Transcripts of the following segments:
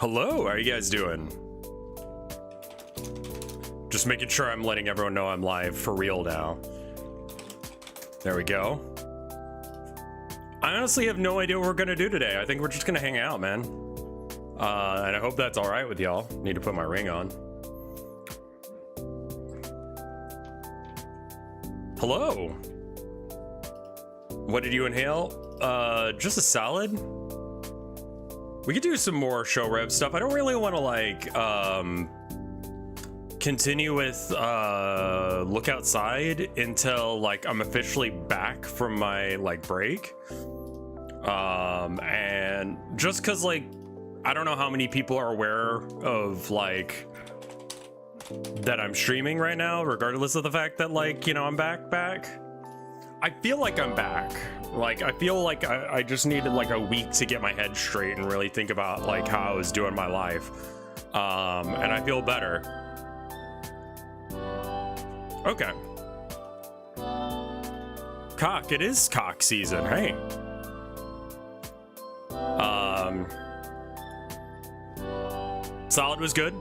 Hello, how are you guys doing? Just making sure I'm letting everyone know I'm live for real now. There we go. I honestly have no idea what we're gonna do today. I think we're just gonna hang out, man. And I hope that's all right with y'all. Need to put my ring on. Hello. What did you inhale? Just a salad. We could do some more show rev stuff. I don't really want to like continue with look outside until like I'm officially back from my like break. And just cause like I don't know how many people are aware of like that I'm streaming right now, regardless of the fact that like, you know, I'm back. I feel like I'm back. Like, I feel like I just needed like a week to get my head straight and really think about like how I was doing my life. And I feel better. Okay. Cock, it is cock season, hey. Solid was good.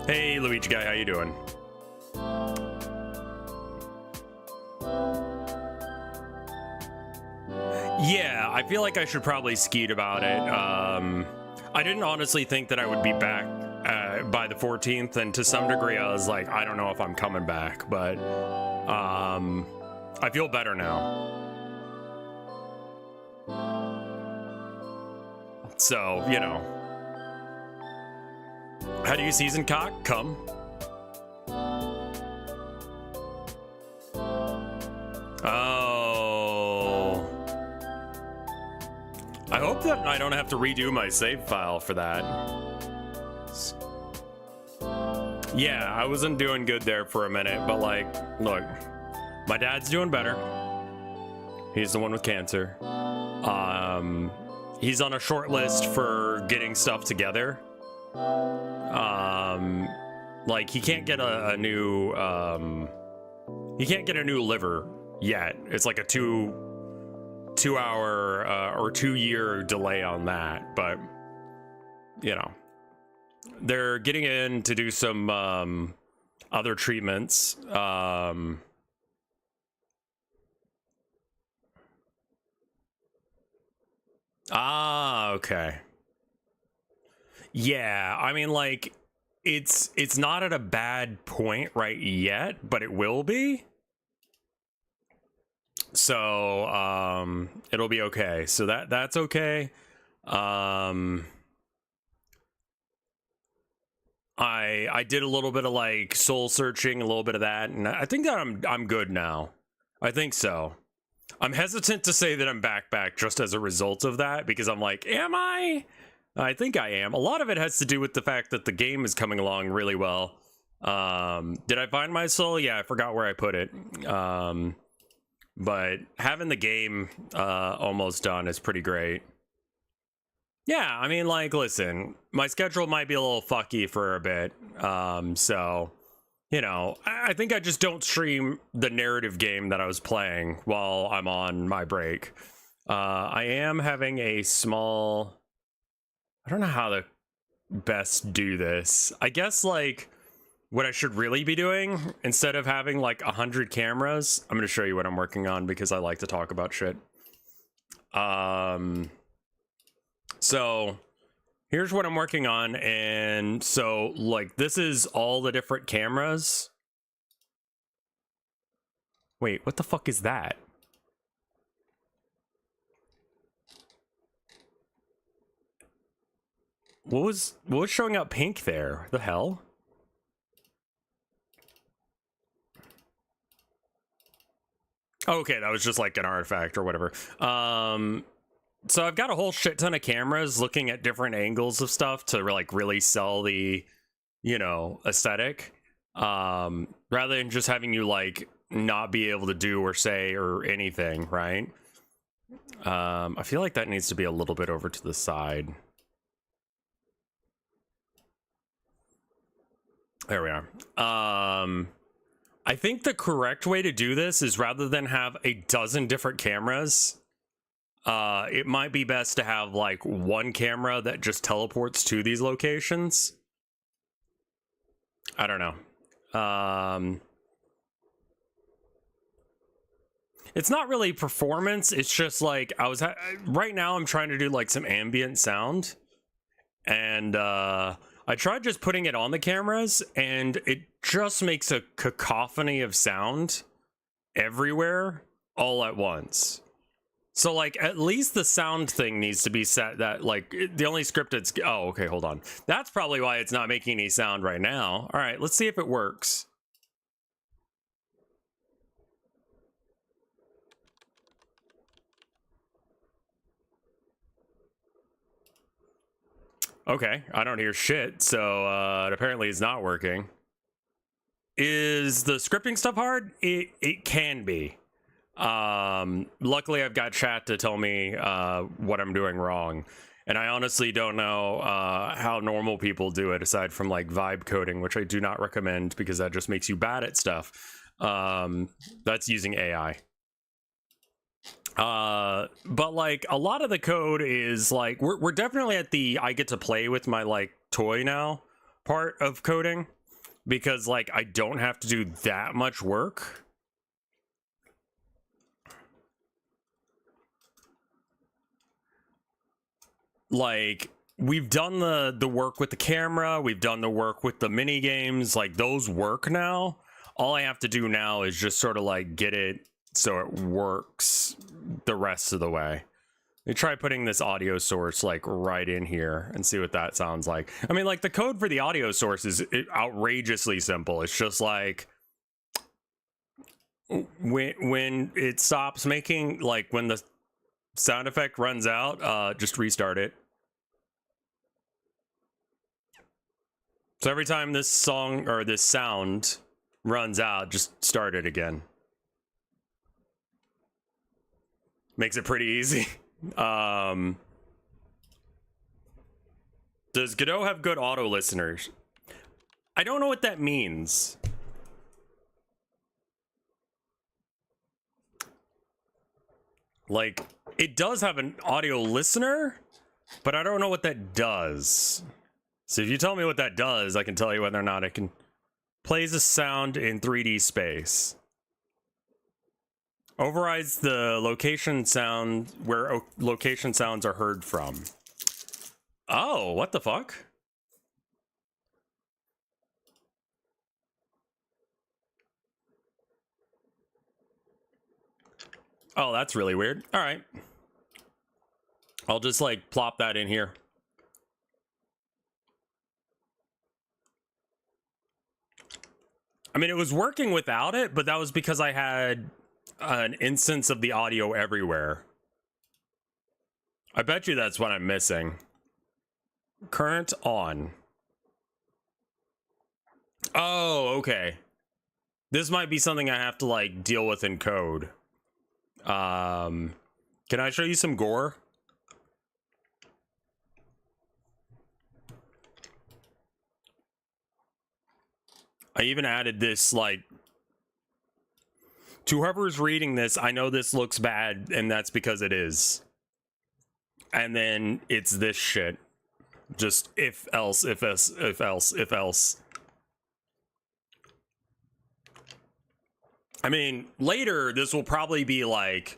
Hey, Luigi guy, how you doing? Yeah, I feel like I should probably skeet about it. I didn't honestly think that I would be back by the 14th, and to some degree I was like, I don't know if I'm coming back, but I feel better now. So, you know. How do you season cock? Come. Oh. I hope that I don't have to redo my save file for that. Yeah, I wasn't doing good there for a minute, but like, look, my dad's doing better. He's the one with cancer. He's on a short list for getting stuff together. Like he can't get a new liver yet. It's like a two hour or 2 year delay on that, but you know, they're getting in to do some other treatments. Okay. Yeah, I mean, like, it's not at a bad point right yet, but it will be. So, it'll be okay. So that's okay. I did a little bit of like soul searching, a little bit of that, and I think that I'm good now. I think so. I'm hesitant to say that I'm back just as a result of that, because I'm like, am I? I think I am. A lot of it has to do with the fact that the game is coming along really well. Did I find my soul? Yeah, I forgot where I put it. But having the game almost done is pretty great. Yeah, I mean, like, listen, my schedule might be a little fucky for a bit. So, you know, I think I just don't stream the narrative game that I was playing while I'm on my break. I am having a small... I don't know how to best do this. I guess, like, what I should really be doing, instead of having, like, 100 cameras... I'm going to show you what I'm working on, because I like to talk about shit. So, here's what I'm working on, and so, like, this is all the different cameras. Wait, what the fuck is that? What was showing up pink there? The hell? Okay, that was just like an artifact or whatever. So I've got a whole shit ton of cameras looking at different angles of stuff to like really sell the, you know, aesthetic. Rather than just having you like not be able to do or say or anything, right? I feel like that needs to be a little bit over to the side. There we are. I think the correct way to do this is, rather than have a dozen different cameras, it might be best to have like one camera that just teleports to these locations. I don't know. It's not really performance. It's just like right now I'm trying to do like some ambient sound, and I tried just putting it on the cameras, and it just makes a cacophony of sound everywhere all at once. So like at least the sound thing needs to be set that like the only scripted. Oh, okay, hold on. That's probably why it's not making any sound right now. All right, let's see if it works. Okay, I don't hear shit, so apparently it's not working. Is the scripting stuff hard? It can be. Luckily I've got chat to tell me what I'm doing wrong, and I honestly don't know how normal people do it aside from like vibe coding, which I do not recommend because that just makes you bad at stuff. That's using AI. But like a lot of the code is like we're definitely at the I get to play with my like toy now part of coding, because like I don't have to do that much work. Like we've done the work with the camera, we've done the work with the mini games, like those work now. All I have to do now is just sort of like get it so it works the rest of the way. Let me try putting this audio source like right in here and see what that sounds like. I mean, like the code for the audio source is outrageously simple. It's just like when it stops making, like when the sound effect runs out, just restart it. So every time this song or this sound runs out, just start it again. Makes it pretty easy. Does Godot have good auto listeners? I don't know what that means. Like, it does have an audio listener, but I don't know what that does. So if you tell me what that does, I can tell you whether or not it can plays a sound in 3D space. Overrides the location sound where location sounds are heard from. Oh, what the fuck? Oh, that's really weird. All right. I'll just like plop that in here. I mean, it was working without it, but that was because I had an instance of the audio everywhere. I bet you that's what I'm missing. Current on. Oh, okay. This might be something I have to like deal with in code. Can I show you some gore? I even added this, like, to whoever's reading this, I know this looks bad, and that's because it is. And then it's this shit. Just if else, if else, if else, if else. I mean, later, this will probably be like,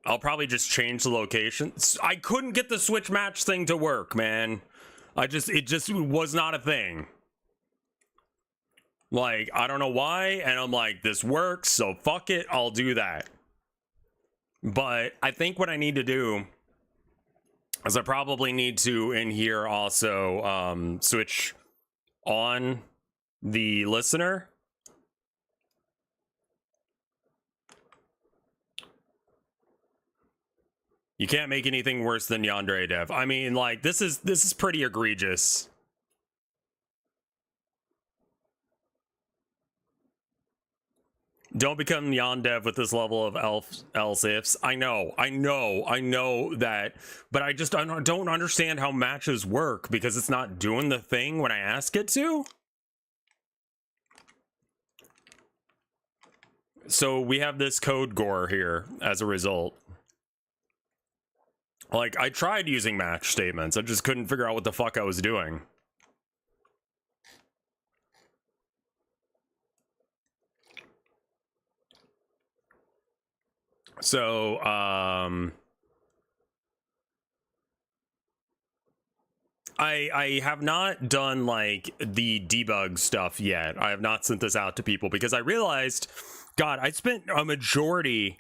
I'll probably just change the location. I couldn't get the switch match thing to work, man. It just was not a thing. Like, I don't know why, and I'm like, this works, so fuck it, I'll do that. But I think what I need to do is I probably need to, in here, also switch on the listener. You can't make anything worse than Yandere Dev. I mean, like, this is pretty egregious. Don't become Yandev with this level of else ifs. I know that, but I don't understand how matches work because it's not doing the thing when I ask it to. So we have this code gore here as a result. Like, I tried using match statements. I just couldn't figure out what the fuck I was doing. So, I have not done like the debug stuff yet. I have not sent this out to people because I realized, God, I spent a majority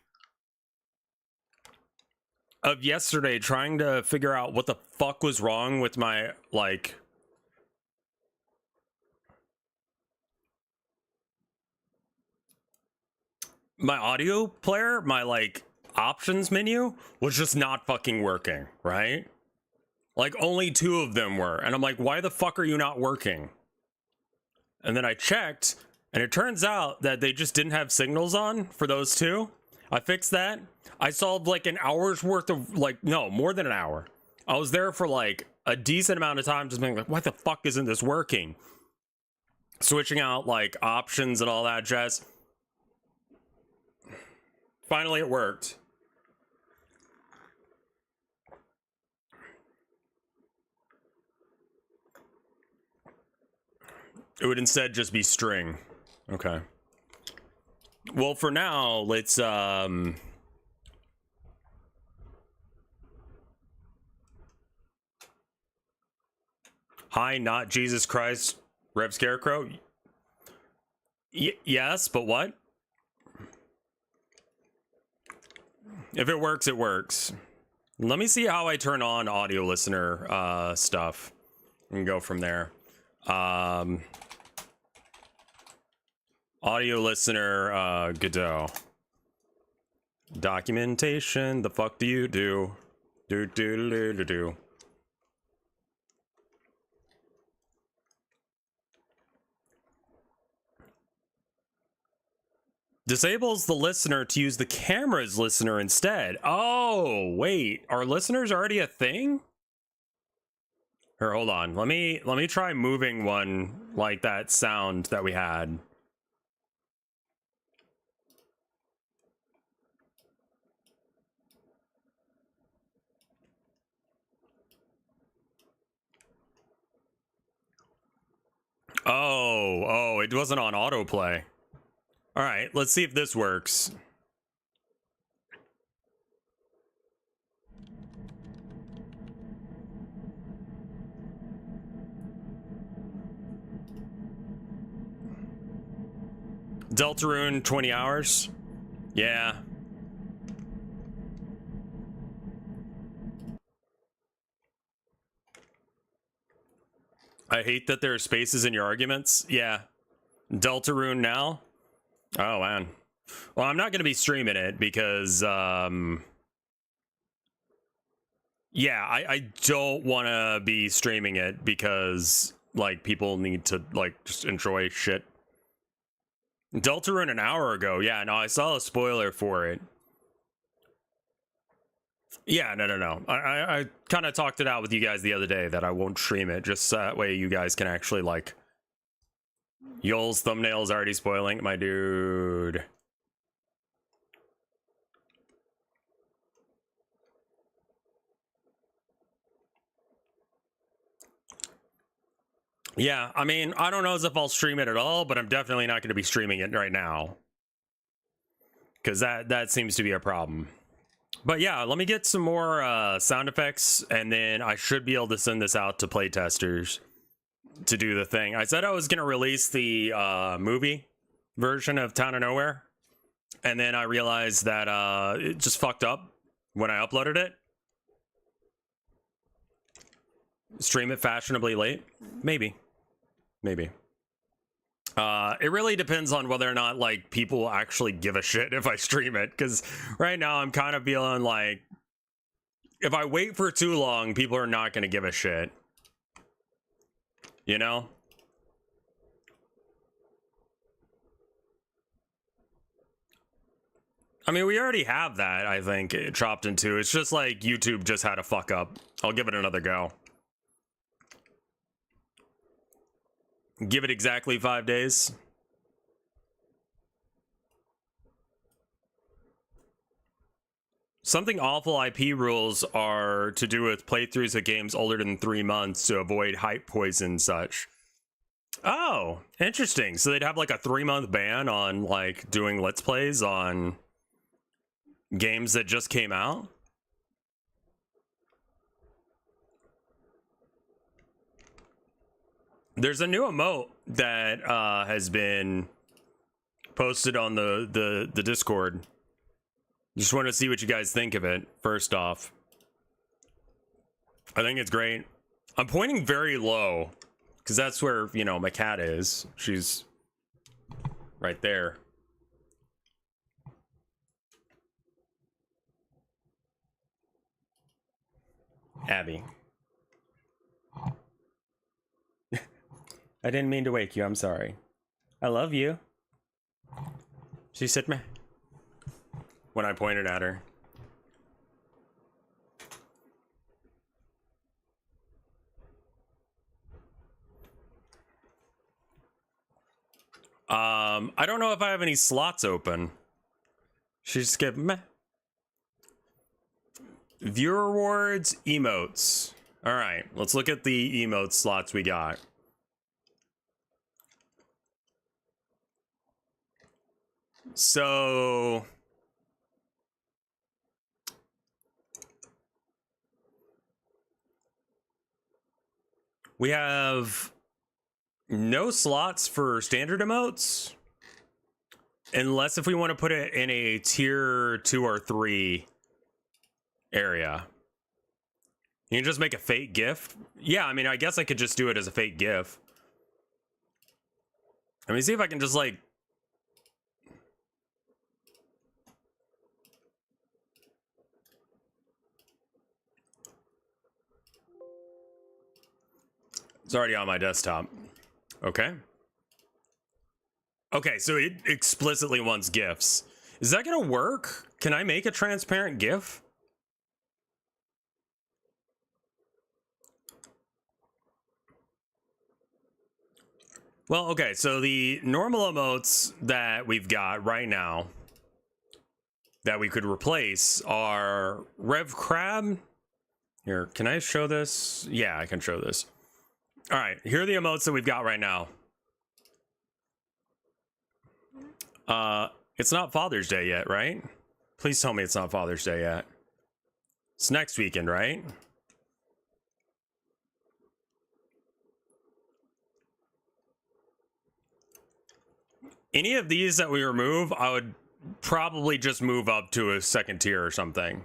of yesterday trying to figure out what the fuck was wrong with my, like, my audio player, my like options menu was just not fucking working, right? Like only 2 of them were. And I'm like, why the fuck are you not working? And then I checked and it turns out that they just didn't have signals on for those 2. I fixed that. I solved like an hour's worth of, like, no, more than an hour. I was there for like a decent amount of time just being like, why the fuck isn't this working? Switching out like options and all that jazz. Finally it worked. It would instead just be string. Okay. Well, for now, let's Hi, not Jesus Christ, RevScarecrow. Yes, but what? If it works, it works. Let me see how I turn on audio listener stuff and go from there. Audio listener Godot. Documentation, the fuck do you do? Do. Disables the listener to use the camera's listener instead. Oh, wait. Are listeners already a thing? Here, hold on. Let me try moving one like that sound that we had. Oh, it wasn't on autoplay. All right, let's see if this works. Deltarune 20 hours. Yeah. I hate that there are spaces in your arguments. Yeah. Deltarune now. Oh, man. Well, I'm not going to be streaming it because, yeah, I don't want to be streaming it because, like, people need to, like, just enjoy shit. Deltarune an hour ago. Yeah, no, I saw a spoiler for it. Yeah, no. I kind of talked it out with you guys the other day that I won't stream it, just that way you guys can actually, like... Yoel's thumbnail's already spoiling, my dude. Yeah, I mean, I don't know as if I'll stream it at all, but I'm definitely not going to be streaming it right now. Because that seems to be a problem. But yeah, let me get some more sound effects, and then I should be able to send this out to playtesters to do the thing. I said I was going to release the movie version of Town of Nowhere, and then I realized that it just fucked up when I uploaded it. Stream it fashionably late? Maybe. It really depends on whether or not, like, people actually give a shit if I stream it, because right now I'm kind of feeling like if I wait for too long, people are not going to give a shit. You know? I mean, we already have that, I think, chopped in two. It's just like YouTube just had a fuck up. I'll give it another go. Give it exactly 5 days. Something awful IP rules are to do with playthroughs of games older than 3 months to avoid hype poison and such. Oh, interesting. So they'd have like a 3-month ban on like doing Let's Plays on games that just came out? There's a new emote that has been posted on the Discord. Just want to see what you guys think of it, first off. I think it's great. I'm pointing very low, because that's where, you know, my cat is. She's right there. Abby. I didn't mean to wake you, I'm sorry. I love you. She said meh when I pointed at her. I don't know if I have any slots open. She just gave meh. Viewer rewards, emotes. All right, let's look at the emote slots we got. So we have no slots for standard emotes, unless if we want to put it in a tier 2 or 3 area. You can just make a fake GIF. Yeah, I mean, I guess I could just do it as a fake GIF. Let me see if I can just like... It's already on my desktop. Okay. Okay, so it explicitly wants GIFs. Is that gonna work? Can I make a transparent GIF? Well, okay, so the normal emotes that we've got right now that we could replace are RevCrab. Here, can I show this? Yeah, I can show this. All right, here are the emotes that we've got right now. It's not Father's Day yet, right? Please tell me it's not Father's Day yet. It's next weekend, right? Any of these that we remove, I would probably just move up to a second tier or something.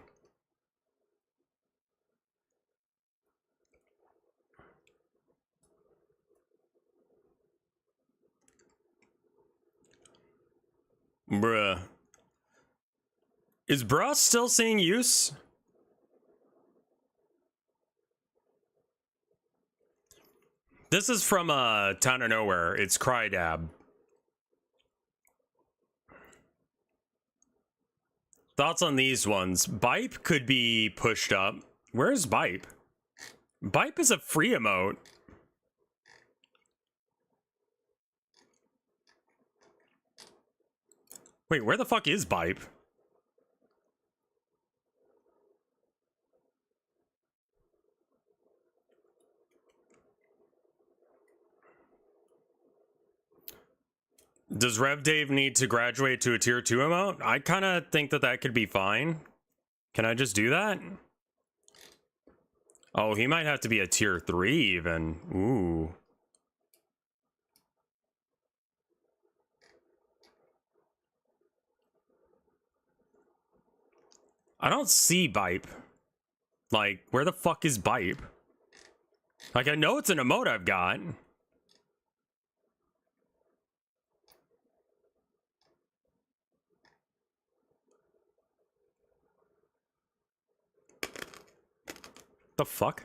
Bruh. Is bruh still seeing use? This is from Town of Nowhere. It's Crydab. Thoughts on these ones? Bipe could be pushed up. Where's Bipe? Bipe is a free emote. Wait, where the fuck is Bipe? Does Rev Dave need to graduate to a tier 2 emote? I kind of think that that could be fine. Can I just do that? Oh, he might have to be a tier 3 even. Ooh. I don't see Bipe. Like, where the fuck is Bipe? Like, I know it's an emote I've got. The fuck?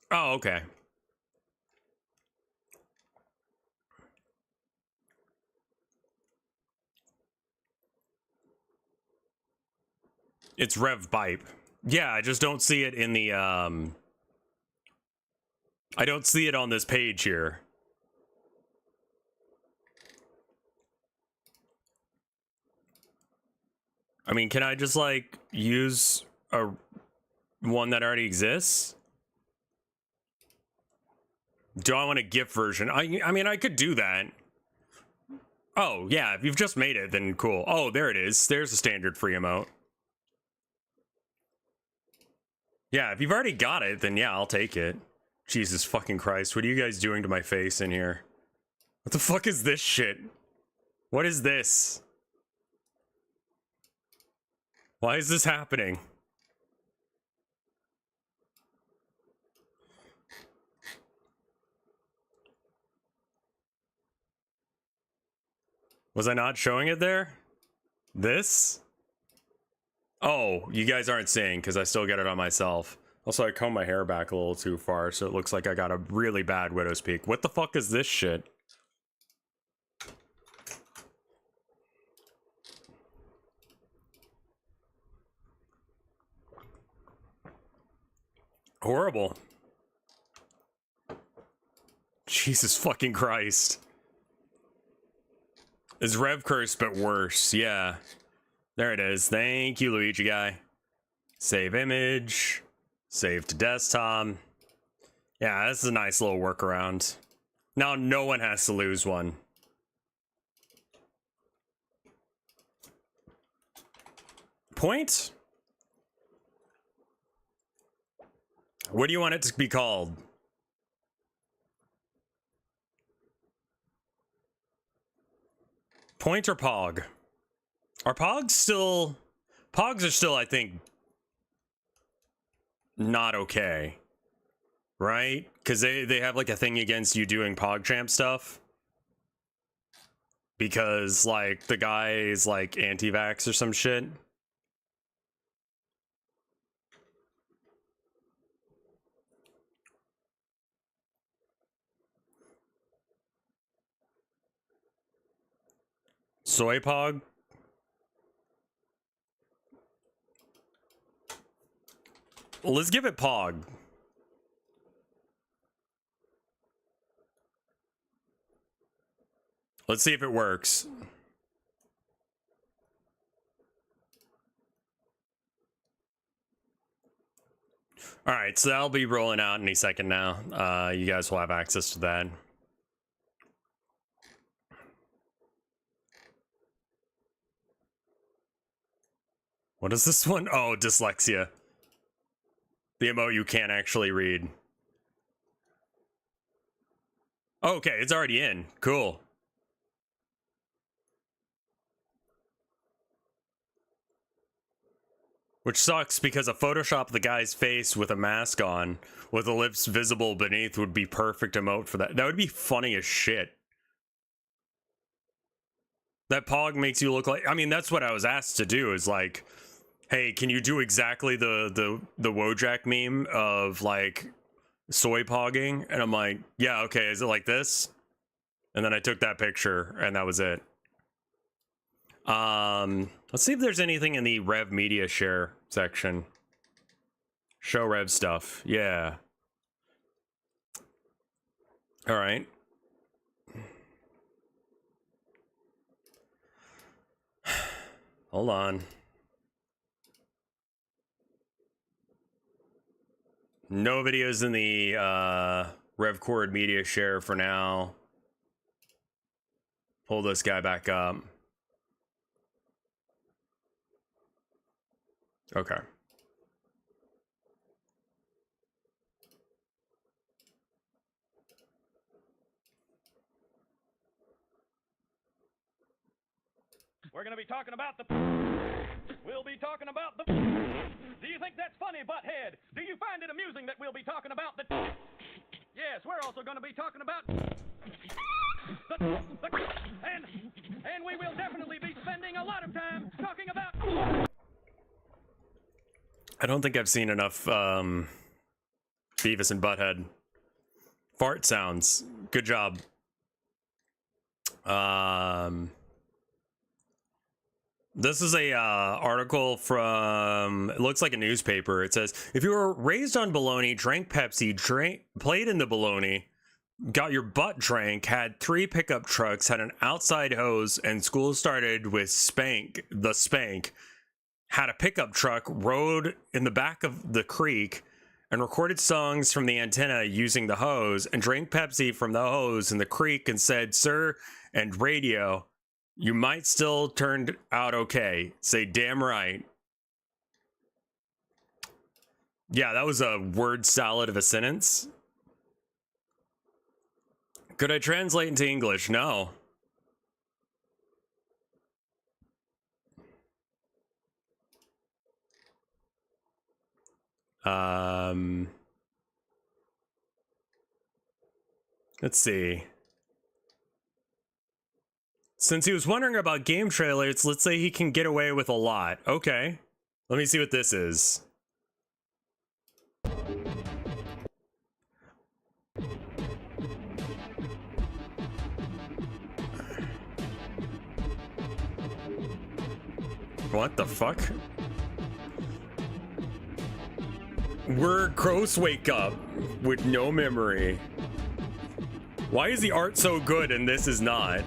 Oh, okay. It's Rev Bipe. Yeah, I just don't see it in the, I don't see it on this page here. I mean, can I just like use a one that already exists? Do I want a GIF version? I mean, I could do that. Oh, yeah, if you've just made it, then cool. Oh, there it is. There's a standard free emote. Yeah, if you've already got it, then yeah, I'll take it. Jesus fucking Christ, what are you guys doing to my face in here? What the fuck is this shit? What is this? Why is this happening? Was I not showing it there? This? Oh, you guys aren't seeing because I still get it on myself. Also, I combed my hair back a little too far, so it looks like I got a really bad widow's peak. What the fuck is this shit? Horrible. Jesus fucking Christ. It's Rev Curse, but worse. Yeah. There it is. Thank you, Luigi guy. Save image. Save to desktop. Yeah, this is a nice little workaround. Now no one has to lose one. Point? What do you want it to be called? Point or Pog? Are Pogs still... Pogs are still, I think, not okay. Right? Because they have, like, a thing against you doing PogChamp stuff. Because, like, the guy is, like, anti-vax or some shit. Soy Pog? Well, let's give it Pog. Let's see if it works. All right, so that'll be rolling out any second now. You guys will have access to that. What is this one? Oh, dyslexia. The emote you can't actually read. Okay, it's already in. Cool. Which sucks because a Photoshop of the guy's face with a mask on, with the lips visible beneath, would be perfect emote for that. That would be funny as shit. That Pog makes you look like... I mean, that's what I was asked to do, is like... Hey, can you do exactly the Wojak meme of, like, soy pogging? And I'm like, yeah, okay, is it like this? And then I took that picture, and that was it. Let's see if there's anything in the Rev Media Share section. Show Rev stuff. Yeah. All right. Hold on. No videos in the RevCord Media Share for now. Pull this guy back up. Okay. We're going to be talking about the... We'll be talking about the... Do you think that's funny, butthead? Do you find it amusing that we'll be talking about the... Yes, we're also going to be talking about... And we will definitely be spending a lot of time talking about... I don't think I've seen enough Beavis and Butthead. Fart sounds. Good job. This is a article from, it looks like a newspaper. It says, if you were raised on bologna, drank Pepsi, played in the bologna, got your butt drank, had 3 pickup trucks, had an outside hose, and school started with the spank, had a pickup truck, rode in the back of the creek, and recorded songs from the antenna using the hose, and drank Pepsi from the hose in the creek and said, "Sir," and radio, "you might still turn out okay. Say damn right." Yeah, that was a word salad of a sentence. Could I translate into English? No. Let's see. Since he was wondering about game trailers, let's say he can get away with a lot. Okay. Let me see what this is. What the fuck? We're gross wake up with no memory. Why is the art so good and this is not?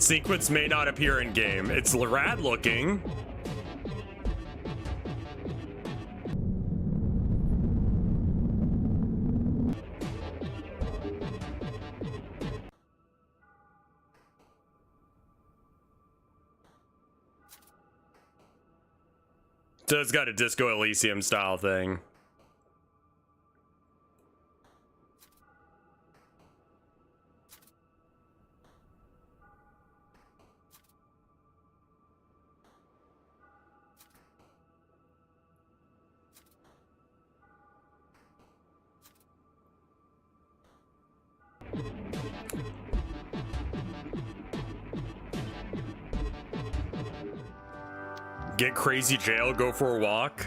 Sequence may not appear in game. It's rad looking. So it's got a Disco Elysium style thing. Get crazy jail, go for a walk.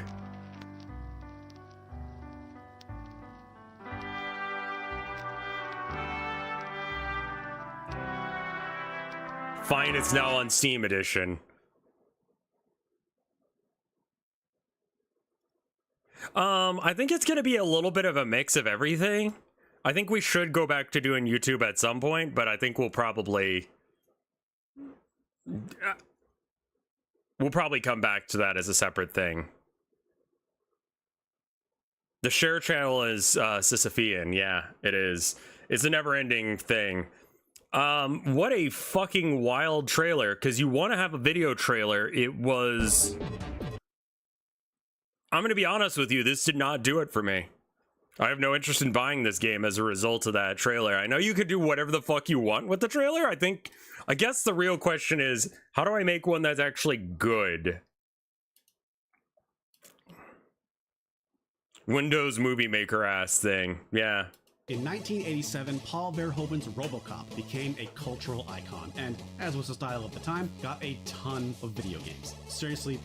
Fine, it's now on Steam edition. I think it's gonna be a little bit of a mix of everything. I think we should go back to doing YouTube at some point, but I think we'll probably come back to that as a separate thing. The share channel is Sisyphean. Yeah, it is. It's a never-ending thing. What a fucking wild trailer, because you want to have a video trailer. It was... I'm going to be honest with you, this did not do it for me. I have no interest in buying this game as a result of that trailer. I know you could do whatever the fuck you want with the trailer. I guess the real question is, how do I make one that's actually good? Windows Movie Maker ass thing. Yeah. In 1987, Paul Verhoeven's RoboCop became a cultural icon, and, as was the style of the time, got a ton of video games. Seriously,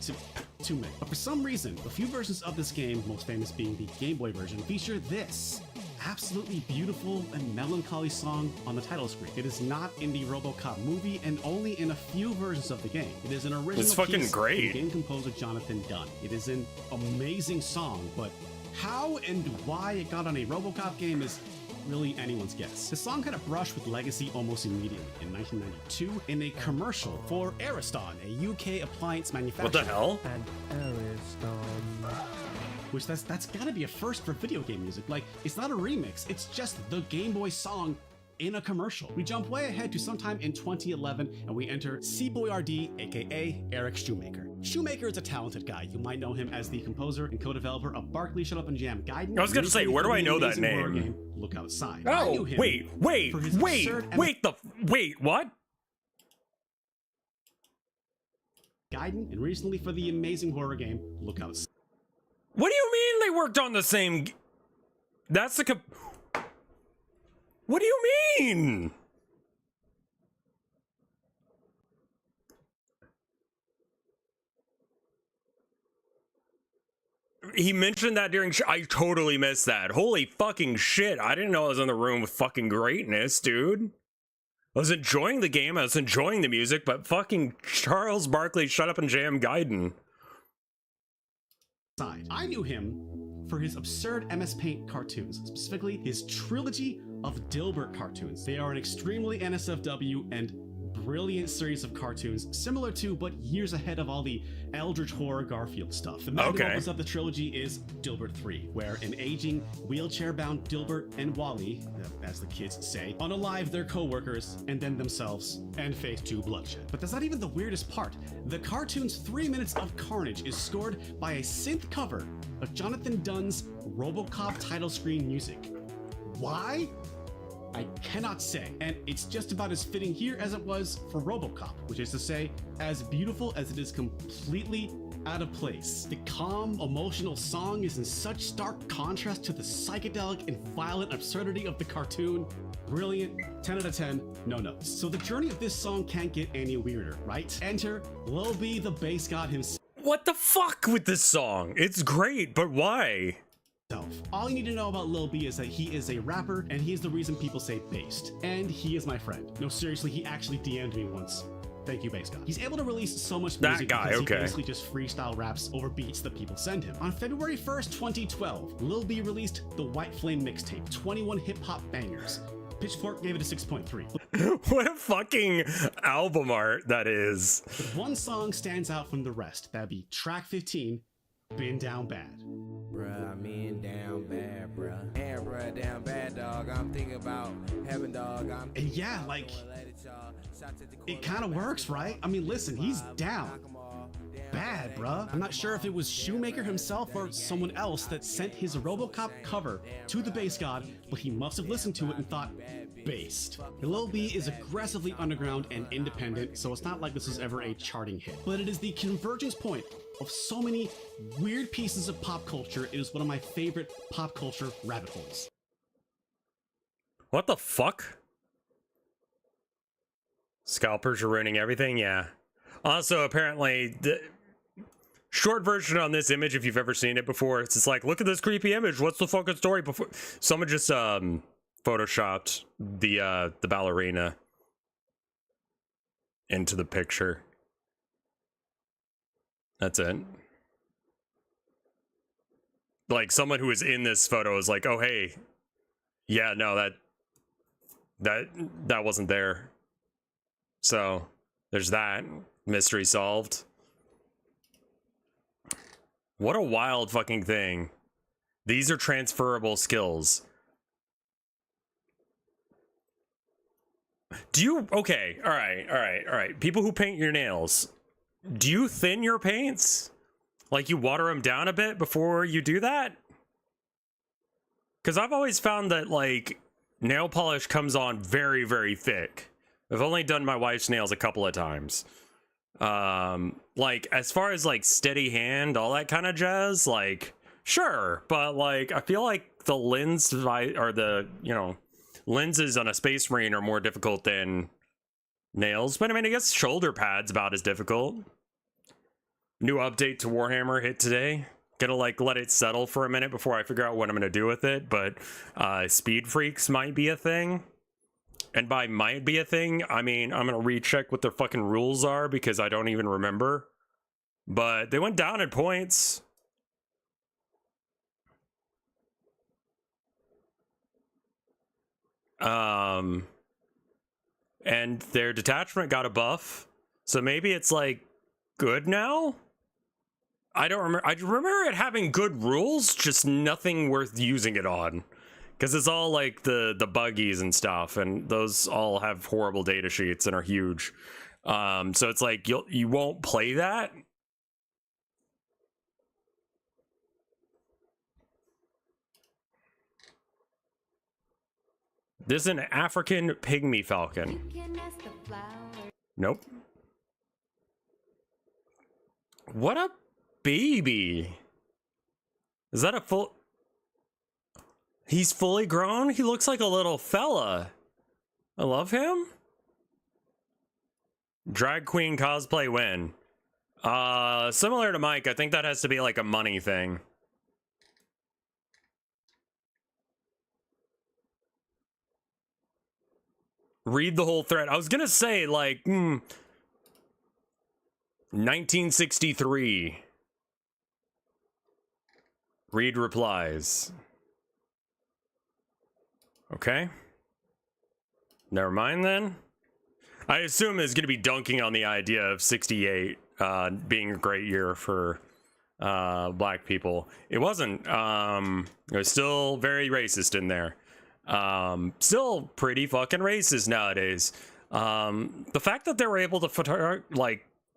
too many. But for some reason, a few versions of this game, most famous being the Game Boy version, feature this absolutely beautiful and melancholy song on the title screen. It is not in the RoboCop movie, and only in a few versions of the game. It is an original it's fucking piece great. from game composer Jonathan Dunn. It is an amazing song, but how and why it got on a RoboCop game is really anyone's guess. The song had a brush with legacy almost immediately in 1992 in a commercial for Ariston, a UK appliance manufacturer. What the hell? And Ariston. Which that's gotta be a first for video game music. Like, it's not a remix, it's just the Game Boy song in a commercial. We jump way ahead to sometime in 2011 and we enter C-Boy-RD, aka Eric Shoemaker. Shoemaker is a talented guy. You might know him as the composer and co-developer of Barkley Shut Up and Jam Gaiden. I was gonna say, where do I know that name? Game, Look Outside. Oh, wait, what? Gaiden, and recently for the amazing horror game, Look Outside. What do you mean they worked on the same... That's the... What do you mean? he mentioned that during I totally missed that. Holy fucking shit. I didn't know I was in the room with fucking greatness, dude. I was enjoying the game, I was enjoying the music, but fucking Charles Barkley, shut up and jam Gaiden. I knew him for his absurd MS Paint cartoons, specifically his trilogy of Dilbert cartoons. They are an extremely NSFW and brilliant series of cartoons, similar to but years ahead of all the Eldritch Horror Garfield stuff. The magnum opus of the trilogy is Dilbert 3, where an aging, wheelchair-bound Dilbert and Wally, as the kids say, unalive their co-workers and then themselves and face 2 bloodshed. But that's not even the weirdest part. The cartoon's 3 minutes of carnage is scored by a synth cover of Jonathan Dunn's RoboCop title screen music. Why? I cannot say, and it's just about as fitting here as it was for RoboCop, which is to say, as beautiful as it is completely out of place. The calm, emotional song is in such stark contrast to the psychedelic and violent absurdity of the cartoon. Brilliant, 10 out of 10, no notes. So the journey of this song can't get any weirder, right? Enter Lil B, the bass god himself. What the fuck with this song? It's great, but why? All you need to know about Lil B is that he is a rapper, and he is the reason people say based. And he is my friend. No, seriously, he actually DM'd me once. Thank you, bass god. He's able to release so much music because he basically just freestyle raps over beats that people send him. On February 1st, 2012, Lil B released the White Flame mixtape, 21 hip-hop bangers. Pitchfork gave it a 6.3. What a fucking album art that is. But one song stands out from the rest. That'd be track 15, Been Down Bad. Bruh, I'm in down bad, bruh. And bruh, down bad, dog. I'm thinking about heaven, dog. And yeah, like, it kind of works, right? I mean, listen, he's down bad, bruh. I'm not sure if it was Shoemaker himself or someone else that sent his RoboCop cover to the bass god, but he must have listened to it and thought, based. Lil B is aggressively underground and independent, so it's not like this was ever a charting hit. But it is the convergence point of so many weird pieces of pop culture. It is one of my favorite pop culture rabbit holes. What the fuck? Scalpers are ruining everything? Yeah. Also, apparently, the short version on this image, if you've ever seen it before, it's just like, look at this creepy image. What's the fucking story? Before someone just photoshopped the ballerina into the picture. That's it. Like, someone who was in this photo is like, oh hey, yeah, no, that wasn't there. So there's that. Mystery solved. What a wild fucking thing. These are transferable skills. Do you, okay, all right. People who paint your nails, do you thin your paints? Like, you water them down a bit before you do that? Because I've always found that, like, nail polish comes on very, very thick. I've only done my wife's nails a couple of times. Like, as far as, like, steady hand, all that kind of jazz, like, sure. But, like, I feel like the lens, or the, you know, lenses on a Space Marine are more difficult than nails. But, I mean, I guess shoulder pads about as difficult. New update to Warhammer hit today. Gonna, like, let it settle for a minute before I figure out what I'm gonna do with it. But, speed freaks might be a thing. And by might be a thing, I mean, I'm gonna recheck what their fucking rules are because I don't even remember. But they went down in points. And their detachment got a buff. So maybe it's, like, good now? I don't remember. I remember it having good rules, just nothing worth using it on. Because it's all like the buggies and stuff, and those all have horrible data sheets and are huge. So it's like you won't play that. This is an African pygmy falcon. Nope. What a baby. Is that a full... He's fully grown? He looks like a little fella. I love him. Drag queen cosplay win. Similar to Mike, I think that has to be like a money thing. read the whole thread. I was gonna say, like, 1963. Read replies. Okay. Never mind then. I assume it's gonna be dunking on the idea of 68 being a great year for black people. It wasn't. It was still very racist in there. Still pretty fucking racist nowadays. The fact that they were able to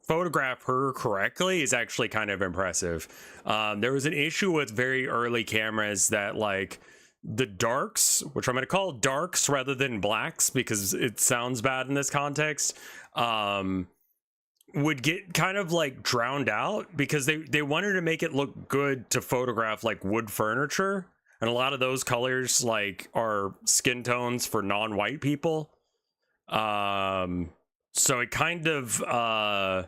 photograph her correctly is actually kind of impressive. There was an issue with very early cameras that, like, the darks, which I'm going to call darks rather than blacks because it sounds bad in this context, would get kind of like drowned out because they wanted to make it look good to photograph like wood furniture, and a lot of those colors like are skin tones for non-white people. So it kind of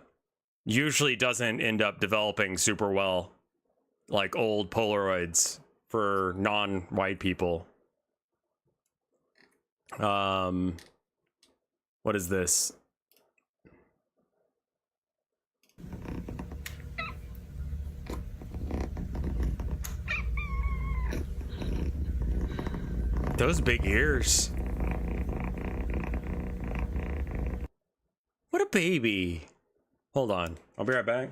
usually doesn't end up developing super well, like old Polaroids for non-white people. What is this? Those big ears. What a baby. Hold on. I'll be right back.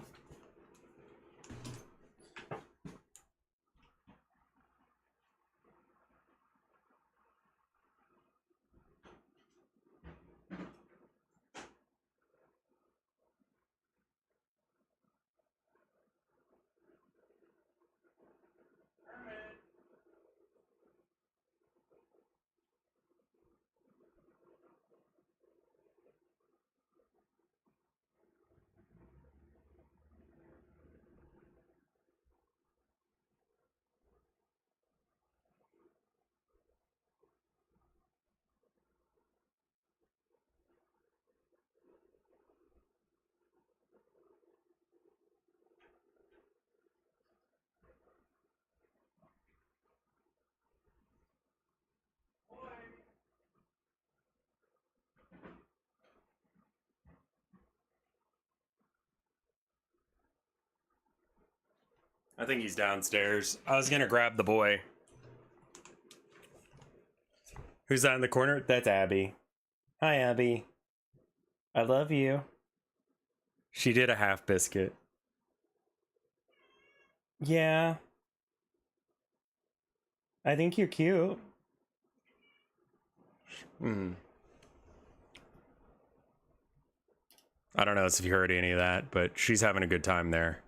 I think he's downstairs. I was gonna grab the boy. Who's that in the corner? That's Abby. Hi, Abby. I love you. She did a half biscuit. Yeah. I think you're cute. I don't know if you heard any of that, but she's having a good time there.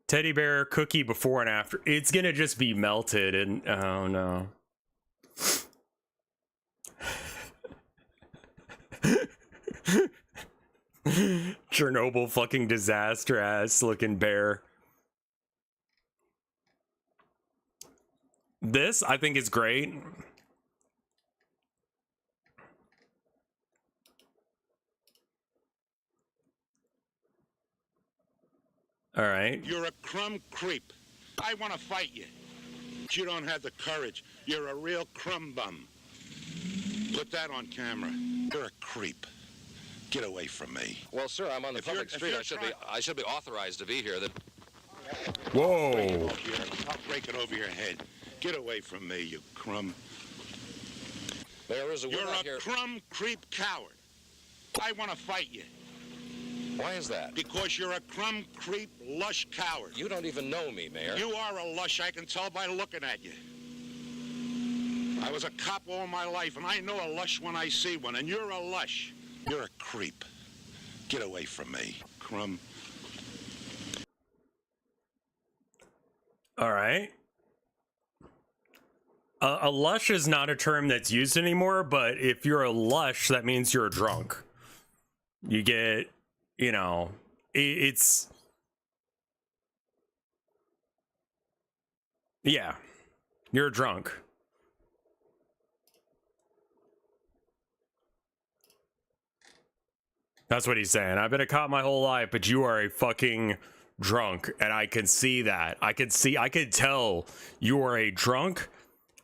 Teddy bear cookie before and after. It's gonna just be melted and oh no. Chernobyl fucking disaster ass looking bear. This I think is great. All right. You're a crumb creep. I want to fight you. But you don't have the courage. You're a real crumb bum. Put that on camera. You're a creep. Get away from me. Well, sir, I'm on the public street. I should be authorized to be here. Whoa. I'll break it over your head. Get away from me, you crumb. There is a You're out here. a crumb creep coward. I want to fight you. Why is that? Because you're a crumb creep lush coward. You don't even know me, Mayor. You are a lush, I can tell by looking at you. I was a cop all my life, and I know a lush when I see one, and you're a lush. You're a creep. Get away from me, crumb. All right. A lush is not a term that's used anymore, but if you're a lush, that means you're a drunk. You get, you know, it's... Yeah, you're a drunk. That's what he's saying. I've been a cop my whole life, but you are a fucking drunk, and I can see that. I could tell you are a drunk,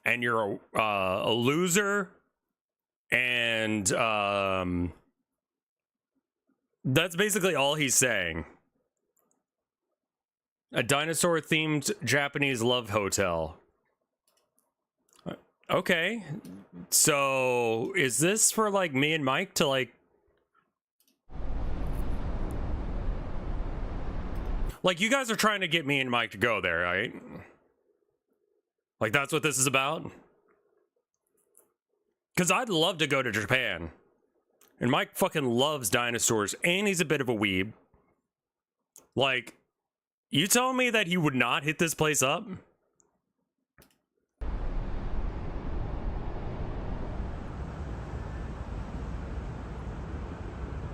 and you're a loser, and that's basically all he's saying. A dinosaur-themed Japanese love hotel. Okay, so is this for like me and Mike to like you guys are trying to get me and Mike to go there, right? Like that's what this is about? Because I'd love to go to Japan. And Mike fucking loves dinosaurs, and he's a bit of a weeb. Like, you telling me that he would not hit this place up?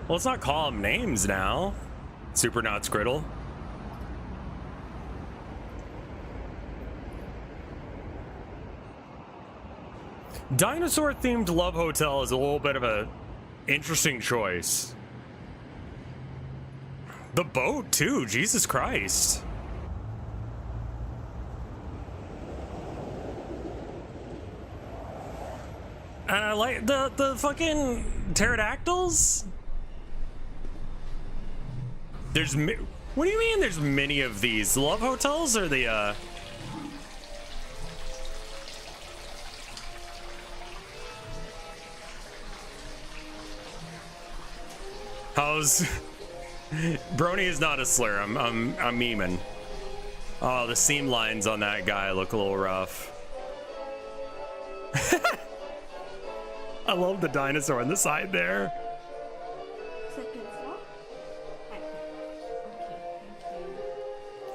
Well, let's not call them names now. Super Not Scriddle. Dinosaur-themed love hotel is a little bit of a interesting choice. The boat, too. Jesus Christ. And I like the fucking pterodactyls. There's what do you mean there's many of these? Love hotels or the how's Brony is not a slur. I'm memeing. Oh, the seam lines on that guy look a little rough. I love the dinosaur on the side there.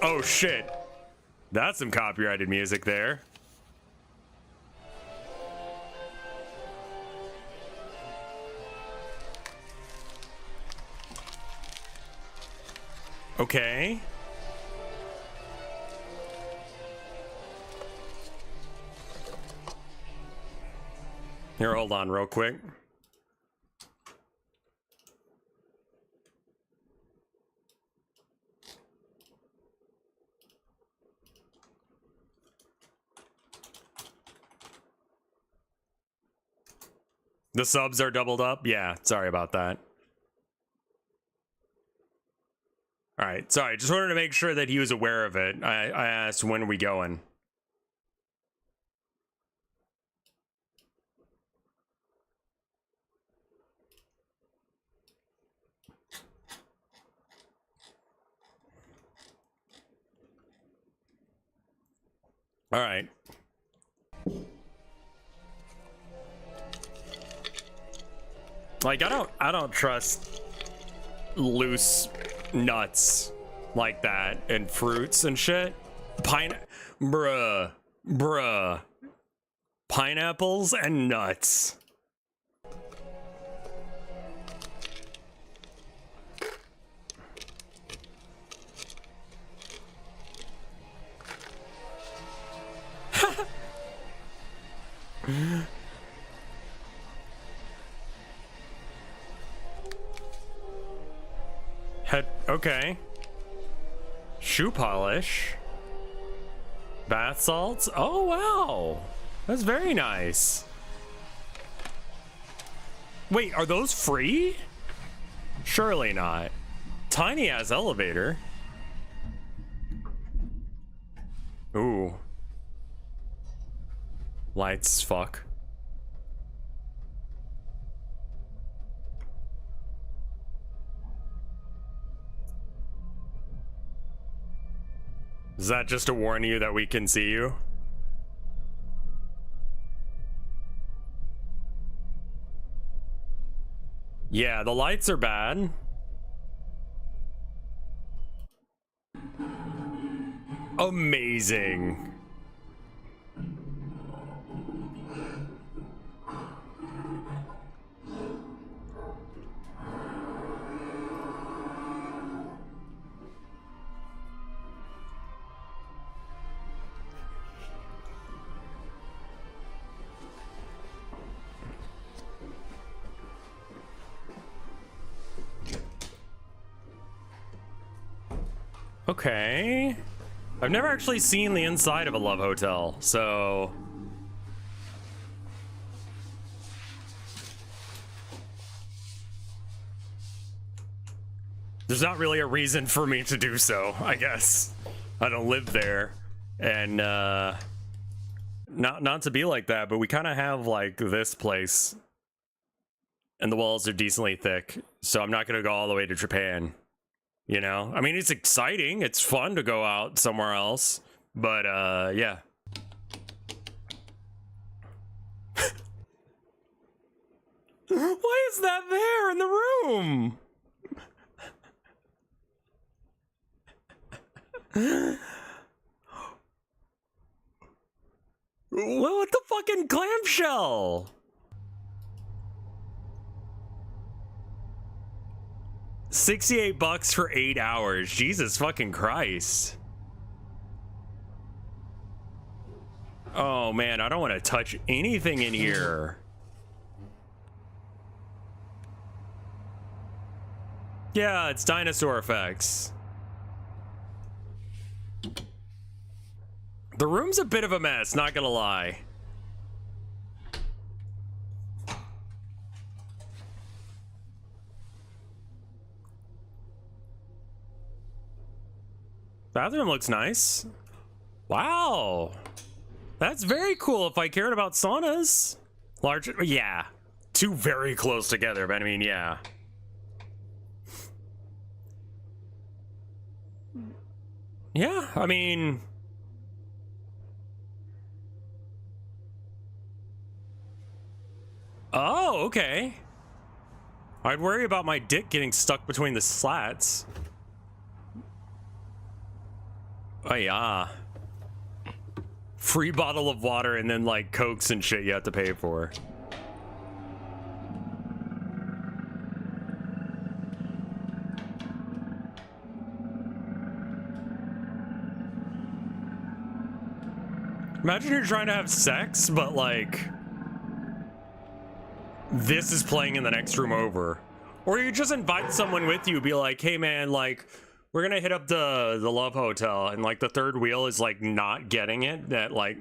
Oh shit. That's some copyrighted music there. Okay. Here, hold on real quick. The subs are doubled up? Yeah, sorry about that. All right, sorry, just wanted to make sure that he was aware of it. I asked, when are we going? All right. Like, I don't trust loose nuts like that and fruits and shit. Bruh. Pineapples and nuts. Okay. Shoe polish. Bath salts. Oh, wow. That's very nice. Wait, are those free? Surely not. Tiny ass elevator. Ooh. Lights, fuck. Is that just to warn you that we can see you? Yeah, the lights are bad. Amazing. Okay. I've never actually seen the inside of a love hotel, so there's not really a reason for me to do so, I guess. I don't live there. And not to be like that, but we kind of have like this place and the walls are decently thick, so I'm not gonna go all the way to Japan, you know? I mean, it's exciting, it's fun to go out somewhere else, but yeah. Why is that there in the room? What the fucking clamshell? $68 for 8 hours. Jesus fucking Christ. Oh man, I don't want to touch anything in here. Yeah, it's dinosaur effects. The room's a bit of a mess, not gonna lie. Bathroom looks nice. Wow. That's very cool if I cared about saunas. Large, yeah. Two very close together, but I mean, yeah. Yeah, I mean... Oh, okay. I'd worry about my dick getting stuck between the slats. Oh, yeah. Free bottle of water and then, like, Cokes and shit you have to pay for. Imagine you're trying to have sex, but, like... this is playing in the next room over. Or you just invite someone with you, be like, hey man, like, we're gonna hit up the Love Hotel, and like the third wheel is like not getting it, that like,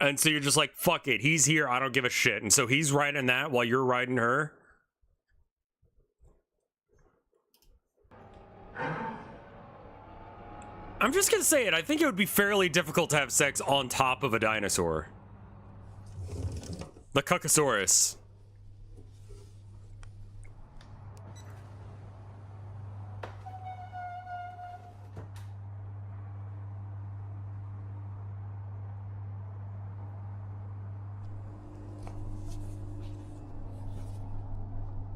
and so you're just like, fuck it, he's here, I don't give a shit, and so he's riding that while you're riding her. I'm just gonna say it, I think it would be fairly difficult to have sex on top of a dinosaur. The Cuckosaurus.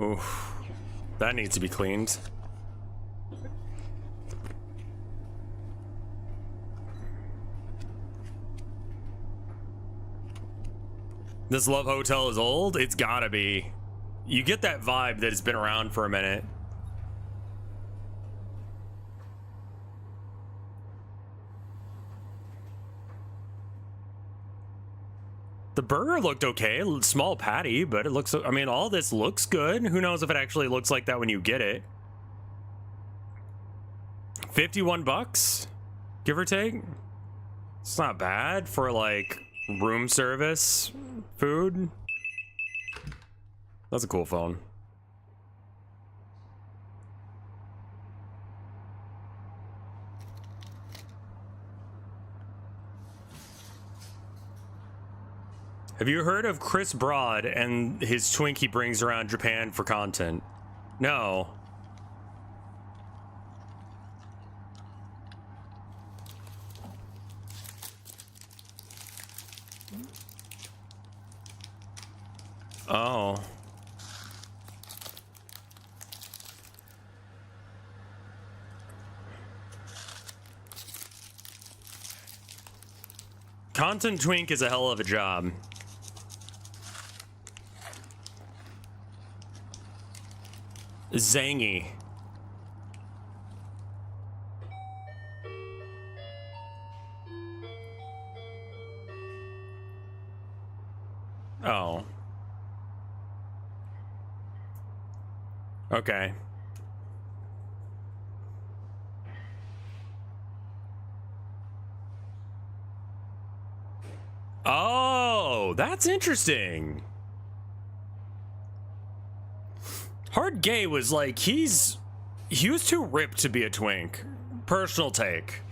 Oof. That needs to be cleaned. This Love Hotel is old? It's gotta be. You get that vibe that it's been around for a minute. The burger looked okay, small patty, but it looks, I mean, all this looks good. Who knows if it actually looks like that when you get it. 51 bucks, give or take. It's not bad for like room service food. That's a cool phone. Have you heard of Chris Broad and his twink he brings around Japan for content? No. Oh. Content twink is a hell of a job. Zangy. Oh. Okay. Oh, that's interesting. Hard Gay was like, he was too ripped to be a twink. Personal take.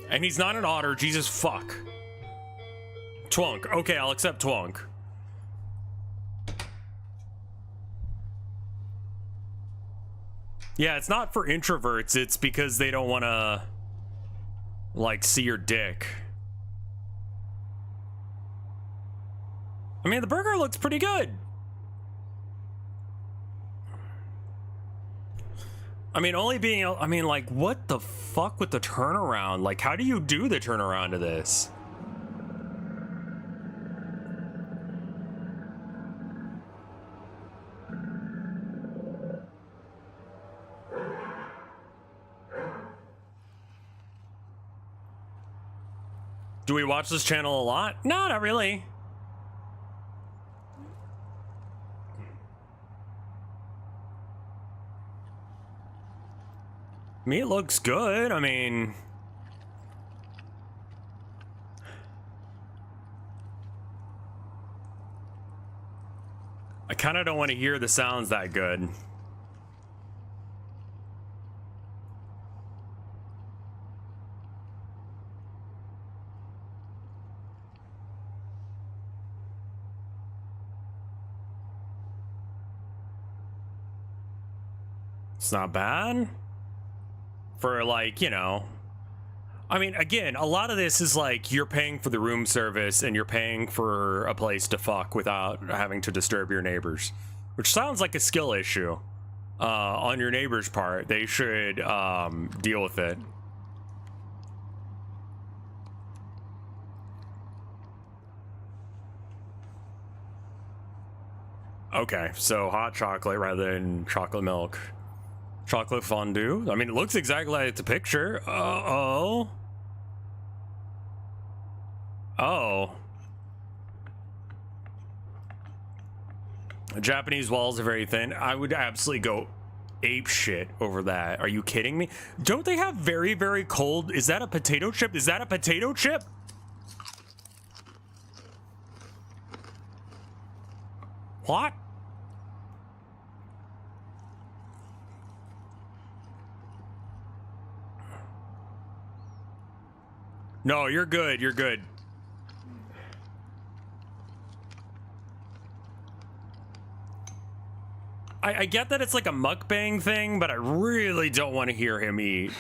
And he's not an otter, Jesus fuck. Twunk. Okay, I'll accept twunk. Yeah, it's not for introverts, it's because they don't want to, like, see your dick. I mean, the burger looks pretty good. I mean, only being, I mean, like, what the fuck with the turnaround? Like, how do you do the turnaround to this? Do we watch this channel a lot? No, not really. Meat looks good. I mean, I kind of don't want to hear the sounds that good. It's not bad. For, like, you know, I mean, again, a lot of this is like you're paying for the room service and you're paying for a place to fuck without having to disturb your neighbors, which sounds like a skill issue on your neighbor's part. They should deal with it. Okay, so hot chocolate rather than chocolate milk. Chocolate fondue. I mean, it looks exactly like the picture. Oh. The Japanese walls are very thin. I would absolutely go ape shit over that. Are you kidding me? Don't they have very, very cold? Is that a potato chip? Is that a potato chip? What? No, you're good. You're good. I get that it's like a mukbang thing, but I really don't want to hear him eat.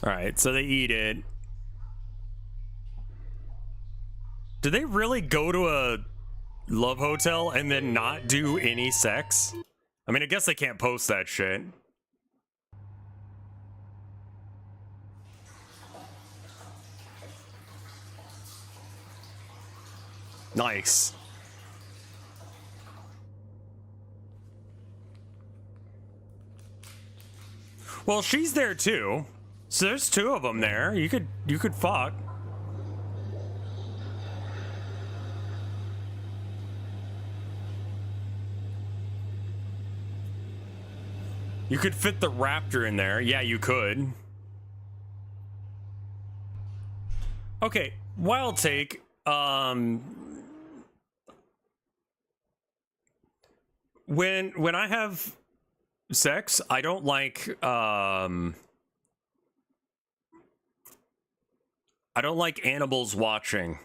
All right, so they eat it. Did they really go to a love hotel and then not do any sex? I mean, I guess they can't post that shit. Nice. Well, she's there too. So there's two of them there. You could fuck. You could fit the raptor in there. Yeah, you could. Okay, wild take. When I have sex, I don't like animals watching.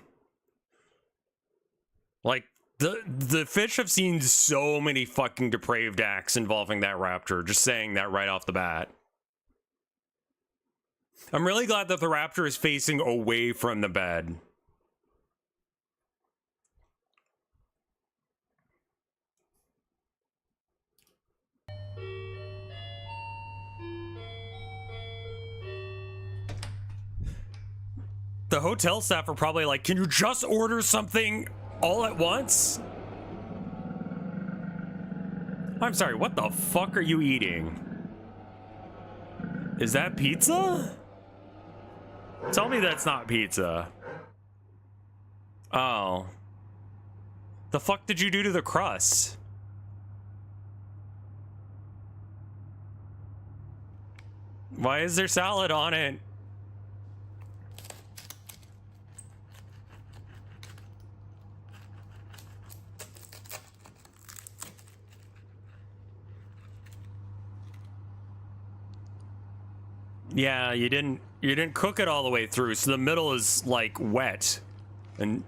Like, the fish have seen so many fucking depraved acts involving that raptor. Just saying that right off the bat. I'm really glad that the raptor is facing away from the bed. The hotel staff are probably like, can you just order something all at once? I'm sorry, what the fuck are you eating? Is that pizza? Tell me that's not pizza. Oh. The fuck did you do to the crust? Why is there salad on it? Yeah, you didn't cook it all the way through, so the middle is like wet. And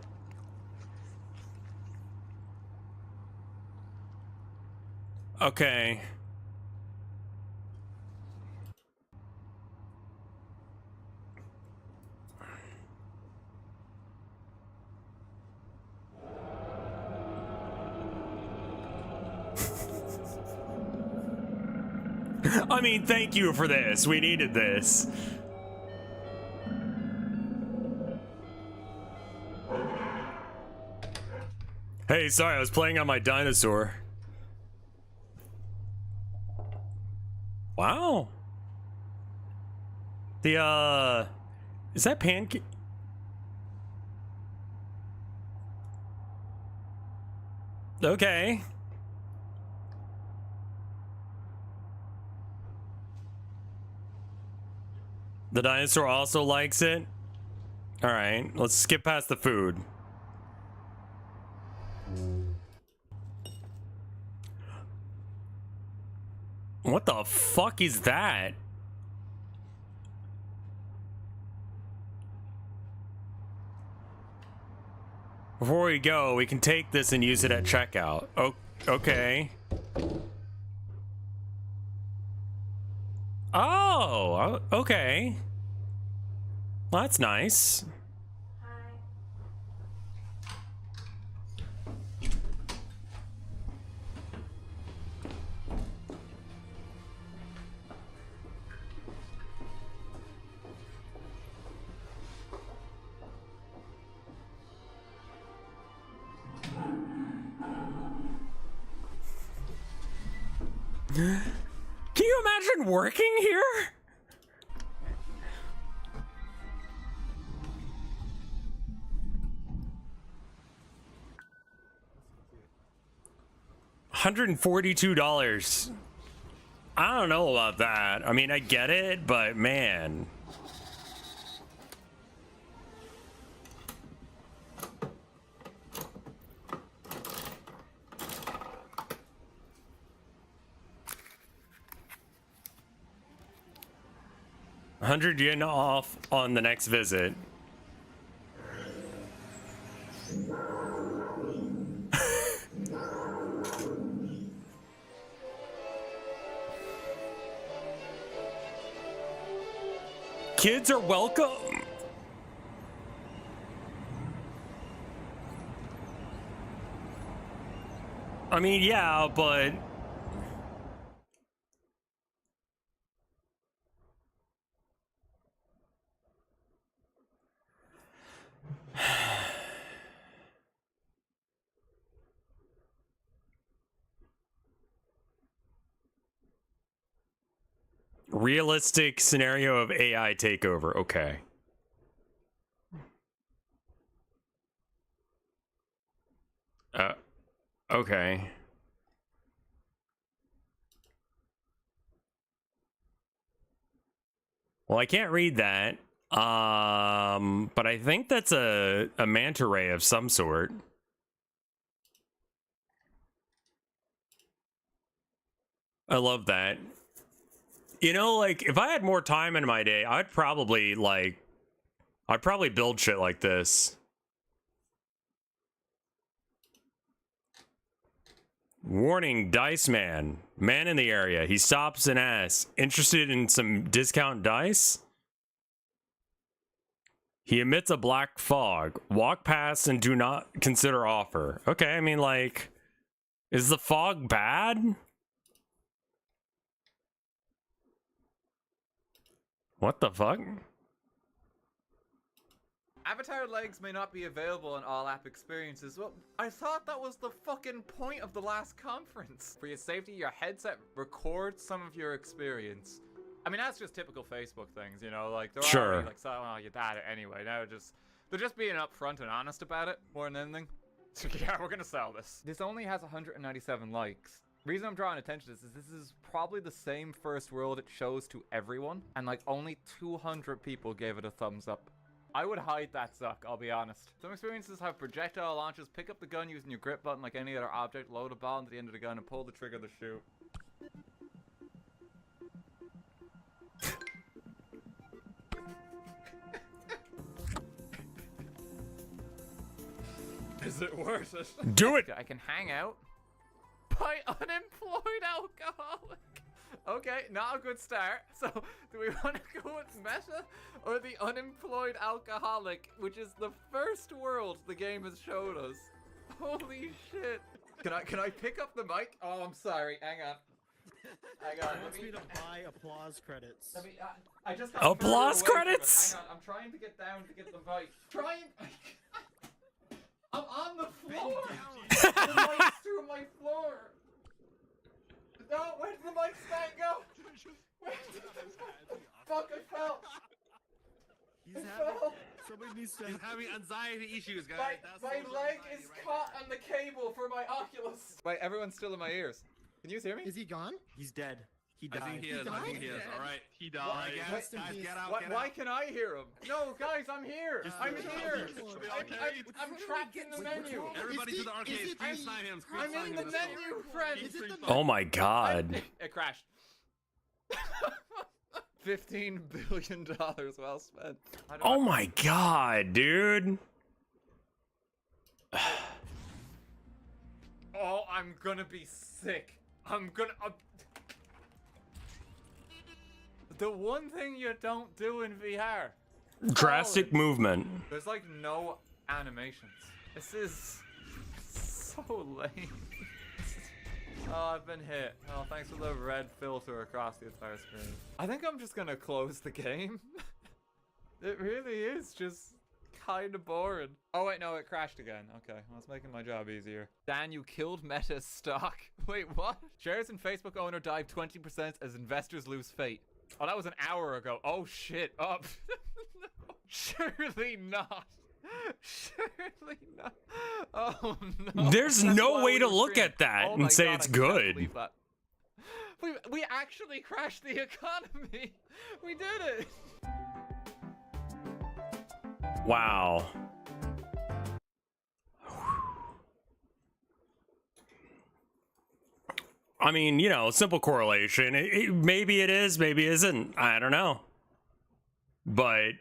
okay. I mean, thank you for this. We needed this. Hey, sorry, I was playing on my dinosaur. Wow. The, is that pancake? Okay. The dinosaur also likes it. All right, let's skip past the food. What the fuck is that? Before we go, we can take this and use it at checkout. Oh, okay. Oh, okay. Well, that's nice. Can you imagine working here? $142. I don't know about that. I mean, I get it, but man. $100 off on the next visit. Kids are welcome. I mean, yeah, but realistic scenario of AI takeover. Okay. Okay. Well, I can't read that. But I think that's a manta ray of some sort. I love that. You know, like, if I had more time in my day, I'd probably build shit like this. Warning, Dice Man. Man in the area. He stops and asks, interested in some discount dice? He emits a black fog. Walk past and do not consider offer. Okay, I mean, like, is the fog bad? What the fuck? Avatar legs may not be available on all app experiences. Well, I thought that was the fucking point of the last conference. For your safety, your headset records some of your experience. I mean, that's just typical Facebook things, you know, like, they're already, like, selling all your data anyway. Now they're just being upfront and honest about it, more than anything. So yeah, we're gonna sell this. This only has 197 likes. Reason I'm drawing attention to this is probably the same first world it shows to everyone, and like only 200 people gave it a thumbs up. I would hide that suck, I'll be honest. Some experiences have projectile launches. Pick up the gun using your grip button like any other object, load a ball into the end of the gun, and pull the trigger to shoot. Is it worth it? Do it! I can hang out by unemployed alcoholic. Okay, not a good start. So, do we want to go with meta or the unemployed alcoholic, which is the first world the game has showed us? Holy shit! Can I pick up the mic? Oh, I'm sorry. Hang on. Hang on. Wants me to buy applause credits. Let me, I just got Applause further away from it. credits? Hang on. I'm trying to get down to get the mic. I'm on the floor. The mic's through my floor. No, where did the mic stand go? Fuck, I fell. Somebody needs to. He's having anxiety issues, guys. My leg is caught on the cable for my Oculus. Wait, everyone's still in my ears. Can you hear me? Is he gone? He's dead. He died. I think he is. I think he is. All right, he died. Guys, Get out. Why can I hear him? No, guys, I'm here. I'm here. I'm trapped in the menu. Everybody to the arcade. Screen sign him. I'm in the menu, friend. Oh my god. It crashed. $15 billion well spent. Oh my god, dude. Oh, I'm gonna be sick. I'm gonna... The one thing you don't do in VR. Drastic movement. There's like no animations. This is so lame. Oh, I've been hit. Oh, thanks for the red filter across the entire screen. I think I'm just gonna close the game. It really is just kind of boring. Oh wait, no, it crashed again. Okay, well, it's making my job easier. Dan, you killed Meta's stock. Wait, what? Shares in Facebook owner dive 20% as investors lose fate. Oh, that was an hour ago. Oh shit. Oh, no. Surely not. Surely not. Oh no. There's That's no why way we to were look screaming. at that Oh and my say God, it's I can't good. believe that. We actually crashed the economy. We did it. Wow. I mean, you know, simple correlation. Maybe it is, maybe it isn't. I don't know. But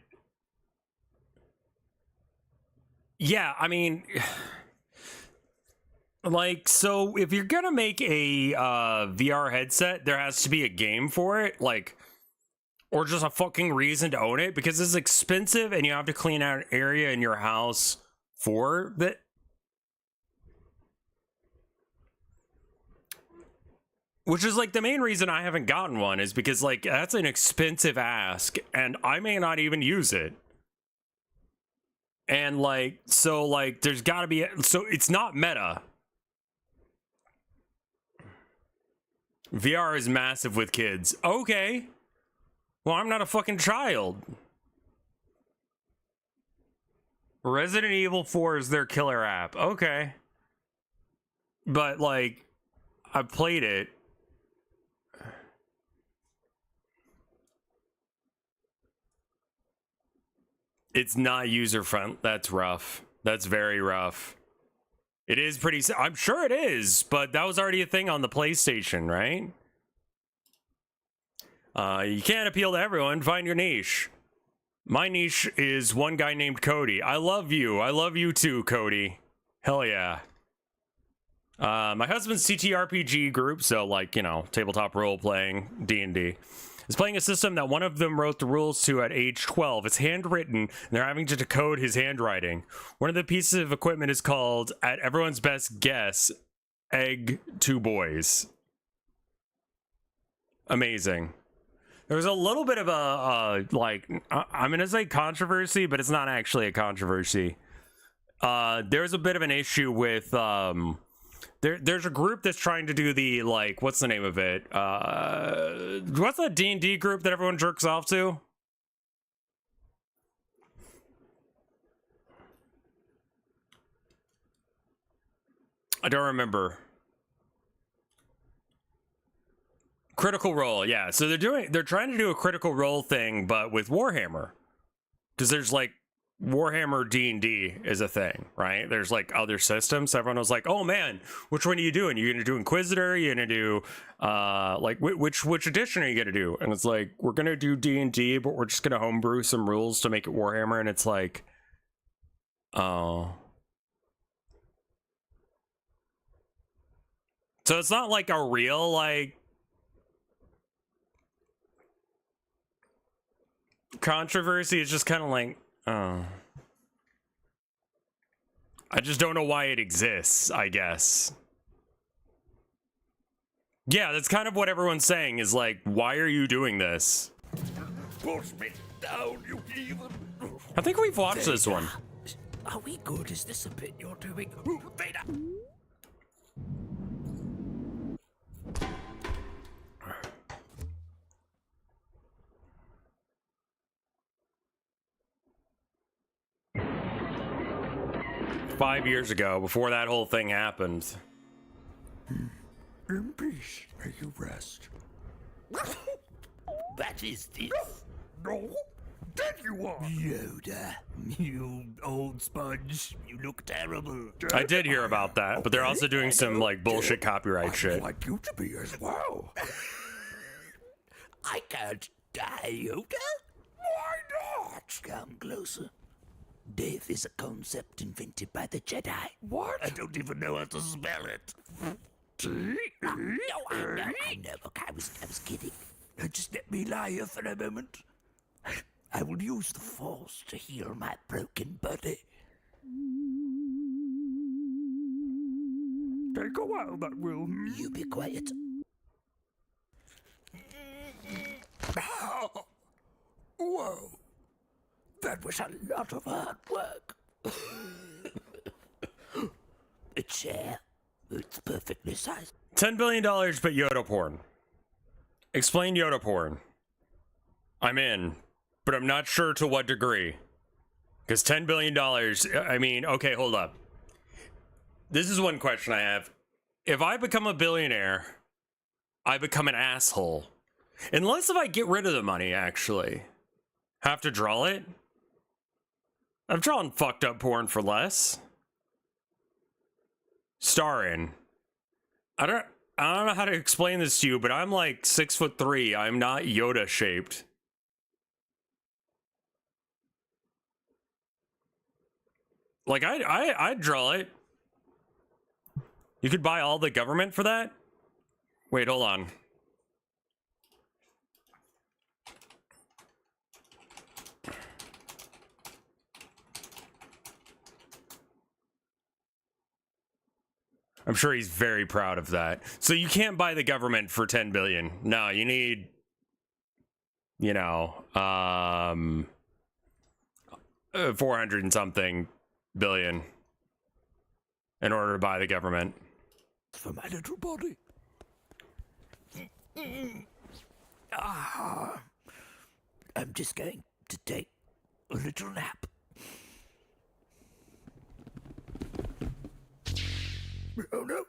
yeah, I mean, like, so if you're gonna make a VR headset, there has to be a game for it, like, or just a fucking reason to own it, because it's expensive and you have to clean out an area in your house for that. Which is like the main reason I haven't gotten one, is because like that's an expensive ask and I may not even use it. And like, so like there's gotta be, so it's not meta. VR is massive with kids. Okay. Well, I'm not a fucking child. Resident Evil 4 is their killer app. Okay. But like, I've played it. It's not user friendly. That's rough. That's very rough. It is pretty, I'm sure it is, but that was already a thing on the PlayStation, right? You can't appeal to everyone. Find your niche. My niche is one guy named Cody. I love you. I love you too, Cody. Hell yeah. My husband's TTRPG group, so like, you know, tabletop role-playing, D&D, is playing a system that one of them wrote the rules to at age 12. It's handwritten, and they're having to decode his handwriting. One of the pieces of equipment is called, at everyone's best guess, Egg 2 Boys. Amazing. There's a little bit of a, like, I'm going to say controversy, but it's not actually a controversy. There's a bit of an issue with, there's a group that's trying to do the, like, what's the name of it? What's that D&D group that everyone jerks off to? I don't remember. Critical Role, yeah. So they're trying to do a Critical Role thing, but with Warhammer, because there's like Warhammer D&D is a thing, right? There's like other systems. So everyone was like, "Oh man, which one are you doing? You're gonna do Inquisitor? Are you gonna do like which edition are you gonna do?" And it's like, we're gonna do D&D, but we're just gonna homebrew some rules to make it Warhammer. And it's like, oh, so it's not like a real like controversy. It's just kind of like, oh, I just don't know why it exists, I guess. Yeah, that's kind of what everyone's saying, is like, why are you doing this? Push me down, you heathen. I think we've watched this one. Are we good? Is this a bit you're doing? Vader! 5 years ago, before that whole thing happened. In peace, may you rest. That is this. No, dead you are. Yoda, you old sponge. You look terrible. I did hear about that, but they're also doing some like bullshit copyright shit. I'd like you to be as well. I can't die, Yoda. Why not? Come closer. Death is a concept invented by the Jedi. What? I don't even know how to spell it. No, I know. Look, I was kidding. Just let me lie here for a moment. I will use the Force to heal my broken body. Take a while, that will. You be quiet. Whoa. That was a lot of hard work. A chair. It's perfectly sized. $10 billion, but Yoda porn. Explain Yoda porn. I'm in, but I'm not sure to what degree. Because $10 billion, I mean, okay, hold up. This is one question I have. If I become a billionaire, I become an asshole. Unless if I get rid of the money, actually. Have to draw it? I've drawn fucked up porn for less. Starring. I don't know how to explain this to you, but I'm like 6'3". I'm not Yoda shaped. Like I'd draw it. You could buy all the government for that? Wait, hold on. I'm sure he's very proud of that. So you can't buy the government for 10 billion. No, you need, you know, 400 and something billion in order to buy the government. For my little body. I'm just going to take a little nap. Oh no.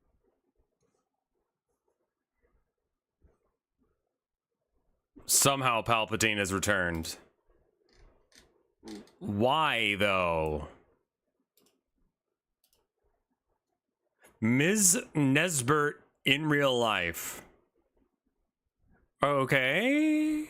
Somehow Palpatine has returned. Why, though? Ms. Nesbert in real life. Okay.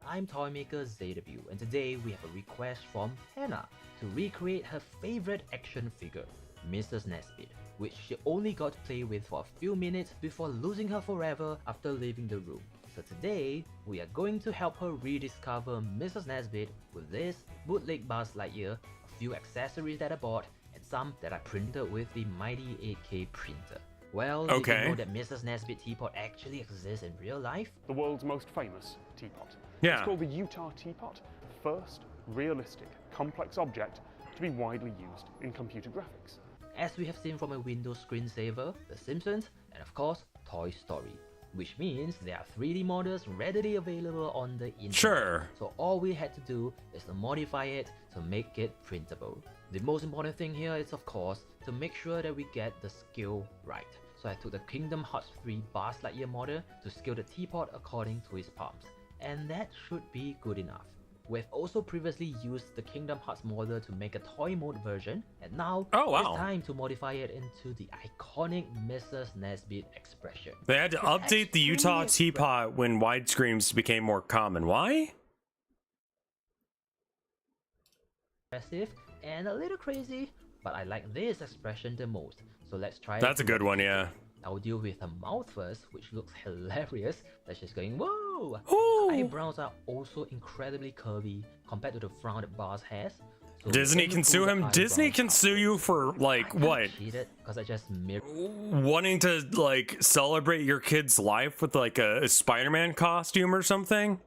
I'm Toymaker ZW, and today we have a request from Hannah to recreate her favorite action figure, Mrs. Nesbit, which she only got to play with for a few minutes before losing her forever after leaving the room. So today, we are going to help her rediscover Mrs. Nesbit with this bootleg Buzz Lightyear, a few accessories that I bought, and some that I printed with the mighty 8K printer. Well, did you know that Mrs. Nesbit teapot actually exists in real life? The world's most famous teapot. Yeah. It's called the Utah teapot, the first realistic, complex object to be widely used in computer graphics. As we have seen from a Windows screensaver, The Simpsons, and of course, Toy Story. Which means there are 3D models readily available on the internet. Sure. So all we had to do is to modify it to make it printable. The most important thing here is of course to make sure that we get the scale right. so I took the Kingdom Hearts 3 Buzz Lightyear model to scale the teapot according to his palms, and that should be good enough. We've also previously used the Kingdom Hearts model to make a toy mode version, and now it's time to modify it into the iconic Mrs. Nesbit expression. They had to update the Utah teapot when widescreens became more common. Why? Impressive and a little crazy, but I like this expression the most, so let's try it. That's a good one, yeah. I'll deal with her mouth first, which looks hilarious. That she's going, whoa! Ooh. Eyebrows are also incredibly curvy compared to the frown that Buzz has. So Disney can sue him. Disney can sue you for like what? Because I just wanting to like celebrate your kid's life with like a Spider-Man costume or something.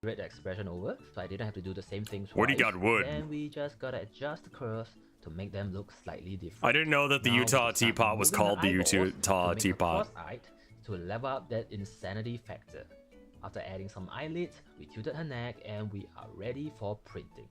Read the expression over, so I didn't have to do the same thing twice. What do you got, wood? Then we just gotta adjust the curves to make them look slightly different. I didn't know that the Utah teapot was called the Utah teapot. To level up that insanity factor. After adding some eyelids, we tilted her neck and we are ready for printing.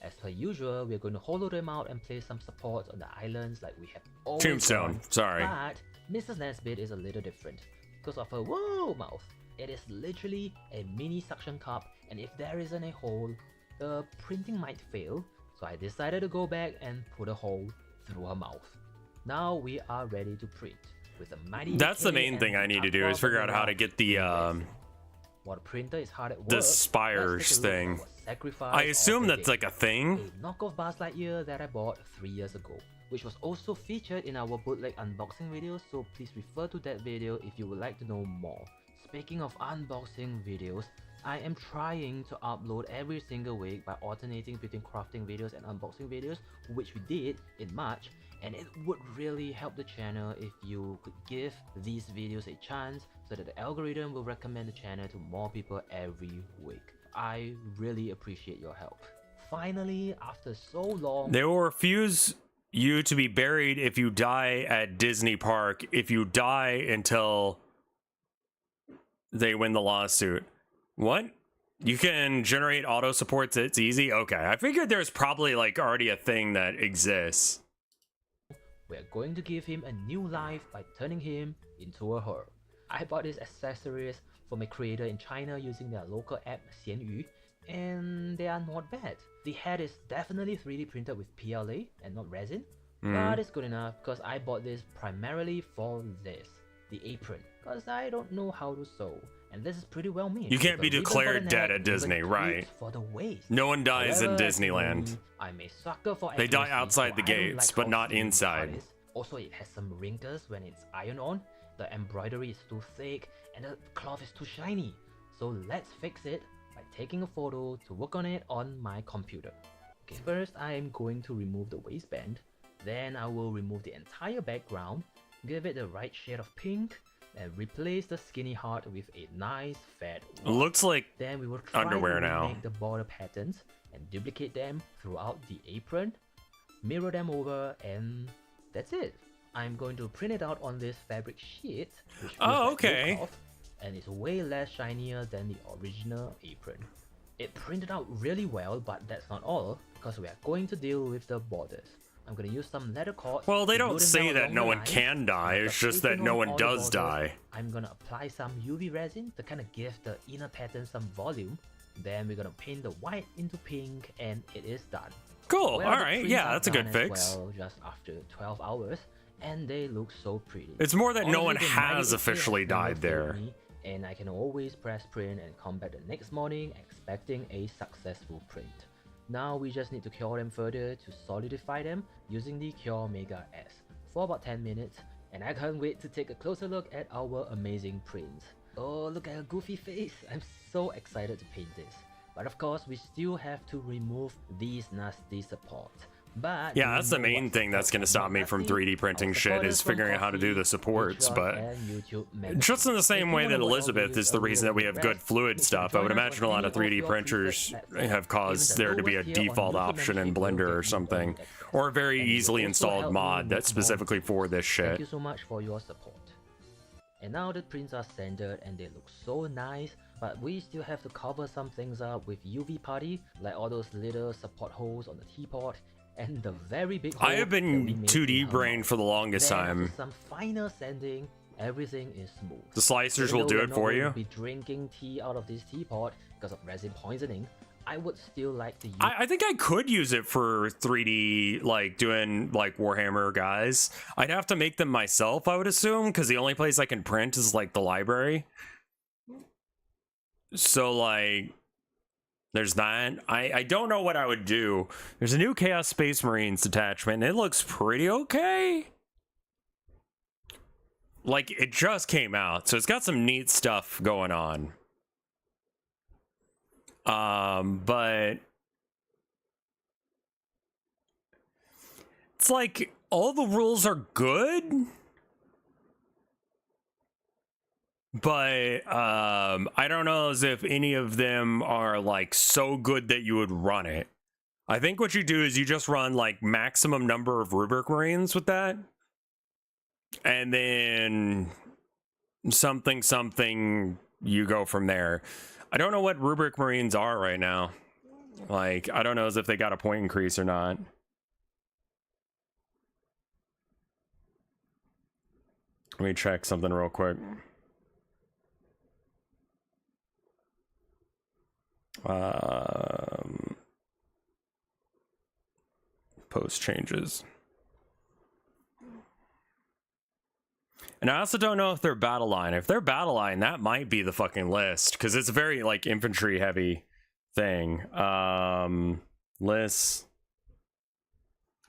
As per usual, we're going to hollow them out and place some supports on the islands like we have always Tombstone, done. sorry. But Mrs. Nesbit is a little different because of her whoa mouth. It is literally a mini suction cup, and if there isn't a hole, the printing might fail, so I decided to go back and put a hole through her mouth. Now we are ready to print. With a mighty That's the main thing I need to do is figure out how to get the while the printer is hard at work, the spires thing. I assume that's like a thing. A knockoff Buzz Lightyear that I bought 3 years ago, which was also featured in our bootleg unboxing video, so please refer to that video if you would like to know more. Speaking of unboxing videos, I am trying to upload every single week by alternating between crafting videos and unboxing videos, which we did in March, and it would really help the channel if you could give these videos a chance so that the algorithm will recommend the channel to more people every week. I really appreciate your help. Finally, after so long, they will refuse you to be buried if you die at Disney Park if you die until they win the lawsuit. What? You can generate auto supports, it's easy? Okay, I figured there's probably like already a thing that exists. We're going to give him a new life by turning him into a her. I bought these accessories from a creator in China using their local app Xianyu, and they are not bad. The head is definitely 3D printed with PLA and not resin, but it's good enough because I bought this primarily for this, the apron, because I don't know how to sew. And this is pretty well made. You can't be declared dead at Disney, right? For the waist. No one dies in Disneyland. I'm a sucker for they die outside the gates, but not inside. Also, it has some wrinkles when it's ironed on. The embroidery is too thick and the cloth is too shiny. So let's fix it by taking a photo to work on it on my computer. Okay, first I am going to remove the waistband. Then I will remove the entire background, give it the right shade of pink, and replace the skinny heart with a nice fat one. Looks like then we will try underwear to now. Make the border patterns and duplicate them throughout the apron, mirror them over, and that's it. I'm going to print it out on this fabric sheet, which okay. off, and it's way less shinier than the original apron. It printed out really well, but that's not all, because we are going to deal with the borders. I'm going to use some leather cords. Well, they don't say that no one can die, it's just that no one does die. I'm going to apply some UV resin to kind of give the inner pattern some volume. Then we're going to paint the white into pink, and it is done. Cool, alright, yeah, that's a good fix. Well, just after 12 hours, and they look so pretty. It's more that no one has officially died there. And I can always press print and come back the next morning expecting a successful print. Now we just need to cure them further to solidify them using the Cure Mega S for about 10 minutes, and I can't wait to take a closer look at our amazing prints. Oh, look at her goofy face! I'm so excited to paint this. But of course, we still have to remove these nasty supports. But yeah, that's the main thing that's going to stop me from 3D printing shit is figuring out how to do the supports, but just in the same way that Elizabeth is the reason that we have good fluid stuff, I would imagine a lot of 3D printers have caused there to be a default option in Blender or something, or a very easily installed mod that's specifically for this shit. Thank you so much for your support. And now the prints are centered and they look so nice, but we still have to cover some things up with UV putty, like all those little support holes on the teapot, and the very big I hole have that we been made in 2D her brain mouth. for the longest Then, time. after some final sanding, everything is smooth. The slicers Even will though do we're it not for going you. to be drinking tea out of this teapot because of resin poisoning, I would still like to use I think I could use it for 3D, like doing like Warhammer guys. I'd have to make them myself, I would assume, because the only place I can print is like the library. So like, there's that. I don't know what I would do. There's a new Chaos Space Marines detachment, and it looks pretty okay. Like, it just came out, so it's got some neat stuff going on. But it's like all the rules are good, but I don't know as if any of them are like so good that you would run it. I think what you do is you just run like maximum number of Rubric Marines with that, and then something you go from there. I don't know what Rubric Marines are right now. Like, I don't know as if they got a point increase or not. Let me check something real quick. Post changes. And I also don't know if they're battle line. If they're battle line, that might be the fucking list, because it's a very like infantry heavy thing. List.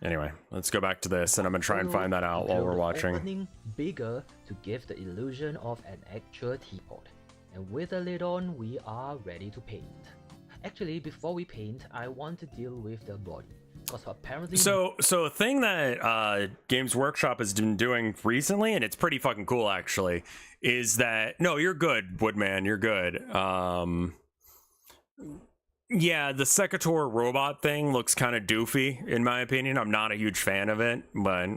Anyway, let's go back to this, and I'm gonna try and find that out while we're watching. Opening bigger to give the illusion of an actual teapot. And with the lid on, we are ready to paint. Actually, before we paint, I want to deal with the body. Because apparently... So a thing that Games Workshop has been doing recently, and it's pretty fucking cool actually, is that... No, you're good, Woodman, you're good. Yeah, the Secator robot thing looks kind of doofy, in my opinion. I'm not a huge fan of it, but...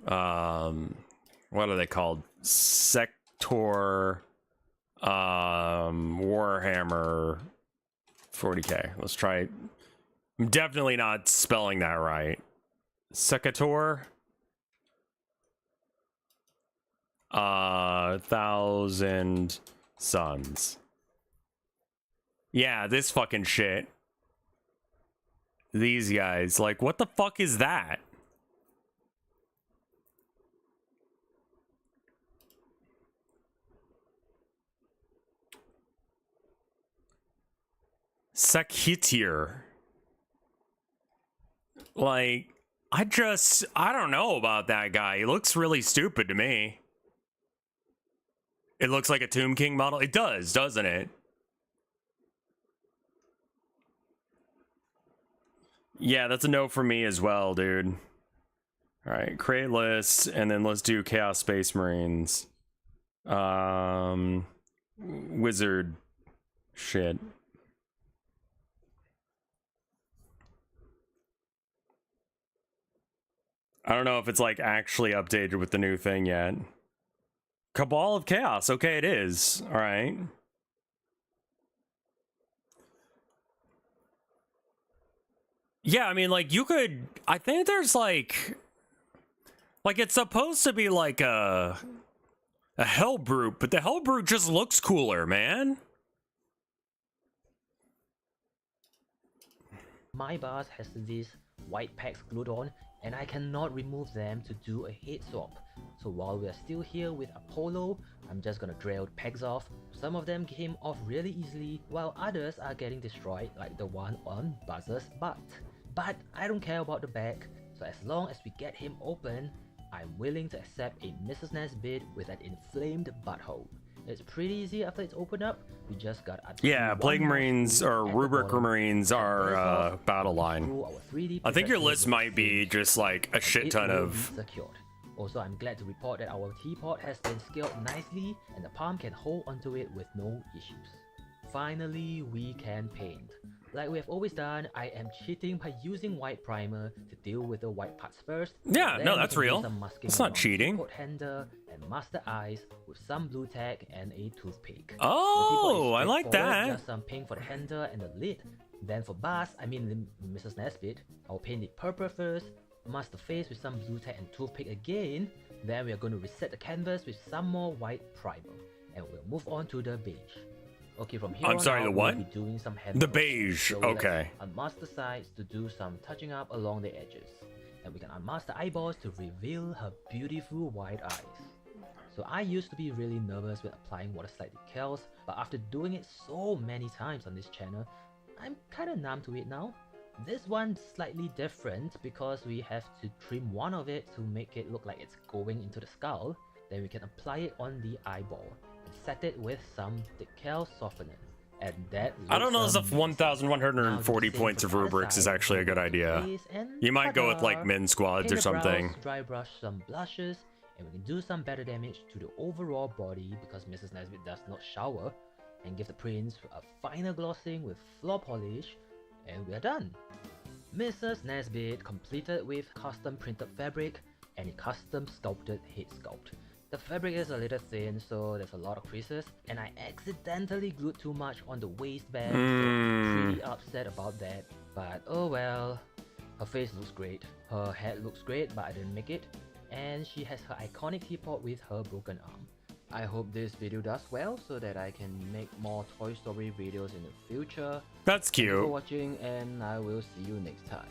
what are they called? Sector... Warhammer 40k. Let's try... I'm definitely not spelling that right. Secator. 1,000 Suns. Yeah, this fucking shit. These guys, like, what the fuck is that? Sekhitier. Like, I don't know about that guy. He looks really stupid to me. It looks like a Tomb King model. It does, doesn't it? Yeah, that's a no for me as well, dude. All right, create list, and then let's do Chaos Space Marines. Wizard shit. I don't know if it's like actually updated with the new thing yet. Cabal of Chaos. Okay, it is. All right. Yeah, I mean, like, you could... I think there's, like... Like, it's supposed to be, like, a Hellbrute, but the Hellbrute just looks cooler, man. My bars has these white pegs glued on, and I cannot remove them to do a head swap. So while we are still here with Apollo, I'm just gonna drill the pegs off. Some of them came off really easily, while others are getting destroyed, like the one on Buzz's butt. But I don't care about the back, so as long as we get him open, I'm willing to accept a Mrs. Nest bid with an inflamed butthole. It's pretty easy after it's opened up. We just got Plague Marines or Rubric Marines are battle line. I think your list might be just like a shit ton of... Secured. Also, I'm glad to report that our teapot has been scaled nicely and the palm can hold onto it with no issues. Finally, we can paint. Like we have always done, I am cheating by using white primer to deal with the white parts first. Yeah, no, that's real. It's not cheating. Handle and mask the eyes with some blue tack and a toothpick. Oh, I like that. Just some pink for the handle and the lid. Then for Buzz, I mean Mrs. Nesbit, I'll paint it purple first, mask the face with some blue tack and toothpick again. Then we are going to reset the canvas with some more white primer, and we'll move on to the beige. Okay, from here I'm sorry, on the out, what? we'll be doing some hand The brushing. beige, So okay. let's unmask the sides to do some touching up along the edges. And we can unmask the eyeballs to reveal her beautiful white eyes. So I used to be really nervous with applying water-slide decals, but after doing it so many times on this channel, I'm kinda numb to it now. This one's slightly different because we have to trim one of it to make it look like it's going into the skull. Then we can apply it on the eyeball and set it with some decal softener. And that I don't know looks if 1,140 points of rubrics is actually a good idea. You might go with like min squads or something. Dry brush some blushes, and we can do some better damage to the overall body because Mrs. Nesbit does not shower, and give the prints a finer glossing with floor polish, and we are done. Mrs. Nesbit completed with custom printed fabric and a custom sculpted head sculpt. The fabric is a little thin, so there's a lot of creases, and I accidentally glued too much on the waistband, so I'm pretty upset about that. But oh well, her face looks great, her head looks great, but I didn't make it, and she has her iconic teapot with her broken arm. I hope this video does well so that I can make more Toy Story videos in the future. That's Thank you cute. for watching, and I will see you next time.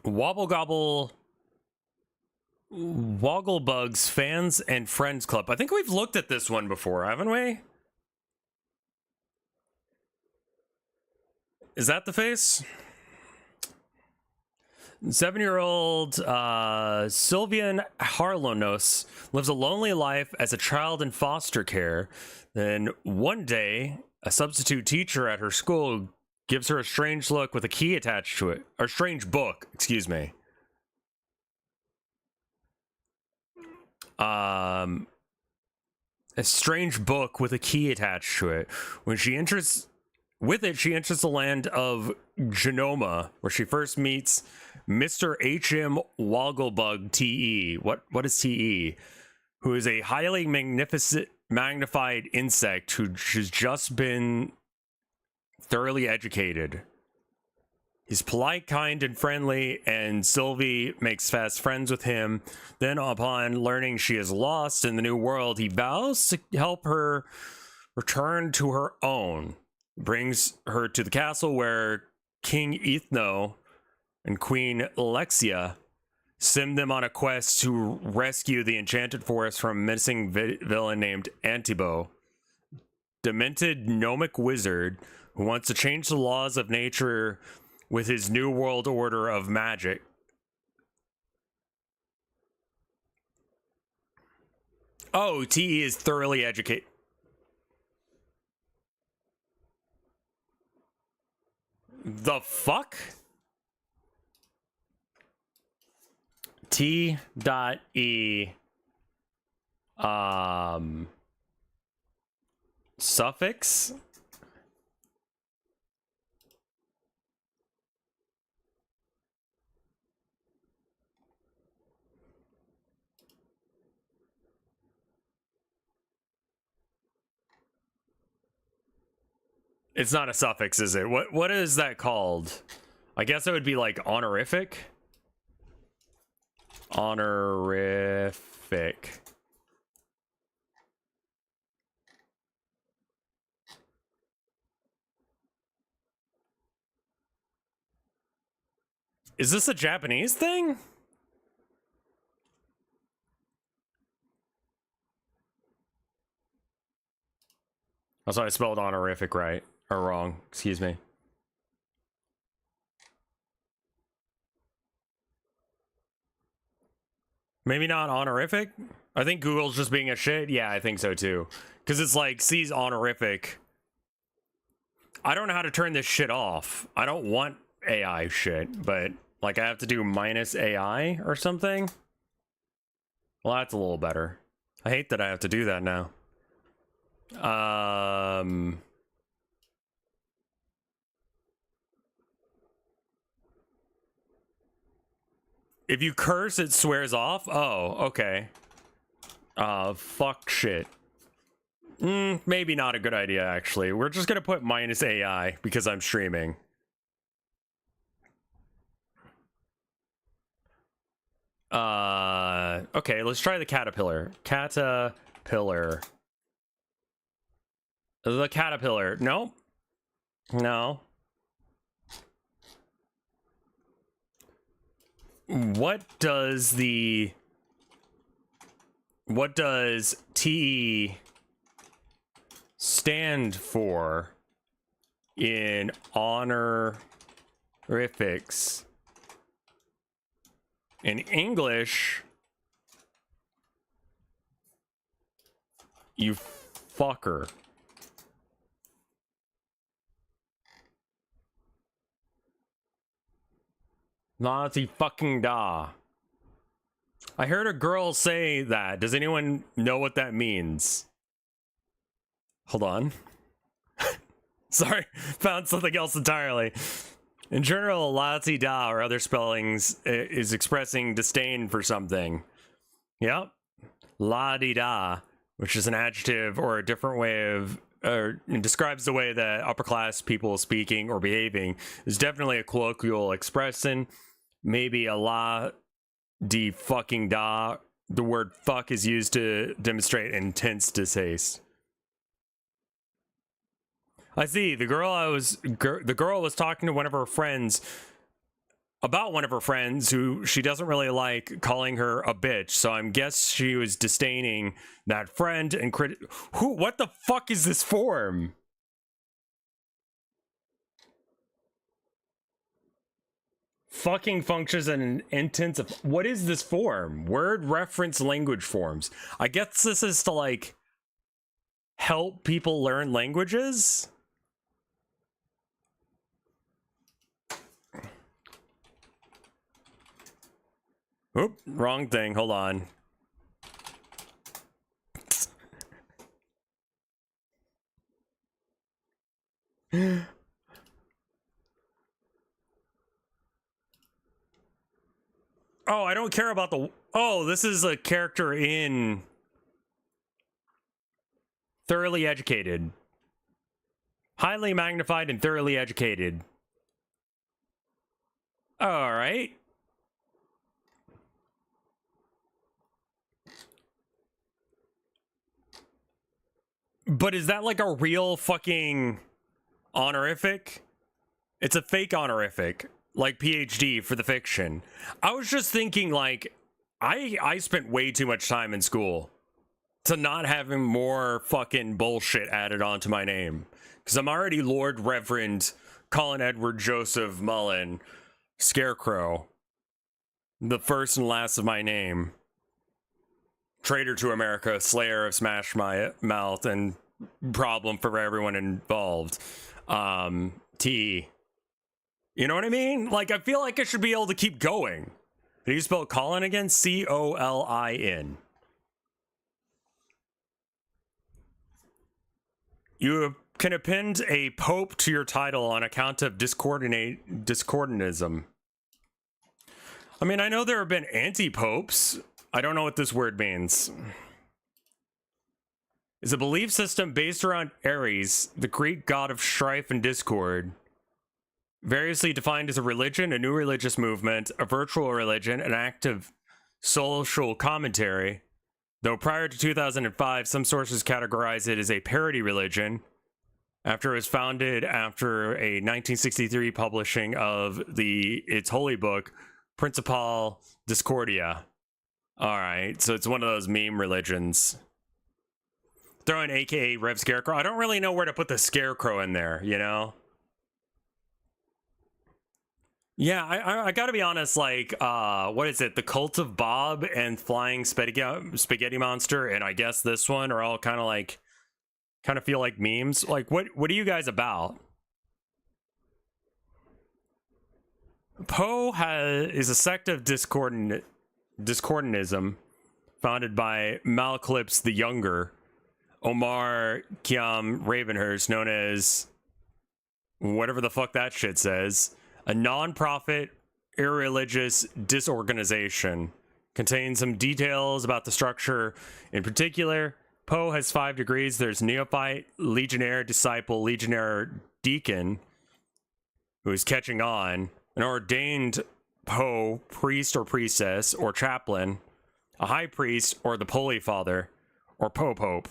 Wobble Gobble Wogglebugs Fans and Friends Club. I think we've looked at this one before, haven't we? Is that the face? 7-year-old Sylvian Harlonos lives a lonely life as a child in foster care. Then one day, a substitute teacher at her school gives her a strange look with a key attached to it. Or strange book, excuse me. A strange book with a key attached to it. When she enters with it, she enters the land of Genoma, where she first meets Mr. H.M. Wogglebug T.E. What is T.E.? Who is a highly magnified insect who's just been thoroughly educated. He's polite, kind, and friendly, and Sylvie makes fast friends with him. Then, upon learning she is lost in the new world, he vows to help her return to her own. Brings her to the castle where King Ethno and Queen Alexia send them on a quest to rescue the enchanted forest from a missing villain named Antibo, demented gnomic wizard who wants to change the laws of nature with his new world order of magic. Oh, T.E. is thoroughly educated. The fuck? T.E. Suffix? It's not a suffix, is it? What is that called? I guess it would be like honorific. Honorific. Is this a Japanese thing? Also, I spelled honorific right. Or wrong. Excuse me. Maybe not honorific? I think Google's just being a shit. Yeah, I think so too. Because it's like, sees honorific. I don't know how to turn this shit off. I don't want AI shit, but like I have to do minus AI or something. Well, that's a little better. I hate that I have to do that now. If you curse, it swears off? Oh, okay. Fuck shit. Maybe not a good idea, actually. We're just gonna put minus AI because I'm streaming. Okay, let's try the caterpillar. Caterpillar. The caterpillar. No. No. What does TE stand for in honorifics? In English, you fucker. Nazi fucking da. I heard a girl say that. Does anyone know what that means? Hold on. Sorry, found something else entirely. In general, Nazi da or other spellings is expressing disdain for something. Yep. La-di-da, which is an adjective or a different way of, or describes the way that upper class people speaking or behaving, is definitely a colloquial expression. Maybe a la-di fucking da. The word fuck is used to demonstrate intense distaste. I see. The girl was talking to one of her friends about one of her friends who she doesn't really like calling her a bitch. So I guess she was disdaining that friend and what the fuck is this form? Fucking functions in an instance of what is this form? Word reference language forms. I guess this is to like help people learn languages. Oop, wrong thing. Hold on. Oh, I don't care about the... Oh, this is a character in... Thoroughly educated. Highly magnified and thoroughly educated. Alright. But is that like a real fucking honorific? It's a fake honorific. Like PhD for the fiction. I was just thinking, like, I spent way too much time in school to not having more fucking bullshit added onto my name. Because I'm already Lord Reverend Colin Edward Joseph Mullen Scarecrow. The first and last of my name. Traitor to America, Slayer of Smash My Mouth, and problem for everyone involved. T. You know what I mean? Like, I feel like I should be able to keep going. How do you spell Colin again? C-O-L-I-N. You can append a pope to your title on account of discordanism. I mean, I know there have been anti-popes. I don't know what this word means. It's a belief system based around Ares, the Greek god of strife and discord. Variously defined as a religion, a new religious movement, a virtual religion, an active social commentary. Though prior to 2005, some sources categorize it as a parody religion, after it was founded after a 1963 publishing of its holy book, Principal Discordia. Alright, so it's one of those meme religions. Throw in AKA RevScarecrow. I don't really know where to put the scarecrow in there, you know? Yeah, I gotta be honest, like, what is it? The Cult of Bob and Flying Spaghetti Monster, and I guess this one are all kind of feel like memes. Like, what are you guys about? Poe is a sect of discordanism founded by Malclips the Younger, Omar Khayyam Ravenhurst, known as whatever the fuck that shit says. A non-profit, irreligious disorganization. Contains some details about the structure. In particular, Poe has 5 degrees. There's neophyte, legionnaire, disciple, legionnaire, deacon, who is catching on, an ordained Poe, priest or priestess, or chaplain, a high priest, or the Holy Father, or Pope.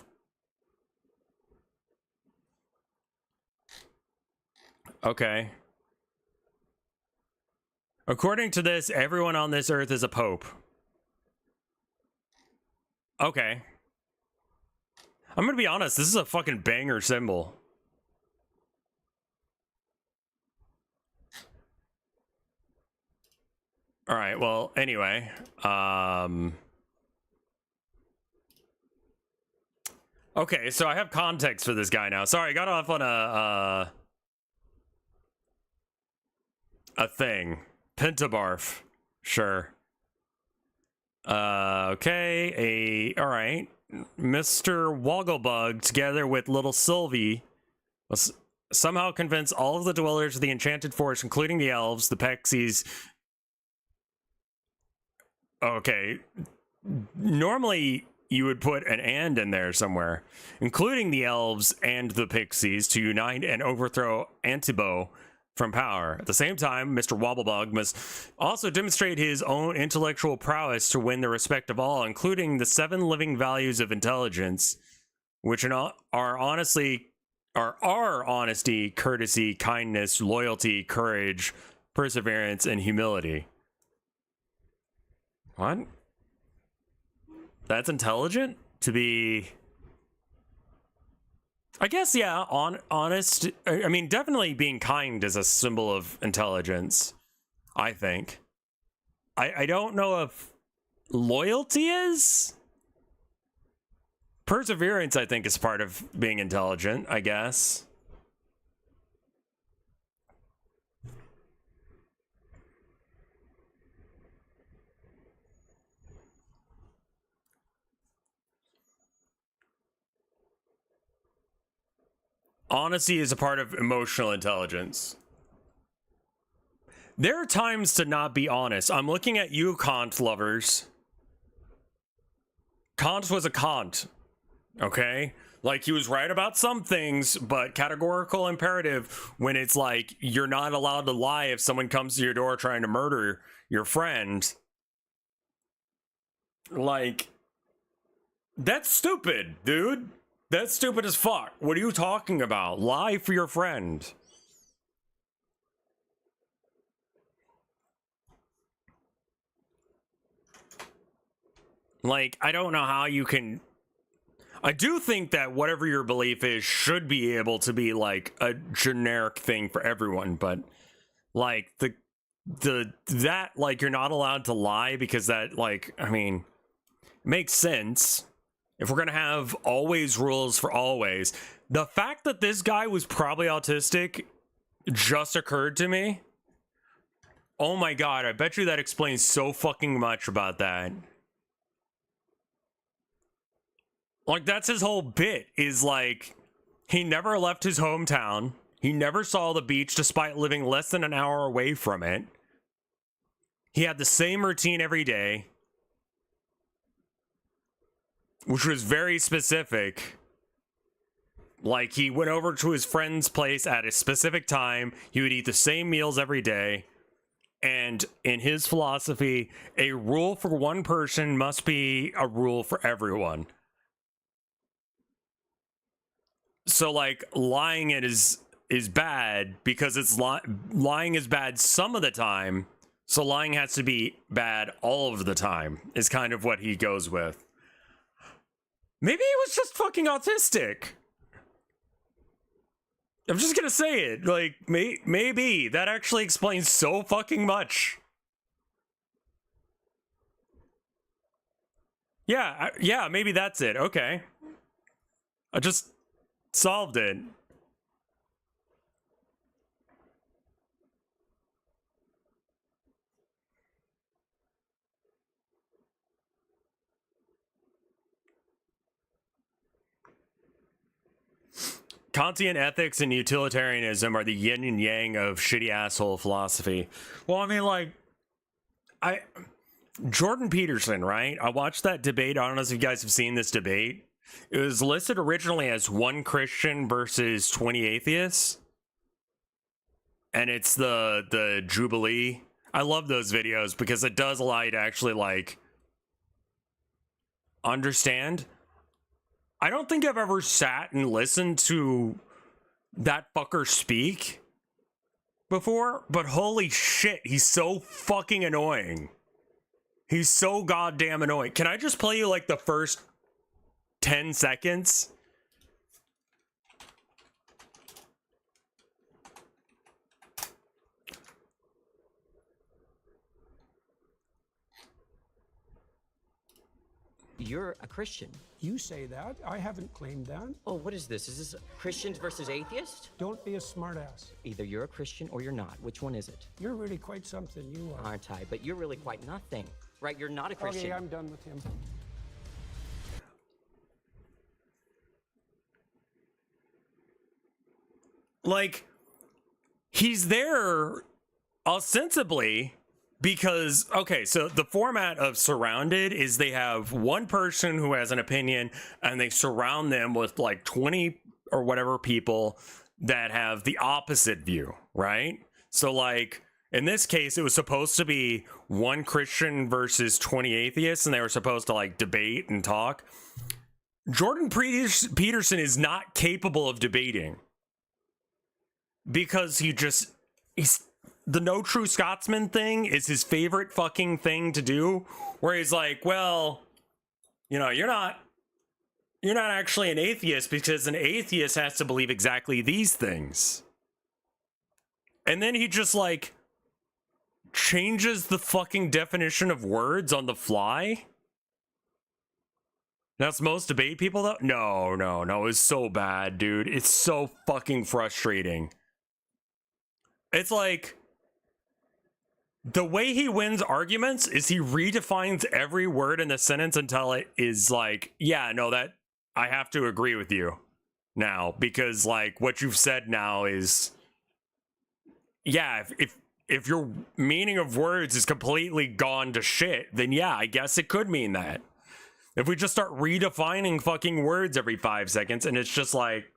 Okay. According to this, everyone on this earth is a pope. Okay. I'm gonna be honest, this is a fucking banger symbol. Alright, well, anyway. Okay, so I have context for this guy now. Sorry, I got off on a thing. Pentabarf. Sure. Okay, alright. Mr. Wogglebug, together with little Sylvie, was somehow convince all of the dwellers of the Enchanted Forest, including the elves, the Pixies. Okay. Normally, you would put an and in there somewhere, including the elves and the Pixies, to unite and overthrow Antibo from power. At the same time, Mr. Wobblebug must also demonstrate his own intellectual prowess to win the respect of all, including the 7 living values of intelligence, which are honesty, courtesy, kindness, loyalty, courage, perseverance, and humility. What? That's intelligent? To be... I guess, yeah, honest. I mean, definitely being kind is a symbol of intelligence, I think. I don't know if loyalty is? Perseverance, I think, is part of being intelligent, I guess. Honesty is a part of emotional intelligence. There are times to not be honest. I'm looking at you, Kant lovers. Kant was a Kant, okay? Like, he was right about some things, but categorical imperative when it's like, you're not allowed to lie if someone comes to your door trying to murder your friend. Like, that's stupid, dude. That's stupid as fuck. What are you talking about? Lie for your friend. Like, I don't know how you can... I do think that whatever your belief is should be able to be, like, a generic thing for everyone, but, like, that, like, you're not allowed to lie because that, like, I mean, makes sense. If we're gonna have always rules for always, the fact that this guy was probably autistic just occurred to me. Oh my god, I bet you that explains so fucking much about that. Like, that's his whole bit, is like, he never left his hometown. He never saw the beach despite living less than an hour away from it. He had the same routine every day, which was very specific. Like, he went over to his friend's place at a specific time. He would eat the same meals every day. And in his philosophy, a rule for one person must be a rule for everyone. So, like, lying is bad because it's lying is bad some of the time. So lying has to be bad all of the time, is kind of what he goes with. Maybe he was just fucking autistic. I'm just gonna say it. Like, maybe. That actually explains so fucking much. Yeah, maybe that's it. Okay. I just solved it. Kantian ethics and utilitarianism are the yin and yang of shitty asshole philosophy. Well, I mean, like, Jordan Peterson, right? I watched that debate. I don't know if you guys have seen this debate. It was listed originally as 1 Christian versus 20 atheists. And it's the Jubilee. I love those videos because it does allow you to actually, like, understand. I don't think I've ever sat and listened to that fucker speak before, but holy shit, he's so fucking annoying. He's so goddamn annoying. Can I just play you, like, the first 10 seconds? You're a Christian. You say that. I haven't claimed that. Oh, what is this? Is this Christians versus atheists? Don't be a smartass. Either you're a Christian or you're not. Which one is it? You're really quite something, you are. Aren't I? But you're really quite nothing. Right? You're not a Christian. Okay, I'm done with him. Like, he's there ostensibly because, okay, so the format of Surrounded is they have one person who has an opinion and they surround them with like 20 or whatever people that have the opposite view, right? So, like, in this case, it was supposed to be 1 Christian versus 20 atheists, and they were supposed to, like, debate and talk. Jordan Peterson is not capable of debating because he's the no true Scotsman thing is his favorite fucking thing to do, where he's like, well, you know, you're not actually an atheist because an atheist has to believe exactly these things. And then he just, like, changes the fucking definition of words on the fly. That's most debate people, though? No. It's so bad, dude. It's so fucking frustrating. It's like, the way he wins arguments is he redefines every word in the sentence until it is like, yeah, no, that I have to agree with you now because, like, what you've said now is, yeah, if your meaning of words is completely gone to shit, then yeah, I guess it could mean that. If we just start redefining fucking words every 5 seconds and it's just like,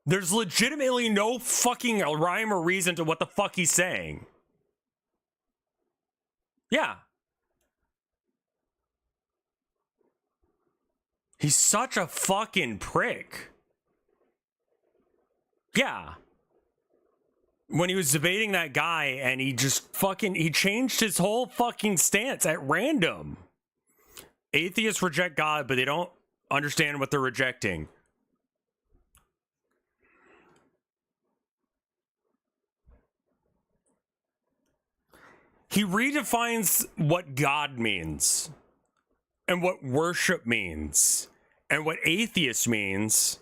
there's legitimately no fucking rhyme or reason to what the fuck he's saying. Yeah. He's such a fucking prick. Yeah. When he was debating that guy and he just fucking, he changed his whole fucking stance at random. Atheists reject God, but they don't understand what they're rejecting. He redefines what God means and what worship means and what atheist means.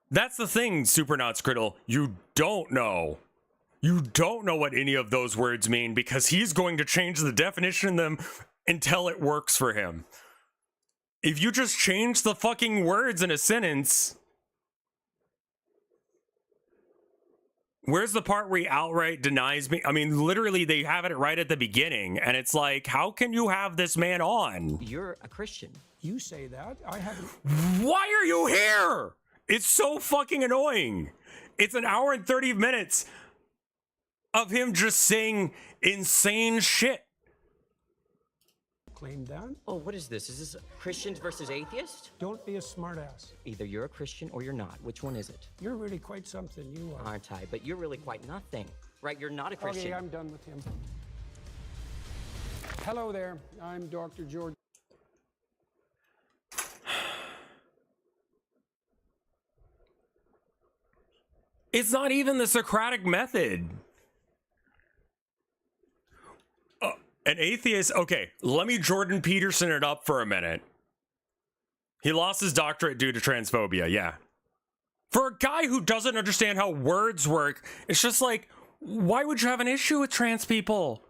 That's the thing, Supernauts Criddle. You don't know. You don't know what any of those words mean because he's going to change the definition of them until it works for him. If you just change the fucking words in a sentence, where's the part where he outright denies me? I mean, literally, they have it right at the beginning, and it's like, how can you have this man on? You're a Christian. You say that. I haven't. Why are you here? It's so fucking annoying. It's an hour and 30 minutes of him just saying insane shit. Claim that. Oh, what is this? Is this Christians versus atheists? Don't be a smartass. Either you're a Christian or you're not. Which one is it? You're really quite something, you are. Aren't I? But you're really quite nothing. Right? You're not a Christian. Okay, I'm done with him. Hello there. I'm Dr. George. It's not even the Socratic method. An atheist, okay, let me Jordan Peterson it up for a minute. He lost his doctorate due to transphobia, yeah. For a guy who doesn't understand how words work, it's just like, why would you have an issue with trans people?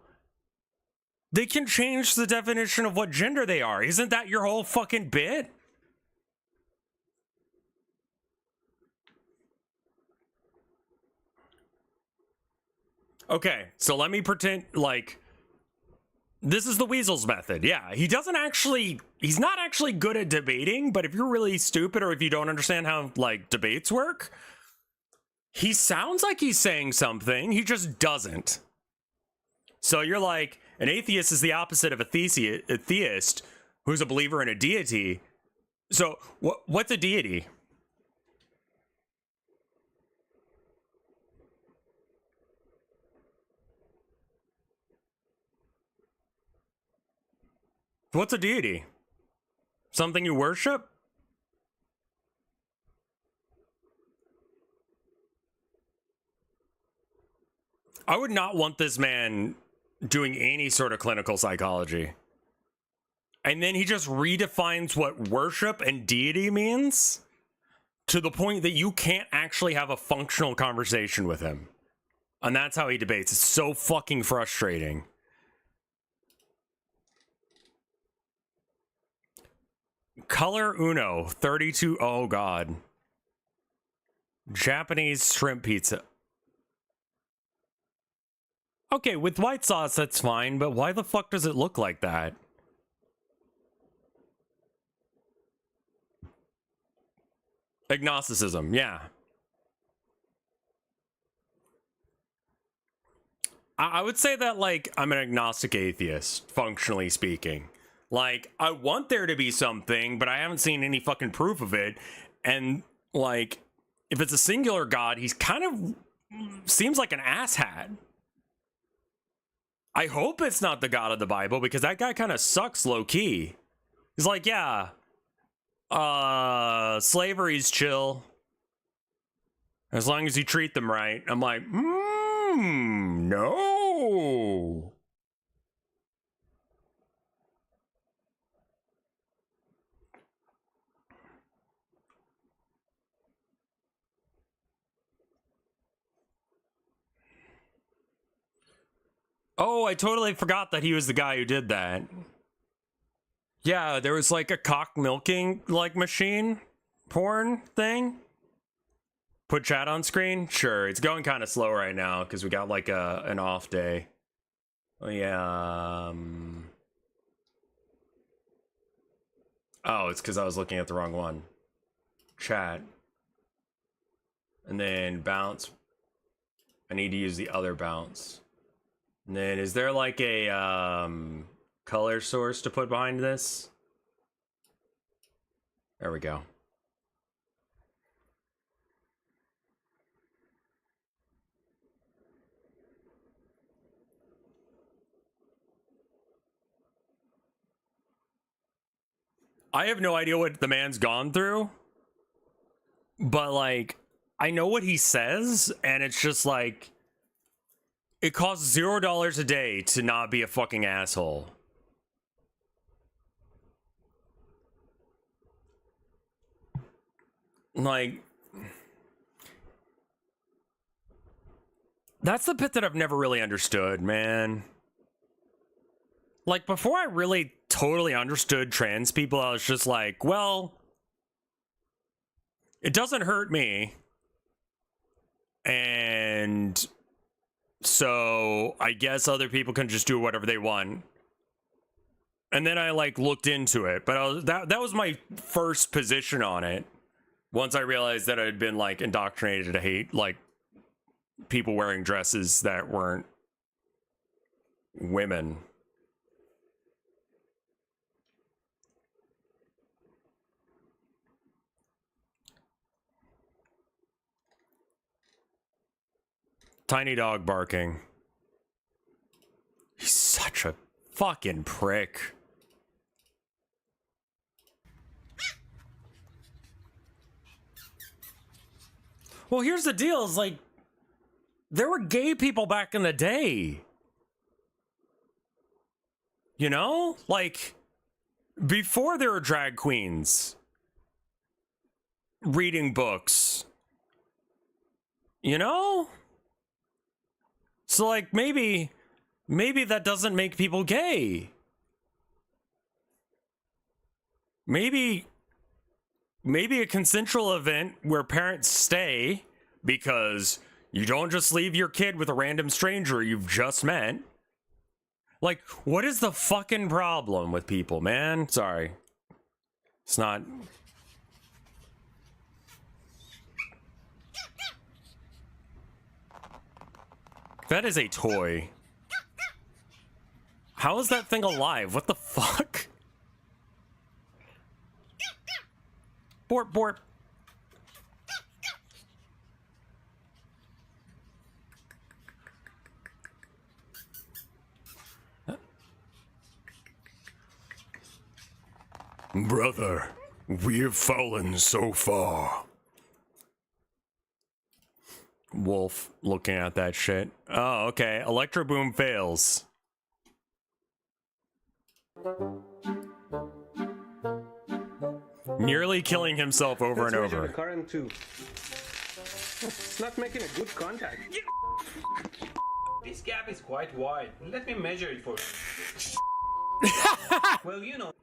They can change the definition of what gender they are. Isn't that your whole fucking bit? Okay, so let me pretend like this is the Weasel's method. Yeah, he's not actually good at debating, but if you're really stupid or if you don't understand how like debates work, he sounds like he's saying something, he just doesn't. So you're like, an atheist is the opposite of a theist who's a believer in a deity. So what's a deity? What's a deity? Something you worship? I would not want this man doing any sort of clinical psychology. And then he just redefines what worship and deity means to the point that you can't actually have a functional conversation with him. And that's how he debates. It's so fucking frustrating. Color Uno, 32. Oh, God. Japanese shrimp pizza. Okay, with white sauce, that's fine, but why the fuck does it look like that? Agnosticism, yeah. I would say that, like, I'm an agnostic atheist, functionally speaking. Like, I want there to be something, but I haven't seen any fucking proof of it. And, like, if it's a singular God, he's kind of seems like an asshat. I hope it's not the God of the Bible, because that guy kind of sucks low-key. He's like, yeah, slavery's chill, as long as you treat them right. I'm like, no. Oh, I totally forgot that he was the guy who did that. Yeah, there was like a cock milking like machine porn thing. Put chat on screen? Sure, it's going kind of slow right now because we got like an off day. Oh yeah. Oh, it's because I was looking at the wrong one. Chat. And then bounce. I need to use the other bounce. And then is there like a color source to put behind this? There we go. I have no idea what the man's gone through, but like, I know what he says, and it's just like, it costs $0 a day to not be a fucking asshole. Like, that's the bit that I've never really understood, man. Like, before I really totally understood trans people, I was just like, well, it doesn't hurt me. And so I guess other people can just do whatever they want. And then I like looked into it, but that was my first position on it. Once I realized that I had been like indoctrinated to hate like people wearing dresses that weren't women. Tiny dog barking. He's such a fucking prick. Well, here's the deal, is like, there were gay people back in the day. You know? Like, before there were drag queens reading books. You know? So, like, maybe that doesn't make people gay. Maybe a consensual event where parents stay because You don't just leave your kid with a random stranger you've just met. Like, what is the fucking problem with people, man? Sorry. It's not... That is a toy. How is that thing alive? What the fuck? Borp, borp. Brother, we've fallen so far. Wolf looking at that shit. Oh, okay. Electro boom fails. Nearly killing himself over and over. The current too. It's not making a good contact. This gap is quite wide. Let me measure it for you. Well, you know.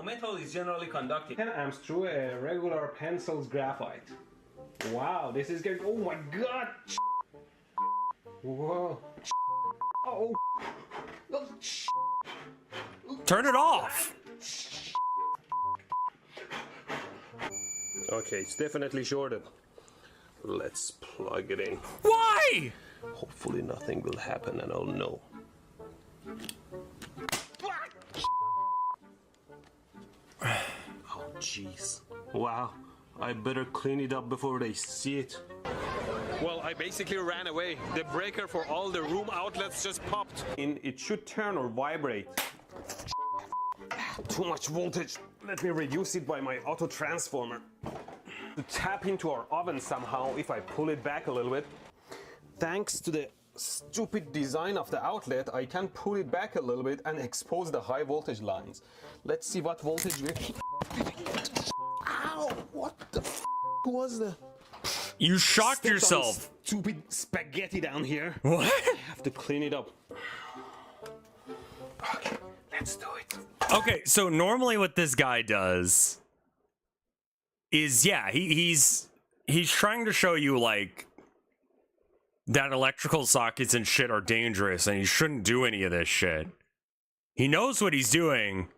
Metal is generally conductive. 10 amps through a regular pencil's graphite. Wow, this is good. Oh my god! Whoa. Oh. Turn it off! Okay, it's definitely shorted. Let's plug it in. Why? Hopefully nothing will happen and I'll know. Oh jeez. Wow, I better clean it up before they see it. Well, I basically ran away. The breaker for all the room outlets just popped. It should turn or vibrate. Too much voltage. Let me reduce it by my auto transformer. To tap into our oven somehow if I pull it back a little bit. Thanks to the stupid design of the outlet, I can pull it back a little bit and expose the high voltage lines. Let's see what voltage we... Ow! What the f was the... You shocked yourself. Stupid spaghetti down here. What? I have to clean it up. Okay, let's do it. Okay, so normally what this guy does is, yeah, he's trying to show you, like, that electrical sockets and shit are dangerous and he shouldn't do any of this shit. He knows what he's doing,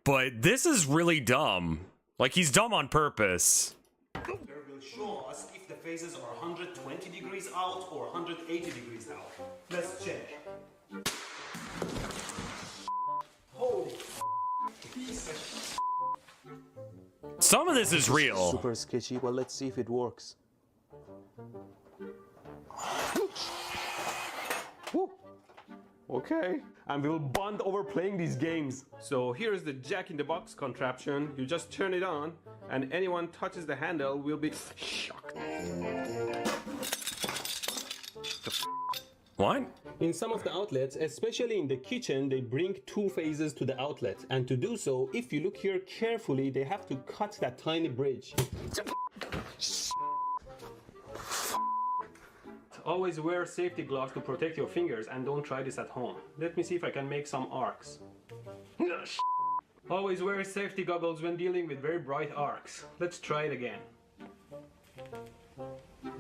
but this is really dumb. Like, he's dumb on purpose. Will show us if the phases are 120 degrees out or 180 degrees out. Let's check. Holy piece of... Some of this is real. Super sketchy. Well, let's see if it works. Woo. Okay, and we'll bond over playing these games. So here's the jack-in-the-box contraption. You just turn it on, and anyone touches the handle will be shocked. What? In some of the outlets, especially in the kitchen, they bring two phases to the outlet. And to do so, if you look here carefully, they have to cut that tiny bridge. Always wear safety gloves to protect your fingers and don't try this at home. Let me see if I can make some arcs. Always wear safety goggles when dealing with very bright arcs. Let's try it again.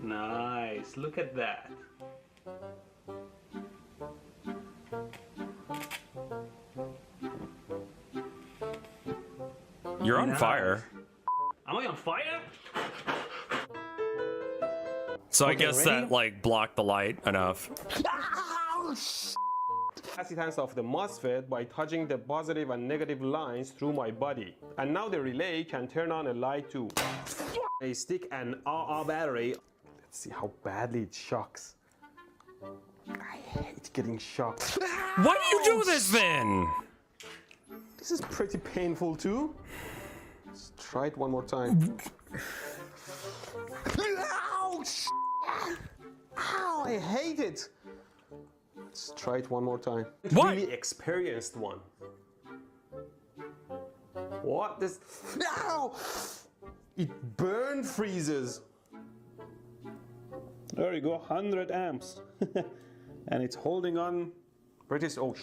Nice, look at that. You're on fire. Am I on fire? So I Okay, guess ready? that, like, blocked the light enough. Capacitance of the MOSFET by touching the positive and negative lines through my body. And now the relay can turn on a light to a stick and AA battery. Let's see how badly it shocks. I hate getting shocked. Why do you do this then? This is pretty painful too. Let's try it one more time. Ouch! Ow, I hate it. Let's try it one more time. What? Really experienced one. What? This? Ow! It burn freezes. There you go, 100 amps. And it's holding on. British, oh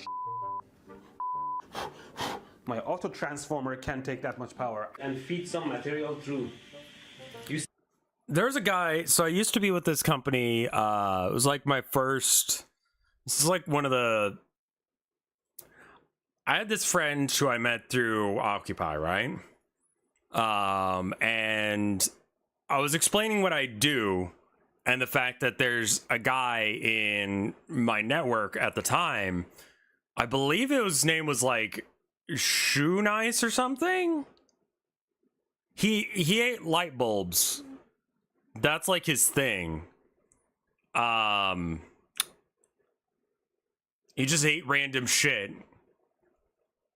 My auto transformer can't take that much power and feed some material through. There's a guy, so I used to be with this company, it was like my first, this is like one of the, I had this friend who I met through Occupy, right? And I was explaining what I do and the fact that there's a guy in my network at the time, I believe his name was like Shoe Nice or something. He ate light bulbs. That's like his thing. He just ate random shit.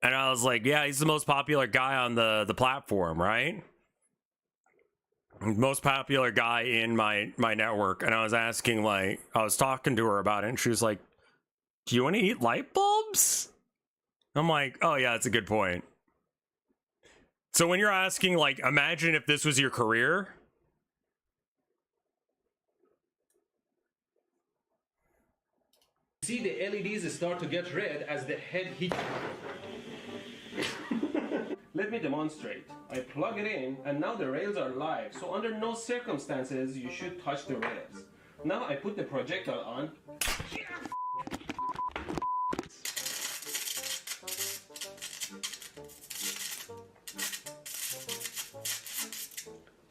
And I was like, yeah, he's the most popular guy on the platform, right? Most popular guy in my network. And I was asking, like, I was talking to her about it, and she was like, do you want to eat light bulbs? I'm like, oh yeah, that's a good point. So when you're asking, like, imagine if this was your career. See the LEDs start to get red as the head hits. Let me demonstrate. I plug it in and now the rails are live, so under no circumstances you should touch the rails. Now I put the projectile on.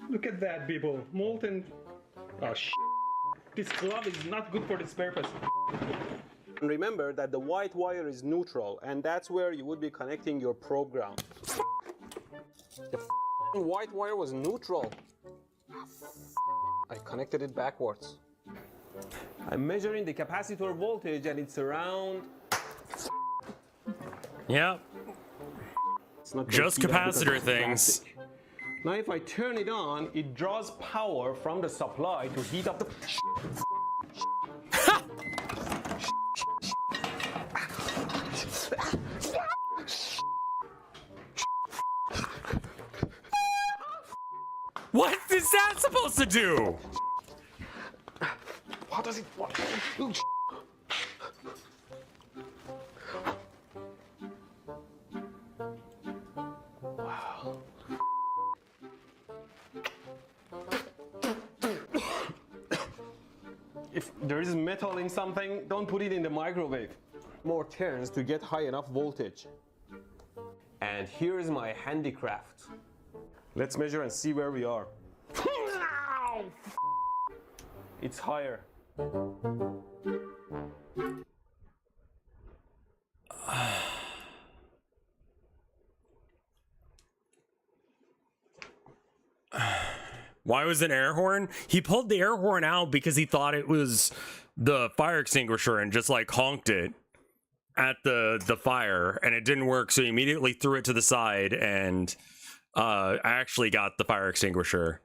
Look at that, people. Molten. Oh, this glove is not good for this purpose. And remember that the white wire is neutral, and that's where you would be connecting your program. The white wire was neutral. I connected it backwards. I'm measuring the capacitor voltage and it's around... Yeah. It's not just capacitor things. Now if I turn it on, it draws power from the supply to heat up the... What is that supposed to do? What does it want? Wow. If there is metal in something, don't put it in the microwave. More turns to get high enough voltage. And here is my handicraft. Let's measure and see where we are. It's higher. Why was it an air horn? He pulled the air horn out because he thought it was the fire extinguisher and just like honked it at the fire, and it didn't work, so he immediately threw it to the side and actually got the fire extinguisher.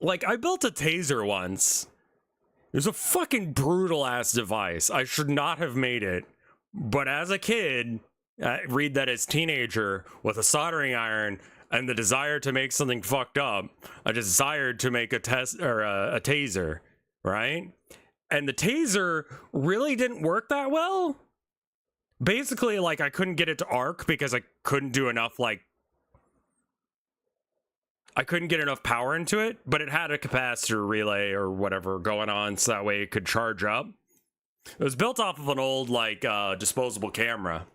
Like, I built a taser once. It was a fucking brutal ass device. I should not have made it. But as a kid, read that as teenager with a soldering iron and the desire to make something fucked up, I desired to make a taser, right? And the taser really didn't work that well. Basically, like, I couldn't get it to arc because I couldn't do enough, like, I couldn't get enough power into it, but it had a capacitor relay or whatever going on, so that way it could charge up. It was built off of an old, like, disposable camera.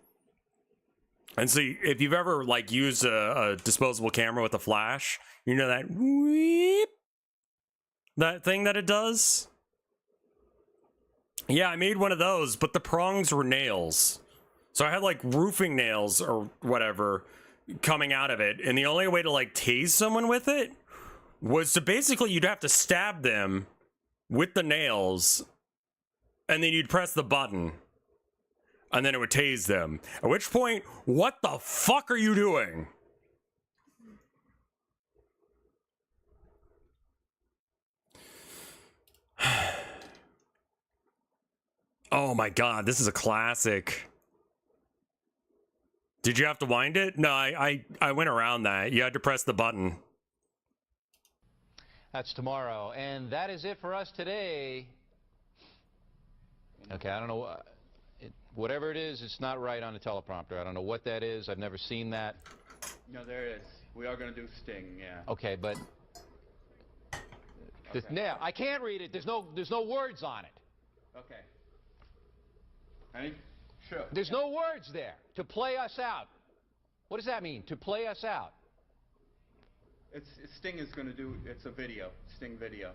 And so if you've ever, like, used a disposable camera with a flash, you know that weep, that thing that it does? Yeah, I made one of those, but the prongs were nails. So I had, like, roofing nails or whatever coming out of it, and the only way to, like, tase someone with it was to basically, you'd have to stab them with the nails, and then you'd press the button, and then it would tase them. At which point, what the fuck are you doing? Oh my god, this is a classic. Did you have to wind it? No, I went around that. You had to press the button. That's tomorrow. And that is it for us today. Okay, I don't know. Whatever it is, it's not right on the teleprompter. I don't know what that is. I've never seen that. No, there it is. We are going to do Sting, yeah. Okay, but... Yeah, I can't read it. There's no words on it. Okay. Ready? Sure. There's no words there. To play us out. What does that mean? To play us out. Sting is going to do, it's a video. Sting video.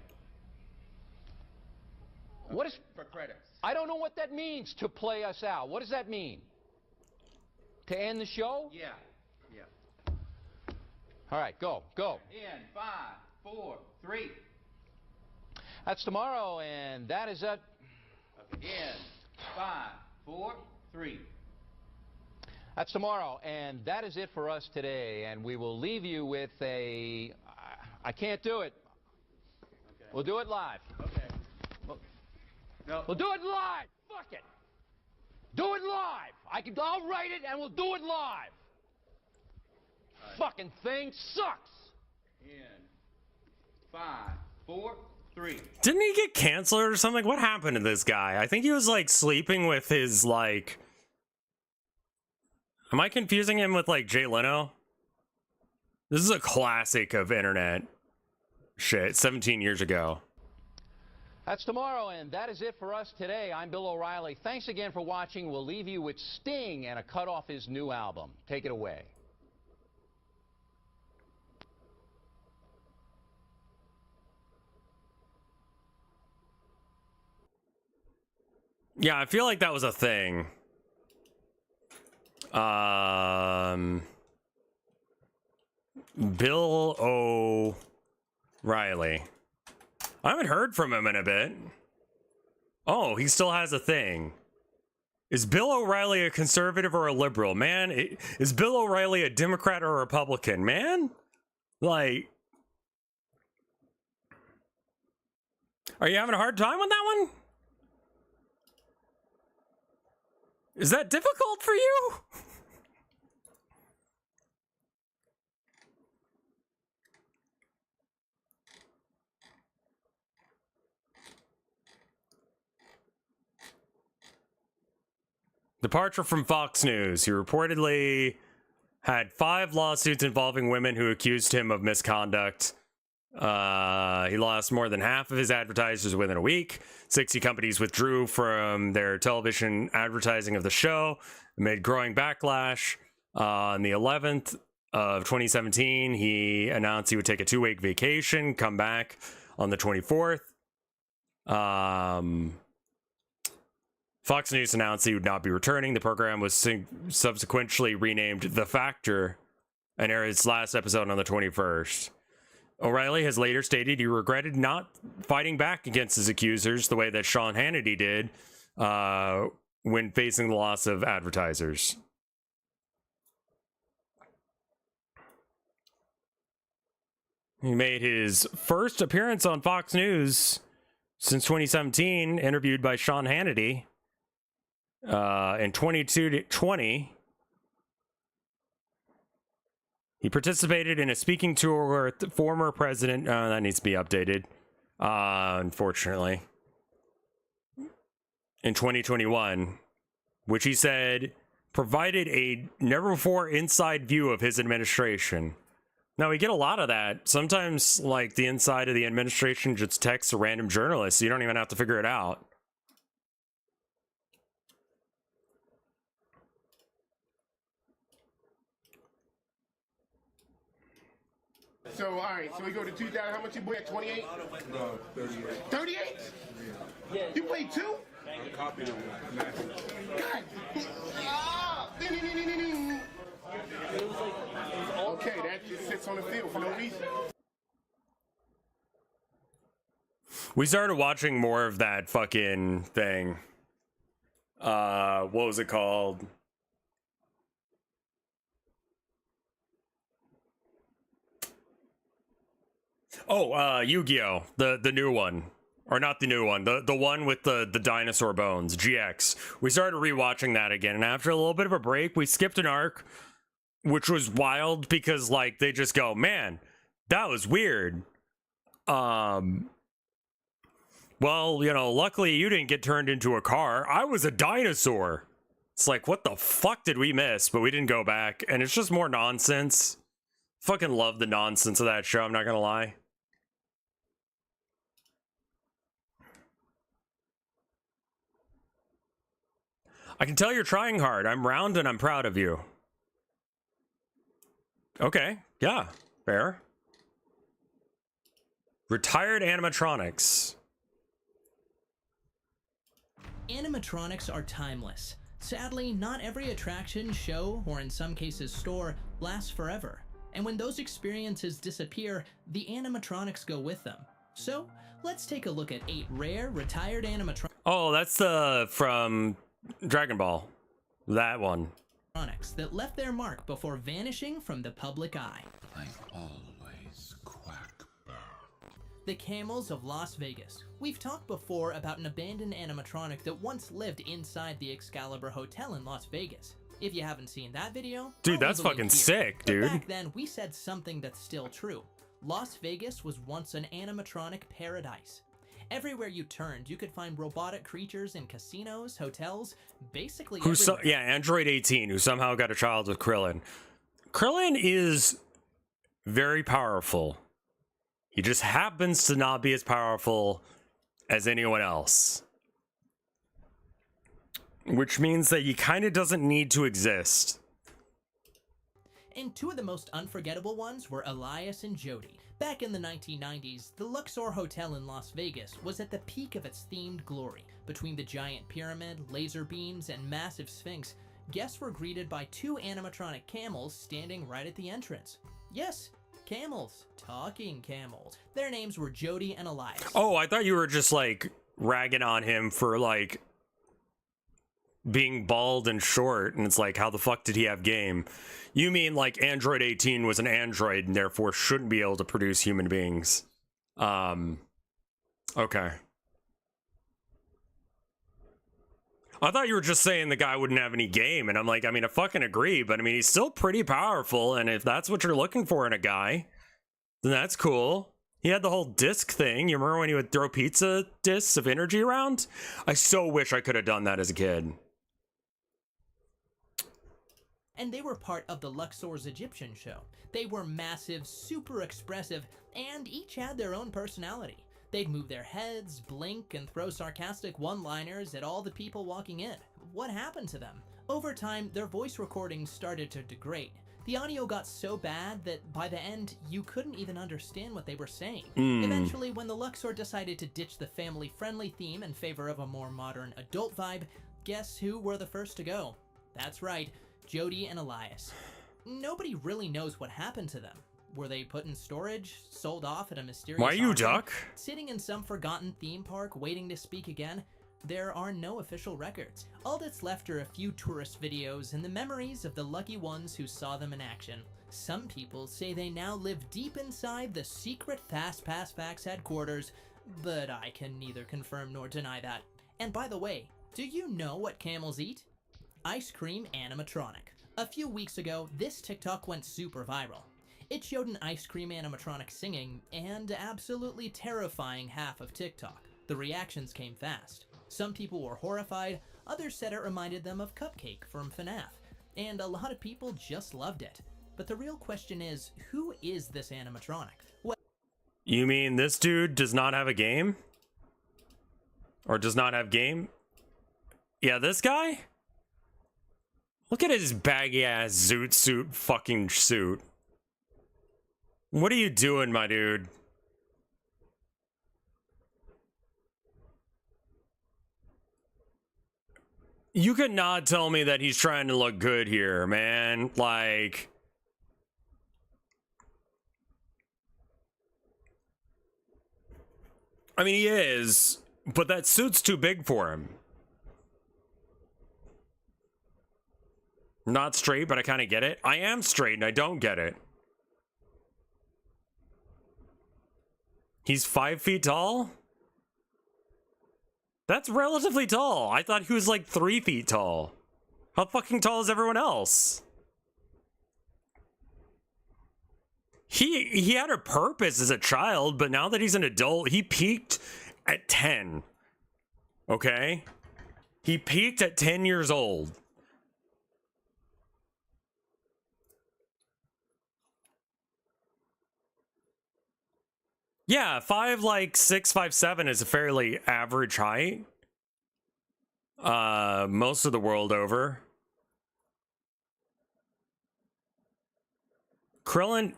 What is... For credits. I don't know what that means, to play us out. What does that mean? To end the show? Yeah. Yeah. All right, go. In 5, 4, 3. That's tomorrow, and that is it. In 5, 4, 3. That's tomorrow, and that is it for us today. And we will leave you with a... I can't do it. Okay. We'll do it live. Okay. No. We'll do it live. Fuck it. Do it live. I'll write it, and we'll do it live. Right. Fucking thing sucks. In 5, 4, 3. Didn't he get canceled or something? What happened to this guy? I think he was like sleeping with his like... Am I confusing him with like Jay Leno? This is a classic of internet shit, 17 years ago. That's tomorrow, and that is it for us today. I'm Bill O'Reilly. Thanks again for watching. We'll leave you with Sting and a cut off his new album. Take it away. Yeah, I feel like that was a thing. Bill O'Reilly. I haven't heard from him in a bit. Oh, he still has a thing. Is Bill O'Reilly a conservative or a liberal? Man, is Bill O'Reilly a Democrat or a Republican? Man? Like... Are you having a hard time with that one? Is that difficult for you? Departure from Fox News. He reportedly had 5 lawsuits involving women who accused him of misconduct. He lost more than half of his advertisers within a week. 60 companies withdrew from their television advertising of the show amid growing backlash. On the 11th of 2017, he announced he would take a 2-week vacation, come back on the 24th. Fox News announced he would not be returning. The program was subsequently renamed The Factor and aired its last episode on the 21st. O'Reilly has later stated he regretted not fighting back against his accusers the way that Sean Hannity did when facing the loss of advertisers. He made his first appearance on Fox News since 2017, interviewed by Sean Hannity in 2020. He participated in a speaking tour with the former president. That needs to be updated, unfortunately. In 2021, which he said provided a never-before inside view of his administration. Now, we get a lot of that. Sometimes, like, the inside of the administration just texts a random journalist, so you don't even have to figure it out. So, all right, so we go to 2,000. How much you boy at 28? No, 38. 38? Yeah. You played 2? God. Ah! Ding, ding, ding, ding, ding. Okay, that just sits on the field for no reason. We started watching more of that fucking thing. What was it called? Oh, Yu-Gi-Oh! The new one. Or not the new one, the one with the dinosaur bones, GX. We started rewatching that again, and after a little bit of a break, we skipped an arc, which was wild because, like, they just go, man, that was weird. Well, you know, luckily you didn't get turned into a car. I was a dinosaur. It's like, what the fuck did we miss? But we didn't go back, and it's just more nonsense. Fucking love the nonsense of that show, I'm not gonna lie. I can tell you're trying hard. I'm round and I'm proud of you. Okay, yeah, fair. Retired animatronics. Animatronics are timeless. Sadly, not every attraction, show, or in some cases store, lasts forever. And when those experiences disappear, the animatronics go with them. So, let's take a look at 8 rare, retired animatronics. Oh, that's the from Dragon Ball. That one. That left their mark before vanishing from the public eye. I always quack bird. The Camels of Las Vegas. We've talked before about an abandoned animatronic that once lived inside the Excalibur Hotel in Las Vegas. If you haven't seen that video, dude, that's fucking sick, dude. But back then, we said something that's still true. Las Vegas was once an animatronic paradise. Everywhere you turned, you could find robotic creatures in casinos, hotels, basically everywhere. Yeah, Android 18, who somehow got a child with Krillin. Krillin is very powerful. He just happens to not be as powerful as anyone else. Which means that he kind of doesn't need to exist. And 2 of the most unforgettable ones were Elias and Jody. Back in the 1990s, the Luxor Hotel in Las Vegas was at the peak of its themed glory. Between the giant pyramid, laser beams, and massive sphinx, guests were greeted by 2 animatronic camels standing right at the entrance. Yes, camels. Talking camels. Their names were Jody and Elias. Oh, I thought you were just, like, ragging on him for, like, being bald and short, and it's like, how the fuck did he have game? You mean like Android 18 was an android and therefore shouldn't be able to produce human beings. Okay. I thought you were just saying the guy wouldn't have any game, and I'm like, I mean, I fucking agree, but I mean, he's still pretty powerful, and if that's what you're looking for in a guy, then that's cool. He had the whole disc thing. You remember when he would throw pizza discs of energy around? I so wish I could have done that as a kid. And they were part of the Luxor's Egyptian show. They were massive, super expressive, and each had their own personality. They'd move their heads, blink, and throw sarcastic one-liners at all the people walking in. What happened to them? Over time, their voice recordings started to degrade. The audio got so bad that by the end, you couldn't even understand what they were saying. Eventually, when the Luxor decided to ditch the family-friendly theme in favor of a more modern adult vibe, guess who were the first to go? That's right, Jody and Elias. Nobody really knows what happened to them. Were they put in storage, sold off at a mysterious Why you auction, duck? sitting in some forgotten theme park waiting to speak again? There are no official records. All that's left are a few tourist videos and the memories of the lucky ones who saw them in action. Some people say they now live deep inside the secret Fast Pass Facts headquarters, but I can neither confirm nor deny that. And by the way, do you know what camels eat? Ice cream animatronic. A few weeks ago, this TikTok went super viral. It showed an ice cream animatronic singing, and absolutely terrifying half of TikTok. The reactions came fast. Some people were horrified, others said it reminded them of Cupcake from FNAF, and a lot of people just loved it. But the real question is, who is this animatronic? Well, You mean this dude does not have a game? Or does not have game? Yeah, this guy? Look at his baggy ass zoot suit fucking suit. What are you doing, my dude? You could not tell me that he's trying to look good here, man. Like, I mean, he is, but that suit's too big for him. Not straight, but I kind of get it. I am straight and I don't get it. He's 5 feet tall? That's relatively tall. I thought he was like 3 feet tall. How fucking tall is everyone else? He had a purpose as a child, but now that he's an adult, he peaked at 10. Okay? He peaked at 10 years old. Yeah, 5'6", 5'7" is a fairly average height. Most of the world over. Krillin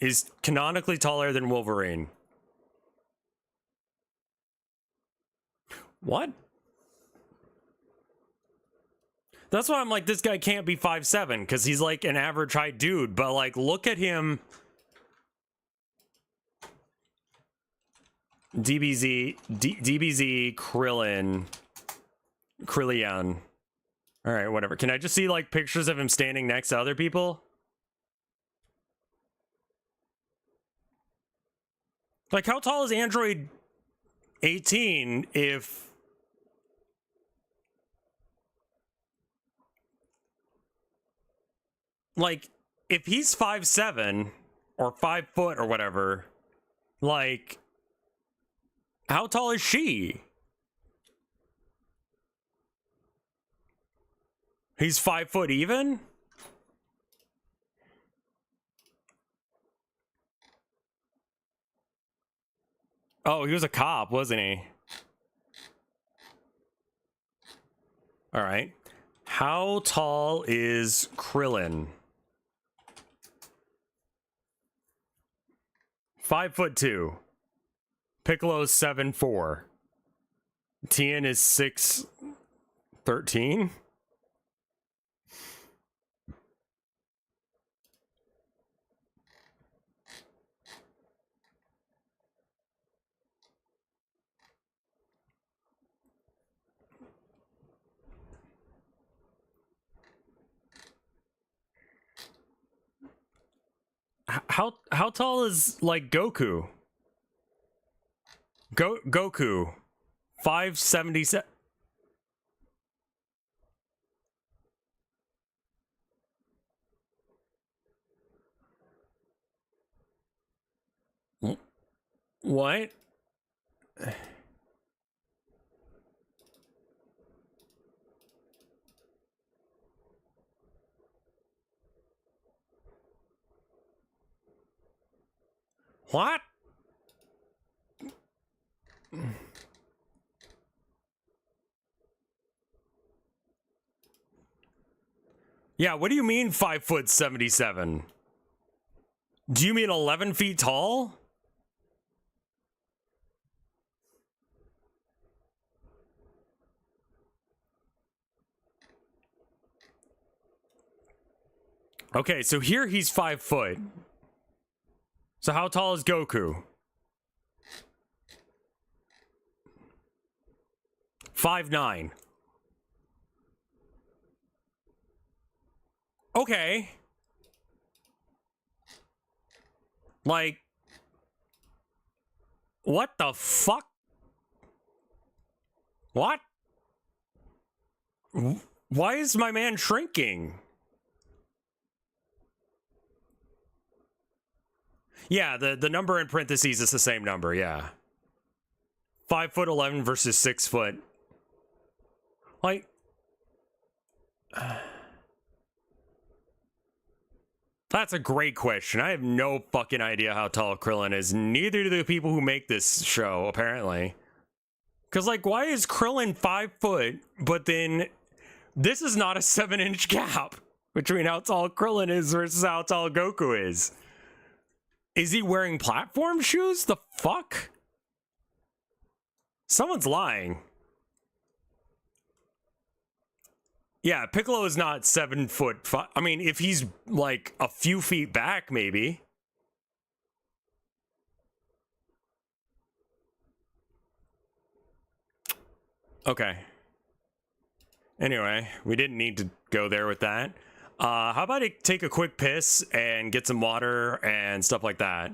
is canonically taller than Wolverine. What? That's why I'm like, this guy can't be 5'7", because he's like an average height dude, but like, look at him. DBZ, Krillin. All right, whatever. Can I just see like pictures of him standing next to other people? Like, how tall is Android 18 if... Like, if he's 5'7", or 5 foot or whatever, like, how tall is she? He's 5 foot even? Oh, he was a cop, wasn't he? All right. How tall is Krillin? 5'2". Piccolo's 7'4". Tien is 6'13". How tall is like Goku? Goku 5'77". What? What? Yeah, what do you mean 5'77"? Do you mean 11 feet tall? Okay, so here he's 5 foot. So how tall is Goku? 5'9". Okay. Like, what the fuck? What? Why is my man shrinking? Yeah, the number in parentheses is the same number, yeah. 5'11" versus 6 foot. Like, that's a great question. I have no fucking idea how tall Krillin is. Neither do the people who make this show, apparently. Because, like, why is Krillin 5 foot, but then this is not a 7-inch gap between how tall Krillin is versus how tall Goku is? Is he wearing platform shoes? The fuck? Someone's lying. Yeah, Piccolo is not 7 foot. I mean, if he's like a few feet back, maybe. Okay. Anyway, we didn't need to go there with that. How about I take a quick piss and get some water and stuff like that?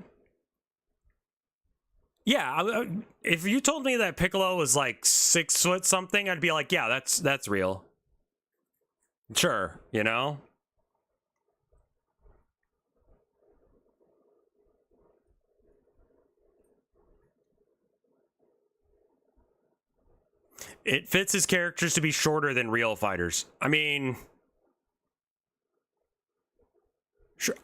Yeah, if you told me that Piccolo was like 6 foot something, I'd be like, yeah, that's real. Sure, you know? it fits his characters to be shorter than real fighters. I mean, sure,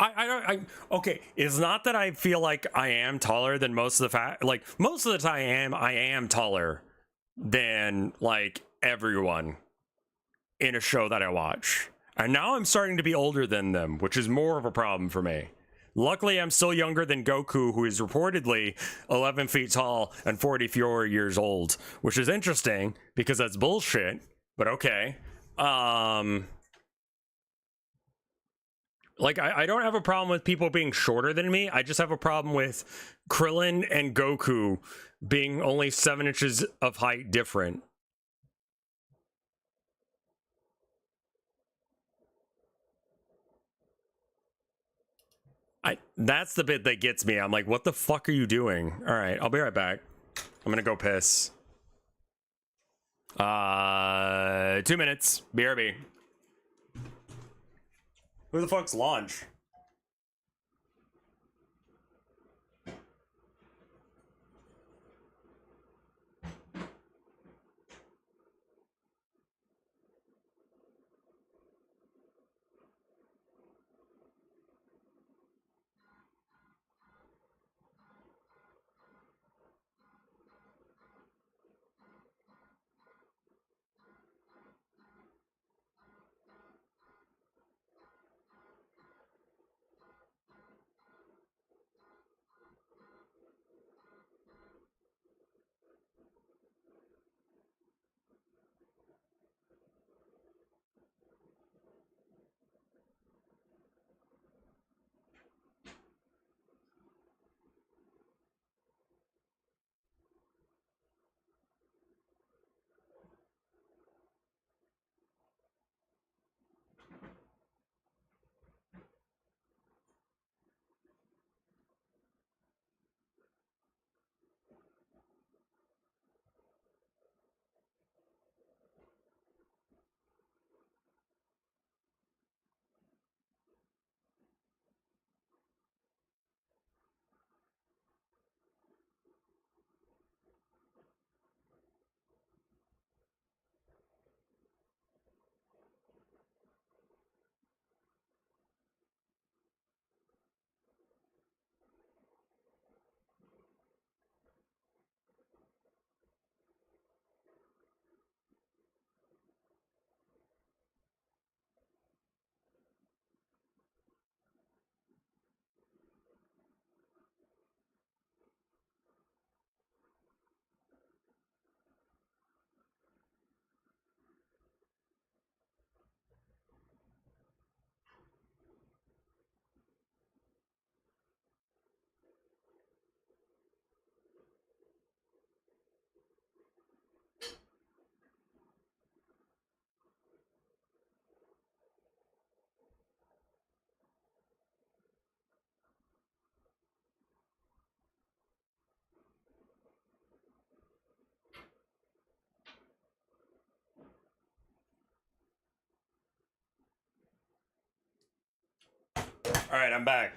okay, it's not that I feel like I am taller than most of the like most of the time I am taller than like everyone in a show that I watch. And now I'm starting to be older than them, which is more of a problem for me. Luckily, I'm still younger than Goku, who is reportedly 11 feet tall and 44 years old, which is interesting because that's bullshit, but okay. Like, I don't have a problem with people being shorter than me. I just have a problem with Krillin and Goku being only 7 inches of height different. That's the bit that gets me. I'm like, what the fuck are you doing? All right, I'll be right back. I'm gonna go piss. 2 minutes. BRB. Who the fuck's Launch? All right, I'm back.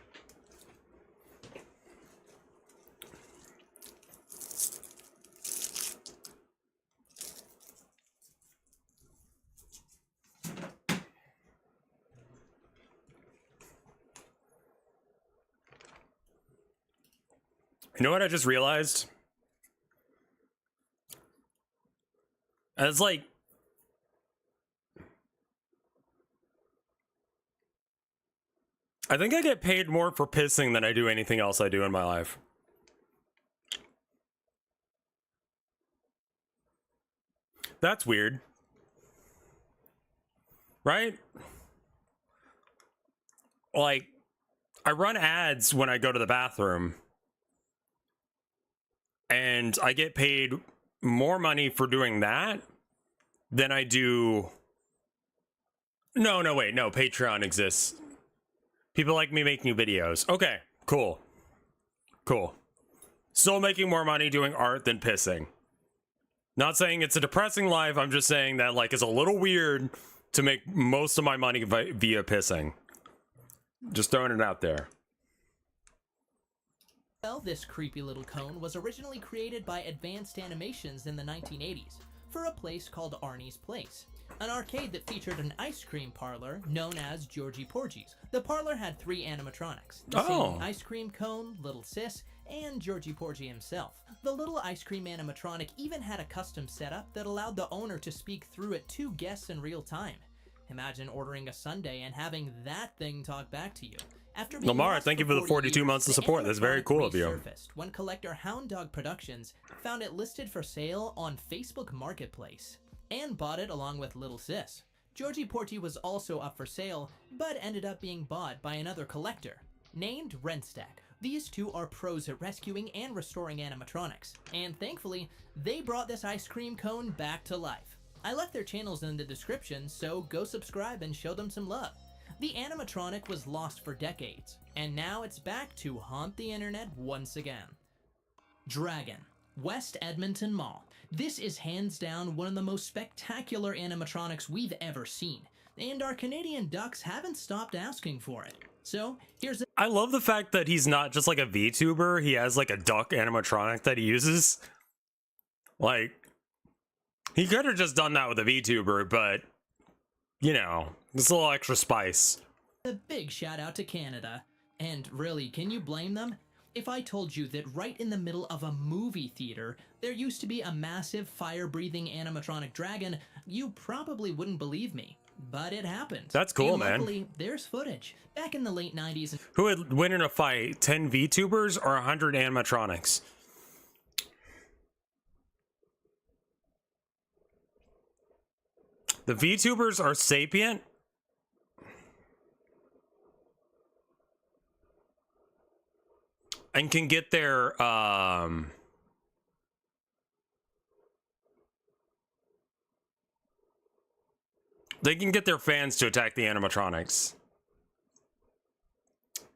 You know what I just realized? It's like, I think I get paid more for pissing than I do anything else I do in my life. That's weird. Right? Like, I run ads when I go to the bathroom. And I get paid more money for doing that than I do... No, wait, no, Patreon exists. People like me making videos. Okay, cool. Cool. Still making more money doing art than pissing. Not saying it's a depressing life, I'm just saying that, like, it's a little weird to make most of my money via pissing. Just throwing it out there. Well, this creepy little cone was originally created by Advanced Animations in the 1980s. for a place called Arnie's Place, an arcade that featured an ice cream parlor known as Georgie Porgy's. The parlor had 3 animatronics: the singing ice cream cone, Little Sis, and Georgie Porgy himself. The little ice cream animatronic even had a custom setup that allowed the owner to speak through it to guests in real time. Imagine ordering a sundae and having that thing talk back to you. After being Lamar, lost thank you for the 42 years, months of the support. That's very animatronic cool of you. resurfaced when collector Hound Dog Productions found it listed for sale on Facebook Marketplace and bought it along with Little Sis. Georgie Porgy was also up for sale, but ended up being bought by another collector named RevScarecrow. These two are pros at rescuing and restoring animatronics, and thankfully, they brought this ice cream cone back to life. I left their channels in the description, so go subscribe and show them some love. The animatronic was lost for decades, and now it's back to haunt the internet once again. Dragon, West Edmonton Mall. This is hands down one of the most spectacular animatronics we've ever seen, and our Canadian ducks haven't stopped asking for it. So here's I love the fact that he's not just like a VTuber, he has like a duck animatronic that he uses. Like, he could have just done that with a VTuber, but, you know, it's a little extra spice. a big shout out to Canada. And really, can you blame them? If I told you that right in the middle of a movie theater, there used to be a massive fire-breathing animatronic dragon, you probably wouldn't believe me. But it happened. That's cool, and man. luckily, there's footage. Back in the late 90s... Who would win in a fight, 10 VTubers or 100 animatronics? The VTubers are sapient. And can get their, they can get their fans to attack the animatronics.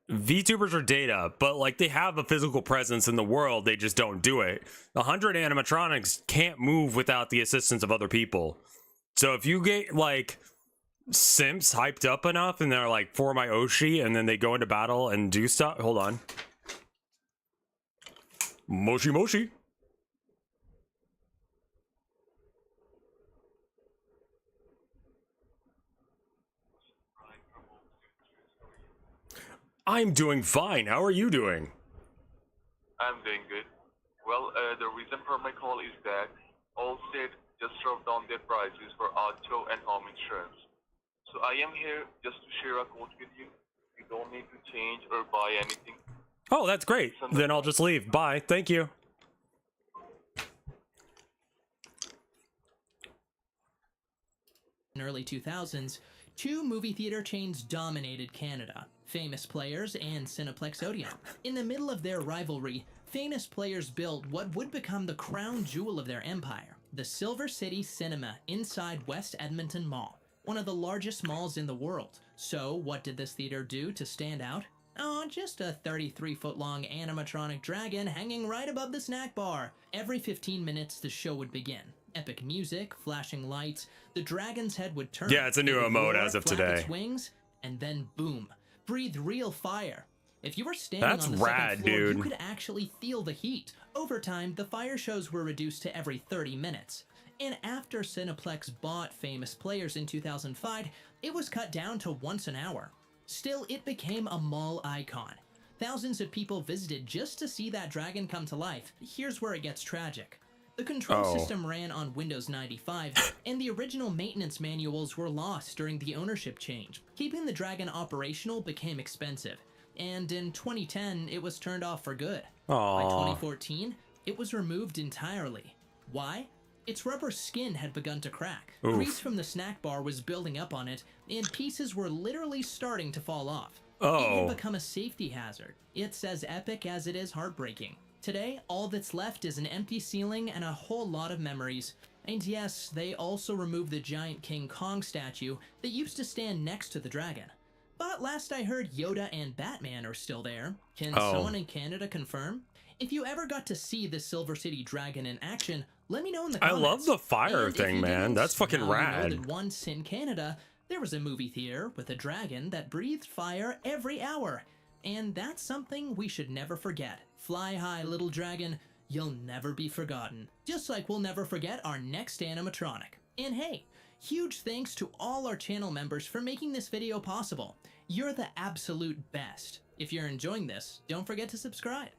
VTubers are data, but like they have a physical presence in the world, they just don't do it. 100 animatronics can't move without the assistance of other people. So if you get like simps hyped up enough and they're like, for my Oshi, and then they go into battle and do stuff. Hold on. Moshi Moshi. I'm doing fine. How are you doing? I'm doing good. Well, the reason for my call is that Allstate just dropped down their prices for auto and home insurance. So I am here just to share a quote with you. You don't need to change or buy anything. Oh, that's great. Then I'll just leave. Bye. Thank you. In early 2000s, two movie theater chains dominated Canada, Famous Players and Cineplex Odeon. In the middle of their rivalry, Famous Players built what would become the crown jewel of their empire, the Silver City Cinema inside West Edmonton Mall, one of the largest malls in the world. So what did this theater do to stand out? Oh, just a 33-foot-long animatronic dragon hanging right above the snack bar. Every 15 minutes, the show would begin. Epic music, flashing lights, the dragon's head would turn. Yeah, it's a new it would emote roar, as of flap today. its wings, and then boom, breathe real fire. If you were standing That's on the rad, second floor, dude. you could actually feel the heat. Over time, the fire shows were reduced to every 30 minutes. And after Cineplex bought Famous Players in 2005, it was cut down to once an hour. Still, it became a mall icon. Thousands of people visited just to see that dragon come to life. Here's where it gets tragic. The control system ran on Windows 95, and the original maintenance manuals were lost during the ownership change. Keeping the dragon operational became expensive, and in 2010, it was turned off for good. By 2014, it was removed entirely. Why? Its rubber skin had begun to crack. Oof. Grease from the snack bar was building up on it, and pieces were literally starting to fall off. It Oh. had become a safety hazard. It's as epic as it is heartbreaking. Today, all that's left is an empty ceiling and a whole lot of memories. And yes, they also removed the giant King Kong statue that used to stand next to the dragon. But last I heard, Yoda and Batman are still there. Can someone in Canada confirm? If you ever got to see the Silver City Dragon in action, let me know in the I comments. love the fire And if thing, you man. didn't, That's fucking now you know rad. that once in Canada, there was a movie theater with a dragon that breathed fire every hour. And that's something we should never forget. Fly high, little dragon. you'll never be forgotten. Just like we'll never forget our next animatronic. And hey, huge thanks to all our channel members for making this video possible. You're the absolute best. If you're enjoying this, don't forget to subscribe.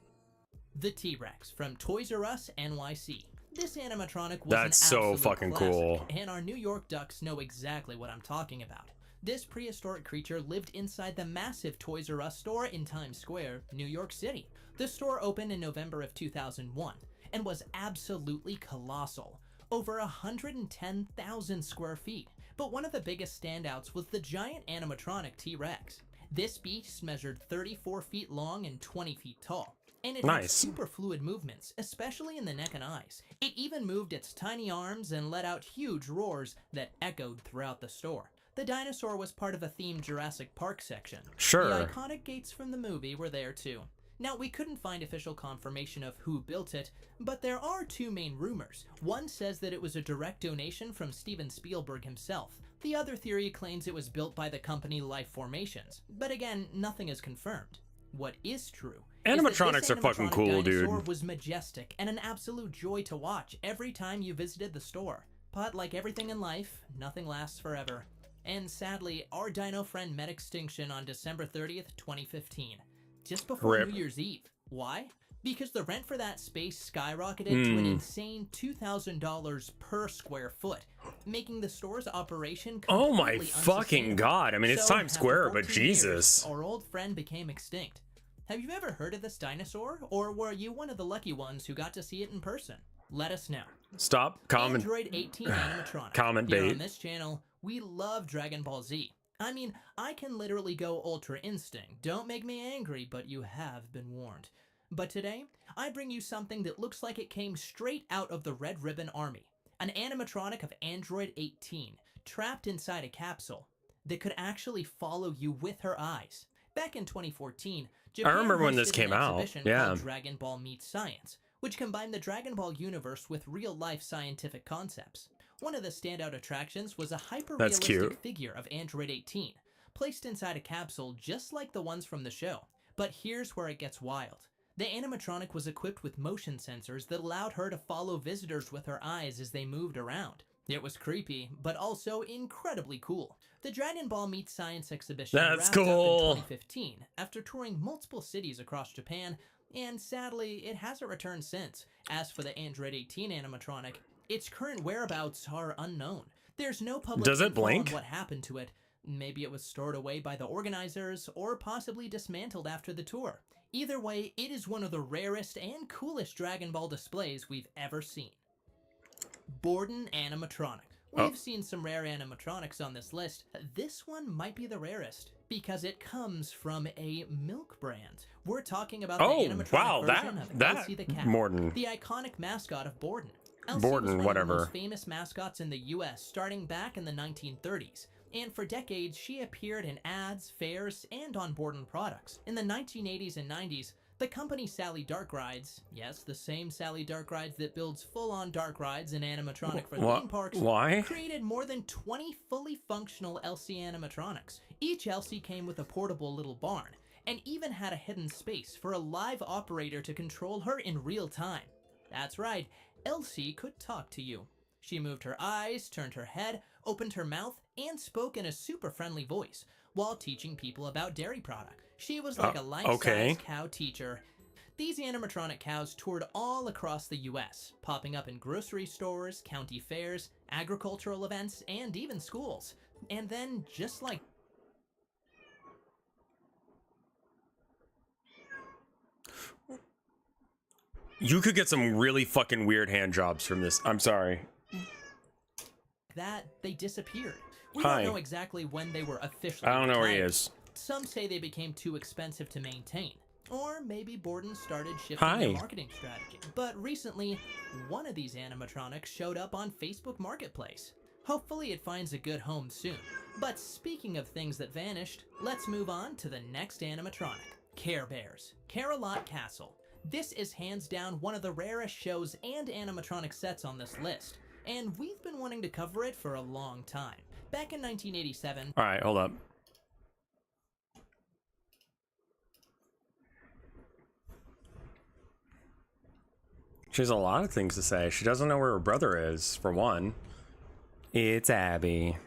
The T-Rex from Toys R Us NYC. This animatronic was That's an so absolute fucking classic, cool. and our New York Ducks know exactly what I'm talking about. This prehistoric creature lived inside the massive Toys R Us store in Times Square, New York City. The store opened in November of 2001 and was absolutely colossal, over 110,000 square feet. But one of the biggest standouts was the giant animatronic T-Rex. This beast measured 34 feet long and 20 feet tall. And it had super fluid movements, especially in the neck and eyes. It even moved its tiny arms and let out huge roars that echoed throughout the store. The dinosaur was part of a themed Jurassic Park section. Sure. The iconic gates from the movie were there too. Now, we couldn't find official confirmation of who built it, but there are two main rumors. One says that it was a direct donation from Steven Spielberg himself. The other theory claims it was built by the company Life Formations, but again, nothing is confirmed. What is true animatronics are fucking cool, dude. Was majestic and an absolute joy to watch every time you visited the store. But like everything in life, nothing lasts forever. And sadly, our dino friend met extinction on December 30th, 2015. Just before Rip. New Year's Eve. Why? Because the rent for that space skyrocketed to an insane $2,000 per square foot, making the store's operation completely Oh my fucking god. I mean, it's So, Times after Square, but 14 years, Jesus. our old friend became extinct. Have you ever heard of this dinosaur, or were you one of the lucky ones who got to see it in person? Let us know. Stop. Comment. Android 18 animatronic. Comment Here bait. on this channel, we love Dragon Ball Z. I mean, I can literally go Ultra Instinct. Don't make me angry, but you have been warned. But today, I bring you something that looks like it came straight out of the Red Ribbon Army. An animatronic of Android 18, trapped inside a capsule that could actually follow you with her eyes. Back in 2014, Japan remember when this hosted came an out, exhibition yeah. called Dragon Ball Meets Science, which combined the Dragon Ball universe with real-life scientific concepts. One of the standout attractions was a hyper-realistic figure of Android 18, placed inside a capsule just like the ones from the show. But here's where it gets wild. The animatronic was equipped with motion sensors that allowed her to follow visitors with her eyes as they moved around. It was creepy, but also incredibly cool. The Dragon Ball Meets Science exhibition That's wrapped up cool. in 2015 after touring multiple cities across Japan, and sadly, it hasn't returned since. As for the Android 18 animatronic, its current whereabouts are unknown. There's no public Does it info on blink? what happened to it. Maybe it was stored away by the organizers, or possibly dismantled after the tour. Either way, it is one of the rarest and coolest Dragon Ball displays we've ever seen. Borden animatronic. We've seen some rare animatronics on this list. This one might be the rarest because it comes from a milk brand. We're talking about the animatronic version of Elsie the cat, Borden. the iconic mascot of Borden. Elsie Borden, was one whatever. of the most famous mascots in the US starting back in the 1930s. And for decades, she appeared in ads, fairs, and on Borden products. In the 1980s and 90s, the company Sally Dark Rides, yes, the same Sally Dark Rides that builds full-on dark rides and animatronic for theme parks, created more than 20 fully functional Elsie animatronics. Each Elsie came with a portable little barn, and even had a hidden space for a live operator to control her in real time. That's right, Elsie could talk to you. She moved her eyes, turned her head, opened her mouth, and spoke in a super friendly voice while teaching people about dairy products. She was like a life-size cow teacher. These animatronic cows toured all across the US, popping up in grocery stores, county fairs, agricultural events, and even schools. And then, just like You could get some really fucking weird hand jobs from this. I'm sorry. that, they disappeared. We don't know exactly when they were officially I don't know where he retired. is. Some say they became too expensive to maintain. Or maybe Borden started shifting their marketing strategy. But recently, one of these animatronics showed up on Facebook Marketplace. Hopefully it finds a good home soon. But speaking of things that vanished, let's move on to the next animatronic. Care Bears. Care-a-Lot Castle. This is hands down one of the rarest shows and animatronic sets on this list. And we've been wanting to cover it for a long time. Back in 1987... Alright, hold up. She has a lot of things to say. She doesn't know where her brother is, for one. It's Abby.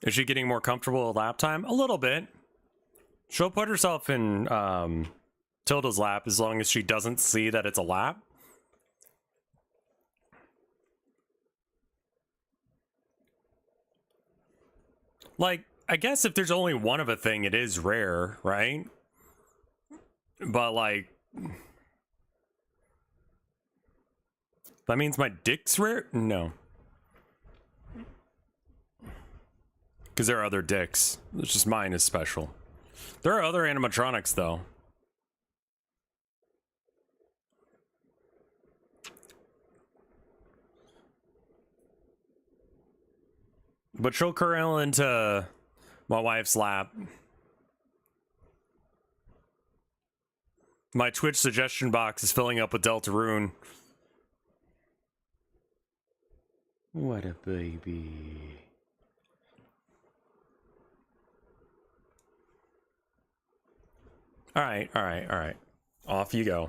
Is she getting more comfortable with lap time? A little bit. She'll put herself in Tilda's lap as long as she doesn't see that it's a lap. Like, I guess if there's only one of a thing, it is rare, right? But, like... that means my dick's rare? No. Because there are other dicks. It's just mine is special. There are other animatronics, though. But she'll curl into my wife's lap. My Twitch suggestion box is filling up with Deltarune. What a baby. Alright, alright, alright. Off you go.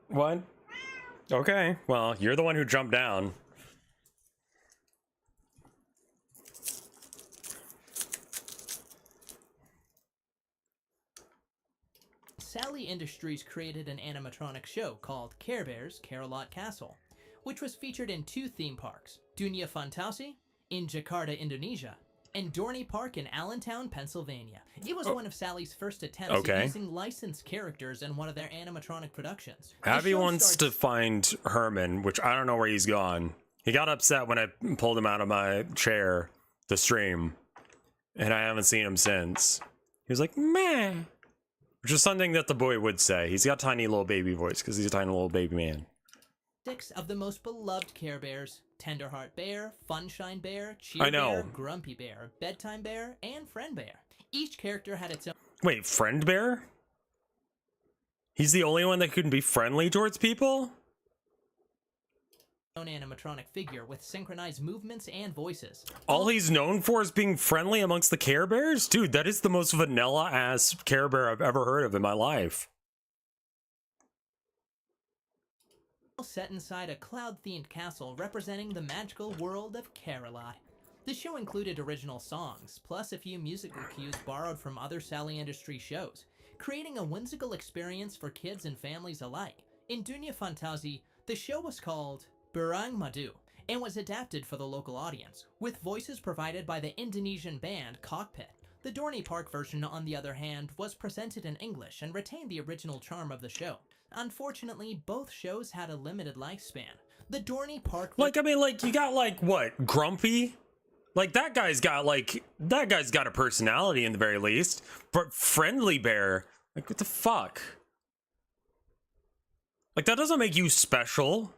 What? Okay, well, you're the one who jumped down. Sally Industries created an animatronic show called Care Bears Care-a-Lot Castle, which was featured in 2 theme parks, Dunia Fantasi in Jakarta, Indonesia, and Dorney Park in Allentown, Pennsylvania. It was one of Sally's first attempts at using licensed characters in one of their animatronic productions. Abby wants to find Herman, which I don't know where he's gone. He got upset when I pulled him out of my chair to stream, and I haven't seen him since. He was like, meh. Which is something that the boy would say. He's got a tiny little baby voice because he's a tiny little baby man. 6 of the most beloved Care Bears: Tenderheart Bear, Funshine Bear, Cheer Bear, Grumpy Bear, Bedtime Bear, and Friend Bear. Each character had its own... Wait, Friend Bear? He's the only one that couldn't be friendly towards people? ...own animatronic figure with synchronized movements and voices. All he's known for is being friendly amongst the Care Bears? Dude, that is the most vanilla-ass Care Bear I've ever heard of in my life. Set inside a cloud-themed castle representing the magical world of Care-a-Lot. The show included original songs, plus a few musical cues borrowed from other Sally Industries shows, creating a whimsical experience for kids and families alike. In Dunia Fantasi, the show was called Berang Madu and was adapted for the local audience, with voices provided by the Indonesian band Cockpit. The Dorney Park version, on the other hand, was presented in English and retained the original charm of the show. Unfortunately, both shows had a limited lifespan. The Dorney Park... Like, I mean, like, you got, like, what, Grumpy? Like, that guy's got a personality in the very least. But Friendly Bear, like, what the fuck? Like, that doesn't make you special.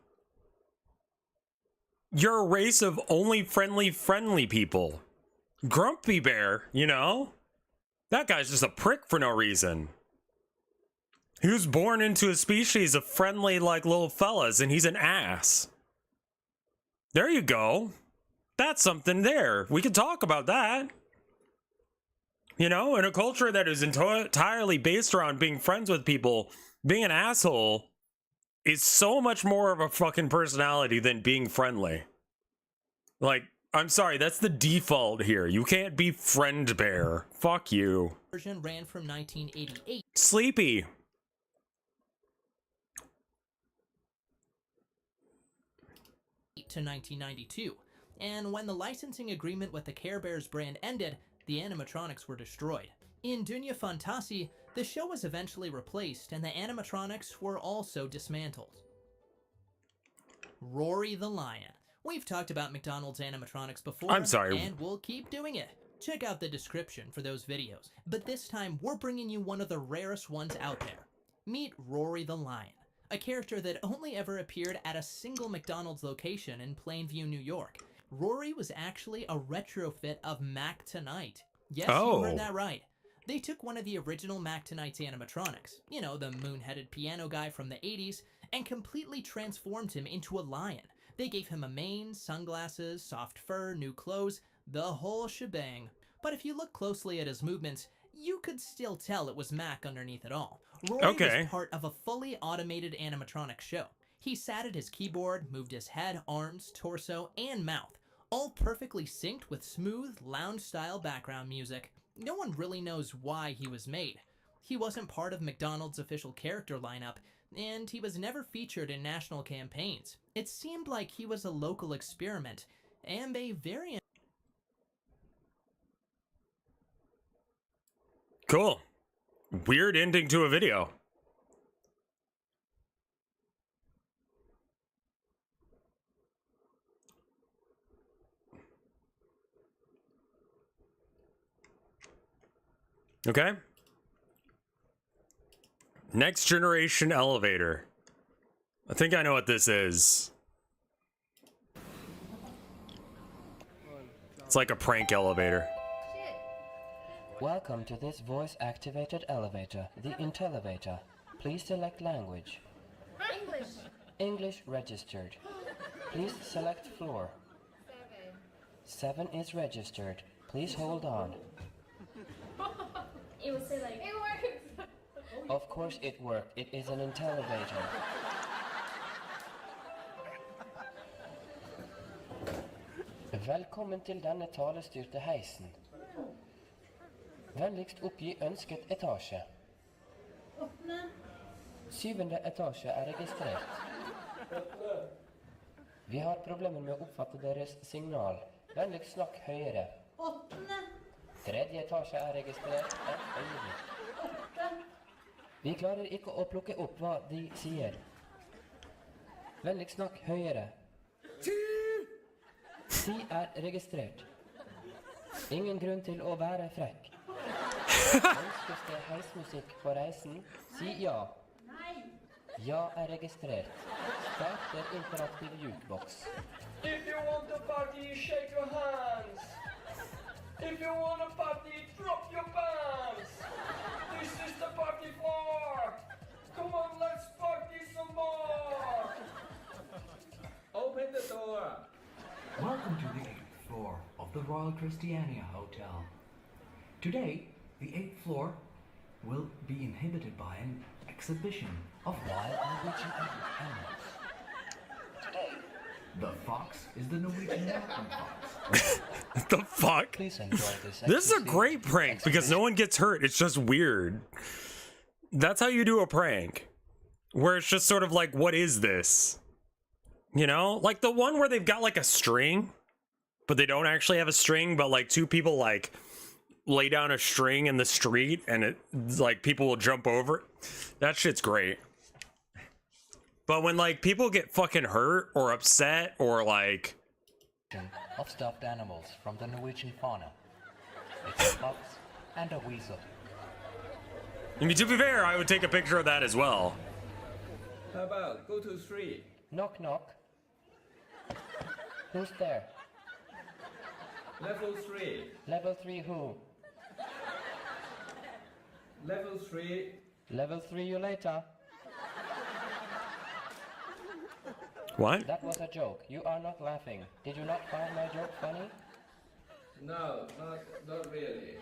You're a race of only friendly people. Grumpy Bear, you know? That guy's just a prick for no reason. He was born into a species of friendly, like, little fellas, and he's an ass. There you go. That's something there. We could talk about that. You know, in a culture that is entirely based around being friends with people, being an asshole is so much more of a fucking personality than being friendly. Like, I'm sorry, that's the default here. You can't be Friend Bear. Fuck you. Version ran from 1988. Sleepy. To 1992, and when the licensing agreement with the Care Bears brand ended, the animatronics were destroyed. In Dunia Fantasi, the show was eventually replaced and the animatronics were also dismantled. Rory the Lion. We've talked about McDonald's animatronics before, I'm sorry, and we'll keep doing it. Check out the description for those videos, but this time we're bringing you one of the rarest ones out there. Meet Rory the Lion. a character that only ever appeared at a single McDonald's location in Plainview, New York. Rory was actually a retrofit of Mac Tonight. Yes, you heard that right. They took one of the original Mac Tonight's animatronics, you know, the moon-headed piano guy from the 80s, and completely transformed him into a lion. They gave him a mane, sunglasses, soft fur, new clothes, the whole shebang. But if you look closely at his movements, you could still tell it was Mac underneath it all. Rory was part of a fully automated animatronic show. He sat at his keyboard, moved his head, arms, torso, and mouth, all perfectly synced with smooth, lounge-style background music. No one really knows why he was made. He wasn't part of McDonald's official character lineup, and he was never featured in national campaigns. It seemed like he was a local experiment, and a very... Cool. Weird ending to a video. Okay. Next generation elevator. I think I know what this is. It's like a prank elevator. Welcome to this voice-activated elevator, the Intellivator. Please select language. English. English registered. Please select floor. 7 is registered. Please hold on. It will say like, it works. Of course it worked. It is an Intellivator. Velkommen til denne talestyrte heisen. Vennligst oppgi ønsket etasje. 7. etasje er registrert. Vi har problemer med å oppfatte deres signal. Vennligst snakk høyere. 3. etasje er registrert. Et øyeblikk. Vi klarer ikke å plukke opp hva de sier. Vennligst snakk høyere. 10 er registrert. Ingen grunn til å være frekk. Ønskes det heismusikk på reisen? Si ja. Ja er registrert. Starter interaktiv jukebox. If you want to party, shake your hands. If you want to party, drop your pants. This is the party floor. Come on, let's party some more. Open the door. Welcome to the 8th floor of the Royal Christiania Hotel. Today, the 8th floor will be inhabited by an exhibition of wild Norwegian animals. Today, the fox is the Norwegian mountain fox. The fuck? Please enjoy this. This is a great prank because no one gets hurt. It's just weird. That's how you do a prank. Where it's just sort of like, what is this? You know? Like the one where they've got like a string, but they don't actually have a string, but like two people like lay down a string in the street and it like people will jump over it. That shit's great. But when like people get fucking hurt or upset or like Of stuffed animals from the Norwegian fauna. It's a fox and a weasel. I mean, to be fair, I would take a picture of that as well. How about go to 3? Knock knock. Who's there? Level 3. Level 3 who? Level 3. Level 3 you later. What? That was a joke. You are not laughing. Did you not find my joke funny? No, not really.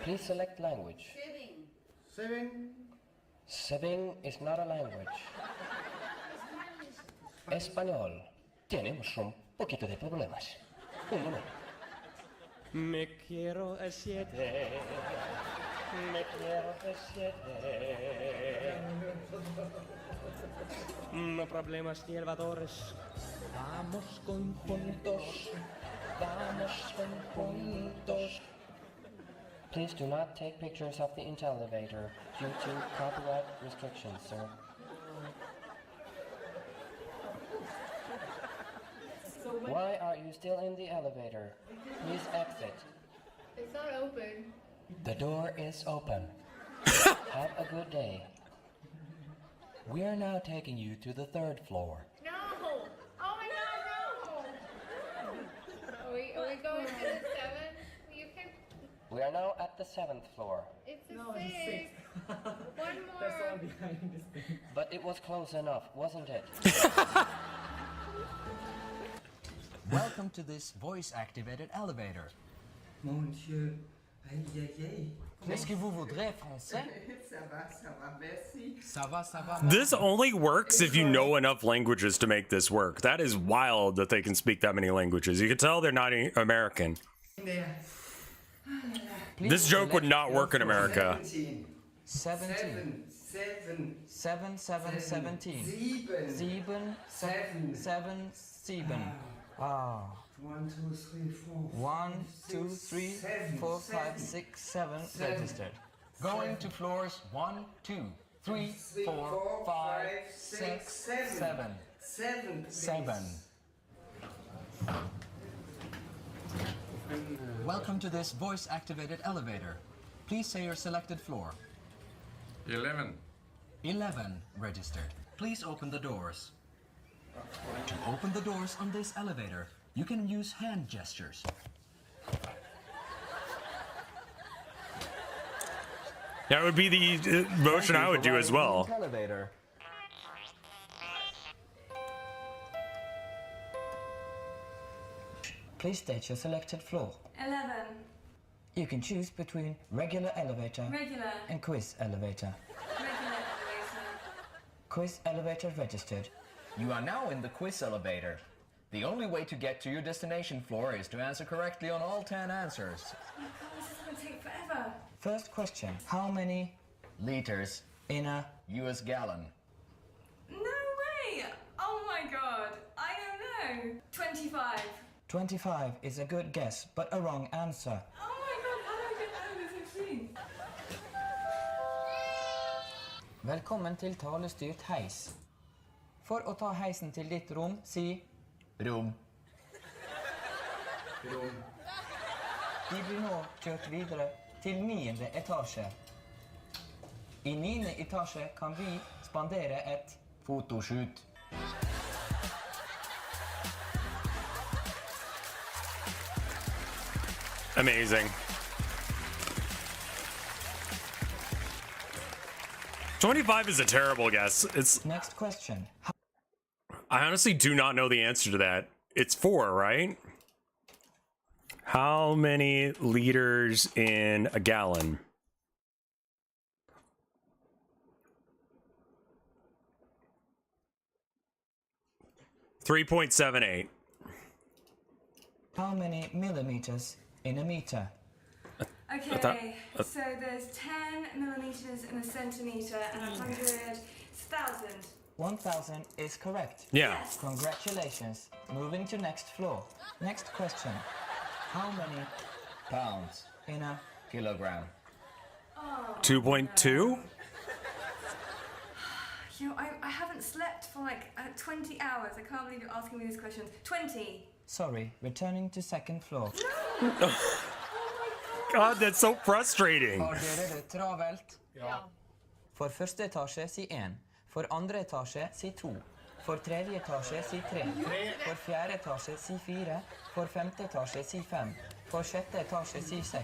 Please select language. Saving. Saving is not a language. Español. Tenemos un poquito de problemas. Un momento. Me quiero a 7. Me quiero a 7. No problemas ni elevadores. Vamos con puntos. Vamos con puntos. Please do not take pictures of the Intellivator due to copyright restrictions, sir. Why are you still in the elevator? Please exit. It's not open. The door is open. Have a good day. We are now taking you to the 3rd floor. No! Oh my god, no! Are we going to the 7th? You can. We are now at the 7th floor. It's a 6. One more. But it was close enough, wasn't it? Welcome to this voice-activated elevator. Mon Dieu. Aïe, aïe, aïe. Est-ce que vous voudrez français? merci. Ça va, This only works if you know enough languages to make this work. That is wild that they can speak that many languages. You can tell they're not American. This joke would not work in America. 17. 7, 17. 7. Ah. 1, 2, 3, 4. 1, 2, 3, 4, 5, 6, 7 registered. Going to floors 1, 2, 3, 4, 5, 6, 7. 7. Welcome to this voice-activated elevator. Please say your selected floor. 11. 11 registered. Please open the doors. To open the doors on this elevator, you can use hand gestures. That would be the motion I would do as well. Elevator. Please state your selected floor. 11. You can choose between regular elevator Regular. and quiz elevator. Regular elevator. Quiz elevator registered. You are now in the quiz elevator. The only way to get to your destination floor is to answer correctly on all 10 answers. Oh my god, this is gonna take forever. First question. How many liters in a US gallon? No way! Oh my god, I don't know. 25. 25 is a good guess, but a wrong answer. Oh my god, how do I get out of this machine? Velkommen til talestyrt heis. For å ta heisen til ditt rom, si rom. Rom. De blir nå kjørt videre til 9. etasje. I 9. etasje kan vi spandere et fotoshoot. Amazing. 25 is a terrible guess. It's Next question. I honestly do not know the answer to that. It's 4, right? How many liters in a gallon? $3.78. How many millimeters in a meter? Okay, so there's 10 millimeters in a centimeter and 100,000. 1,000 is correct. Yeah. Yes. Congratulations. Moving to next floor. Next question. How many pounds in a kilogram? Oh, 2.2? you know, I haven't slept for like 20 hours. I can't believe you're asking me these questions. 20. Sorry, returning to second floor. God, that's so frustrating. Har dere det travelt? Ja. For første etasje, si 1. For andre etasje, si 2. For tredje etasje, si 3. For fjerde etasje, si 4. For femte etasje, si 5. For sjette etasje, si 6.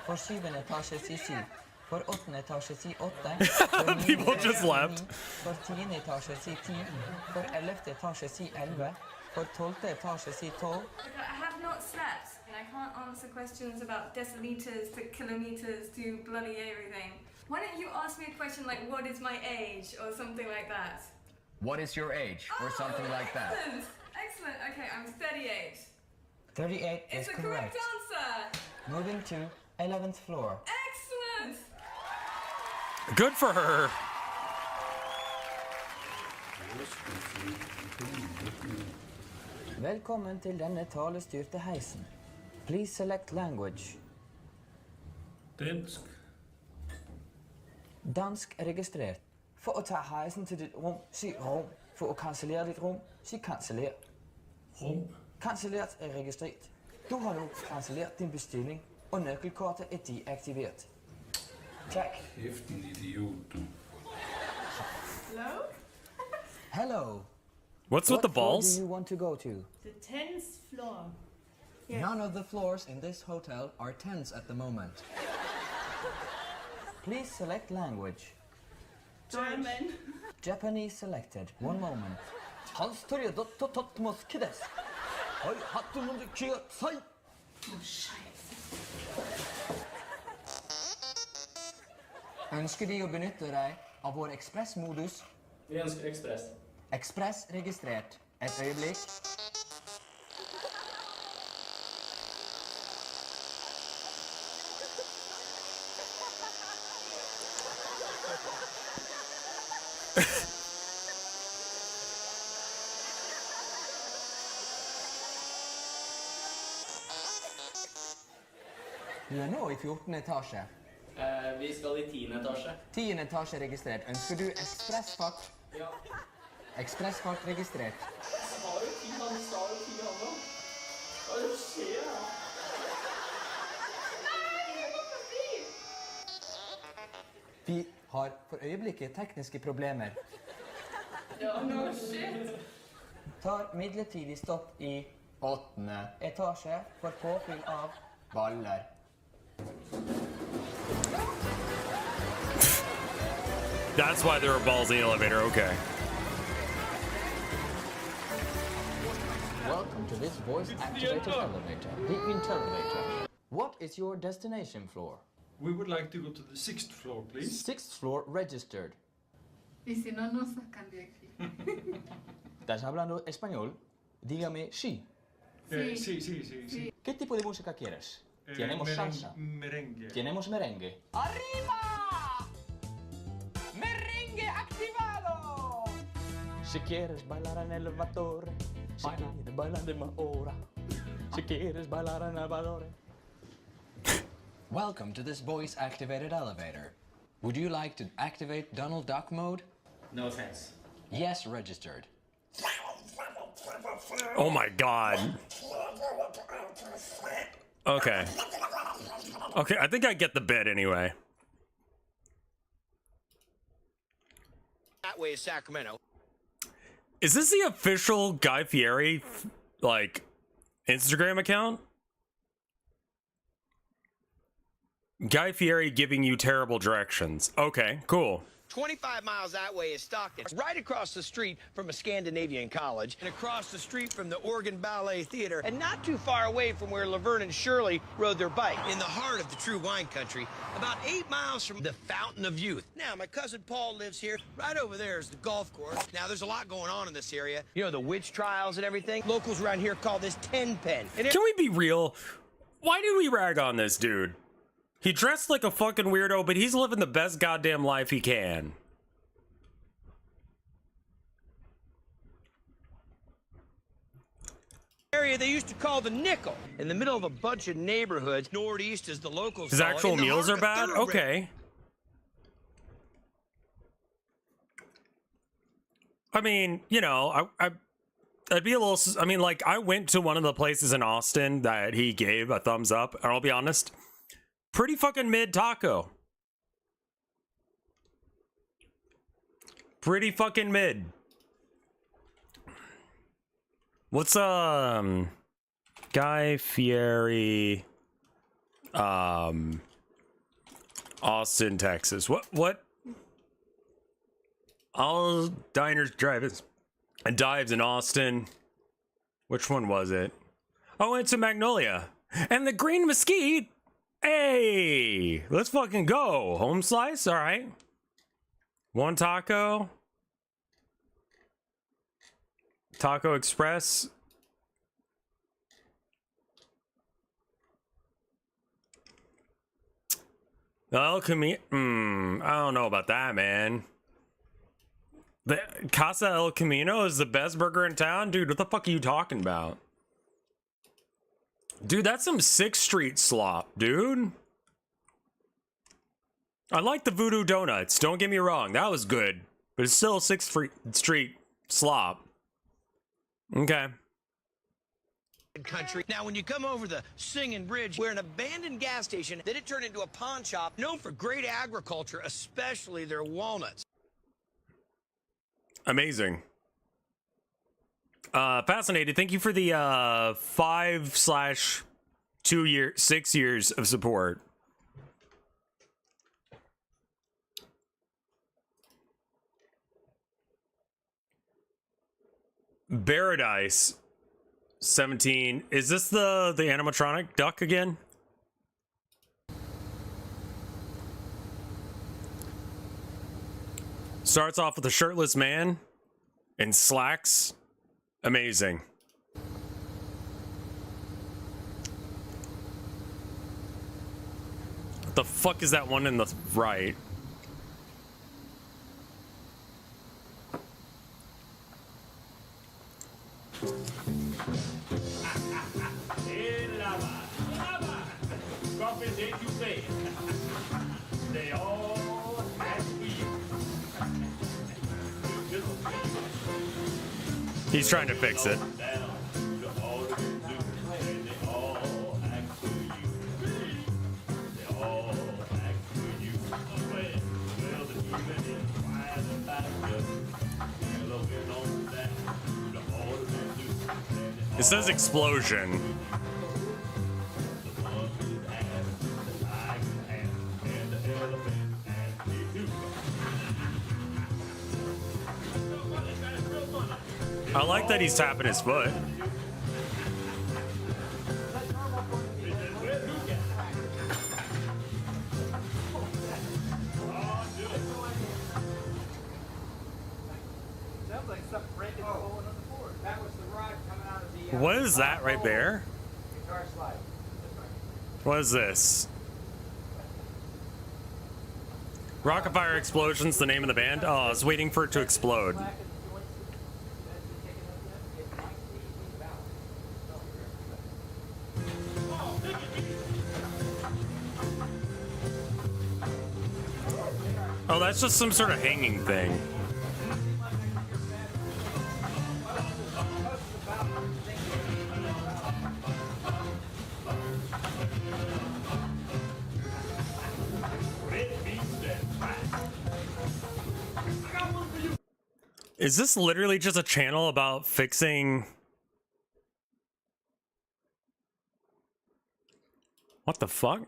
For syvende etasje, si 7. For åttende etasje, si 8. People just left. For tiende etasje, si 10. For ellevte etasje, si 11. For tolvte etasje, si 12. I have not slept. I can't answer questions about deciliters to kilometers to bloody everything. Why don't you ask me a question like, what is my age, or something like that? What is your age? Or something like that. Excellent! Excellent. Okay, I'm 38. 38 It's is the correct answer! Moving to 11th floor. Excellent! Good for her. Velkommen til denne talestyrte heisen. Please select language. Dansk. Dansk registrert. For å ta heisen til ditt rom, si rom. For å kansellere ditt rom, si kanseller. Rom. Kansellert er registrert. Du har nå kansellert din bestilling, og nøkkelkortet er deaktivert. Takk. Kæft en idiot, du. Hello? Hello. What's with the balls? What floor do you want to go to? The 10th floor. Yes. None of the floors in this hotel are 10s at the moment. Please select language. German. Japanese selected. One moment. Ønsker de å benytte deg av vår ekspressmodus? Vi ønsker ekspress. Ekspress registrert. Et øyeblikk. Du er nå i 14. etasje. Vi skal i 10. etasje. 10. etasje registrert. Ønsker du ekspressfart? Ja. Ekspressfart registrert. Sa jo 10, han sa jo 10 han da. Hva er det som skjer da? Vi har for øyeblikket tekniske problemer. Ja, no shit. Tar midlertidig stopp i 8. etasje for påfyll av baller. That's why there are balls in the elevator, okay. Welcome to this voice-activated elevator, the Intelevator. What is your destination floor? We would like to go to the 6th floor, please. 6th floor registered. Y si no, no sacan de aquí. ¿Estás hablando español? Dígame sí. Sí. ¿Qué tipo de música quieres? Tenemos salsa. Merengue. Tenemos merengue. ¡Arriba! ¡Merengue activado! Si quieres bailar en el elevador, si quieres bailar de más hora, si quieres bailar en el elevador. Welcome to this voice-activated elevator. Would you like to activate Donald Duck mode? No thanks. Yes, registered. Oh my god. Okay. Okay, I think I get the bit anyway. That way is Sacramento. Is this the official Guy Fieri, like, Instagram account? Guy Fieri giving you terrible directions. Okay, cool. 25 miles that way is Stockton. Right across the street from a Scandinavian college, and across the street from the Oregon Ballet Theater, and not too far away from where Laverne and Shirley rode their bike. In the heart of the true wine country, about 8 miles from the Fountain of Youth. Now, my cousin Paul lives here. Right over there is the golf course. Now, there's a lot going on in this area. You know, the witch trials and everything. Locals around here call this 10 Pen. Can we be real? Why did we rag on this dude? He dressed like a fucking weirdo, but he's living the best goddamn life he can. Area they used to call the Nickel, in the middle of a bunch of neighborhoods. Northeast is the locals. His actual meals are bad? Okay. I mean, you know, I'd be a little, I mean, like, I went to one of the places in Austin that he gave a thumbs up, and I'll be honest, pretty fucking mid taco. Pretty fucking mid. What's Guy Fieri Austin, Texas. What all diners, drive-ins and dives in Austin. Which one was it? Oh, it's in Magnolia. And the Green Mesquite. Hey, let's fucking go. Home slice, all right. One taco. Taco Express. El Camino. I don't know about that, man. The Casa El Camino is the best burger in town? Dude, what the fuck are you talking about? Dude, that's some 6th Street slop, dude. I like the Voodoo Donuts, don't get me wrong. That was good. But it's still 6th Street slop. Okay. Country. Now, when you come over the Singing Bridge, we're an abandoned gas station that it turned into a pawn shop known for great agriculture, especially their walnuts. Amazing. Fascinated. Thank you for the 6 years of support. Paradise 17. Is this the animatronic duck again? Starts off with a shirtless man in slacks. Amazing. What the fuck is that one in the right? He's trying to fix it. It says explosion. I like that he's tapping his foot. What is that right there? What is this? Rocket Fire Explosion's the name of the band? Oh, I was waiting for it to explode. Oh, that's just some sort of hanging thing. Is this literally just a channel about fixing... What the fuck?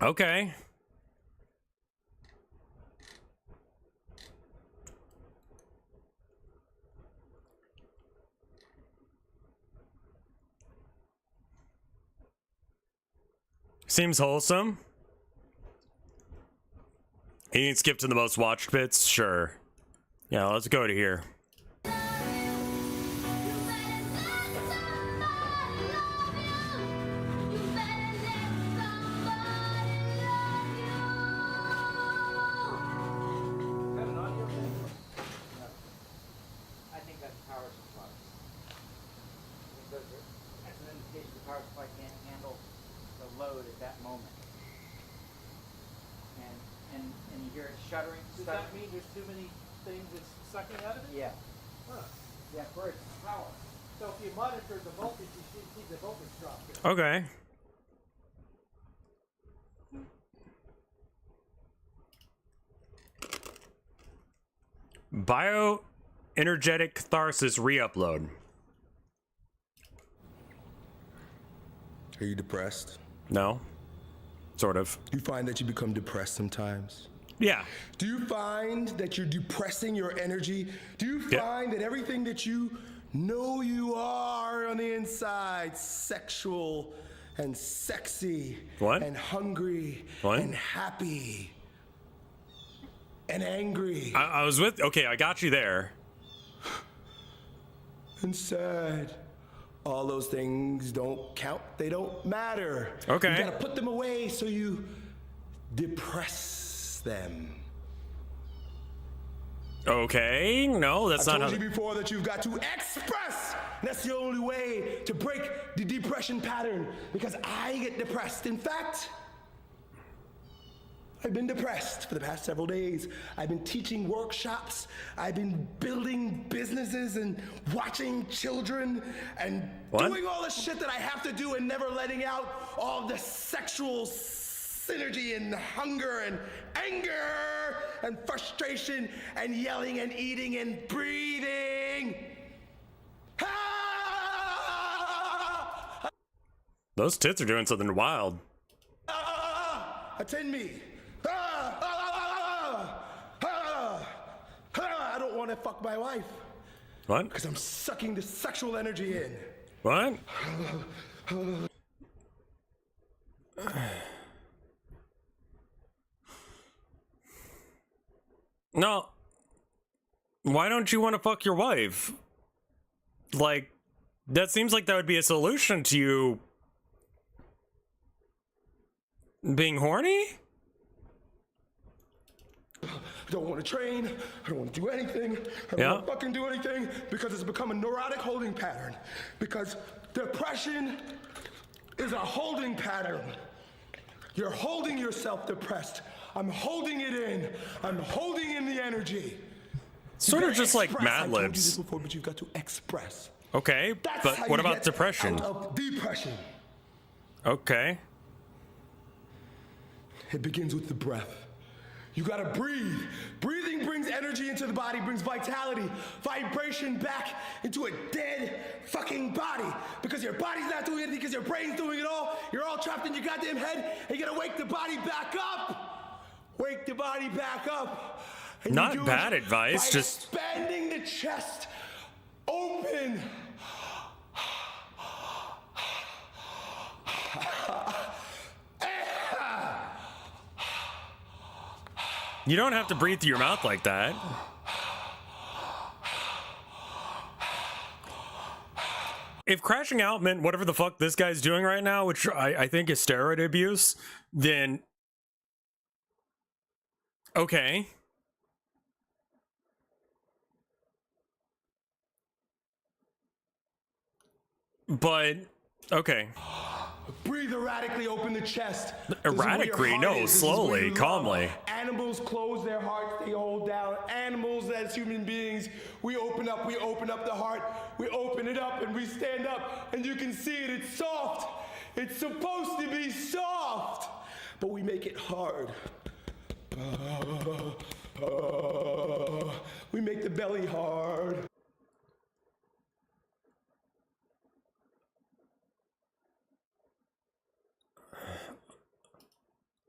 Okay. Seems wholesome. You can skip to the most watched bits? Sure. Yeah, let's go to here. Okay. Bioenergetic catharsis re-upload. Are you depressed? No. Sort of. Do you find that you become depressed sometimes? Yeah. Do you find that you're depressing your energy? Do you find that everything that you know you are on the inside, sexual and sexy and hungry and happy and angry I was with... Okay, I got you there. and sad? All those things don't count. They don't matter. Okay. You gotta put them away so you depress them. Okay, no, that's not how... I told you before that you've got to express. That's the only way to break the depression pattern, because I get depressed. In fact, I've been depressed for the past several days. I've been teaching workshops. I've been building businesses and watching children and doing all the shit that I have to do and never letting out all the sexual synergy and hunger and anger and frustration and yelling and eating and breathing. Those tits are doing something wild. Attend me. I don't want to fuck my wife. What? Because I'm sucking the sexual energy in. What? No. Why don't you want to fuck your wife? Like, that seems like that would be a solution to you being horny? I don't want to train. I don't want to do anything. I don't want to fucking do anything because it's become a neurotic holding pattern. Because depression is a holding pattern. You're holding yourself depressed. I'm holding it in. I'm holding in the energy. Sort of just like Mad I told you Libs. this before, but you've got to express. Okay, That's but how what you about get depression? out of depression. Okay. It begins with the breath. You gotta breathe. Breathing brings energy into the body, brings vitality, vibration back into a dead fucking body. Because your body's not doing anything, because your brain's doing it all. You're all trapped in your goddamn head, and you gotta wake the body back up. Wake the body back up. And Not you do bad it advice, by just expanding the chest open. you don't have to breathe through your mouth like that. If crashing out meant whatever the fuck this guy's doing right now, which I think is steroid abuse, then okay. But okay. Breathe erratically, open the chest. This is where your Erratically? heart No, is. This is where slowly, you love. calmly. Animals close their hearts, they hold down. Animals, as human beings, we open up the heart, we open it up and we stand up and you can see it, it's soft. It's supposed to be soft, but we make it hard. We make the belly hard.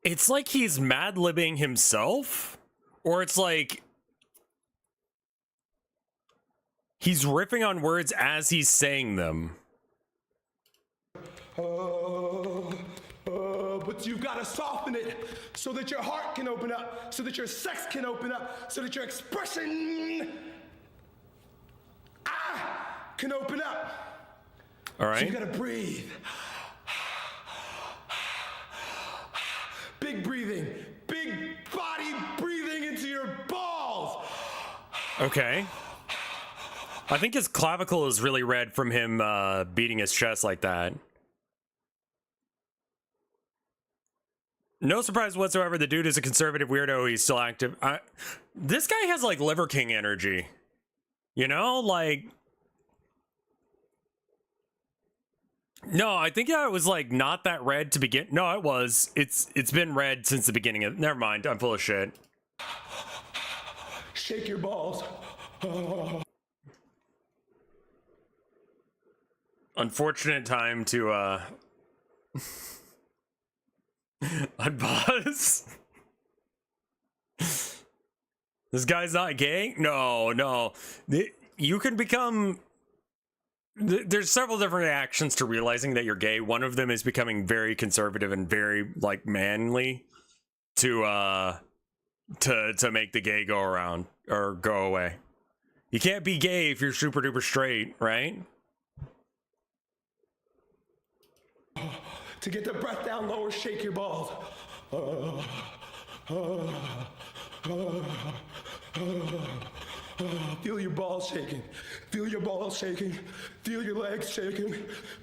It's like he's mad-libbing himself, or it's like he's riffing on words as he's saying them. But you've got to soften it so that your heart can open up, so that your sex can open up, so that your expression can open up. All right. So you got to breathe. Big breathing, big body breathing into your balls. Okay. I think his clavicle is really red from him beating his chest like that. No surprise whatsoever, the dude is a conservative weirdo, he's still active. This guy has like Liver King energy. You know, like... No, I think it was like not that red to begin. No, it was. It's been red since the beginning of. Never mind. I'm full of shit. Shake your balls. Unfortunate time to unpause. This guy's not gay? No. You can become. There's several different reactions to realizing that you're gay. One of them is becoming very conservative and very like manly to make the gay go around or go away. You can't be gay if you're super duper straight, right? To get the breath down lower, shake your balls. Feel your balls shaking. Feel your balls shaking. Feel your legs shaking.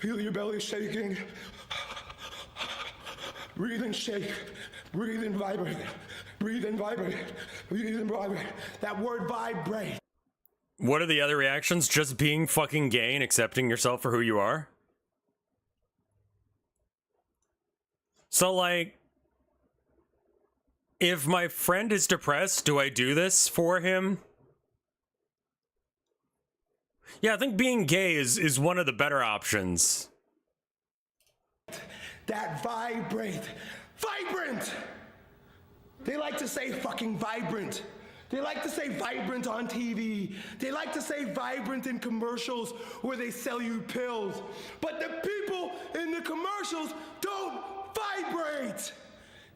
Feel your belly shaking. Breathe and shake. Breathe and vibrate. Breathe and vibrate. Breathe and vibrate. That word vibrate. What are the other reactions? Just being fucking gay and accepting yourself for who you are? So, like, if my friend is depressed, do I do this for him? Yeah, I think being gay is one of the better options. That vibrate. Vibrant! They like to say fucking vibrant. They like to say vibrant on TV. They like to say vibrant in commercials where they sell you pills. But the people in the commercials don't vibrate.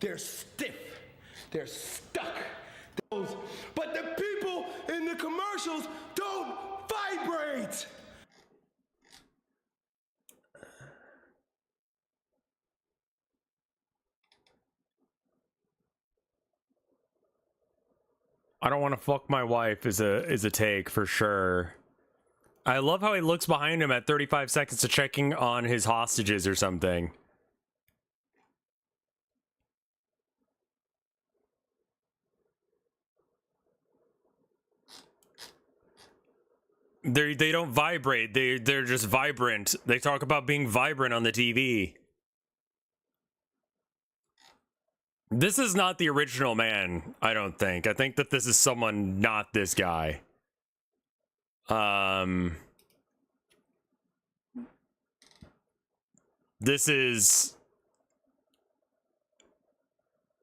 They're stiff. They're stuck. But the people in the commercials don't vibrate. I don't want to fuck my wife is a take for sure. I love how he looks behind him at 35 seconds to checking on his hostages or something. They don't vibrate. They're just vibrant. They talk about being vibrant on the TV. This is not the original man, I don't think. I think that this is someone not this guy. This is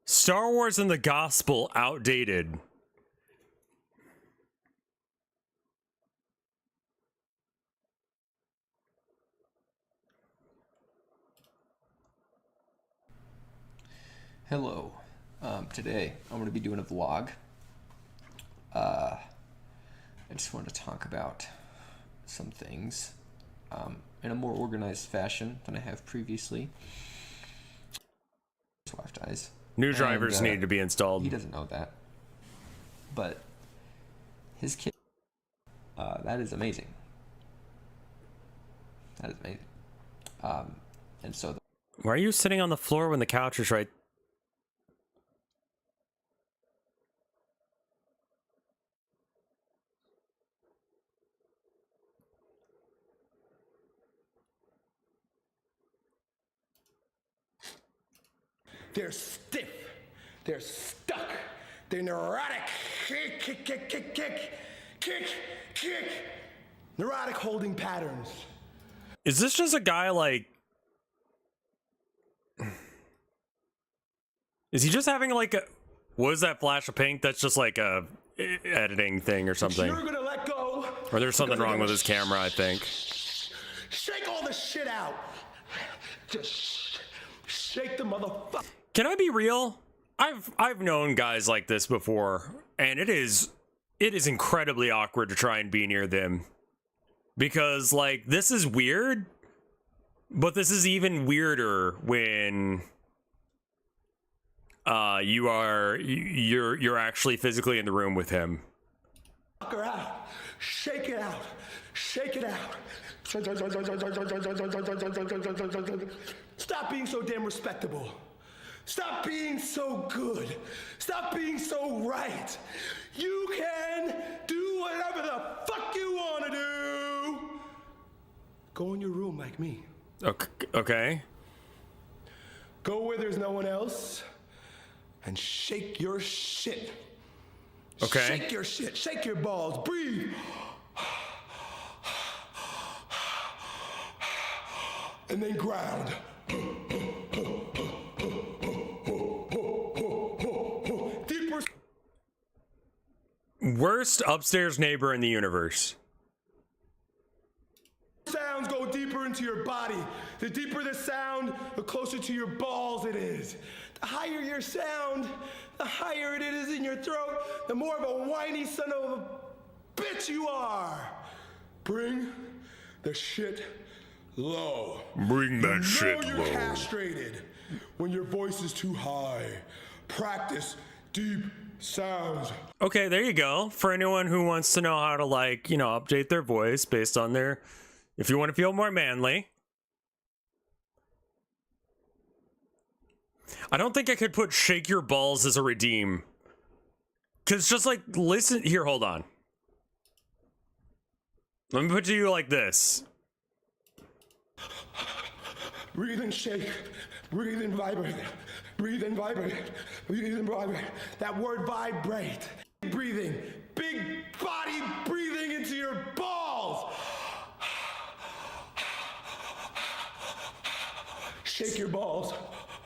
Star Wars and the Gospel outdated. Hello. Today I'm going to be doing a vlog. I just want to talk about some things in a more organized fashion than I have previously. His wife dies. New drivers need to be installed. He doesn't know that. But his kid, that is amazing. That is amazing. And so... Why are you sitting on the floor when the couch is right? They're stiff. They're stuck. They're neurotic. Kick, kick, kick, kick, kick, kick, kick. Neurotic holding patterns. Is this just a guy like... Is he just having like a... What is that flash of pink? That's just like a editing thing or something. You're gonna let go. Or there's something wrong with his camera, I think. Shake all the shit out. Just shake the motherfucker. Can I be real? I've known guys like this before, and it is incredibly awkward to try and be near them. Because like this is weird, but this is even weirder when you're actually physically in the room with him. Knock her out. Shake it out. Shake it out. Stop being so damn respectable. Stop being so good. Stop being so right. You can do whatever the fuck you want to do. Go in your room like me. Okay. Go where there's no one else and shake your shit. Okay. Shake your shit. Shake your balls. Breathe. And then ground. Deeper. Worst upstairs neighbor in the universe. Sounds go deeper into your body. The deeper the sound, the closer to your balls it is. The higher your sound, the higher it is in your throat, the more of a whiny son of a bitch you are. Bring the shit low. Bring that shit you're low. Castrated when your voice is too high. Practice deep sounds. Okay, there you go. For anyone who wants to know how to, like, you know, update their voice based on their... If you want to feel more manly. I don't think I could put shake your balls as a redeem. Cause just like, listen here, hold on. Let me put it to you like this. Breathe and shake. Breathe and vibrate. Breathe and vibrate. Breathe and vibrate. That word vibrate. Breathing. Big body breathing into your balls. Shake your balls.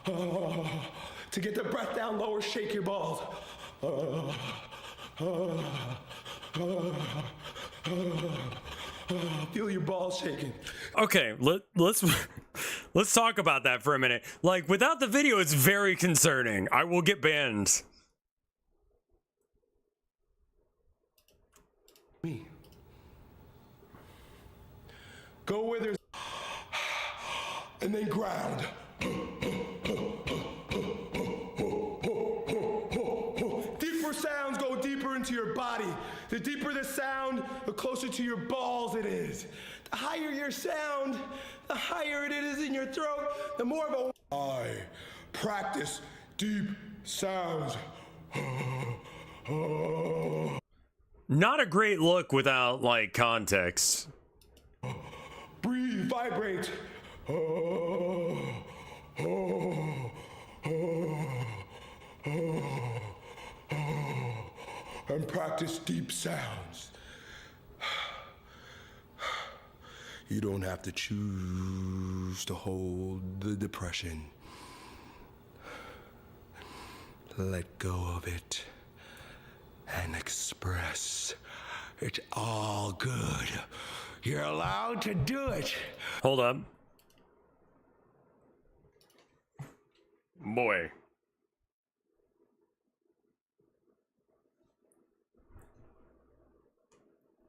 To get the breath down lower, shake your balls. Feel your balls shaking. Okay, let's talk about that for a minute. Like, without the video, it's very concerning. I will get banned. Me. Go where there's and then ground. Deeper sounds go deeper into your body. The deeper the sound, the closer to your balls it is. The higher your sound, the higher it is in your throat, the more of a I practice deep sounds. Not a great look without, like, context. Breathe, vibrate. And practice deep sounds. You don't have to choose to hold the depression. Let go of it and express. It's all good. You're allowed to do it. Hold up. Boy.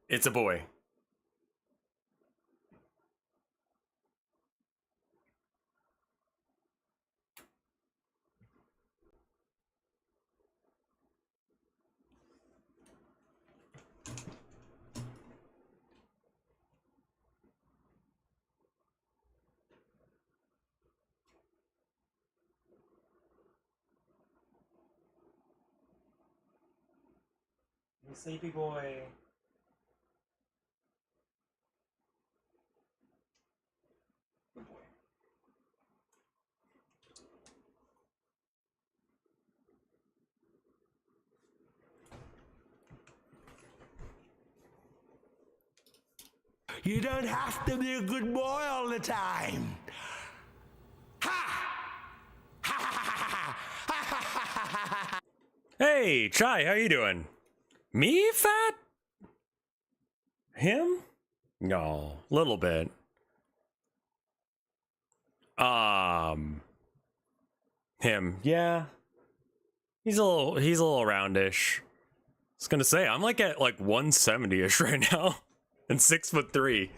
It's a boy. Sleepy boy. Good boy. You don't have to be a good boy all the time. Hey, Chai, how you doing? Me fat? Him? No, little bit. Him, yeah. He's a little roundish. I was gonna say, I'm like at like 170-ish right now. And 6'3".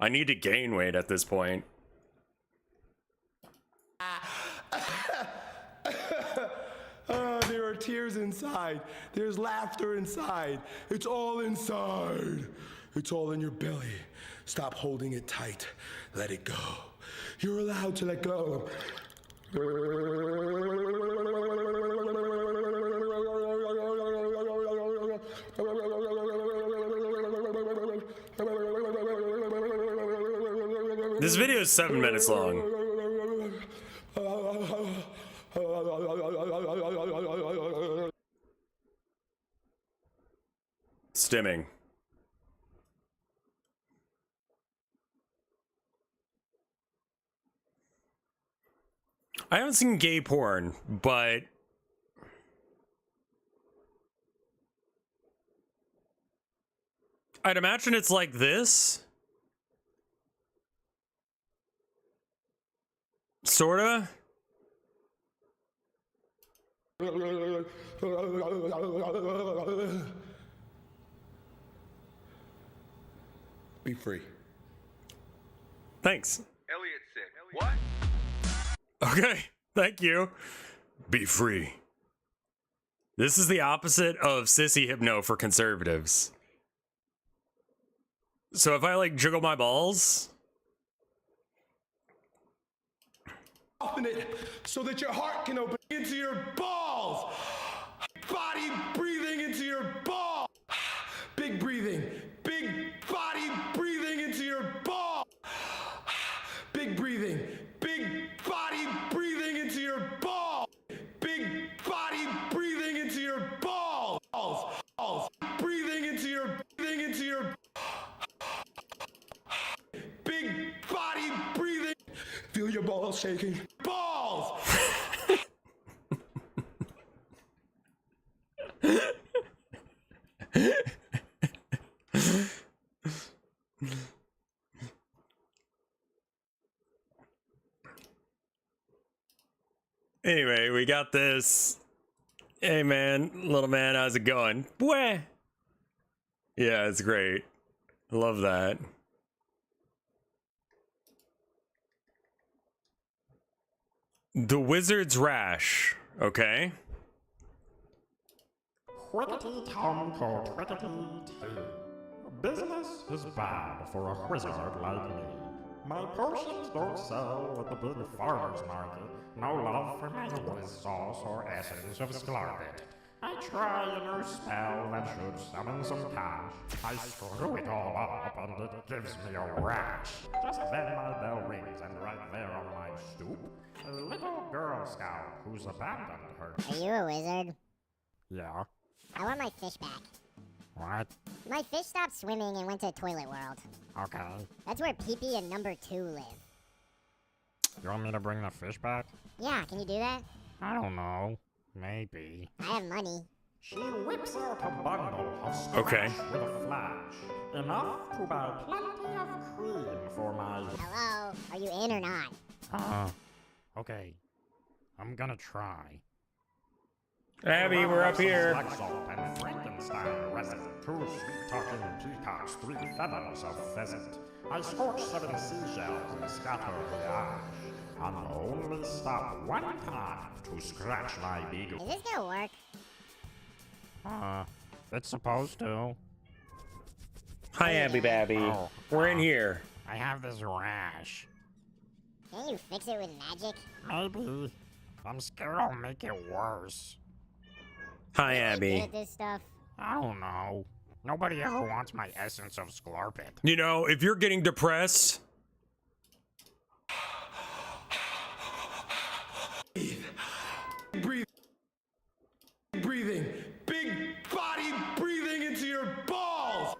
I need to gain weight at this point. There are tears inside. There's laughter inside. It's all inside. It's all in your belly. Stop holding it tight. Let it go. You're allowed to let go. This video is 7 minutes long. Stimming. I haven't seen gay porn, but I'd imagine it's like this. Sorta. Be free. Thanks. Elliot said, what? Okay, thank you. Be free. This is the opposite of sissy hypno for conservatives. So if I like jiggle my balls, Soften it so that your heart can open into your balls. Body breathing into your balls. Big breathing. Big body breathing into your balls. Big breathing. Big body breathing into your balls. Big body breathing into your balls. Breathing into your big body breathing. Feel your balls shaking. Balls. Anyway, we got this. Hey man, little man, how's it going? Boy. Yeah, it's great. I love that. The Wizard's Rash. Okay. Whickety Tom called Whickety Tea. Business is bad for a wizard like me. My potions don't sell at the big farmer's market. No love for my whiz sauce or essence of scarlet. I try a new spell that should summon some cash. I screw it all up and it gives me a rash. Just then my bell rings and right there on my stoop, a little Girl Scout who's abandoned her. Are you a wizard? Yeah. I want my fish back. What? My fish stopped swimming and went to Toilet World. Okay. That's where Pee-Pee and number 2 live. You want me to bring the fish back? Yeah, can you do that? I don't know. Maybe. I have money. She whips out a bundle of scratch Okay. with a flash. Enough to buy plenty of cream for my... Hello? Are you in or not? Okay. I'm gonna try. Abby, we're up here. Black salt and Frankenstein resin. 2 sweet-talking peacocks, 3 feathers of pheasant. I scorch 7 seashells and scatter the ash. And only stop one time to scratch my beagle. Is this gonna work? It's supposed to. Hi, Abby Babby. We're in here. I have this rash. Can't you fix it with magic? Maybe. I'm scared I'll make it worse. Hi, Are you Abby. good at this stuff? I don't know. Nobody ever wants my essence of Sklarpit. You know, if you're getting depressed, Breathing. Big body breathing into your balls.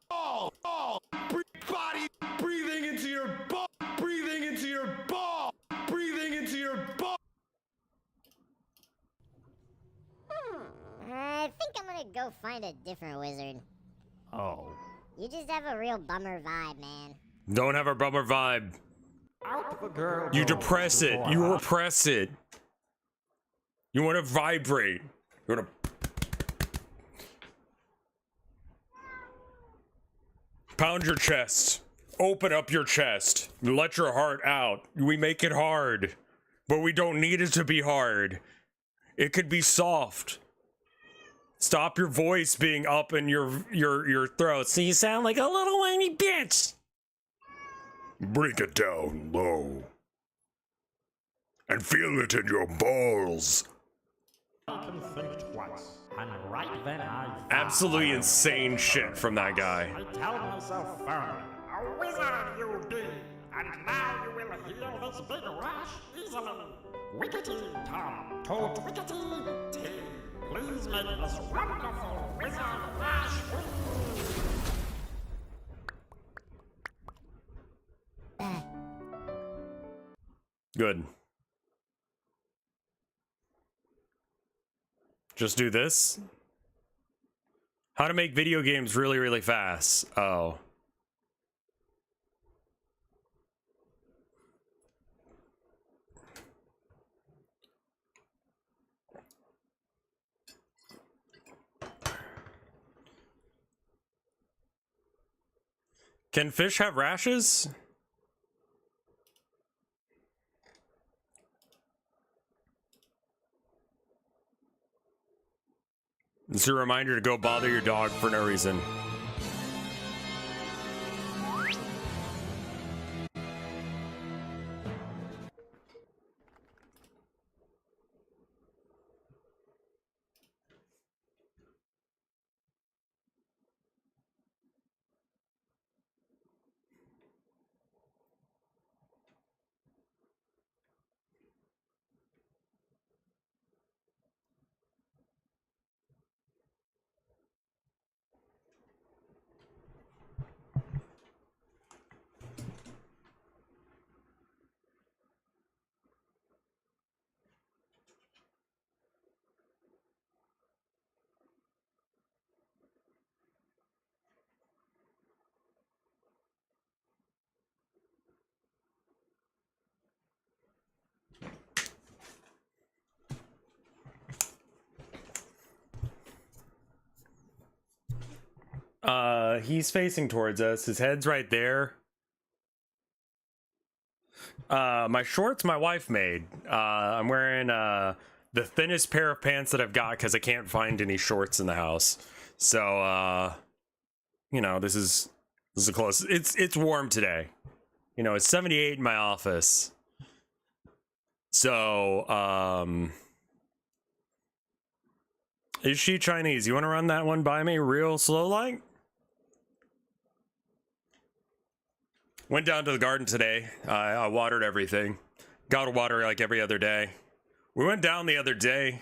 Body breathing into your ball. Breathing into your ball. Breathing into your ball. I think I'm gonna go find a different wizard. Oh. You just have a real bummer vibe, man. don't have a bummer vibe. You depress it. You repress it. You want to vibrate. You want to pound your chest. Open up your chest. Let your heart out. We make it hard, but we don't need it to be hard. It could be soft. Stop your voice being up in your throat so you sound like a little whiny bitch. Bring it down low. And feel it in your balls. I can think twice, and right then Absolutely insane shit from that guy. I tell myself firmly, a wizard you be, and now you will heal this big rash easily. Wickety Tom told Wickety T, please make this wonderful wizard rash free. Good. Just do this. How to make video games really, really fast. Oh. Can fish have rashes? It's a reminder to go bother your dog for no reason. He's facing towards us. His head's right there. My shorts my wife made. I'm wearing the thinnest pair of pants that I've got because I can't find any shorts in the house. So you know, this is a close. It's warm today. You know, it's 78 in my office. So is she Chinese? You want to run that one by me real slow like? Went down to the garden today. I watered everything. Gotta water like every other day. We went down the other day.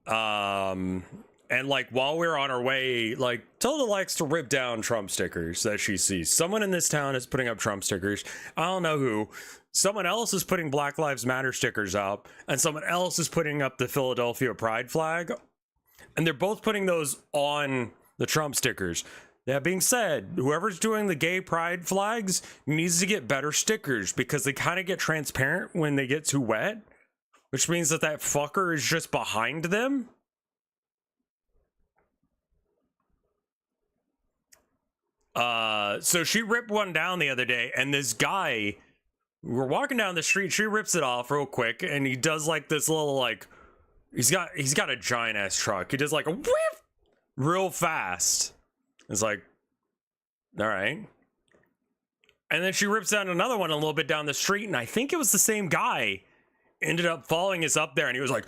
And like while we were on our way, like Tilda likes to rip down Trump stickers that she sees. Someone in this town is putting up Trump stickers. I don't know who. Someone else is putting Black Lives Matter stickers up, and someone else is putting up the Philadelphia Pride flag. And they're both putting those on the Trump stickers. That being said, whoever's doing the gay pride flags needs to get better stickers because they kind of get transparent when they get too wet, which means that that fucker is just behind them. So she ripped one down the other day, and this guy, we're walking down the street, she rips it off real quick, and he does like this little like, he's got a giant ass truck. He does like a whip real fast. It's like, all right. And then she rips down another one a little bit down the street, and I think it was the same guy ended up following us up there, and he was like,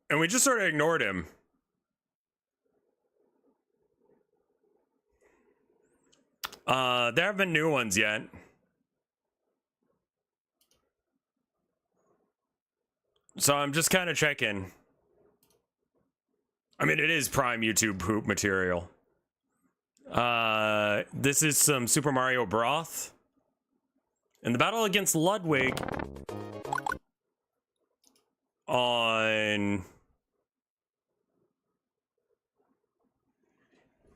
and we just sort of ignored him. There haven't been new ones yet. So I'm just kind of checking. I mean, it is prime YouTube poop material. This is some Super Mario broth. In the battle against Ludwig on...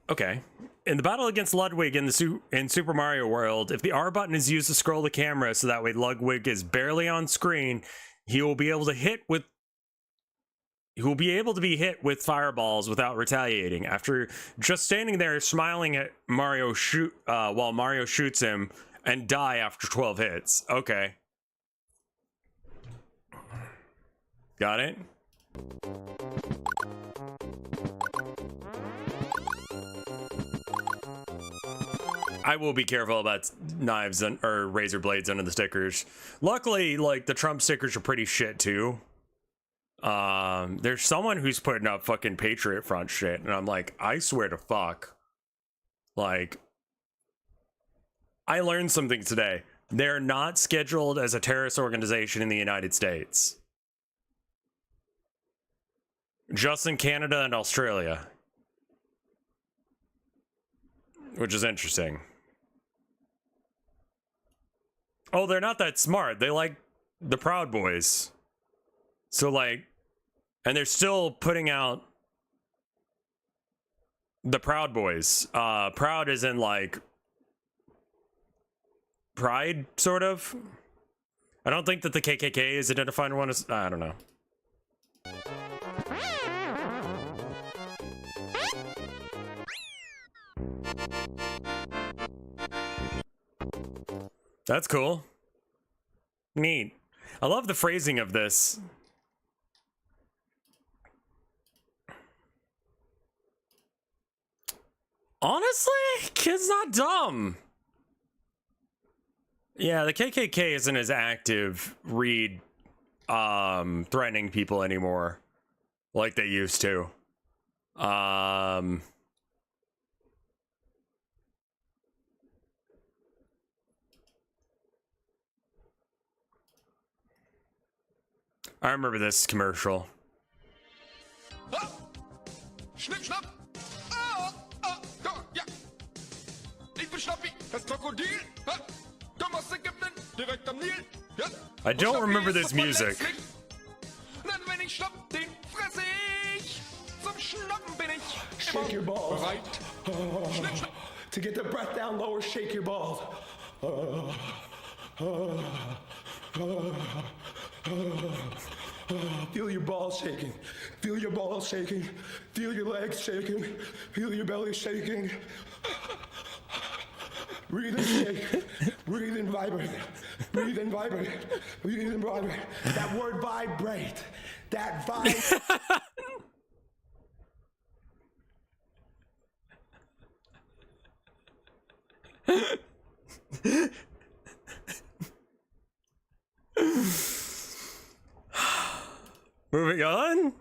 Okay. In the battle against Ludwig in Super Mario World, if the R button is used to scroll the camera so that way Ludwig is barely on screen, he will be able to be hit with fireballs without retaliating. After just standing there smiling at Mario while Mario shoots him and die after 12 hits. Okay. Got it? I will be careful about knives or razor blades under the stickers. Luckily, like, the Trump stickers are pretty shit too. There's someone who's putting up fucking Patriot Front shit, and I'm like, I swear to fuck. Like, I learned something today. They're not scheduled as a terrorist organization in the United States. Just in Canada and Australia. Which is interesting. Oh, they're not that smart. They like the Proud Boys. So, like, and they're still putting out the Proud Boys. Proud is in, like, pride, sort of. I don't think that the KKK is identifying one as... I don't know. That's cool. Neat. I love the phrasing of this. Honestly, kid's not dumb. Yeah, the KKK isn't as active threatening people anymore like they used to. I remember this commercial. Schnipp, schnapp! Da, ja! Ich bin Schnappi, das Krokodil! Komm aus Ägypten, direkt am Nil! Ja! I don't remember this music. Denn wenn ich schnapp, den fresse ich! Zum Schnappen bin ich Shake your balls. bereit! To get the breath down lower, shake your balls. Feel your balls shaking. Feel your balls shaking. Feel your legs shaking. Feel your belly shaking. Breathe and shake. Breathe and vibrate. Breathe and vibrate. Breathe and vibrate. That word vibrate. That vibrate. Moving on.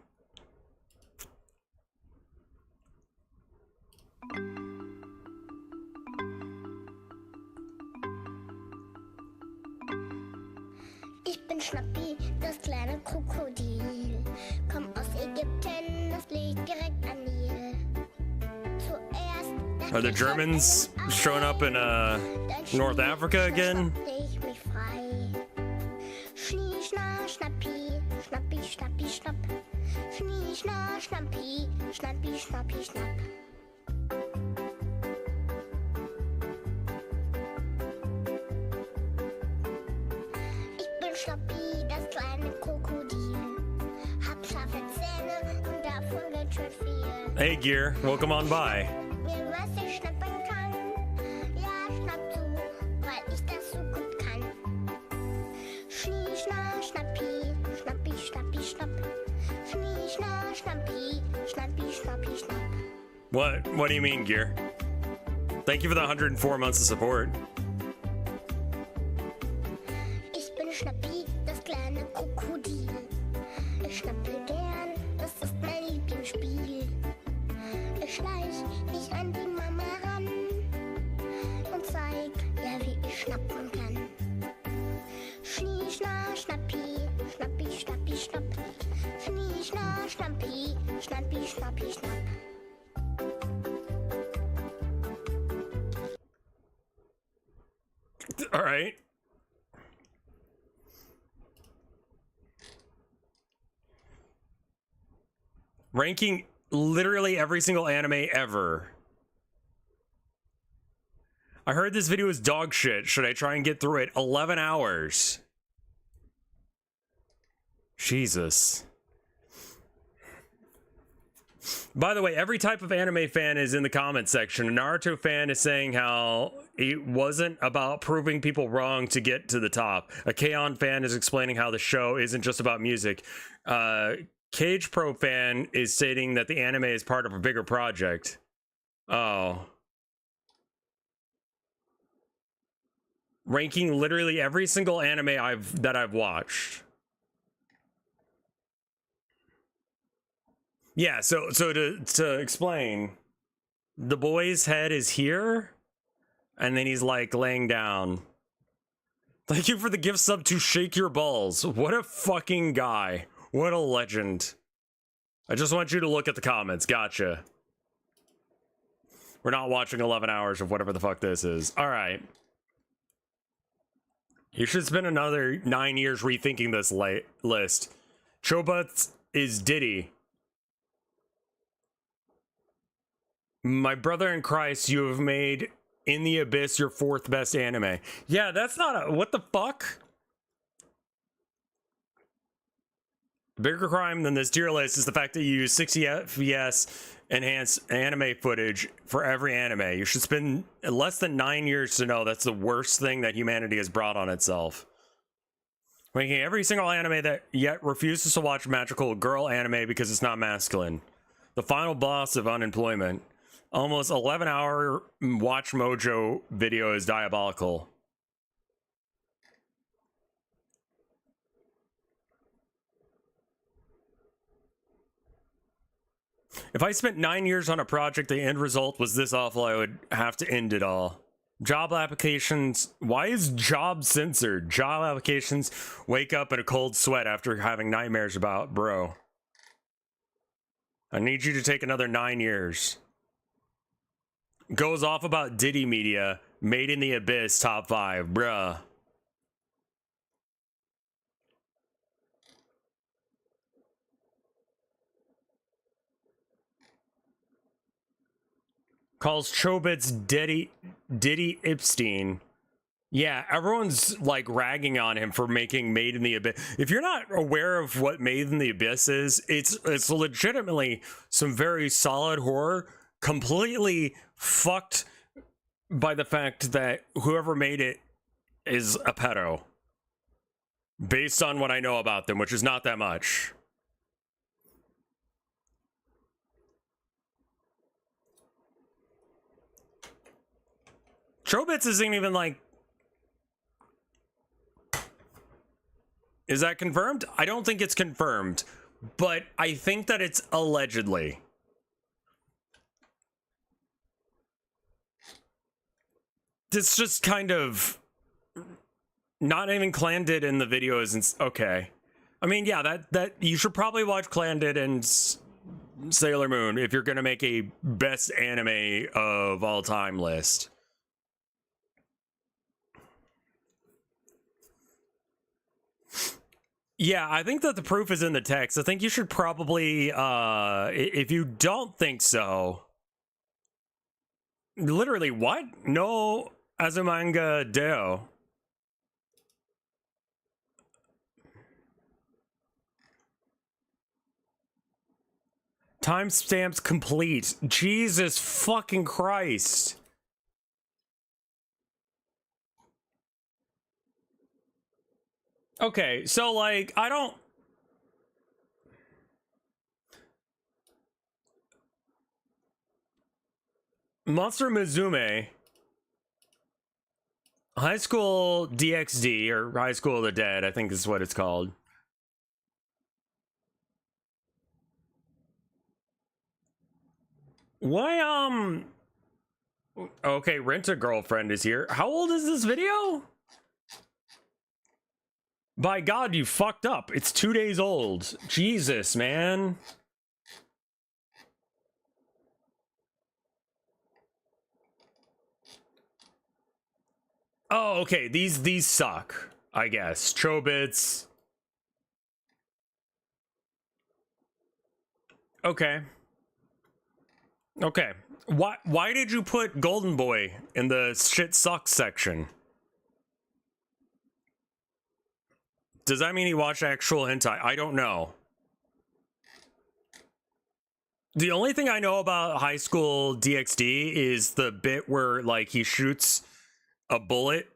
Ich bin Schnappi, das kleine Krokodil. Komm aus Ägypten, das liegt direkt an Nil. Zuerst Are the Germans showing up in North Africa again? ich mich frei. Schnie, schna, Schnappi, Schnappi, Schnappi, Schnapp. Schnie, schna, Schnappi, Schnappi, Schnappi, Schnapp. Ich bin Schnappi, das kleine Krokodil. Hab scharfe Zähne und davon ganz schön viel. Hey, Gear, welcome on by. Mir was ich schnappen kann, ja, schnapp zu, weil ich das so gut kann. Schnie, schna, Schnappi, Schnappi, Schnappi, Schnapp. Schnie, schna, Schnappi, Schnappi, Schnappi, Schnapp. What do you mean, Gear? Thank you for the 104 months of support. Ich bin Schnappi, das kleine Krokodil. Ich schnappe gern, das ist mein Lieblingsspiel. Ich schleich mich an die Mama ran und zeig ihr, wie ich schnappen kann. Schnie, schna, Schnappi, Schnappi, Schnappi, Schnapp. Schnie, schna, Schnappi, Schnappi, Schnappi, Schnapp. All right. Ranking literally every single anime ever. I heard this video is dog shit. Should I try and get through it? 11 hours. Jesus. By the way, every type of anime fan is in the comment section. A Naruto fan is saying how it wasn't about proving people wrong to get to the top. A K-On! Fan is explaining how the show isn't just about music. Cage Pro fan is stating that the anime is part of a bigger project. Oh. Ranking literally every single anime that I've watched. Yeah, so to explain, the boy's head is here, and then he's like laying down. Thank you for the gift sub to Shake Your Balls. What a fucking guy. What a legend. I just want you to look at the comments. Gotcha. We're not watching 11 hours of whatever the fuck this is. All right. You should spend another 9 years rethinking this list. Chobut's is Diddy. My brother in Christ, you have made In the Abyss your 4th best anime. Yeah, that's not a... What the fuck? Bigger crime than this tier list is the fact that you use 60 FPS enhanced anime footage for every anime. You should spend less than 9 years to know that's the worst thing that humanity has brought on itself. Making every single anime that yet refuses to watch magical girl anime because it's not masculine. The final boss of unemployment. Almost 11-hour Watch Mojo video is diabolical. If I spent 9 years on a project, the end result was this awful, I would have to end it all. Job applications. Why is job censored? Job applications wake up in a cold sweat after having nightmares about, bro. I need you to take another 9 years. Goes off about Diddy Media, Made in the Abyss, top 5, bruh. Calls Chobits Diddy Epstein. Yeah, everyone's like ragging on him for making Made in the Abyss. If you're not aware of what Made in the Abyss is, it's legitimately some very solid horror, completely fucked by the fact that whoever made it is a pedo. Based on what I know about them, which is not that much. Chobits isn't even like... Is that confirmed? I don't think it's confirmed, but I think that it's allegedly. It's just kind of... Not even Clandid in the video isn't... Okay. I mean, yeah, that you should probably watch Clandid and Sailor Moon if you're gonna make a best anime of all time list. Yeah, I think that the proof is in the text. I think you should probably, if you don't think so... Literally, what? No Azumanga Deo. Timestamps complete. Jesus fucking Christ. Okay, so like, I don't... Monster Musume, High School DxD, or High School of the Dead, I think is what it's called. Why, okay, Rent-A-Girlfriend is here. How old is this video? By God, you fucked up. It's 2 days old. Jesus, man. Oh, okay. These suck, I guess. Chobits. Okay. Okay. Why did you put Golden Boy in the shit sucks section? Does that mean he watched actual hentai? I don't know. The only thing I know about High School DxD is the bit where, like, he shoots a bullet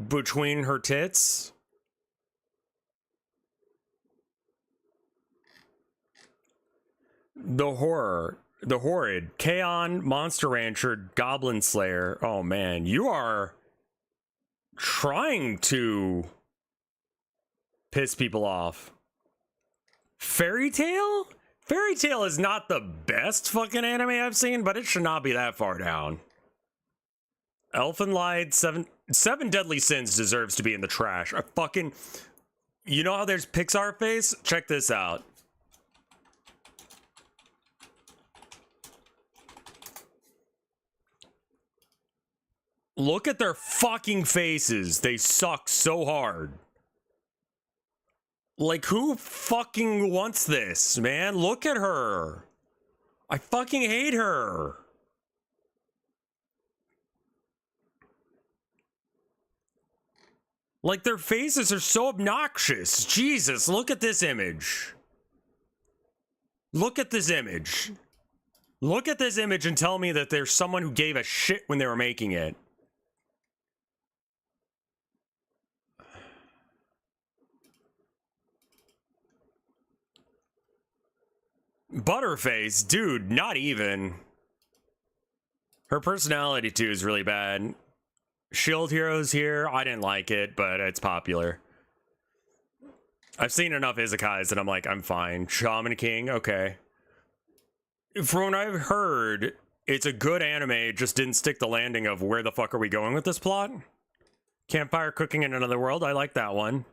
between her tits. The horrid Kaon, Monster Rancher, Goblin Slayer. Oh man, you are trying to piss people off. Fairy Tail? Fairy Tail is not the best fucking anime I've seen, but it should not be that far down. Elfen Lied, Seven Deadly Sins deserves to be in the trash. I fucking... You know how there's Pixar face? Check this out. Look at their fucking faces. They suck so hard. Like, who fucking wants this, man? Look at her. I fucking hate her. Like, their faces are so obnoxious. Jesus, look at this image. Look at this image. Look at this image and tell me that there's someone who gave a shit when they were making it. Butterface, dude, not even. Her personality too is really bad. Shield Heroes here, I didn't like it, but it's popular. I've seen enough isekais that I'm like, I'm fine. Shaman King, okay. From what I've heard, it's a good anime, it just didn't stick the landing of where the fuck are we going with this plot? Campfire Cooking in Another World, I like that one.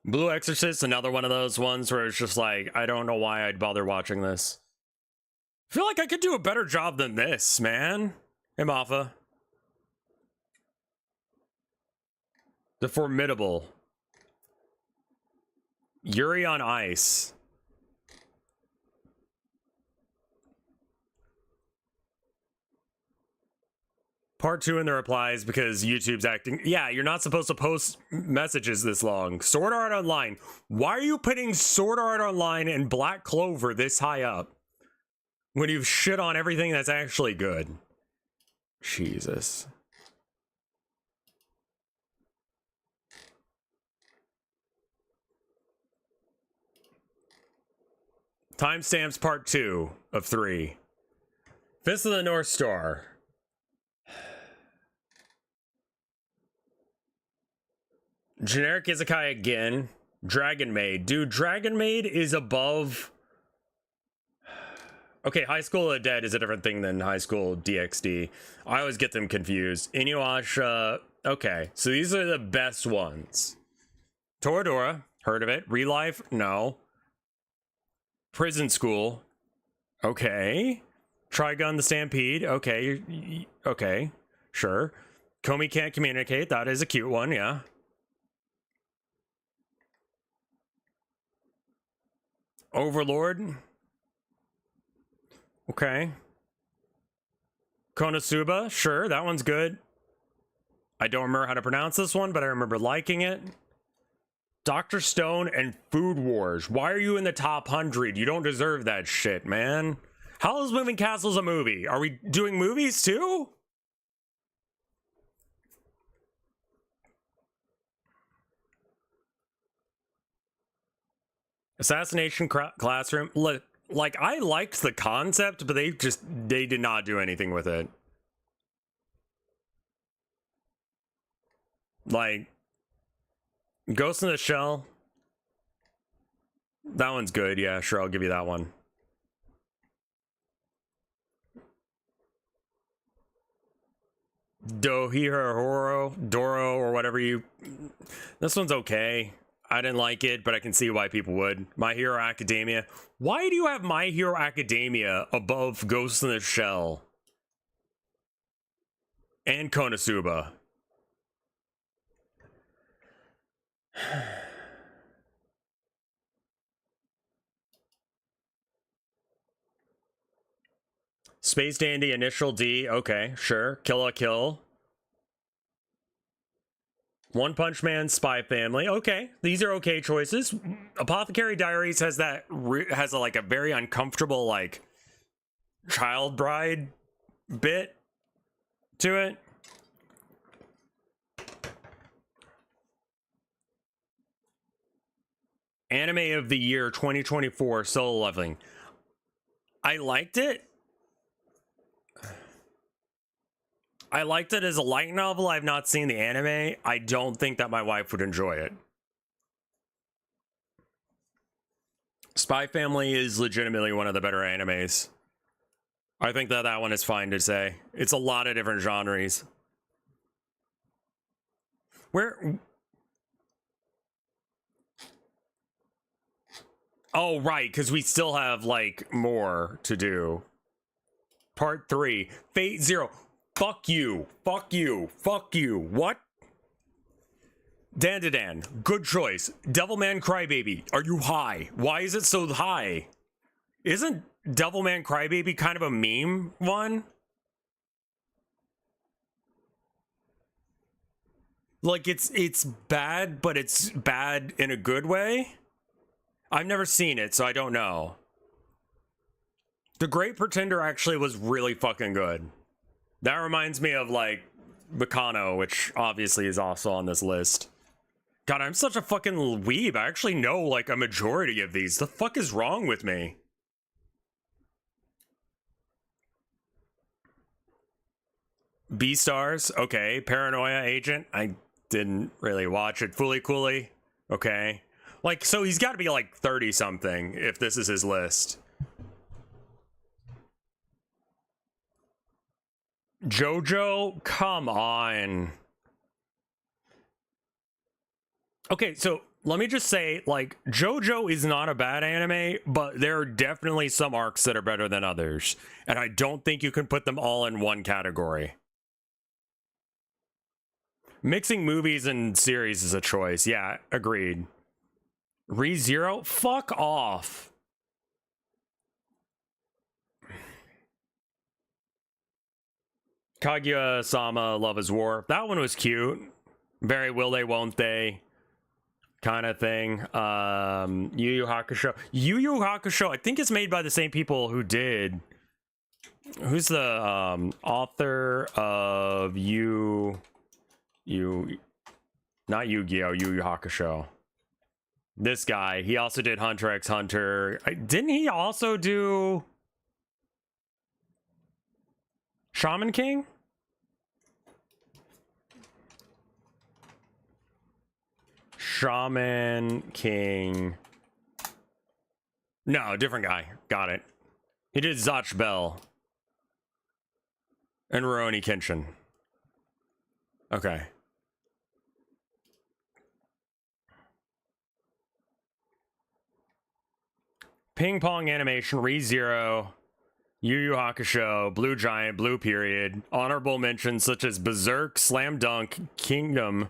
Blue Exorcist, another one of those ones where it's just like, I don't know why I'd bother watching this. I feel like I could do a better job than this, man. Hey, Mafa. The Formidable. Yuri on Ice. Part 2 in the replies because YouTube's acting. Yeah, you're not supposed to post messages this long. Sword Art Online. Why are you putting Sword Art Online and Black Clover this high up when you've shit on everything that's actually good? Jesus. Timestamps part 2 of 3. Fist of the North Star. Generic Isekai again. Dragon Maid. Dude, Dragon Maid is above... Okay, High School of the Dead is a different thing than High School DxD. I always get them confused. Inuyasha... Okay, so these are the best ones. Toradora. Heard of it. Relife? No. Prison School. Okay. Trigun the Stampede. Okay. Okay. Sure. Komi Can't Communicate. That is a cute one, yeah. Overlord. Okay. Konosuba. Sure, that one's good. I don't remember how to pronounce this one, but I remember liking it. Dr. Stone and Food Wars. Why are you in the top 100? You don't deserve that shit, man. How is Moving Castles a movie? Are we doing movies too? Assassination Classroom. Look, like, I liked the concept, but they did not do anything with it. Like, Ghost in the Shell. That one's good. Yeah, sure, I'll give you that one. Dohihoro, Doro, or whatever you... This one's okay. I didn't like it, but I can see why people would. My Hero Academia. Why do you have My Hero Academia above Ghost in the Shell? And Konosuba? Space Dandy, Initial D. Okay, sure. Kill la Kill. One Punch Man, Spy Family. Okay, these are okay choices. Apothecary Diaries has that like a very uncomfortable like child bride bit to it. Anime of the Year 2024, Solo Leveling. I liked it. I liked it as a light novel. I've not seen the anime. I don't think that my wife would enjoy it. Spy Family is legitimately one of the better animes. I think that that one is fine to say. It's a lot of different genres. Where... Oh, right, because we still have, like, more to do. Part 3. Fate Zero. Fuck you. Fuck you. Fuck you. What? Dan. Good choice. Devilman Crybaby. Are you high? Why is it so high? Isn't Devilman Crybaby kind of a meme one? Like, it's bad, but it's bad in a good way? I've never seen it, so I don't know. The Great Pretender actually was really fucking good. That reminds me of, like, Mikano, which obviously is also on this list. God, I'm such a fucking weeb. I actually know, like, a majority of these. The fuck is wrong with me? Beastars, okay. Paranoia Agent, I didn't really watch it. Fooly Cooly, okay. Like, so he's got to be, like, 30-something if this is his list. JoJo? Come on. Okay, so let me just say, like, JoJo is not a bad anime, but there are definitely some arcs that are better than others. And I don't think you can put them all in one category. Mixing movies and series is a choice. Yeah, agreed. ReZero? Fuck off. Kaguya-sama, Love is War. That one was cute. Very will they, won't they kind of thing. Yu Yu Hakusho. Yu Yu Hakusho, I think it's made by the same people who did... Who's the author of not Yu-Gi-Oh, Yu Yu Hakusho. This guy, he also did Hunter x Hunter. Didn't he also do Shaman King? Shaman King. No, different guy. Got it. He did Zatch Bell and Rurouni Kenshin. Okay. Ping Pong Animation, ReZero, Yu Yu Hakusho, Blue Giant, Blue Period, honorable mentions such as Berserk, Slam Dunk, Kingdom,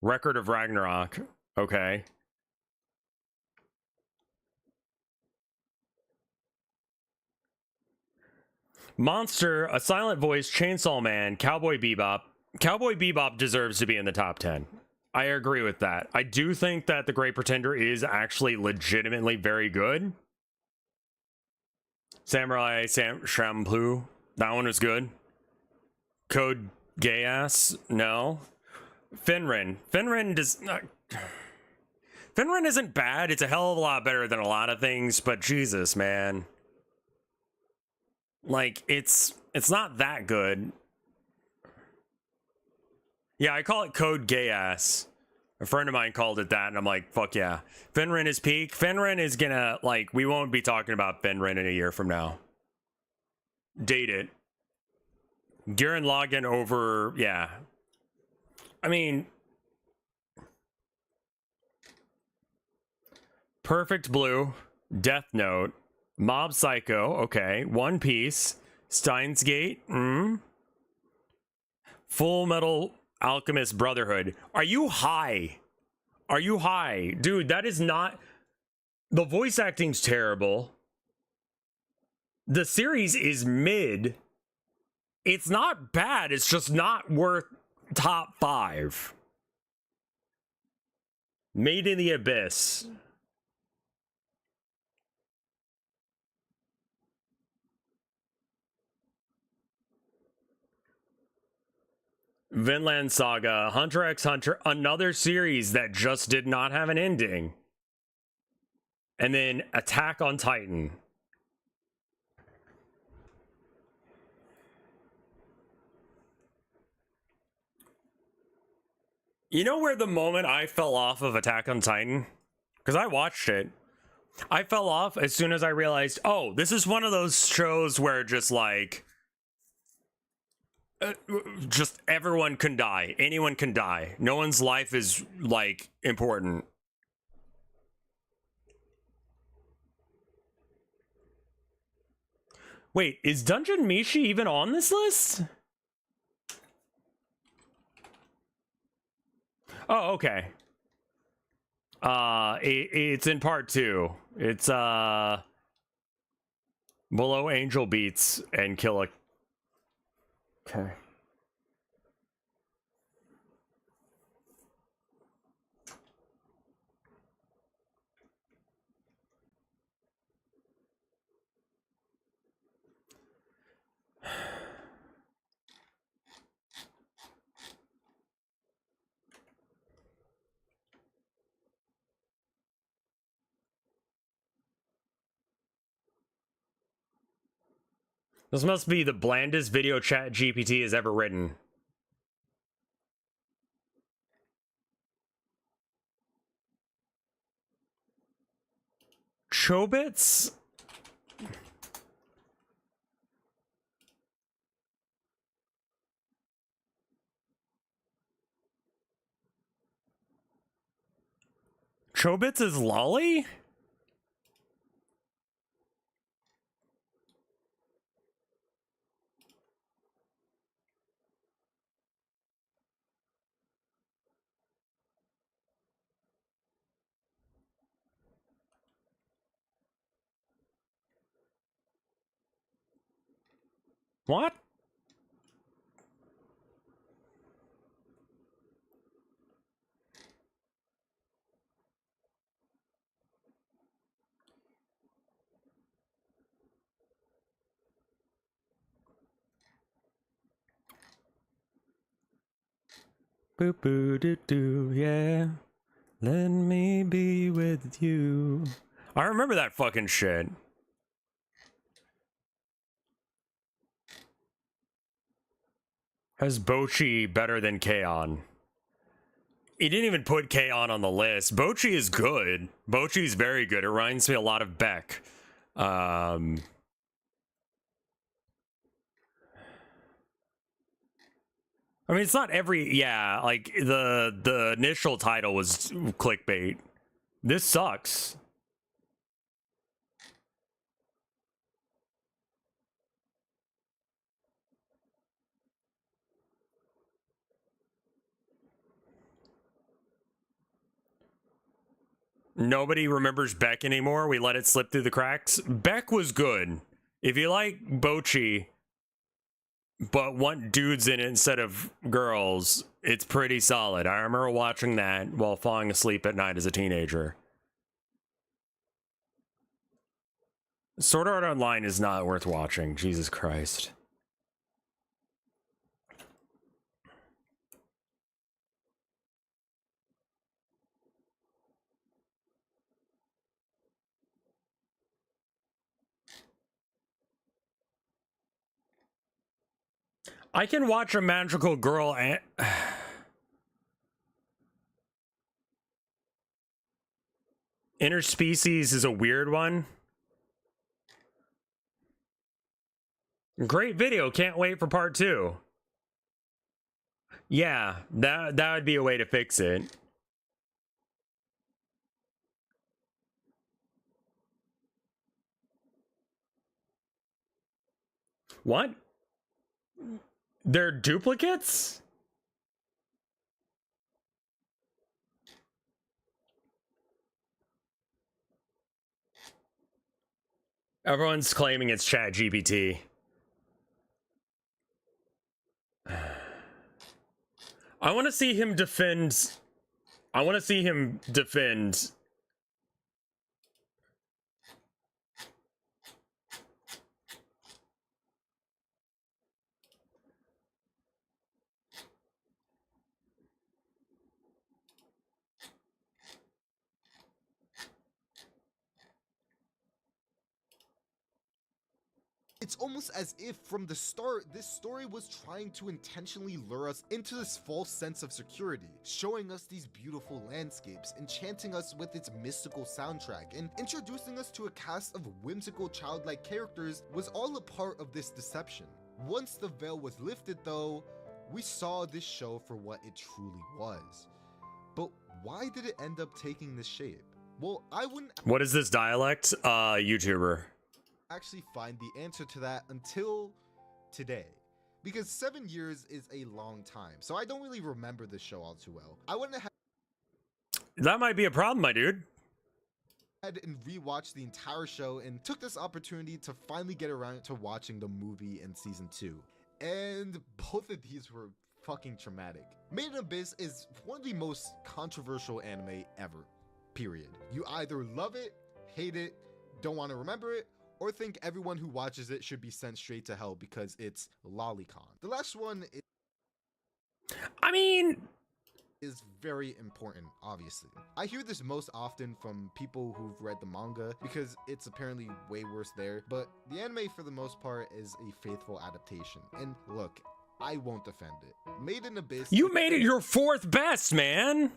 Record of Ragnarok. Okay. Monster, A Silent Voice, Chainsaw Man, Cowboy Bebop. Cowboy Bebop deserves to be in the top 10. I agree with that. I do think that The Great Pretender is actually legitimately very good. Samurai Champloo, that one was good. Code Geass, no. Fenrin does not... Fenrin isn't bad. It's a hell of a lot better than a lot of things, but Jesus, man. Like, it's not that good. Yeah, I call it Code Geass. A friend of mine called it that, and I'm like, fuck yeah. Fenrin is peak. Fenrin is gonna, like, we won't be talking about Fenrin in a year from now. Date it. Gurren Lagann over, yeah. I mean... Perfect Blue, Death Note, Mob Psycho, okay, One Piece, Steins Gate, Full Metal Alchemist Brotherhood. Are you high? Are you high? Dude, that is not... The voice acting's terrible. The series is mid. It's not bad, it's just not worth top 5. Made in the Abyss. Vinland Saga, Hunter x Hunter, another series that just did not have an ending. And then Attack on Titan. You know where the moment I fell off of Attack on Titan? Because I watched it. I fell off as soon as I realized, oh, this is one of those shows where just like... just everyone can die. Anyone can die. No one's life is, like, important. Wait, is Dungeon Mishi even on this list? Oh, okay. It's in part 2. It's, Below Angel Beats and Kill a... Okay. This must be the blandest video chat GPT has ever written. Chobits? Chobits is Lolly? What? Boo boo doo doo, yeah. Let me be with you. I remember that fucking shit. How's Bochi better than Kaon? He didn't even put Kaon on the list. Bochi is good. Bochi's very good. It reminds me a lot of Beck. I mean, it's not every... Yeah, like, the initial title was clickbait. This sucks. Nobody remembers Beck anymore. We let it slip through the cracks. Beck was good. If you like Bochi, but want dudes in it instead of girls, it's pretty solid. I remember watching that while falling asleep at night as a teenager. Sword Art Online is not worth watching. Jesus Christ. I can watch a magical girl and... Interspecies is a weird one. Great video. Can't wait for part 2. Yeah, that would be a way to fix it. What? They're duplicates? Everyone's claiming it's ChatGPT. I want to see him defend... It's almost as if from the start, this story was trying to intentionally lure us into this false sense of security, showing us these beautiful landscapes, enchanting us with its mystical soundtrack, and introducing us to a cast of whimsical childlike characters was all a part of this deception. Once the veil was lifted though, we saw this show for what it truly was. But why did it end up taking this shape? Well, I wouldn't... What is this dialect? YouTuber. Actually find the answer to that until today, because 7 years is a long time, so I don't really remember the show all too well. I went ahead That might be a problem, my dude. and rewatched the entire show and took this opportunity to finally get around to watching the movie and season 2, and both of these were fucking traumatic. Made in Abyss is one of the most controversial anime ever, period. You either love it, hate it, don't want to remember it, or think everyone who watches it should be sent straight to hell because it's lolicon. The last one is very important, obviously. I hear this most often from people who've read the manga because it's apparently way worse there, but the anime for the most part is a faithful adaptation. And look, I won't defend it. Made in Abyss... You made it your 4th best, man!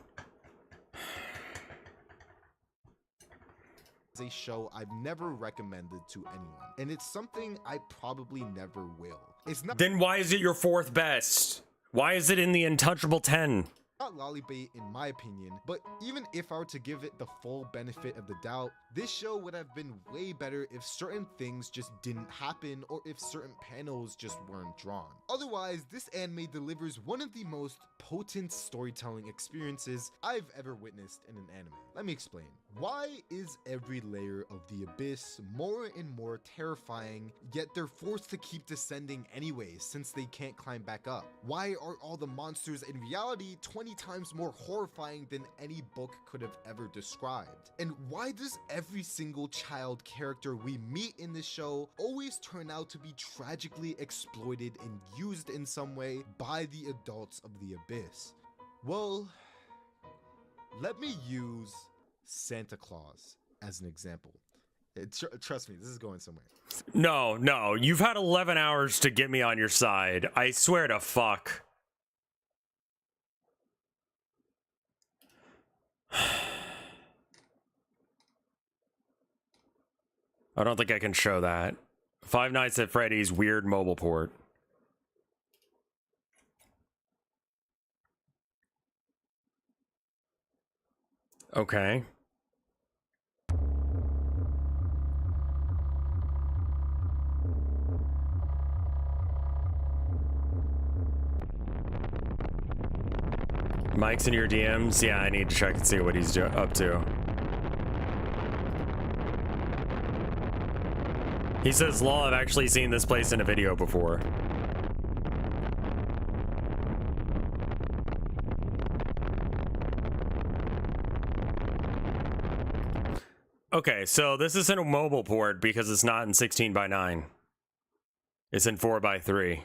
A show I've never recommended to anyone, and it's something I probably never will. It's not... Then why is it your 4th best? Why is it in the untouchable 10? Not lollybait in my opinion, but even if I were to give it the full benefit of the doubt, this show would have been way better if certain things just didn't happen or if certain panels just weren't drawn. Otherwise, this anime delivers one of the most potent storytelling experiences I've ever witnessed in an anime. Let me explain. Why is every layer of the abyss more and more terrifying, yet they're forced to keep descending anyways since they can't climb back up? Why are all the monsters in reality 20 times more horrifying than any book could have ever described? And why does every single child character we meet in this show always turn out to be tragically exploited and used in some way by the adults of the abyss? Well, let me use Santa Claus as an example. Trust me, this is going somewhere. No, you've had 11 hours to get me on your side. I swear to fuck. I don't think I can show that. Five Nights at Freddy's weird mobile port. Okay. Mike's in your DMs? Yeah, I need to check and see what he's up to. He says, lol, I've actually seen this place in a video before. Okay, so this isn't a mobile port because it's not in 16:9. It's in 4:3.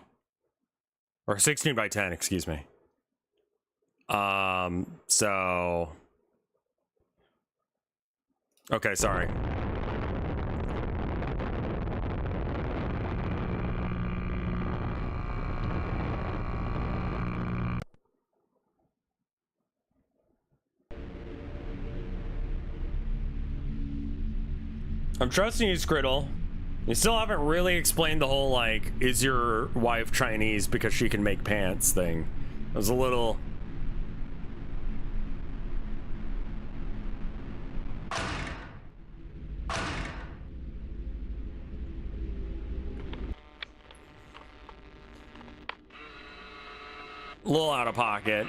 Or 16:10, excuse me. So... Okay, sorry. I'm trusting you, Skriddle. You still haven't really explained the whole, like, is your wife Chinese because she can make pants thing. It was a little... a little out of pocket.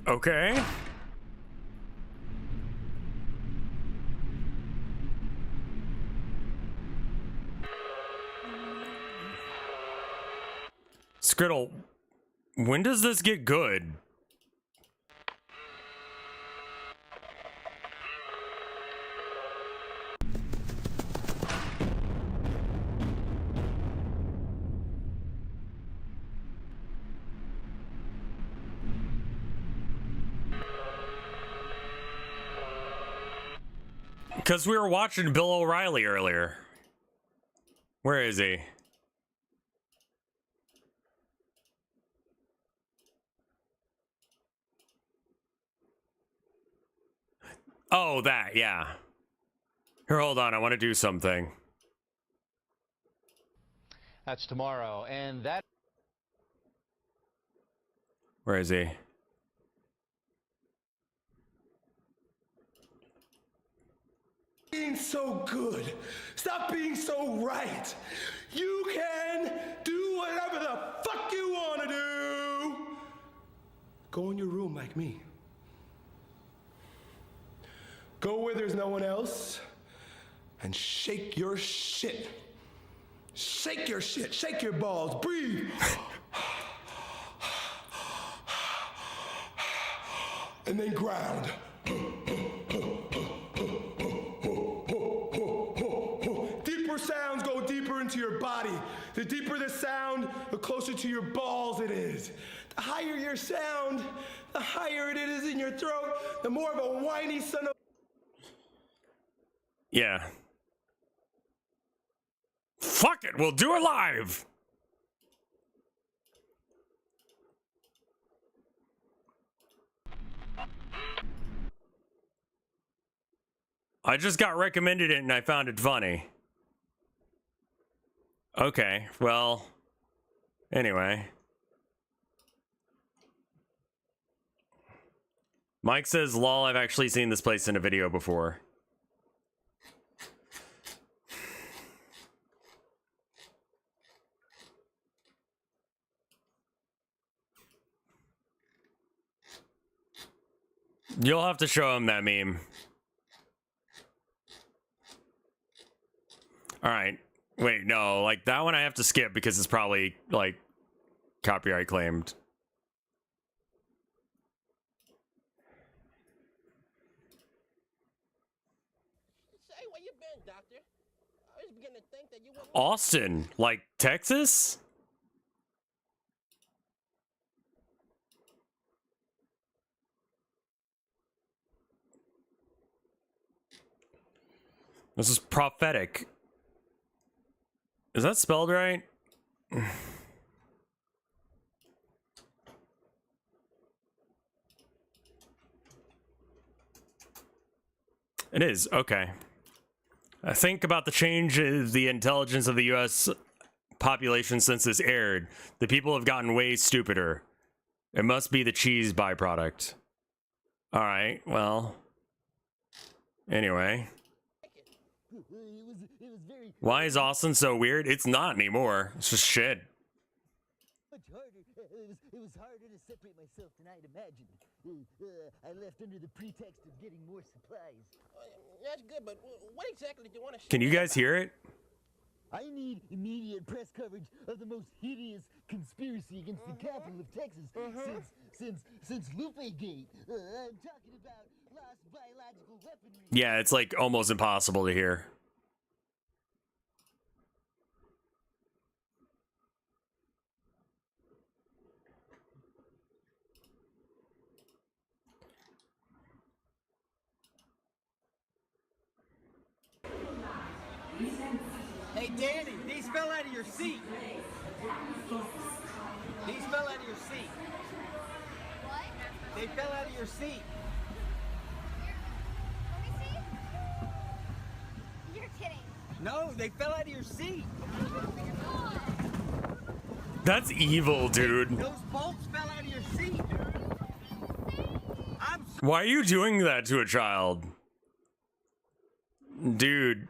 Okay. Skriddle, when does this get good? Because we were watching Bill O'Reilly earlier. Where is he? Oh, that, yeah. Here, hold on, I want to do something. That's tomorrow, and that... Where is he? Being so good. Stop being so right. You can do whatever the fuck you want to do. Go in your room like me. Go where there's no one else and shake your shit. Shake your shit. Shake your balls. Breathe. And then ground. Deeper sounds go deeper into your body. The deeper the sound, the closer to your balls it is. The higher your sound, the higher it is in your throat, the more of a whiny son of... Yeah. Fuck it, we'll do it live! I just got recommended it and I found it funny. Okay, well, anyway. Mike says, lol, I've actually seen this place in a video before. You'll have to show him that meme. All right. Wait, no, like that one I have to skip because it's probably like copyright claimed. Say, where you been, doctor? I was beginning to think that you were... Austin, like Texas? This is prophetic. Is that spelled right? It is, okay. I think about the change in the intelligence of the U.S. population since this aired. The people have gotten way stupider. It must be the cheese byproduct. Alright, well. Anyway. Why is Austin so weird? It's not anymore. It's just shit. Much harder. It was harder to separate myself than I'd imagined. I left under the pretext of getting more supplies. That's good, but what exactly did you want to Can you guys hear it? I need immediate press coverage of the most hideous conspiracy against the capital of Texas since Lupe Gate. I'm talking about lost biological weaponry. Yeah, it's like almost impossible to hear. Hey, Danny, these fell out of your seat. These fell out of your seat. What? They fell out of your seat. Let me see. You're kidding. No, they fell out of your seat. That's evil, dude. Those bolts fell out of your seat, dude. Why are you doing that to a child? Dude.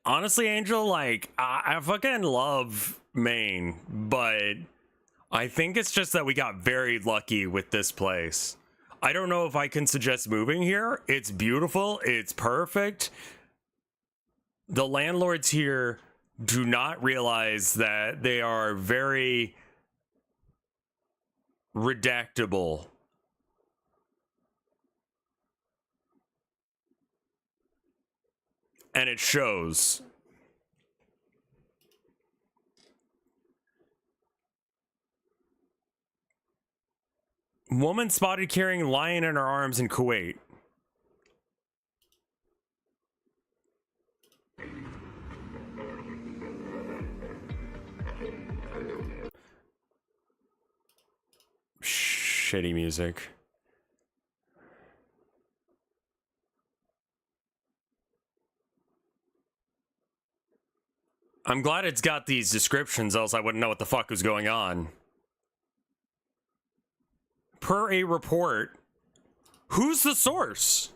Honestly, Angel, like, I fucking love Maine, but I think it's just that we got very lucky with this place. I don't know if I can suggest moving here. It's beautiful. It's perfect. The landlords here do not realize that they are very redactable. And it shows. Woman spotted carrying lion in her arms in Kuwait. Shitty music. I'm glad it's got these descriptions, else I wouldn't know what the fuck was going on. Per a report. Who's the source?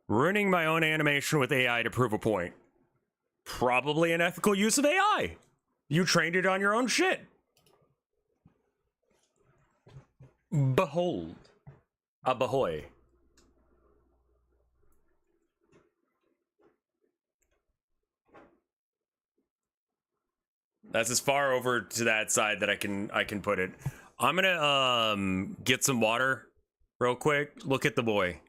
Ruining my own animation with AI to prove a point. Probably an ethical use of AI. You trained it on your own shit. Behold. Abahoy. That's as far over to that side that I can put it. I'm gonna get some water real quick. Look at the boy.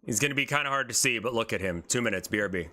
He's gonna be kind of hard to see, but look at him. 2 minutes, BRB.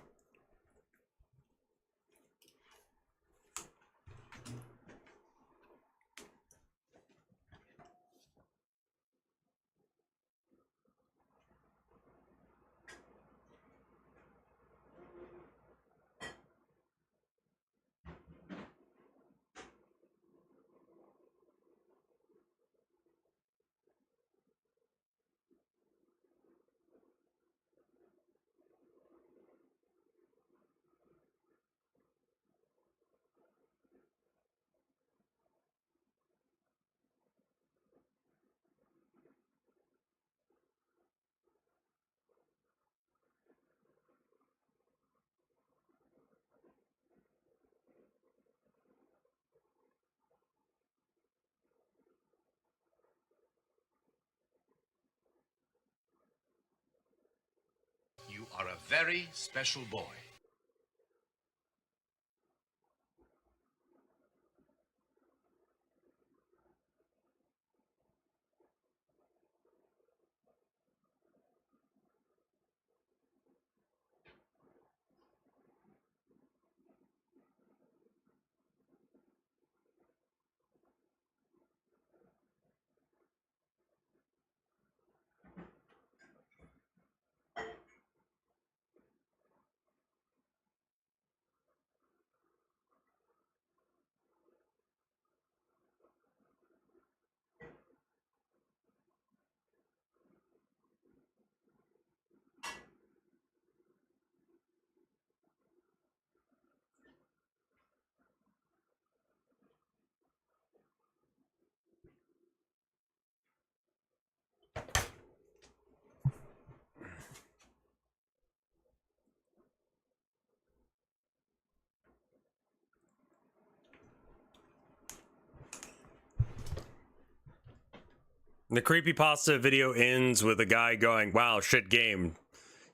very special boy. The creepypasta video ends with a guy going, wow, shit game.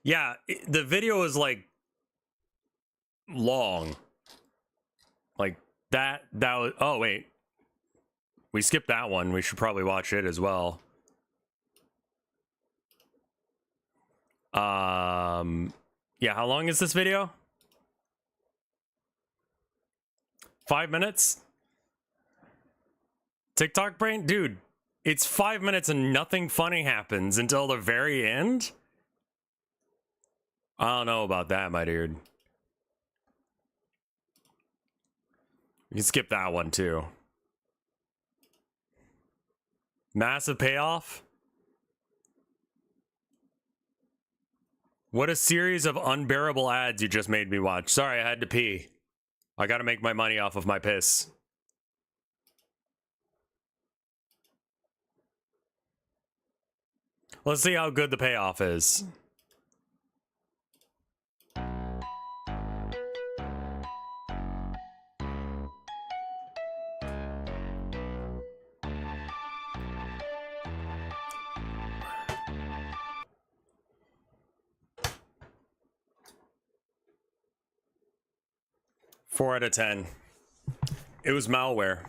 Yeah, the video is like long. Like that was, oh wait. We skipped that one. We should probably watch it as well. Yeah, how long is this video? 5 minutes? TikTok brain? Dude, it's 5 minutes and nothing funny happens until the very end? I don't know about that, my dude. You can skip that one too. Massive payoff? What a series of unbearable ads you just made me watch. Sorry, I had to pee. I gotta make my money off of my piss. Let's see how good the payoff is. Four out of 10. It was malware.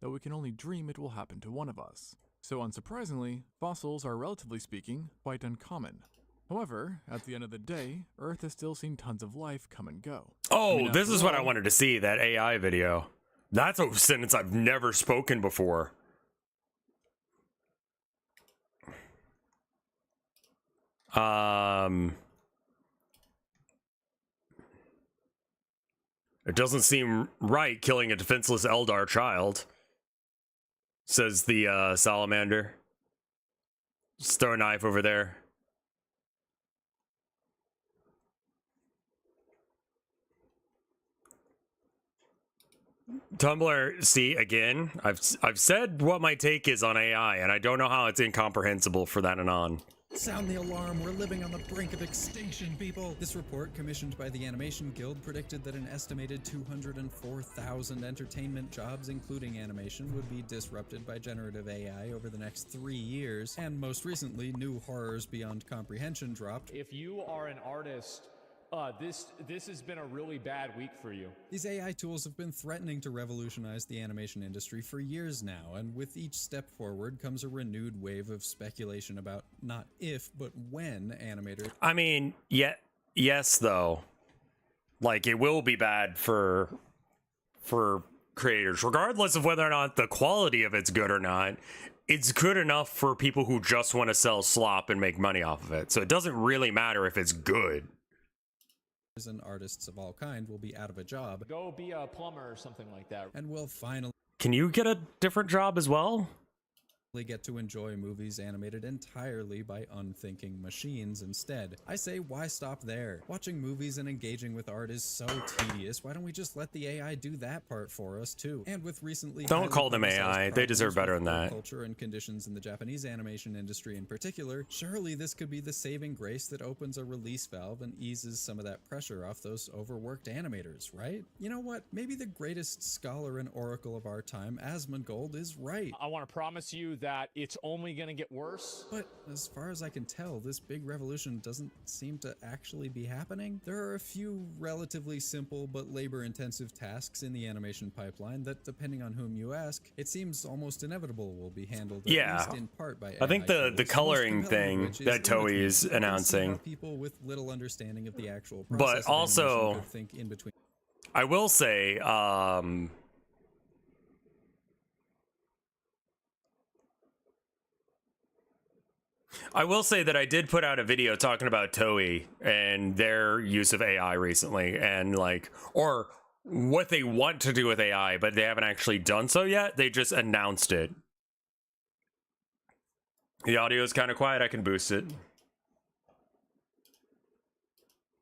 Though we can only dream it will happen to one of us. So unsurprisingly, fossils are relatively speaking quite uncommon. However, at the end of the day, Earth has still seen tons of life come and go. Oh, this is what I wanted to see, that AI video. That's a sentence I've never spoken before. It doesn't seem right killing a defenseless Eldar child, says the salamander. Just throw a knife over there. Tumblr, see, again, I've said what my take is on AI, and I don't know how it's incomprehensible for that anon. Sound the alarm, we're living on the brink of extinction, people! This report, commissioned by the Animation Guild, predicted that an estimated 204,000 entertainment jobs, including animation, would be disrupted by generative AI over the next 3 years, and most recently, new horrors beyond comprehension dropped. If you are an artist, this has been a really bad week for you. These AI tools have been threatening to revolutionize the animation industry for years now, and with each step forward comes a renewed wave of speculation about not if, but when animators... I mean, yes, though. Like, it will be bad for creators, regardless of whether or not the quality of it's good or not. It's good enough for people who just want to sell slop and make money off of it. So it doesn't really matter if it's good. And artists of all kind will be out of a job. Go be a plumber or something like that. And will finally... Can you get a different job as well? get to enjoy movies animated entirely by unthinking machines instead. I say, why stop there? Watching movies and engaging with art is so tedious. Why don't we just let the AI do that part for us too? And with recently Don't call them AI. They deserve better than that. Culture and conditions in the Japanese animation industry in particular, surely this could be the saving grace that opens a release valve and eases some of that pressure off those overworked animators, right? You know what? Maybe the greatest scholar and oracle of our time, Asmongold, is right. I want to promise you that it's only going to get worse. But as far as I can tell, this big revolution doesn't seem to actually be happening. There are a few relatively simple but labor-intensive tasks in the animation pipeline that, depending on whom you ask, it seems almost inevitable will be handled at least in part by AI. I think the coloring thing that Toei is announcing, people with little understanding of the actual but process also could think in between. I will say, that I did put out a video talking about Toei and their use of AI recently, and or what they want to do with AI, but they haven't actually done so yet. They just announced it. The audio is kind of quiet. I can boost it.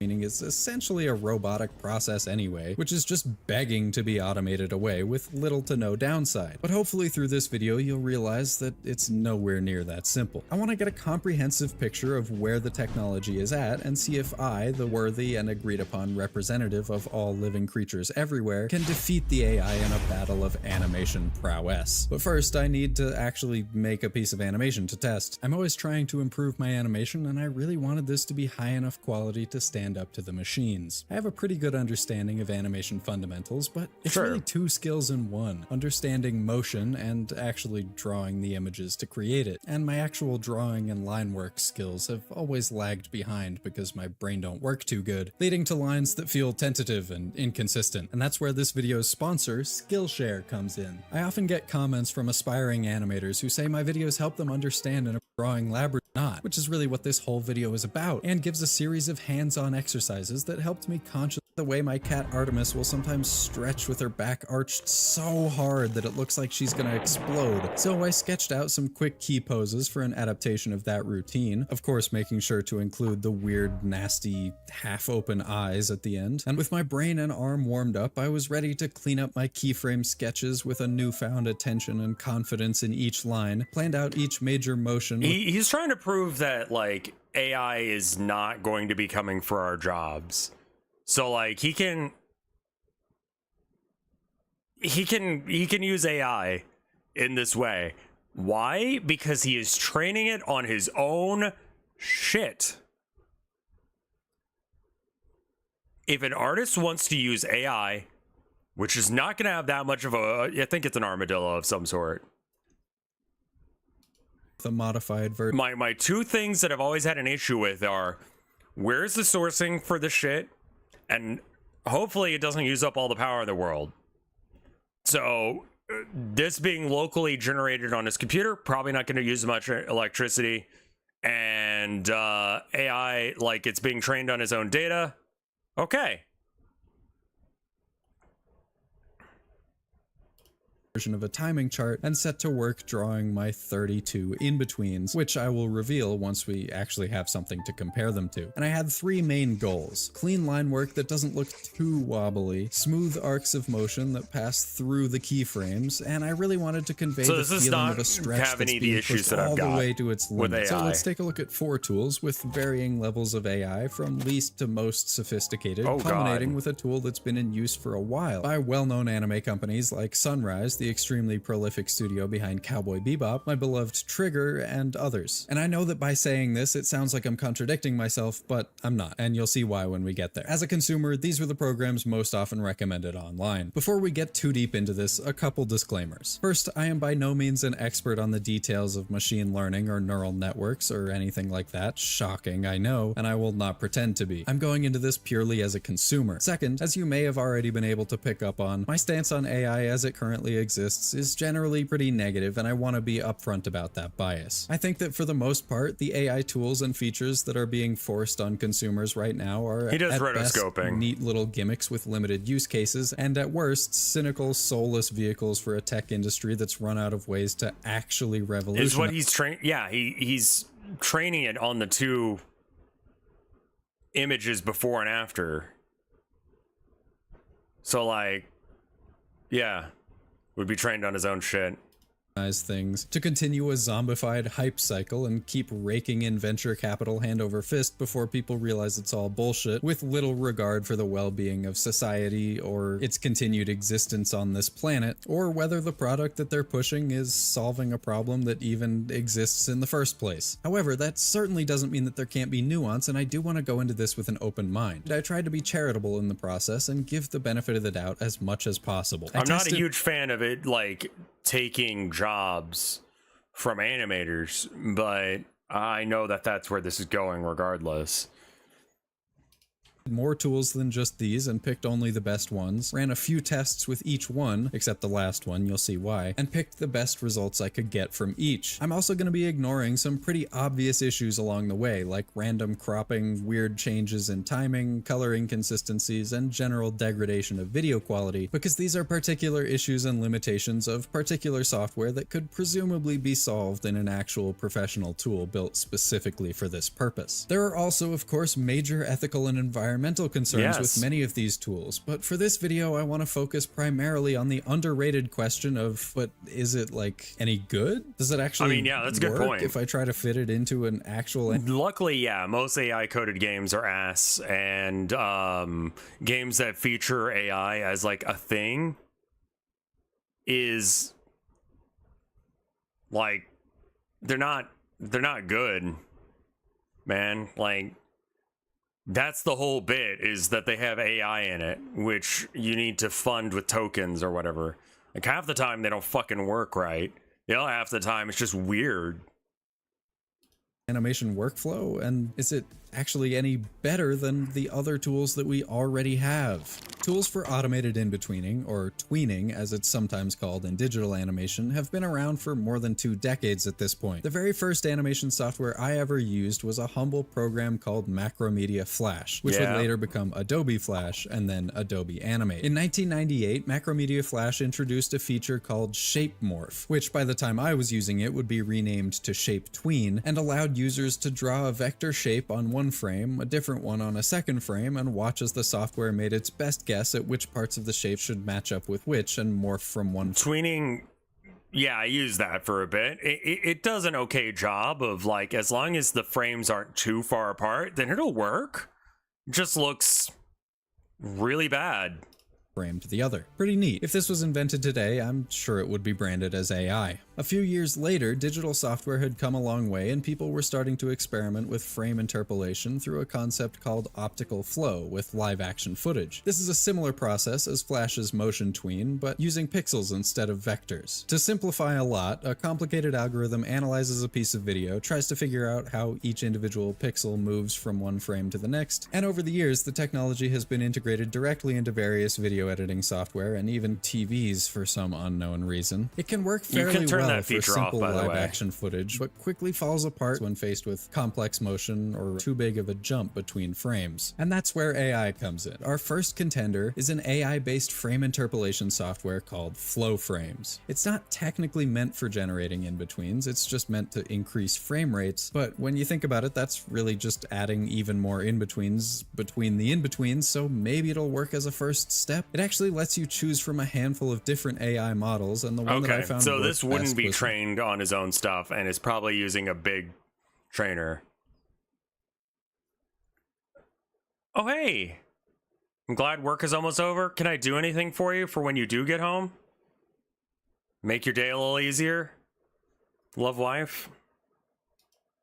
Meaning is essentially a robotic process anyway, which is just begging to be automated away with little to no downside. But hopefully through this video you'll realize that it's nowhere near that simple. I want to get a comprehensive picture of where the technology is at and see if I, the worthy and agreed upon representative of all living creatures everywhere, can defeat the AI in a battle of animation prowess. But first I need to actually make a piece of animation to test. I'm always trying to improve my animation, and I really wanted this to be high enough quality to stand up to the machines. I have a pretty good understanding of animation fundamentals, but it's really two skills in one: understanding motion and actually drawing the images to create it. And my actual drawing and line work skills have always lagged behind because my brain don't work too good, leading to lines that feel tentative and inconsistent. And that's where this video's sponsor, Skillshare, comes in. I often get comments from aspiring animators who say my videos help them understand an drawing lab or not, which is really what this whole video is about, and gives a series of hands-on exercises that helped me consciously. The way my cat Artemis will sometimes stretch with her back arched so hard that it looks like she's gonna explode. So I sketched out some quick key poses for an adaptation of that routine, of course making sure to include the weird, nasty, half-open eyes at the end. And with my brain and arm warmed up, I was ready to clean up my keyframe sketches with a newfound attention and confidence in each line, planned out each major motion. He's trying to prove that, AI is not going to be coming for our jobs. So he can use AI in this way. Why? Because he is training it on his own shit. If an artist wants to use AI, which is not going to have that much of I think it's an armadillo of some sort. The modified version. My two things that I've always had an issue with are, where's the sourcing for the shit? And hopefully it doesn't use up all the power in the world. So this being locally generated on his computer, probably not going to use much electricity. And AI, it's being trained on his own data. Okay. Version of a timing chart and set to work drawing my 32 in-betweens, which I will reveal once we actually have something to compare them to. And I had three main goals: clean line work that doesn't look too wobbly, smooth arcs of motion that pass through the keyframes, and I really wanted to convey the feeling of a stretch that's being pushed all the way to its limit. So let's take a look at 4 tools with varying levels of AI, from least to most sophisticated, culminating with a tool that's been in use for a while by well-known anime companies like Sunrise, the extremely prolific studio behind Cowboy Bebop, my beloved Trigger, and others. And I know that by saying this, it sounds like I'm contradicting myself, but I'm not, and you'll see why when we get there. As a consumer, these were the programs most often recommended online. Before we get too deep into this, a couple disclaimers. First, I am by no means an expert on the details of machine learning or neural networks or anything like that. Shocking, I know, and I will not pretend to be. I'm going into this purely as a consumer. Second, as you may have already been able to pick up on, my stance on AI as it currently exists exists is generally pretty negative, and I want to be upfront about that bias. I think that for the most part, the AI tools and features that are being forced on consumers right now are He does at best rotoscoping. neat little gimmicks with limited use cases, and at worst, cynical, soulless vehicles for a tech industry that's run out of ways to actually revolutionize. Is what he's he's training it on the two images before and after. So like, yeah, would be trained on his own shit. Things to continue a zombified hype cycle and keep raking in venture capital hand over fist before people realize it's all bullshit, with little regard for the well-being of society or its continued existence on this planet, or whether the product that they're pushing is solving a problem that even exists in the first place. However, that certainly doesn't mean that there can't be nuance, and I do want to go into this with an open mind. I tried to be charitable in the process and give the benefit of the doubt as much as possible. I'm not a huge fan of it, like, taking jobs from animators, but I know that that's where this is going regardless. More tools than just these and picked only the best ones, ran a few tests with each one, except the last one, you'll see why, and picked the best results I could get from each. I'm also going to be ignoring some pretty obvious issues along the way, like random cropping, weird changes in timing, color inconsistencies, and general degradation of video quality, because these are particular issues and limitations of particular software that could presumably be solved in an actual professional tool built specifically for this purpose. There are also, of course, major ethical and environmental concerns with many of these tools, but for this video I want to focus primarily on the underrated question of, but is it like any good? Does it actually that's a good point. if I try to fit it into an actual... Luckily, yeah, most AI coded games are ass, and games that feature AI as like a thing is like they're not good, man. Like, that's the whole bit, is that they have AI in it, which you need to fund with tokens or whatever. Like, half the time they don't fucking work right. The other half of the time it's just weird. Animation workflow, and is it actually any better than the other tools that we already have? Tools for automated in-betweening, or tweening as it's sometimes called in digital animation, have been around for more than 2 decades at this point. The very first animation software I ever used was a humble program called Macromedia Flash, which would later become Adobe Flash and then Adobe Animate. In 1998, Macromedia Flash introduced a feature called Shape Morph, which by the time I was using it would be renamed to Shape Tween, and allowed users to draw a vector shape on one frame, a different one on a second frame, and watch as the software made its best guess at which parts of the shape should match up with which and morph from one. Tweening, yeah, I used that for a bit. It does an okay job of, like, as long as the frames aren't too far apart, then it'll work. It just looks really bad. Frame to the other. Pretty neat. If this was invented today, I'm sure it would be branded as AI. A few years later, digital software had come a long way and people were starting to experiment with frame interpolation through a concept called optical flow with live action footage. This is a similar process as Flash's motion tween, but using pixels instead of vectors. To simplify a lot, a complicated algorithm analyzes a piece of video, tries to figure out how each individual pixel moves from one frame to the next, and over the years the technology has been integrated directly into various video editing software and even TVs for some unknown reason. It can work fairly well for simple live action footage, but quickly falls apart when faced with complex motion or too big of a jump between frames. And that's where AI comes in. Our first contender is an AI-based frame interpolation software called Flow Frames. It's not technically meant for generating in-betweens, it's just meant to increase frame rates, but when you think about it, that's really just adding even more in-betweens between the in-betweens, so maybe it'll work as a first step. It actually lets you choose from a handful of different AI models, and the one that I found so this wouldn't best be was trained on his own stuff, and is probably using a big trainer. Oh, hey! I'm glad work is almost over. Can I do anything for you for when you do get home? Make your day a little easier? Love, wife?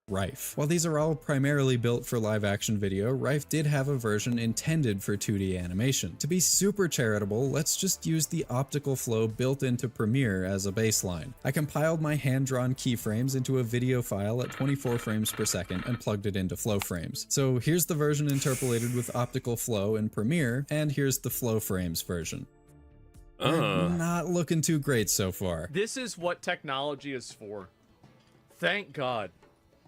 Rife. While these are all primarily built for live action video, Rife did have a version intended for 2D animation. To be super charitable, let's just use the optical flow built into Premiere as a baseline. I compiled my hand-drawn keyframes into a video file at 24 frames per second and plugged it into Flow Frames. So here's the version interpolated with optical flow in Premiere, and here's the Flow Frames version. Not looking too great so far. This is what technology is for. Thank God.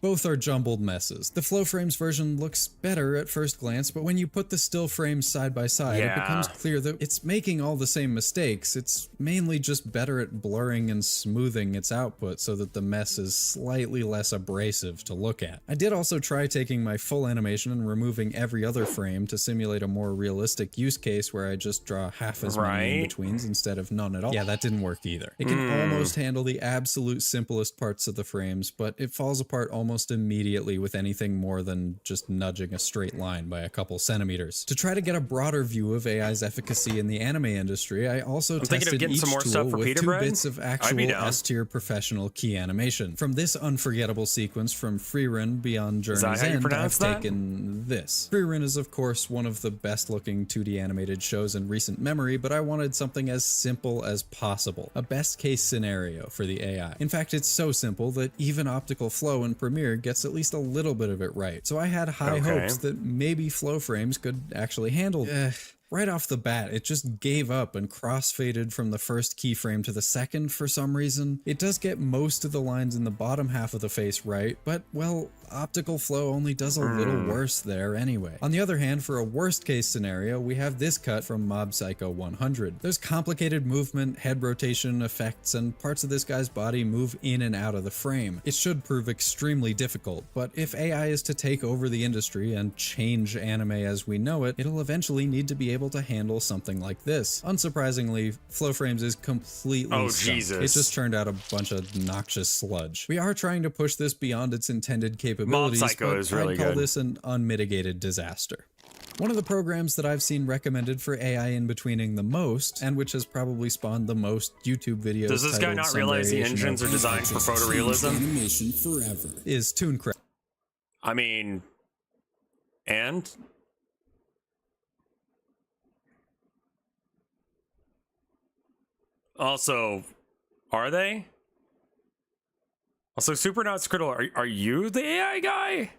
Both are jumbled messes. The Flow Frames version looks better at first glance, but when you put the still frames side by side, it becomes clear that it's making all the same mistakes. It's mainly just better at blurring and smoothing its output so that the mess is slightly less abrasive to look at. I did also try taking my full animation and removing every other frame to simulate a more realistic use case where I just draw half as many in-betweens instead of none at all. Yeah, that didn't work either. It can almost handle the absolute simplest parts of the frames, but it falls apart almost immediately with anything more than just nudging a straight line by a couple centimeters. To try to get a broader view of AI's efficacy in the anime industry, I also tested each tool with 2 bits of actual S-tier professional key animation. From this unforgettable sequence from Freerun Beyond Journey's End, I've taken this. Freerun is of course one of the best looking 2D animated shows in recent memory, but I wanted something as simple as possible. A best case scenario for the AI. In fact, it's so simple that even Optical Flow in Premiere gets at least a little bit of it right. So I had high hopes that maybe Flow Frames could actually handle it. Right off the bat, it just gave up and crossfaded from the first keyframe to the second for some reason. It does get most of the lines in the bottom half of the face right, but, well, Optical Flow only does a little worse there anyway. On the other hand, for a worst case scenario, we have this cut from Mob Psycho 100. There's complicated movement, head rotation effects, and parts of this guy's body move in and out of the frame. It should prove extremely difficult, but if AI is to take over the industry and change anime as we know it, it'll eventually need to be able to handle something like this. Unsurprisingly, Flow Frames is completely sunk. It just turned out a bunch of noxious sludge. We are trying to push this beyond its intended capabilities, but I'd call this an unmitigated disaster. One of the programs that I've seen recommended for AI in-betweening the most, and which has probably spawned the most YouTube videos. Does this guy not realize the engines are designed for photorealism? Animation forever is ToonCraft. I mean, and also, are they? Also, Supernaut Scriddle, are you the AI guy?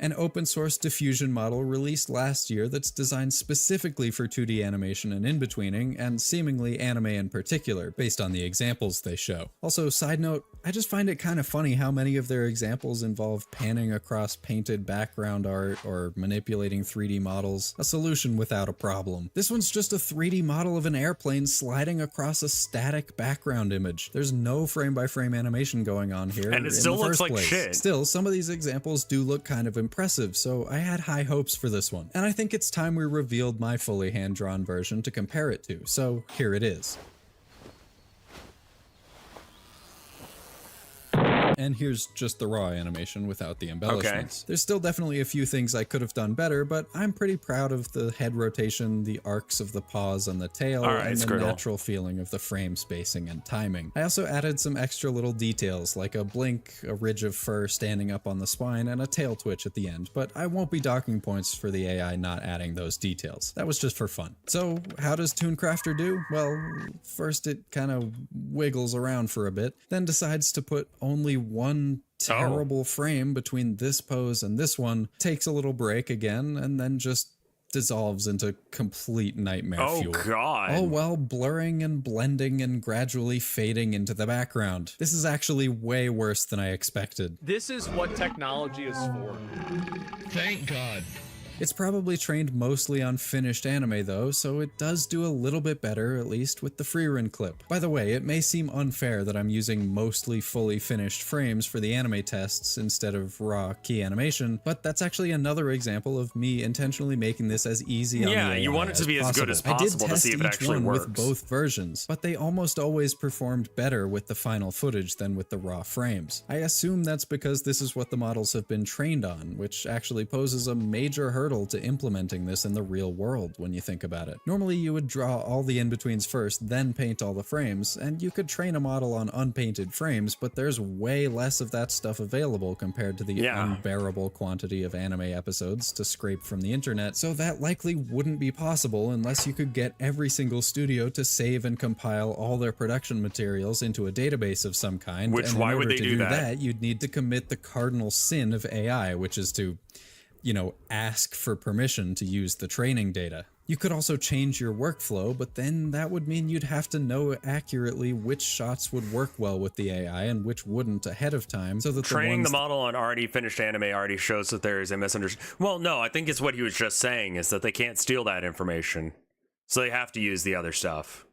An open source diffusion model released last year that's designed specifically for 2D animation and in-betweening, and seemingly anime in particular, based on the examples they show. Also, side note, I just find it kind of funny how many of their examples involve panning across painted background art or manipulating 3D models, a solution without a problem. This one's just a 3D model of an airplane sliding across a static background image. There's no frame-by-frame animation going on here, and it still looks like shit. Still, some of these examples do look kind of impressive, so I had high hopes for this one. And I think it's time we revealed my fully hand-drawn version to compare it to, so here it is. And here's just the raw animation without the embellishments. There's still definitely a few things I could have done better, but I'm pretty proud of the head rotation, the arcs of the paws and the tail, and the natural feeling of the frame spacing and timing. I also added some extra little details, like a blink, a ridge of fur standing up on the spine, and a tail twitch at the end, but I won't be docking points for the AI not adding those details. That was just for fun. So how does ToonCrafter do? Well, first it kind of wiggles around for a bit, then decides to put only one terrible frame between this pose and this one, takes a little break again, and then just dissolves into complete nightmare fuel. Oh god. All while blurring and blending and gradually fading into the background. This is actually way worse than I expected. This is what technology is for. Thank God. It's probably trained mostly on finished anime though, so it does do a little bit better, at least with the Freerun clip. By the way, it may seem unfair that I'm using mostly fully finished frames for the anime tests instead of raw key animation, but that's actually another example of me intentionally making this as easy on the AI you want it to be as good as possible to see if it actually works. With both versions, but they almost always performed better with the final footage than with the raw frames. I assume that's because this is what the models have been trained on, which actually poses a major hurdle to implementing this in the real world when you think about it. Normally you would draw all the in-betweens first, then paint all the frames, and you could train a model on unpainted frames, but there's way less of that stuff available compared to the unbearable quantity of anime episodes to scrape from the internet, so that likely wouldn't be possible unless you could get every single studio to save and compile all their production materials into a database of some kind. Which, why would they do that? You'd need to commit the cardinal sin of AI, which is to, you know, ask for permission to use the training data. You could also change your workflow, but then that would mean you'd have to know accurately which shots would work well with the AI and which wouldn't ahead of time, so that Training the the model on already finished anime already shows that there is a misunderstanding. Well, no, I think it's what he was just saying is that they can't steal that information. So they have to use the other stuff.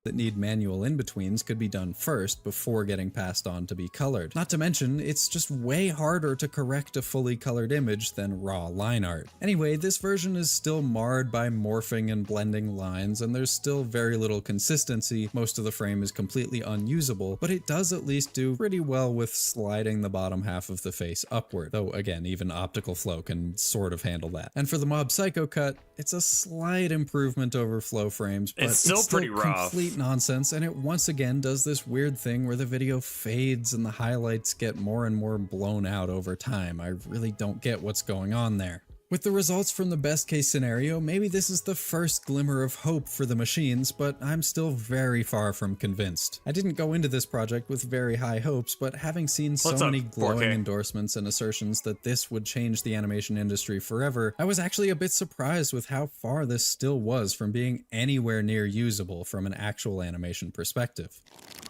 that need manual in-betweens could be done first before getting passed on to be colored. Not to mention, it's just way harder to correct a fully colored image than raw line art. Anyway, this version is still marred by morphing and blending lines, and there's still very little consistency. Most of the frame is completely unusable, but it does at least do pretty well with sliding the bottom half of the face upward, though again, even optical flow can sort of handle that. And for the Mob Psycho cut, it's a slight improvement over flow frames, but it's still pretty rough. Complete nonsense, and it once again does this weird thing where the video fades and the highlights get more and more blown out over time. I really don't get what's going on there. With the results from the best case scenario, maybe this is the first glimmer of hope for the machines, but I'm still very far from convinced. I didn't go into this project with very high hopes, but having seen so many glowing endorsements and assertions that this would change the animation industry forever, I was actually a bit surprised with how far this still was from being anywhere near usable from an actual animation perspective.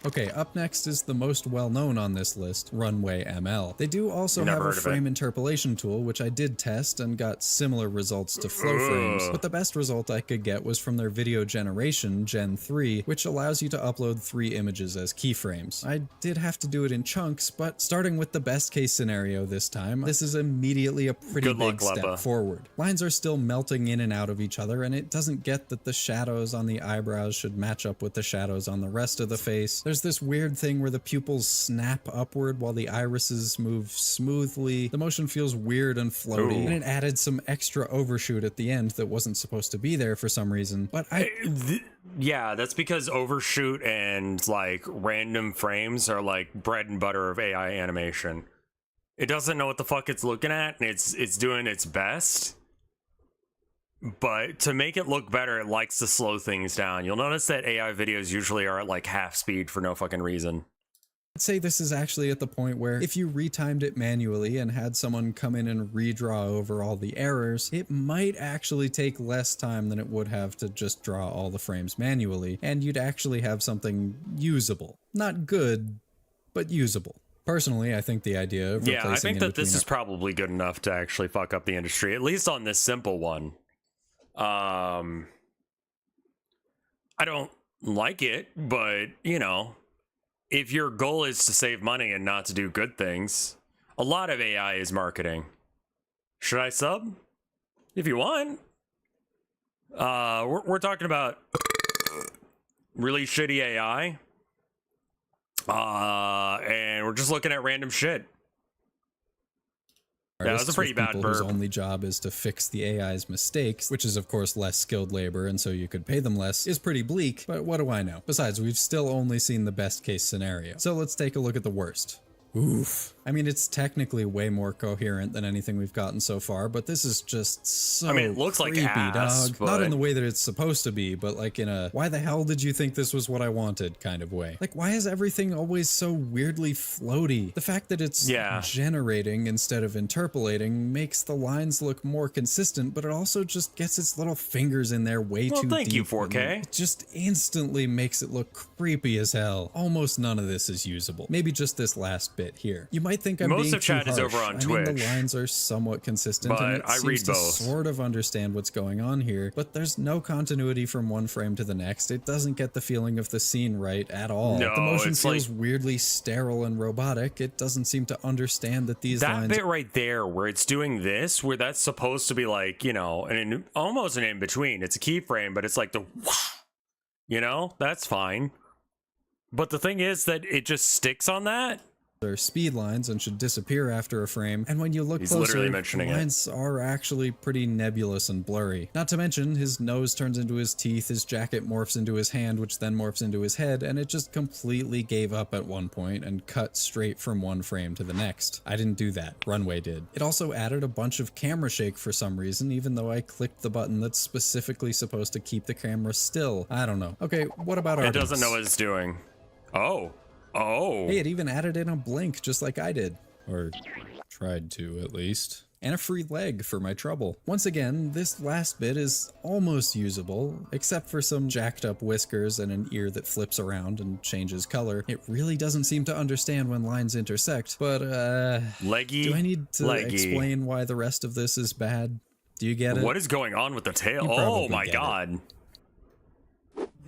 Okay, up next is the most well-known on this list, Runway ML. They do also have a frame interpolation tool, which I did test and got similar results to flow frames, but the best result I could get was from their video generation, Gen 3, which allows you to upload 3 images as keyframes. I did have to do it in chunks, but starting with the best case scenario this time, this is immediately a pretty big step forward. Lines are still melting in and out of each other, and it doesn't get that the shadows on the eyebrows should match up with the shadows on the rest of the face. There's this weird thing where the pupils snap upward while the irises move smoothly. The motion feels weird and floaty, and it added some extra overshoot at the end that wasn't supposed to be there for some reason. But yeah, that's because overshoot and like random frames are like bread and butter of AI animation. It doesn't know what the fuck it's looking at, and it's doing its best. But to make it look better, it likes to slow things down. You'll notice that AI videos usually are at like half speed for no fucking reason. I'd say this is actually at the point where if you retimed it manually and had someone come in and redraw over all the errors, it might actually take less time than it would have to just draw all the frames manually, and you'd actually have something usable. Not good, but usable. Personally, I think the idea of I think that this is probably good enough to actually fuck up the industry, at least on this simple one. I don't like it, but, you know, if your goal is to save money and not to do good things, a lot of AI is marketing. Should I sub? If you want. We're talking about really shitty AI. And we're just looking at random shit. Yeah, that was a pretty bad burp. Whose only job is to fix the AI's mistakes, which is of course less skilled labor, and so you could pay them less, is pretty bleak, but what do I know? Besides, we've still only seen the best case scenario. So let's take a look at the worst. Oof. I mean, it's technically way more coherent than anything we've gotten so far, but this is just so I mean, it looks creepy, like ass, dog. but... Not in the way that it's supposed to be, but like in a why the hell did you think this was what I wanted kind of way. Like, why is everything always so weirdly floaty? The fact that it's generating instead of interpolating makes the lines look more consistent, but it also just gets its little fingers in there way too deep. Thank you, 4K. It just instantly makes it look creepy as hell. Almost none of this is usable. Maybe just this last bit here. You might think I'm being too harsh. Is over on Twitch. Twitch. The lines are somewhat consistent, but and it I seems read to both. sort of understand what's going on here, but there's no continuity from one frame to the next. It doesn't get the feeling of the scene right at all. No, the motion it's feels like, weirdly sterile and robotic. It doesn't seem to understand that these lines... That bit right there, where it's doing this, where that's supposed to be like, you know, almost an in-between. It's a keyframe, but it's like the... You know? That's fine. But the thing is that it just sticks on that. They're speed lines and should disappear after a frame, and when you look closer, the lines are actually pretty nebulous and blurry. Not to mention, his nose turns into his teeth, his jacket morphs into his hand, which then morphs into his head, and it just completely gave up at one point and cut straight from one frame to the next. I didn't do that. Runway did. It also added a bunch of camera shake for some reason, even though I clicked the button that's specifically supposed to keep the camera still. I don't know. Okay, what about Artemis? It doesn't know what it's doing. Oh. Hey, it even added in a blink just like I did. Or tried to, at least. and a free leg for my trouble. Once again, this last bit is almost usable, except for some jacked up whiskers and an ear that flips around and changes color. It really doesn't seem to understand when lines intersect, but leggy, do I need to leggy. explain why the rest of this is bad? Do you get it? What is going on with the tail? You Oh probably my get god.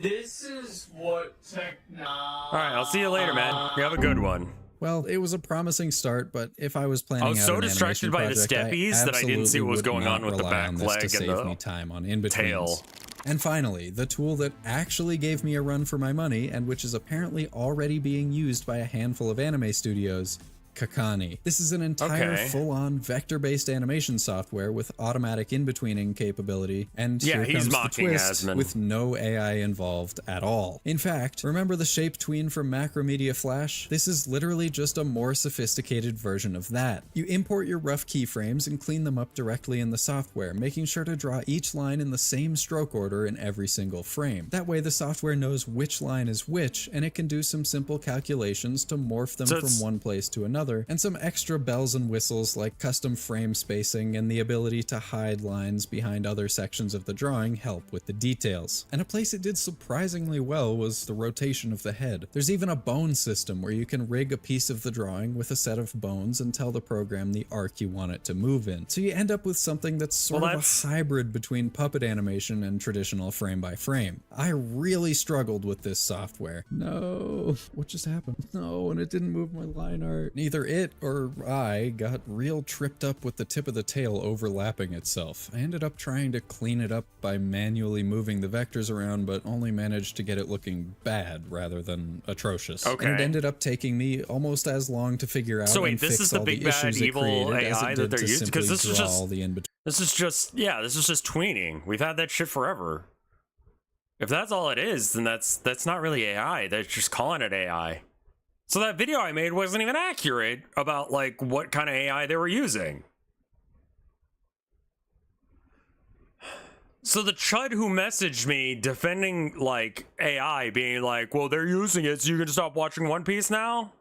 This is what technology. Alright, I'll see you later, man. You have a good one. Well, it was a promising start, but if I was planning I was out so an distracted by the animation project, steppies that I didn't see what was absolutely going would on with the not rely back on this leg to and save the me time on in-betweens. tail. And finally, the tool that actually gave me a run for my money, and which is apparently already being used by a handful of anime studios, Kakani. This is an entire full-on vector-based animation software with automatic in-betweening capability, and Yeah, here he's comes the mocking twist, Asmon. with no AI involved at all. In fact, remember the shape tween from Macromedia Flash? This is literally just a more sophisticated version of that. You import your rough keyframes and clean them up directly in the software, making sure to draw each line in the same stroke order in every single frame. That way the software knows which line is which, and it can do some simple calculations to morph them from one place to another, and some extra bells and whistles like custom frame spacing and the ability to hide lines behind other sections of the drawing help with the details. And a place it did surprisingly well was the rotation of the head. There's even a bone system where you can rig a piece of the drawing with a set of bones and tell the program the arc you want it to move in. So you end up with something that's sort of a hybrid between puppet animation and traditional frame by frame. I really struggled with this software. No, what just happened? No, and it didn't move my line art. Either it or I got real tripped up with the tip of the tail overlapping itself. I ended up trying to clean it up by manually moving the vectors around, but only managed to get it looking bad rather than atrocious. Okay. And it ended up taking me almost as long to figure out So wait, and this fix is the all big the bad issues it evil created as it AI did that they're to using? Because simply this is draw just all the in-between. this is just tweening. We've had that shit forever. If that's all it is, then that's not really AI. They're just calling it AI. So that video I made wasn't even accurate about like what kind of AI they were using. So the chud who messaged me defending like AI being like, well, they're using it so you can stop watching One Piece now?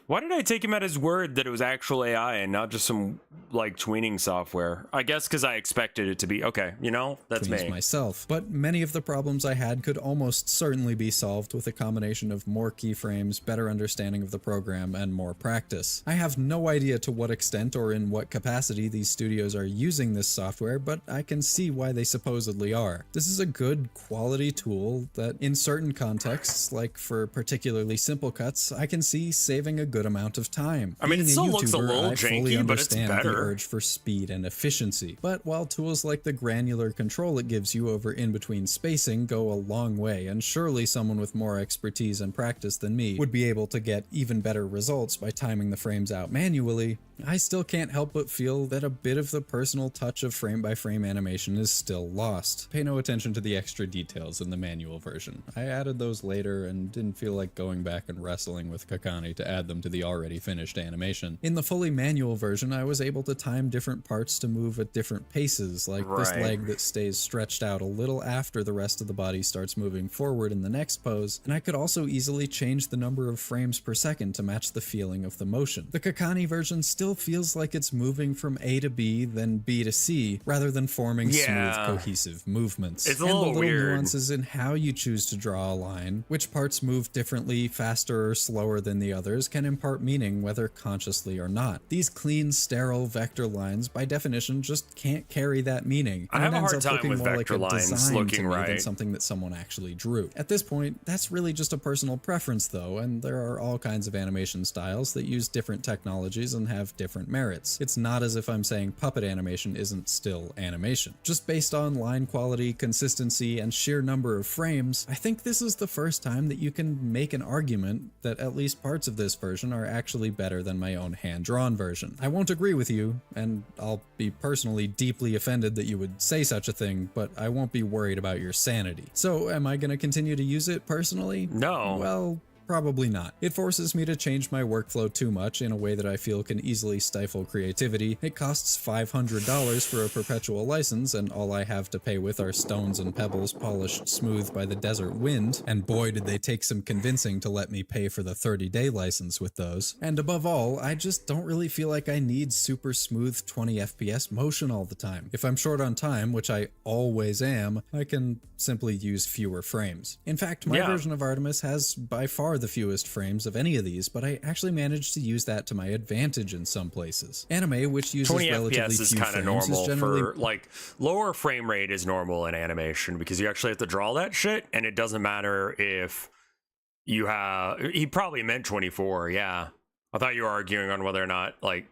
Why did I take him at his word that it was actual AI and not just some like tweening software? I guess because I expected it to be. Okay, you know, that's me. Myself. But many of the problems I had could almost certainly be solved with a combination of more keyframes, better understanding of the program, and more practice. I have no idea to what extent or in what capacity these studios are using this software, but I can see why they supposedly are. This is a good quality tool that in certain contexts, like for particularly simple cuts, I can see saving a good amount of time. I mean, it Being still looks a YouTuber, little I fully janky, but it's understand the better. urge for speed and efficiency. But while tools like the granular control it gives you over in-between spacing go a long way, and surely someone with more expertise and practice than me would be able to get even better results by timing the frames out manually, I still can't help but feel that a bit of the personal touch of frame-by-frame animation is still lost. Pay no attention to the extra details in the manual version. I added those later and didn't feel like going back and wrestling with Kakani to add them to the already finished animation. In the fully manual version, I was able to time different parts to move at different paces, like this leg that stays stretched out a little after the rest of the body starts moving forward in the next pose, and I could also easily change the number of frames per second to match the feeling of the motion. The Kakani version still feels like it's moving from A to B, then B to C, rather than forming smooth, cohesive movements. It's a and little the little weird. nuances in how you choose to draw a line, which parts move differently, faster or slower than the others, can impart meaning whether consciously or not. These clean, sterile vector lines, by definition, just can't carry that meaning. I and have it a ends hard up time looking with more vector like a lines design looking to me than right. something that someone actually drew. At this point, that's really just a personal preference though, and there are all kinds of animation styles that use different technologies and have different merits. It's not as if I'm saying puppet animation isn't still animation. Just based on line quality, consistency, and sheer number of frames, I think this is the first time that you can make an argument that at least parts of this version are actually better than my own hand-drawn version. I won't agree with you, and I'll be personally deeply offended that you would say such a thing, but I won't be worried about your sanity. So, am I going to continue to use it personally? No. Well, Probably not. It forces me to change my workflow too much in a way that I feel can easily stifle creativity. It costs $500 for a perpetual license, and all I have to pay with are stones and pebbles polished smooth by the desert wind, and boy did they take some convincing to let me pay for the 30-day license with those. And above all, I just don't really feel like I need super smooth 20 FPS motion all the time. If I'm short on time, which I always am, I can simply use fewer frames. In fact, my version of Artemis has by far the fewest frames of any of these, but I actually managed to use that to my advantage in some places. Anime, which uses 20 relatively FPS is few kind of frames, normal is generally for, like, lower frame rate is normal in animation because you actually have to draw that shit, and it doesn't matter if you have... He probably meant 24, yeah. I thought you were arguing on whether or not, like...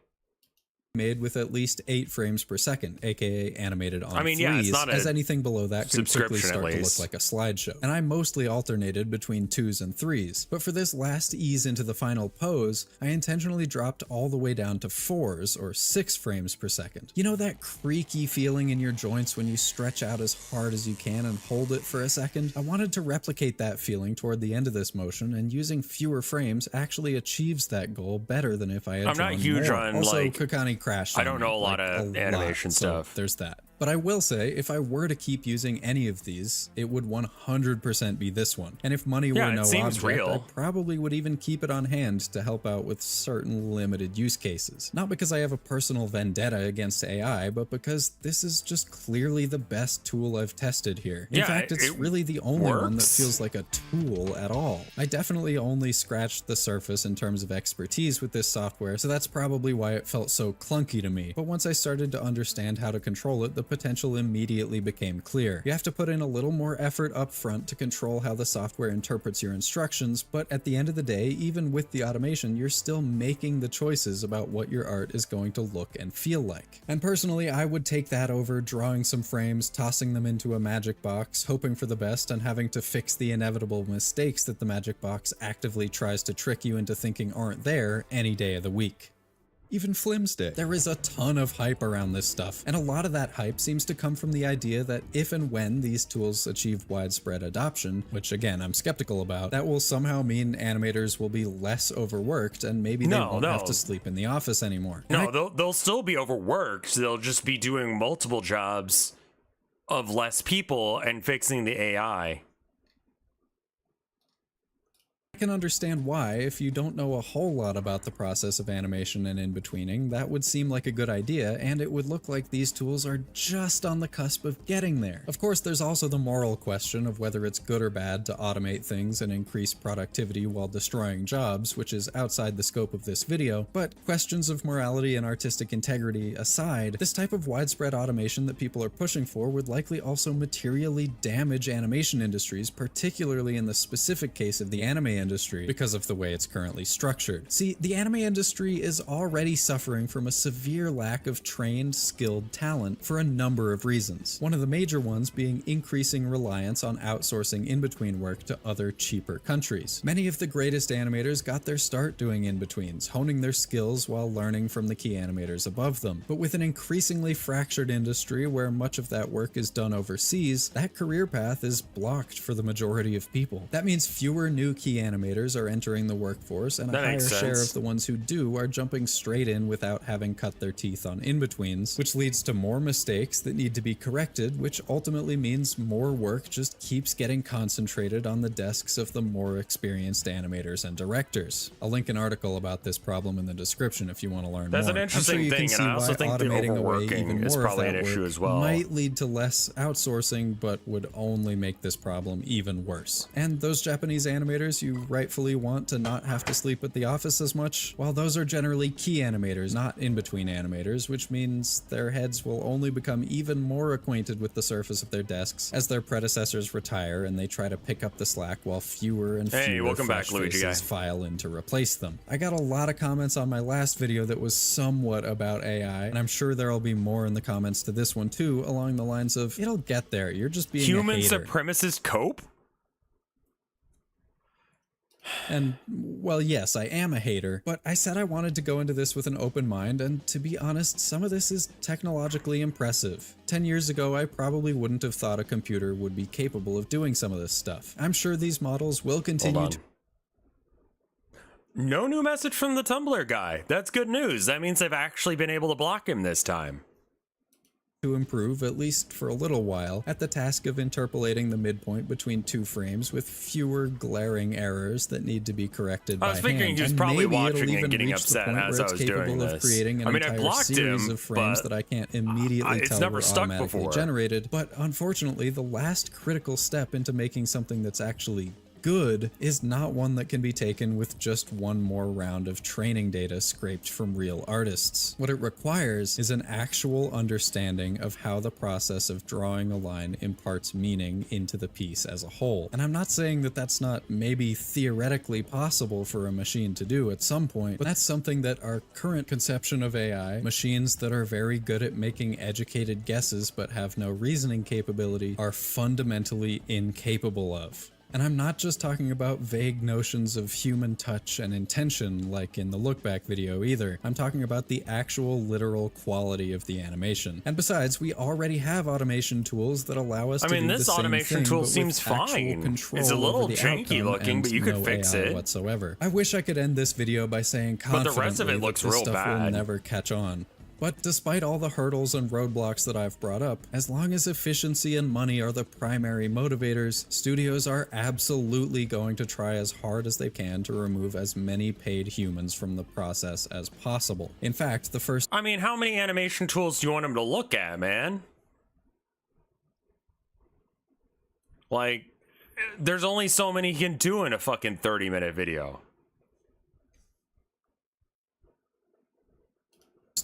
made with at least 8 frames per second, aka animated on it's fleas, not as anything below that can quickly subscription, start to look like a slideshow. And I mostly alternated between 2s and 3s, but for this last ease into the final pose, I intentionally dropped all the way down to 4s, or 6 frames per second. You know that creaky feeling in your joints when you stretch out as hard as you can and hold it for a second? I wanted to replicate that feeling toward the end of this motion, and using fewer frames actually achieves that goal better than if I had I'm drawn not huge more. on, also, like... Kokani crashed. I don't know a lot of animation stuff. So there's that. But I will say, if I were to keep using any of these, it would 100% be this one. And if money were no object, I probably would even keep it on hand to help out with certain limited use cases. Not because I have a personal vendetta against AI, but because this is just clearly the best tool I've tested here. In fact, it's really the only one that feels like a tool at all. I definitely only scratched the surface in terms of expertise with this software, so that's probably why it felt so clunky to me. But once I started to understand how to control it, the potential immediately became clear. You have to put in a little more effort up front to control how the software interprets your instructions, but at the end of the day, even with the automation, you're still making the choices about what your art is going to look and feel like. And personally, I would take that over drawing some frames, tossing them into a magic box, hoping for the best, and having to fix the inevitable mistakes that the magic box actively tries to trick you into thinking aren't there any day of the week. Even Flimstick. There is a ton of hype around this stuff, and a lot of that hype seems to come from the idea that if and when these tools achieve widespread adoption, which again I'm skeptical about, that will somehow mean animators will be less overworked and maybe they won't have to sleep in the office anymore. No, they'll still be overworked. They'll just be doing multiple jobs of less people and fixing the AI. I can understand why, if you don't know a whole lot about the process of animation and in-betweening, that would seem like a good idea, and it would look like these tools are just on the cusp of getting there. Of course, there's also the moral question of whether it's good or bad to automate things and increase productivity while destroying jobs, which is outside the scope of this video, but questions of morality and artistic integrity aside, this type of widespread automation that people are pushing for would likely also materially damage animation industries, particularly in the specific case of the anime industry, because of the way it's currently structured. See, the anime industry is already suffering from a severe lack of trained, skilled talent for a number of reasons. One of the major ones being increasing reliance on outsourcing in-between work to other cheaper countries. Many of the greatest animators got their start doing in-betweens, honing their skills while learning from the key animators above them. But with an increasingly fractured industry where much of that work is done overseas, that career path is blocked for the majority of people. That means fewer new key animators are entering the workforce, and a higher share of the ones who do are jumping straight in without having cut their teeth on in-betweens, which leads to more mistakes that need to be corrected, which ultimately means more work just keeps getting concentrated on the desks of the more experienced animators and directors. I'll link an article about this problem in the description if you want to learn more. That's an interesting thing, and I also think the overworking is probably an issue as well. Might lead to less outsourcing, but would only make this problem even worse. And those Japanese animators you rightfully want to not have to sleep at the office as much, while those are generally key animators, not in-between animators, which means their heads will only become even more acquainted with the surface of their desks as their predecessors retire and they try to pick up the slack while fewer and fewer fresh faces file in to replace them. I got a lot of comments on my last video that was somewhat about AI, and I'm sure there'll be more in the comments to this one too, along the lines of, it'll get there, you're just being Human a hater. supremacist cope? And, well, yes, I am a hater, but I said I wanted to go into this with an open mind, and to be honest, some of this is technologically impressive. 10 years ago, I probably wouldn't have thought a computer would be capable of doing some of this stuff. I'm sure these models will continue to... No new message from the Tumblr guy. That's good news. That means they've actually been able to block him this time. To improve, at least for a little while, at the task of interpolating the midpoint between two frames with fewer glaring errors that need to be corrected by hand. I was figuring he was probably watching and getting upset as I was doing this. Creating an I mean, I entire blocked series him, of frames but that I can't immediately it's tell never were stuck automatically before. generated. But unfortunately, the last critical step into making something that's actually good is not one that can be taken with just one more round of training data scraped from real artists. What it requires is an actual understanding of how the process of drawing a line imparts meaning into the piece as a whole. And I'm not saying that that's not maybe theoretically possible for a machine to do at some point, but that's something that our current conception of AI, machines that are very good at making educated guesses but have no reasoning capability, are fundamentally incapable of. And I'm not just talking about vague notions of human touch and intention like in the look back video either. I'm talking about the actual literal quality of the animation. And besides, we already have automation tools that allow us to do the same thing. I mean, this automation tool seems fine. It's a little janky looking, but you could fix it whatsoever. I wish I could end this video by saying confidently but the rest of it looks that this real stuff will bad. never catch on. But despite all the hurdles and roadblocks that I've brought up, as long as efficiency and money are the primary motivators, studios are absolutely going to try as hard as they can to remove as many paid humans from the process as possible. In fact, the first— I mean, how many animation tools do you want them to look at, man? Like, there's only so many he can do in a fucking 30-minute video.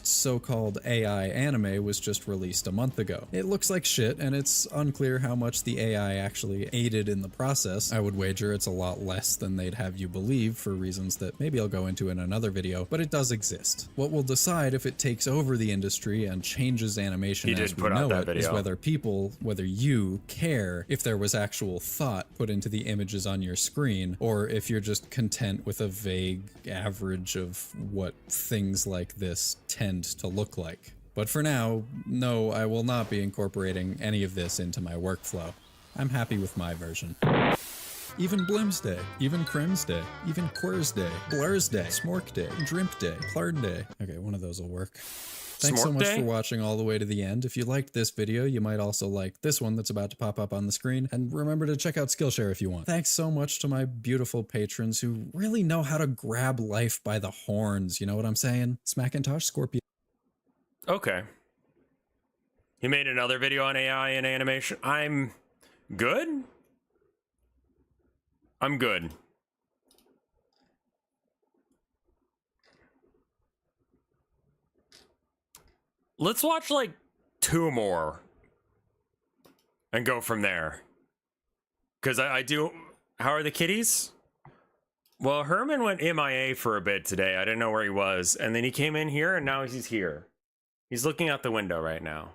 so-called AI anime was just released a month ago. It looks like shit, and it's unclear how much the AI actually aided in the process. I would wager it's a lot less than they'd have you believe for reasons that maybe I'll go into in another video, but it does exist. What will decide if it takes over the industry and changes animation as we know it is whether people, whether you, care if there was actual thought put into the images on your screen, or if you're just content with a vague average of what things like this tend to look like. But for now, no, I will not be incorporating any of this into my workflow. I'm happy with my version. Even Blim's Day, even Crim's Day, even Queer's Day, Blur's Day, Smork Day, Drimp Day, Plard Day. Okay, one of those will work. Thanks so much for watching all the way to the end. If you liked this video, you might also like this one that's about to pop up on the screen. And remember to check out Skillshare if you want. Thanks so much to my beautiful patrons who really know how to grab life by the horns. You know what I'm saying? Smackintosh, Scorpio. Okay. He made another video on AI and animation. I'm good? I'm good. Let's watch like 2 more and go from there. Because I do... How are the kitties? Well, Herman went MIA for a bit today. I didn't know where he was. And then he came in here and now he's here. He's looking out the window right now.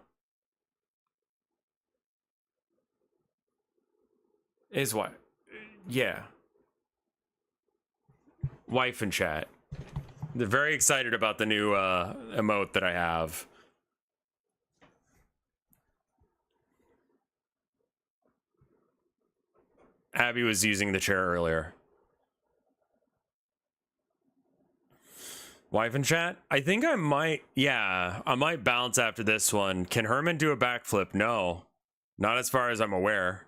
Is what? Yeah. Wife in chat. They're very excited about the new emote that I have. Abby was using the chair earlier. Wife in chat? I think I might, yeah, I might bounce after this one. Can Herman do a backflip? No. Not as far as I'm aware.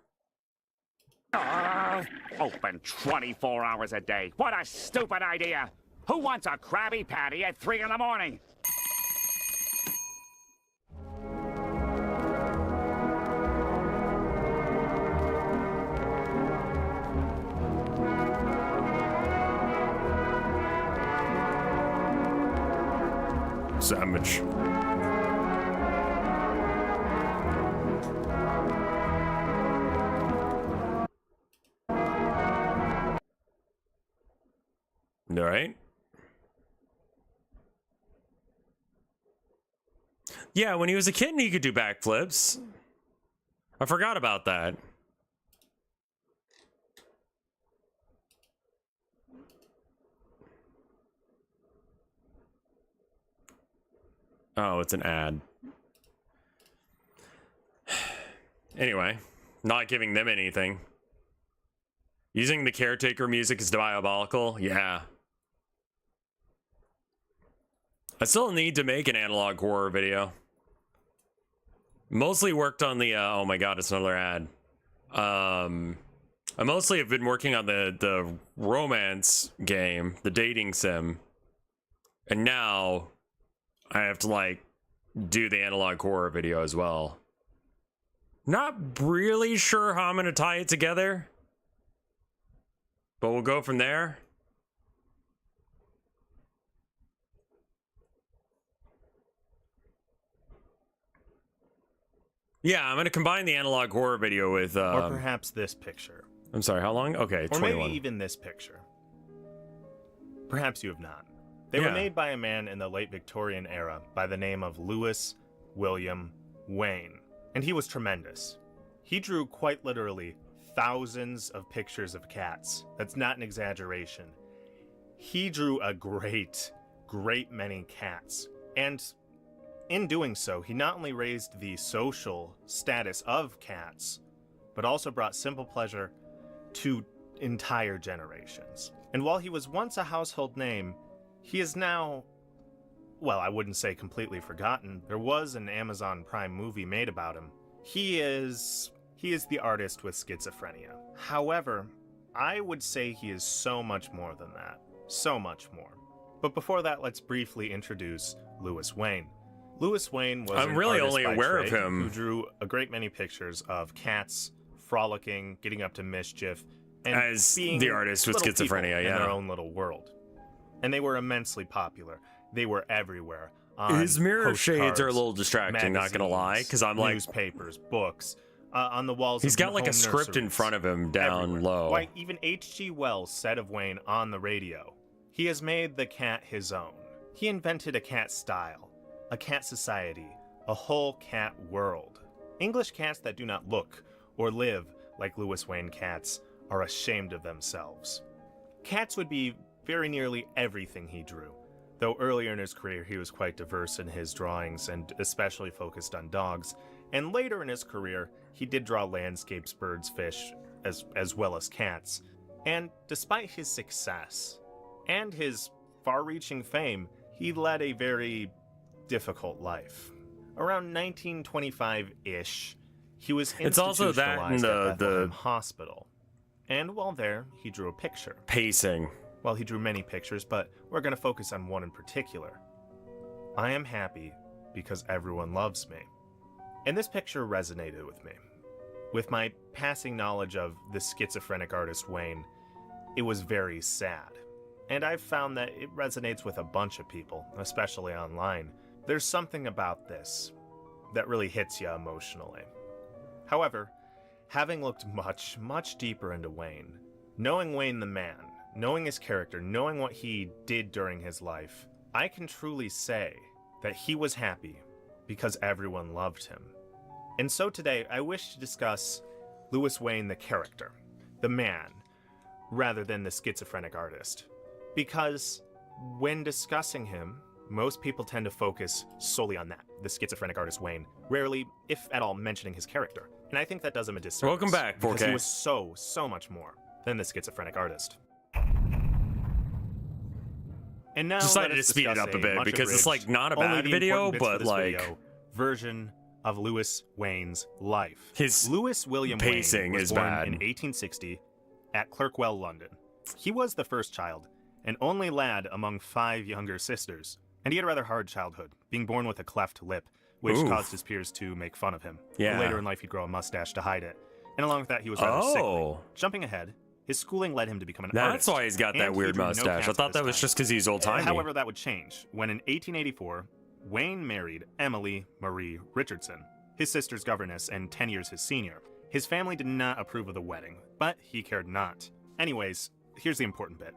Open 24 hours a day. What a stupid idea. Who wants a Krabby Patty at 3 in the morning? Sandwich. All right. Yeah, when he was a kitten, he could do backflips. I forgot about that. Oh, it's an ad. Anyway, not giving them anything. Using the caretaker music is diabolical? Yeah. I still need to make an analog horror video. Mostly worked on the oh my god, it's another ad. I mostly have been working on the romance game, the dating sim. And now I have to like do the analog horror video as well. Not really sure how I'm going to tie it together, but we'll go from there. Yeah, I'm going to combine the analog horror video with or perhaps this picture. I'm sorry, how long? Okay, or 21. Maybe even this picture. Perhaps you have not. They were made by a man in the late Victorian era by the name of Lewis William Wayne, and he was tremendous. He drew quite literally thousands of pictures of cats. That's not an exaggeration. He drew a great many cats, and in doing so, he not only raised the social status of cats, but also brought simple pleasure to entire generations. And while he was once a household name, he is now, well, I wouldn't say completely forgotten. There was an Amazon Prime movie made about him. He is the artist with schizophrenia. However, I would say he is so much more than that. So much more. But before that, let's briefly introduce Lewis Wayne. Lewis Wayne was I'm really only aware of trade him who drew a great many pictures of cats frolicking, getting up to mischief, and as being the artist with little people schizophrenia, in yeah. their own little world. And they were immensely popular. They were everywhere. His mirror shades are a little postcards, distracting, not gonna lie, because I'm like newspapers, books, on the walls. he's of got like a home script in nurseries, front of him down everywhere. low. Why, even H.G. Wells said of Wayne on the radio, he has made the cat his own. He invented a cat style, a cat society, a whole cat world. English cats that do not look or live like Lewis Wayne cats are ashamed of themselves. Cats would be very nearly everything he drew, though earlier in his career he was quite diverse in his drawings and especially focused on dogs, and later in his career he did draw landscapes, birds, fish, as well as cats. And despite his success and his far-reaching fame, he led a very difficult life. Around 1925-ish, he was It's also that in institutionalized at the Bethlehem Hospital. And while there, he drew a picture. pacing. Well, he drew many pictures, but we're going to focus on one in particular. I am happy because everyone loves me. And this picture resonated with me. With my passing knowledge of the schizophrenic artist Wayne, it was very sad. And I've found that it resonates with a bunch of people, especially online. There's something about this that really hits you emotionally. However, having looked much deeper into Wayne, knowing Wayne the man, knowing his character, knowing what he did during his life, I can truly say that he was happy because everyone loved him. And so today, I wish to discuss Lewis Wayne the character, the man, rather than the schizophrenic artist. Because when discussing him, most people tend to focus solely on that, the schizophrenic artist Wayne, rarely, if at all, mentioning his character. And I think that does him a disservice. Welcome back, 4K. Because he was so much more than the schizophrenic artist. And now Decided to speed it up a bit because it's like not a bad video, but like version of Lewis Wayne's life. His Lewis William pacing Wayne was is born bad. in 1860 at Clerkwell, London. He was the first child, an only lad among 5 younger sisters, and he had a rather hard childhood, being born with a cleft lip, which Oof. caused his peers to make fun of him. Yeah. Later in life, he'd grow a mustache to hide it, and along with that, he was rather sickly. Oh. Jumping ahead, his schooling led him to become an That's artist. why he's got that and he weird drew no mustache. I cats thought at that this was time. just because he's old-timey. However, that would change when in 1884, Wayne married Emily Marie Richardson, his sister's governess and 10 years his senior. His family did not approve of the wedding, but he cared not. Anyways, here's the important bit.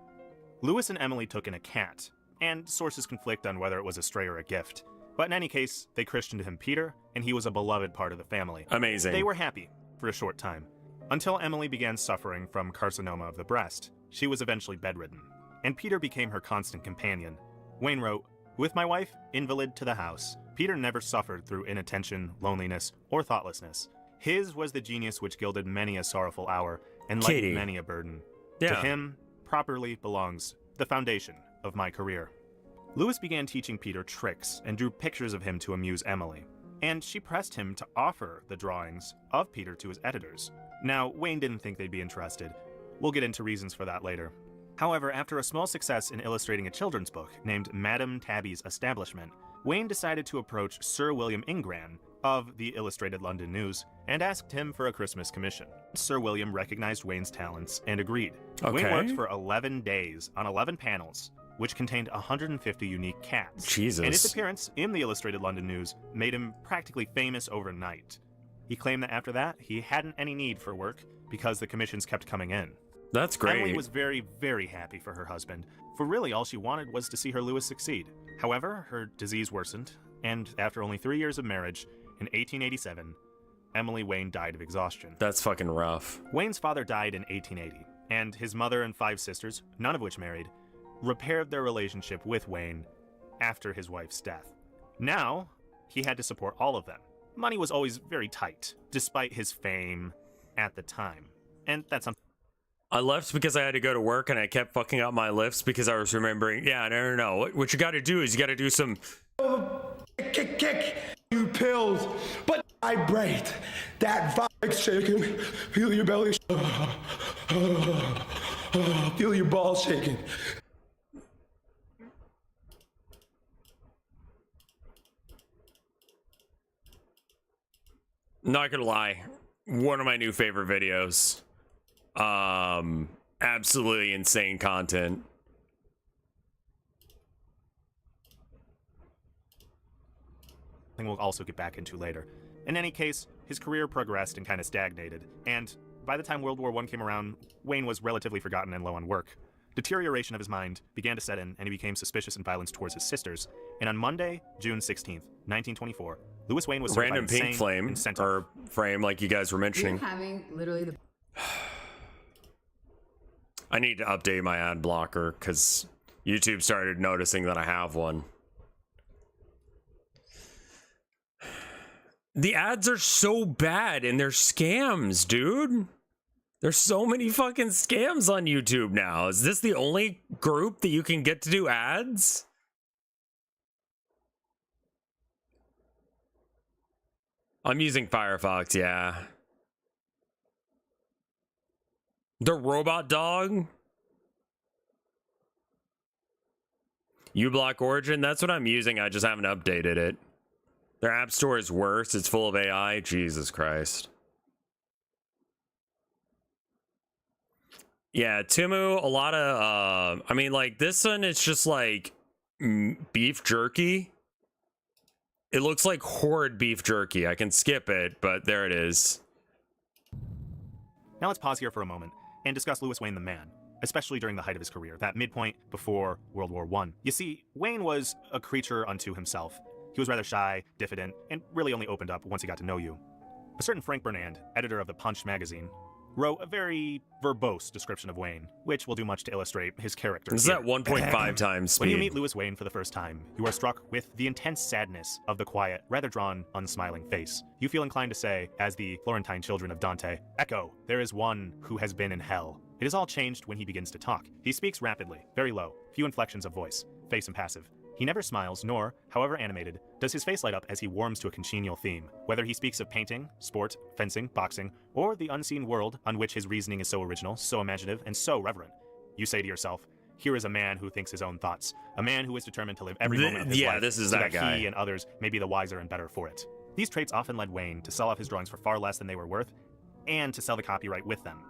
Lewis and Emily took in a cat, and sources conflict on whether it was a stray or a gift. But in any case, they christened him Peter, and he was a beloved part of the family. Amazing. They were happy for a short time, until Emily began suffering from carcinoma of the breast. She was eventually bedridden, and Peter became her constant companion. Wayne wrote, "With my wife invalid to the house, Peter never suffered through inattention, loneliness, or thoughtlessness. His was the genius which gilded many a sorrowful hour and lightened Katie. many a burden. Yeah. To him properly belongs the foundation of my career." Louis began teaching Peter tricks and drew pictures of him to amuse Emily, and she pressed him to offer the drawings of Peter to his editors. Now, Wayne didn't think they'd be interested. We'll get into reasons for that later. However, after a small success in illustrating a children's book named Madame Tabby's Establishment, Wayne decided to approach Sir William Ingran of the Illustrated London News and asked him for a Christmas commission. Sir William recognized Wayne's talents and agreed. Wayne worked for 11 days on 11 panels, which contained 150 unique cats. Jesus. And his appearance in the Illustrated London News made him practically famous overnight. He claimed that after that, he hadn't any need for work because the commissions kept coming in. That's great. Emily was very, very happy for her husband, for really all she wanted was to see her Louis succeed. However, her disease worsened, and after only 3 years of marriage, in 1887, Emily Wayne died of exhaustion. That's fucking rough. Wayne's father died in 1880, and his mother and 5 sisters, none of which married, repaired their relationship with Wayne after his wife's death. Now, he had to support all of them. Money was always very tight, despite his fame at the time. And that's something I left because I had to go to work and I kept fucking up my lifts because I was remembering, no. What you gotta do is you gotta do some... Kick, you pills, but vibrate. That vibe shaking. Feel your belly. Feel your balls shaking. Not gonna lie, one of my new favorite videos. Absolutely insane content. we'll also get back into later. In any case, his career progressed and kind of stagnated, and by the time World War I came around, Wayne was relatively forgotten and low on work. Deterioration of his mind began to set in, and he became suspicious and violent towards his sisters. And on Monday, June 16th, 1924, Louis Wayne was certified random pink flame or frame, like you guys were mentioning. We're having literally the I need to update my ad blocker because YouTube started noticing that I have one. The ads are so bad and they're scams, dude. There's so many fucking scams on YouTube now. Is this the only group that you can get to do ads? I'm using Firefox, yeah. The robot dog? uBlock Origin, that's what I'm using. I just haven't updated it. Their app store is worse. It's full of AI. Jesus Christ. Yeah, Temu, a lot of, I mean, like, this one is just like beef jerky. It looks like horrid beef jerky. I can skip it, but there it is. Now let's pause here for a moment and discuss Louis Wayne the man, especially during the height of his career, that midpoint before World War I. You see, Wayne was a creature unto himself. He was rather shy, diffident, and really only opened up once he got to know you. A certain Frank Bernand, editor of the Punch magazine, wrote a very verbose description of Wayne, which will do much to illustrate his character. This is at 1.5 times speed. When you meet Louis Wayne for the first time, you are struck with the intense sadness of the quiet, rather drawn, unsmiling face. You feel inclined to say, as the Florentine children of Dante, "Echo, there is one who has been in hell." It is all changed when he begins to talk. He speaks rapidly, very low, few inflections of voice, face impassive. He never smiles, nor, however animated, does his face light up as he warms to a congenial theme. Whether he speaks of painting, sport, fencing, boxing, or the unseen world on which his reasoning is so original, so imaginative, and so reverent, you say to yourself, here is a man who thinks his own thoughts, a man who is determined to live every moment of his life this is so that guy. he and others may be the wiser and better for it. These traits often led Wayne to sell off his drawings for far less than they were worth, and to sell the copyright with them.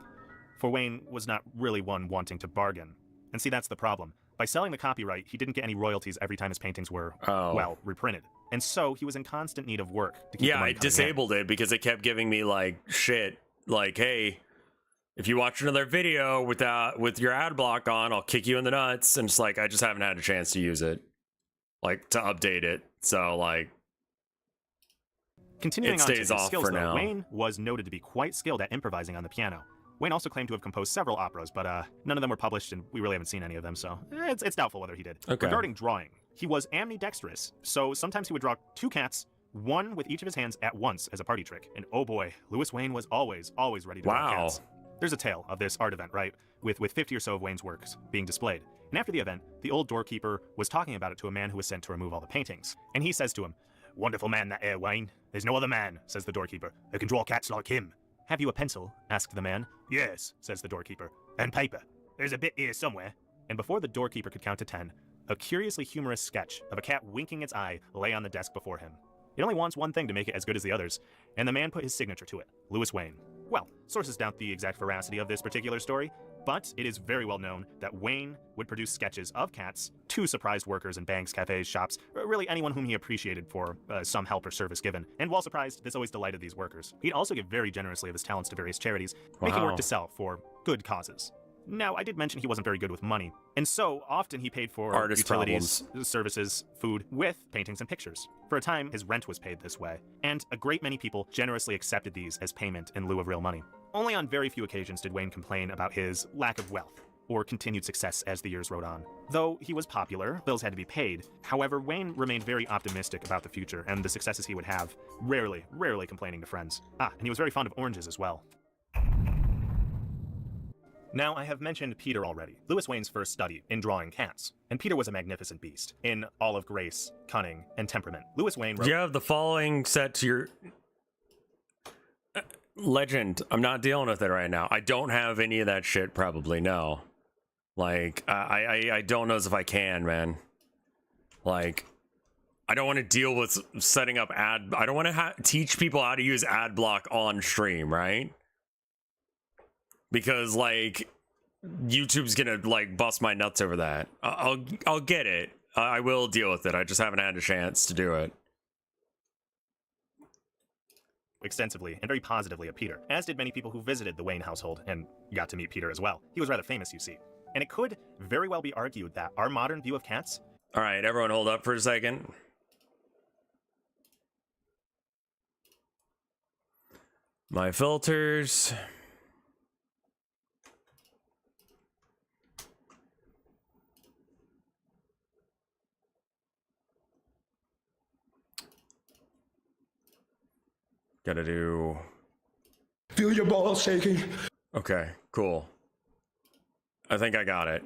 For Wayne was not really one wanting to bargain. And see, that's the problem. By selling the copyright, he didn't get any royalties every time his paintings were, well, reprinted. And so he was in constant need of work to keep the money I coming disabled it because it kept giving me, like, shit. Like, hey, if you watch another video with your ad block on, I'll kick you in the nuts. And it's like, I just haven't had a chance to use it. Like, to update it. So, like, Continuing it on to stays his off skills, for though, now. Wayne was noted to be quite skilled at improvising on the piano. Wayne also claimed to have composed several operas, but none of them were published, and we really haven't seen any of them, so it's doubtful whether he did. Okay. Regarding drawing, he was ambidextrous, so sometimes he would draw 2 cats, one with each of his hands at once as a party trick. And oh boy, Louis Wayne was always ready to draw cats. There's a tale of this art event, right? With 50 or so of Wayne's works being displayed. And after the event, the old doorkeeper was talking about it to a man who was sent to remove all the paintings. And he says to him, "Wonderful man that air, Wayne. There's no other man," says the doorkeeper, "who can draw cats like him." "Have you a pencil?" asked the man. "Yes," says the doorkeeper. "And paper. There's a bit here somewhere." And before the doorkeeper could count to 10, a curiously humorous sketch of a cat winking its eye lay on the desk before him. It only wants one thing to make it as good as the others, and the man put his signature to it, Lewis Wayne. Well, sources doubt the exact veracity of this particular story, but it is very well known that Wayne would produce sketches of cats to surprised workers in banks, cafes, shops, or really anyone whom he appreciated for some help or service given. And while surprised, this always delighted these workers. He'd also give very generously of his talents to various charities, making work to sell for good causes. Now, I did mention he wasn't very good with money, and so often he paid for Artist utilities, services, food, with paintings and pictures. For a time, his rent was paid this way, and a great many people generously accepted these as payment in lieu of real money. Only on very few occasions did Wayne complain about his lack of wealth or continued success as the years rode on. Though he was popular, bills had to be paid. However, Wayne remained very optimistic about the future and the successes he would have, rarely complaining to friends. And he was very fond of oranges as well. Now, I have mentioned Peter already, Lewis Wayne's first study in drawing cats. And Peter was a magnificent beast, in all of grace, cunning, and temperament. Lewis Wayne wrote— You have the following set to your... Legend. I'm not dealing with it right now. I don't have any of that shit, probably, no. Like, I don't know if I can, man. Like, I don't want to deal with setting up ad... I don't want to teach people how to use ad block on stream, right? Because, like, YouTube's gonna, like, bust my nuts over that. I'll get it. I will deal with it. I just haven't had a chance to do it. Extensively and very positively of Peter, as did many people who visited the Wayne household and got to meet Peter as well. He was rather famous, you see. And it could very well be argued that our modern view of cats... All right, everyone hold up for a second. My filters... Gotta do... Feel your balls shaking. Okay, cool. I think I got it.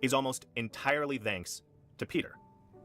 Is almost entirely thanks to Peter.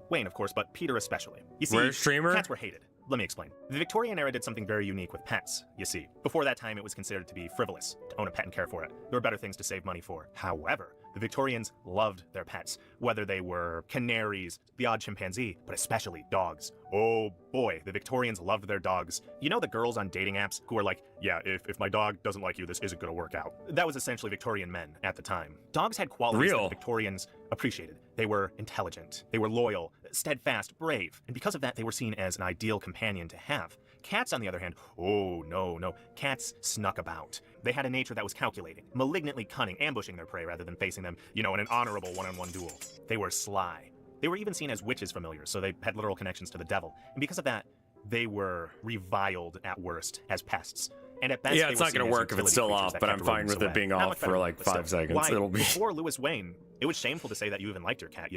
Wayne, of course, but Peter especially. You see, Rare streamer? Cats were hated. Let me explain. The Victorian era did something very unique with pets, you see. Before that time, it was considered to be frivolous to own a pet and care for it. There were better things to save money for. However, the Victorians loved their pets, whether they were canaries, the odd chimpanzee, but especially dogs. Oh boy, the Victorians loved their dogs. You know the girls on dating apps who are like, yeah, if my dog doesn't like you, this isn't gonna work out. That was essentially Victorian men at the time. Dogs had qualities that the Victorians appreciated. They were intelligent, they were loyal, steadfast, brave, and because of that, they were seen as an ideal companion to have. Cats, on the other hand, oh no, cats snuck about. They had a nature that was calculating, malignantly cunning, ambushing their prey rather than facing them, in an honorable one-on-one duel. They were sly. They were even seen as witches familiars, so they had literal connections to the devil. And because of that, they were reviled at worst as pests. And at best, yeah, it's not going to work if it's still off, but I'm fine with it being off for like 5 seconds. Why, It'll be... Before Lewis Wayne, it was shameful to say that you even liked your cat,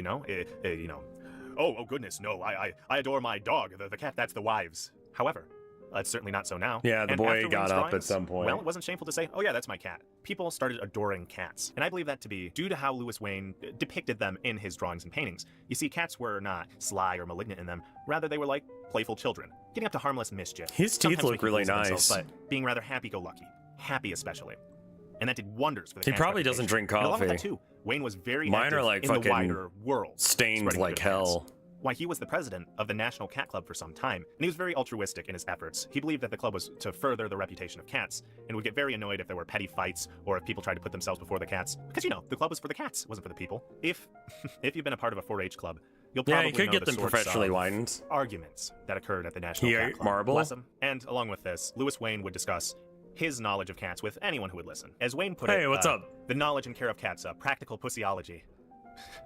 Oh goodness, no, I adore my dog, the cat, that's the wives. However, it's certainly not so now. Yeah, the and boy after got Wayne's up drawings, at some point. Well, it wasn't shameful to say, oh yeah, that's my cat. People started adoring cats. And I believe that to be due to how Lewis Wayne depicted them in his drawings and paintings. You see, cats were not sly or malignant in them. Rather, they were like playful children, getting up to harmless mischief. His teeth look really nice. But being rather happy-go-lucky. Happy especially. And that did wonders for the He probably doesn't drink coffee. And along with that too, Wayne was very Mine active are like in fucking the wider world. stained like hell. Why, he was the president of the National Cat Club for some time, and he was very altruistic in his efforts. He believed that the club was to further the reputation of cats, and would get very annoyed if there were petty fights, or if people tried to put themselves before the cats. Because, the club was for the cats, it wasn't for the people. If you've been a part of a 4-H club, you'll probably you could know get the them sorts professionally of widened arguments that occurred at the National He Cat ate Club. marble? Bless him. And along with this, Lewis Wayne would discuss his knowledge of cats with anyone who would listen. As Wayne put it, Hey, what's up? The knowledge and care of cats, practical pussyology.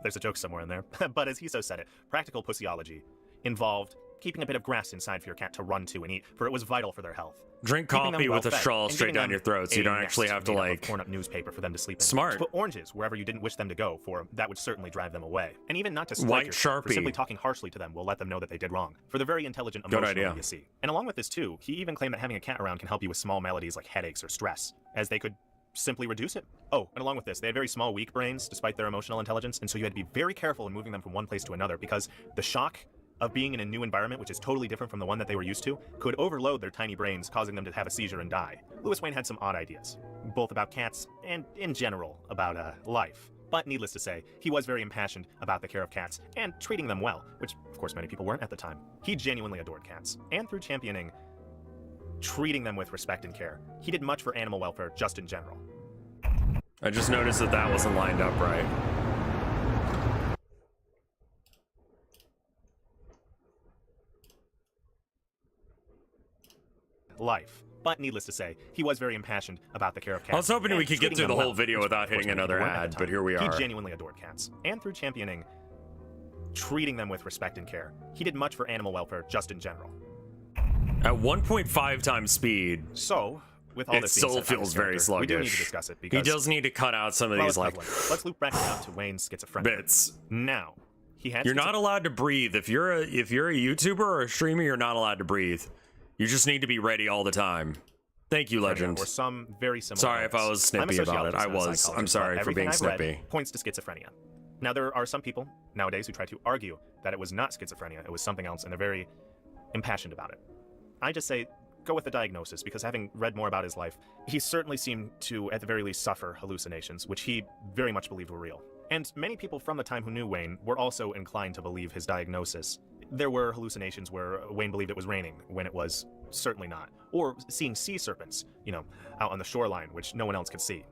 There's a joke somewhere in there. But as he so said it, practical pussyology involved keeping a bit of grass inside for your cat to run to and eat, for it was vital for their health. Drink Keeping them coffee with a well-fed, straw and straight giving down them your throat so you a don't actually nest have to, made out of like... torn up newspaper for them to sleep in. Smart. To put oranges wherever you didn't wish them to go, for that would certainly drive them away. And even not to strike White your cat, for Sharpie. simply talking harshly to them will let them know that they did wrong. For the very intelligent Good emotional idea. you see. And along with this too, he even claimed that having a cat around can help you with small maladies like headaches or stress, as they could simply reduce it. Oh, and along with this, they had very small, weak brains despite their emotional intelligence, and so you had to be very careful in moving them from one place to another, because the shock of being in a new environment, which is totally different from the one that they were used to, could overload their tiny brains, causing them to have a seizure and die. Louis Wayne had some odd ideas, both about cats and, in general, about life. But needless to say, he was very impassioned about the care of cats and treating them well, which, of course, many people weren't at the time. He genuinely adored cats, and through championing treating them with respect and care, he did much for animal welfare just in general. I just noticed that that wasn't lined up right. Life. But needless to say, he was very impassioned about the care of cats. I was hoping and we could get treating through the them whole well, video which, without of course, hitting many another people weren't at ad, the but time. here we are. He genuinely adored cats, and through championing treating them with respect and care, he did much for animal welfare just in general. At 1.5 times speed, so with all it this being still said about feels his very character, sluggish. we do need to discuss it He because does need to cut out some of well, these, like, let's loop back now to Wayne's schizophrenia. bits. Now, he had You're not allowed to breathe. If you're a YouTuber or a streamer, you're not allowed to breathe. You just need to be ready all the time. Thank you, Legend. Or some very similar. Sorry if I was snippy about it. I was. I'm sorry for being I've read snippy. points to schizophrenia. Now, there are some people nowadays who try to argue that it was not schizophrenia, it was something else, and they're very impassioned about it. I just say, go with the diagnosis, because having read more about his life, he certainly seemed to, at the very least, suffer hallucinations, which he very much believed were real. And many people from the time who knew Wayne were also inclined to believe his diagnosis. There were hallucinations where Wayne believed it was raining, when it was certainly not. Or seeing sea serpents, out on the shoreline, which no one else could see.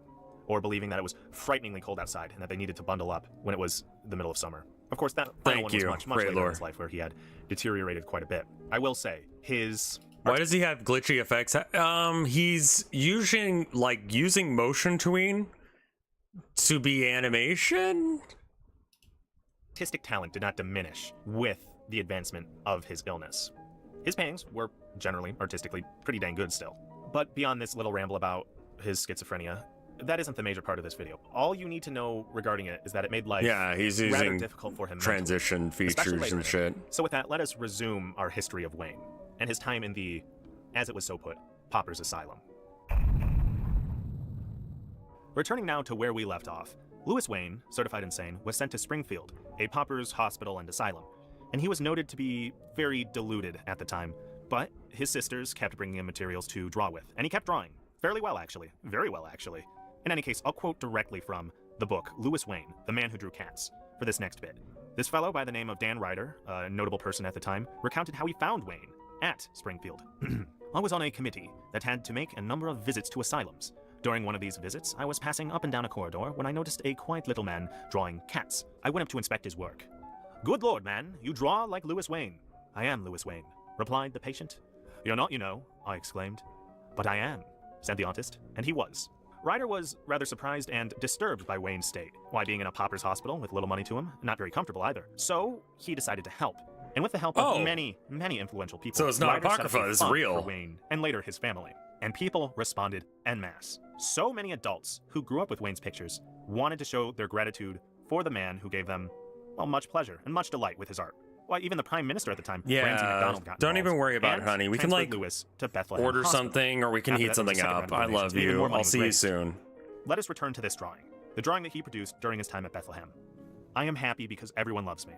Or believing that it was frighteningly cold outside and that they needed to bundle up when it was the middle of summer. Of course, that final one was much later in his life, where he had deteriorated quite a bit. I will say, his... Why does he have glitchy effects? He's using motion tween to be animation? Artistic talent did not diminish with the advancement of his illness. His paintings were generally, artistically, pretty dang good still. But beyond this little ramble about his schizophrenia, that isn't the major part of this video. All you need to know regarding it is that it made life he's rather using difficult for him transition mentally, features and shit. So with that, let us resume our history of Wayne and his time in the, as it was so put, Pauper's Asylum. Returning now to where we left off, Louis Wayne, certified insane, was sent to Springfield, a pauper's hospital and asylum, and he was noted to be very deluded at the time, but his sisters kept bringing him materials to draw with, and he kept drawing. Fairly well, actually. Very well, actually. In any case, I'll quote directly from the book, Louis Wayne, The Man Who Drew Cats, for this next bit. This fellow by the name of Dan Ryder, a notable person at the time, recounted how he found Wayne at Springfield. I was on a committee that had to make a number of visits to asylums. During one of these visits, I was passing up and down a corridor when I noticed a quiet little man drawing cats. I went up to inspect his work. "Good Lord, man, you draw like Louis Wayne." "I am Louis Wayne," replied the patient. "You're not, you know," I exclaimed. "But I am," said the artist, and he was. Ryder was rather surprised and disturbed by Wayne's state. Why, being in a pauper's hospital with little money to him, not very comfortable either. So he decided to help. And with the help of many, many influential people, So it's not Ryder set up Apocrypha, a it's fund real. for Wayne and later his family. And people responded en masse. So many adults who grew up with Wayne's pictures wanted to show their gratitude for the man who gave them, well, much pleasure and much delight with his art. Why, even the Prime Minister at the time, Ramsay MacDonald, got don't involved even worry about it, and honey. We can, transferred like, Lewis to Bethlehem order Hospital. something or we can After heat that, something there was a up. second round I of love donations, even you. more money I'll was see you raised. soon. Let us return to this drawing, the drawing that he produced during his time at Bethlehem. I am happy because everyone loves me.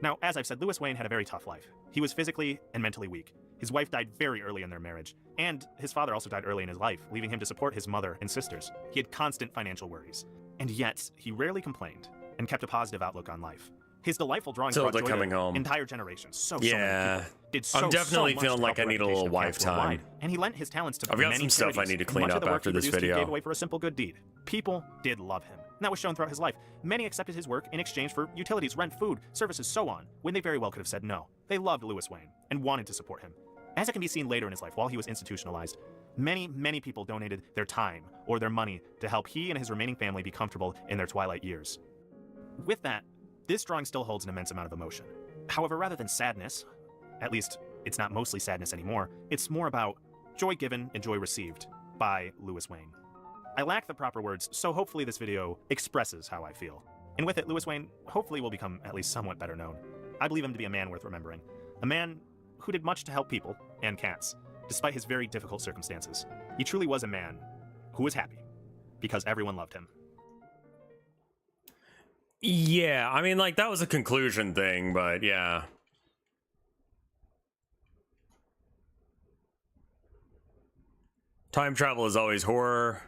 Now, as I've said, Louis Wayne had a very tough life. He was physically and mentally weak. His wife died very early in their marriage, and his father also died early in his life, leaving him to support his mother and sisters. He had constant financial worries. And yet, he rarely complained and kept a positive outlook on life. His delightful drawings brought joy coming to home. entire generations. So Yeah. many people did I'm definitely much feeling to like help I need a the little reputation of wife cats time. worldwide, and he lent his talents to I've got many some stuff I charities, need to and clean much of up the work after he this produced he video. gave away for a simple good deed. People did love him, and that was shown throughout his life. Many accepted his work in exchange for utilities, rent, food, services, so on, when they very well could have said no. They loved Louis Wayne and wanted to support him. As it can be seen later in his life, while he was institutionalized, many, many people donated their time or their money to help he and his remaining family be comfortable in their twilight years. With that, this drawing still holds an immense amount of emotion. However, rather than sadness, At least, it's not mostly sadness anymore. It's more about joy given and joy received by Lewis Wayne. I lack the proper words, so hopefully this video expresses how I feel. And with it, Lewis Wayne hopefully will become at least somewhat better known. I believe him to be a man worth remembering. A man who did much to help people and cats, despite his very difficult circumstances. He truly was a man who was happy because everyone loved him. Yeah, I mean, like, that was a conclusion thing, but yeah. Time travel is always horror.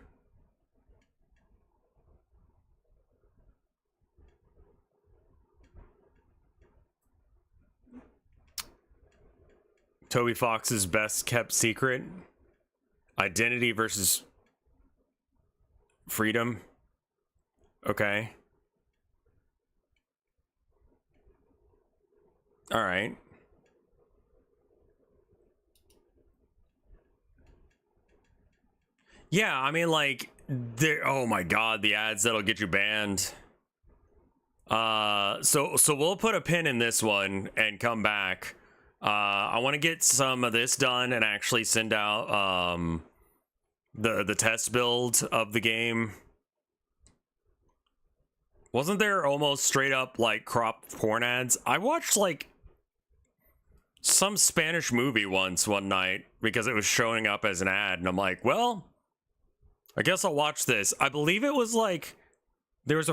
Toby Fox's best kept secret. Identity versus freedom. Okay. All right. Yeah, I mean, like, oh my god, the ads that'll get you banned. So we'll put a pin in this one and come back. I want to get some of this done and actually send out the test build of the game. Wasn't there almost straight up like cropped porn ads? I watched like some Spanish movie once one night because it was showing up as an ad, and I'm like, well, I guess I'll watch this. I believe it was like there was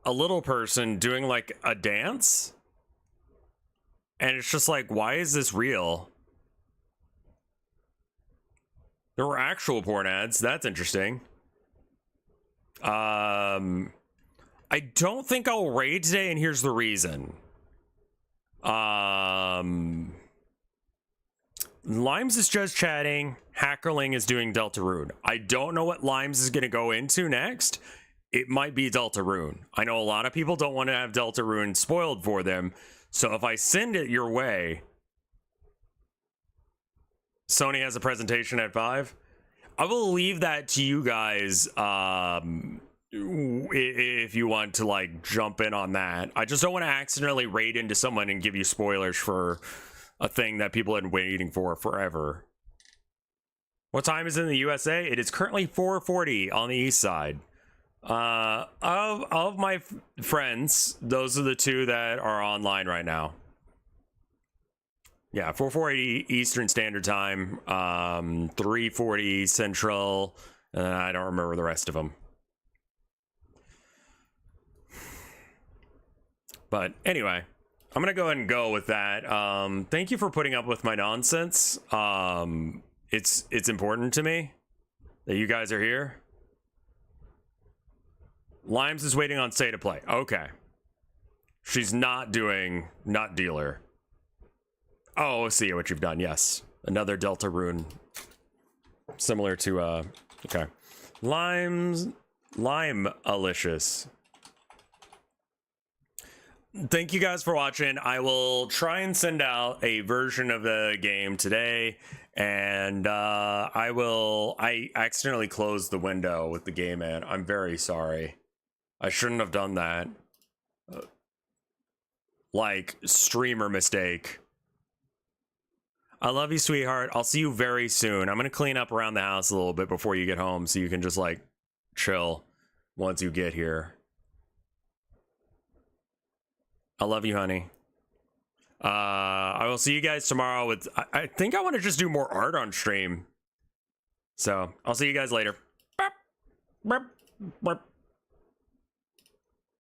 a little person doing like a dance. And it's just like, why is this real? There were actual porn ads. That's interesting. I don't think I'll raid today, and here's the reason. Limes is just chatting. Hackerling is doing Deltarune. I don't know what Limes is going to go into next. It might be Deltarune. I know a lot of people don't want to have Deltarune spoiled for them. So if I send it your way, Sony has a presentation at 5. I will leave that to you guys if you want to like jump in on that. I just don't want to accidentally raid into someone and give you spoilers for a thing that people have been waiting for forever. What time is it in the USA? It is currently 4:40 on the east side. Of my friends, those are the two that are online right now. Yeah, 4:40 Eastern Standard Time, 3:40 Central, and I don't remember the rest of them. But anyway, I'm gonna go ahead and go with that. Thank you for putting up with my nonsense. It's important to me that you guys are here. Limes is waiting on Say to play. Okay. She's not doing not dealer. Oh, I see what you've done. Yes. Another Deltarune. Similar to okay. Lime-alicious. Thank you guys for watching. I will try and send out a version of the game today, and I accidentally closed the window with the game in. I'm very sorry. I shouldn't have done that. Like, streamer mistake. I love you, sweetheart. I'll see you very soon. I'm gonna clean up around the house a little bit before you get home so you can just, like, chill once you get here. I love you, honey. I will see you guys tomorrow with... I think I want to just do more art on stream. So, I'll see you guys later. Burp, burp, burp.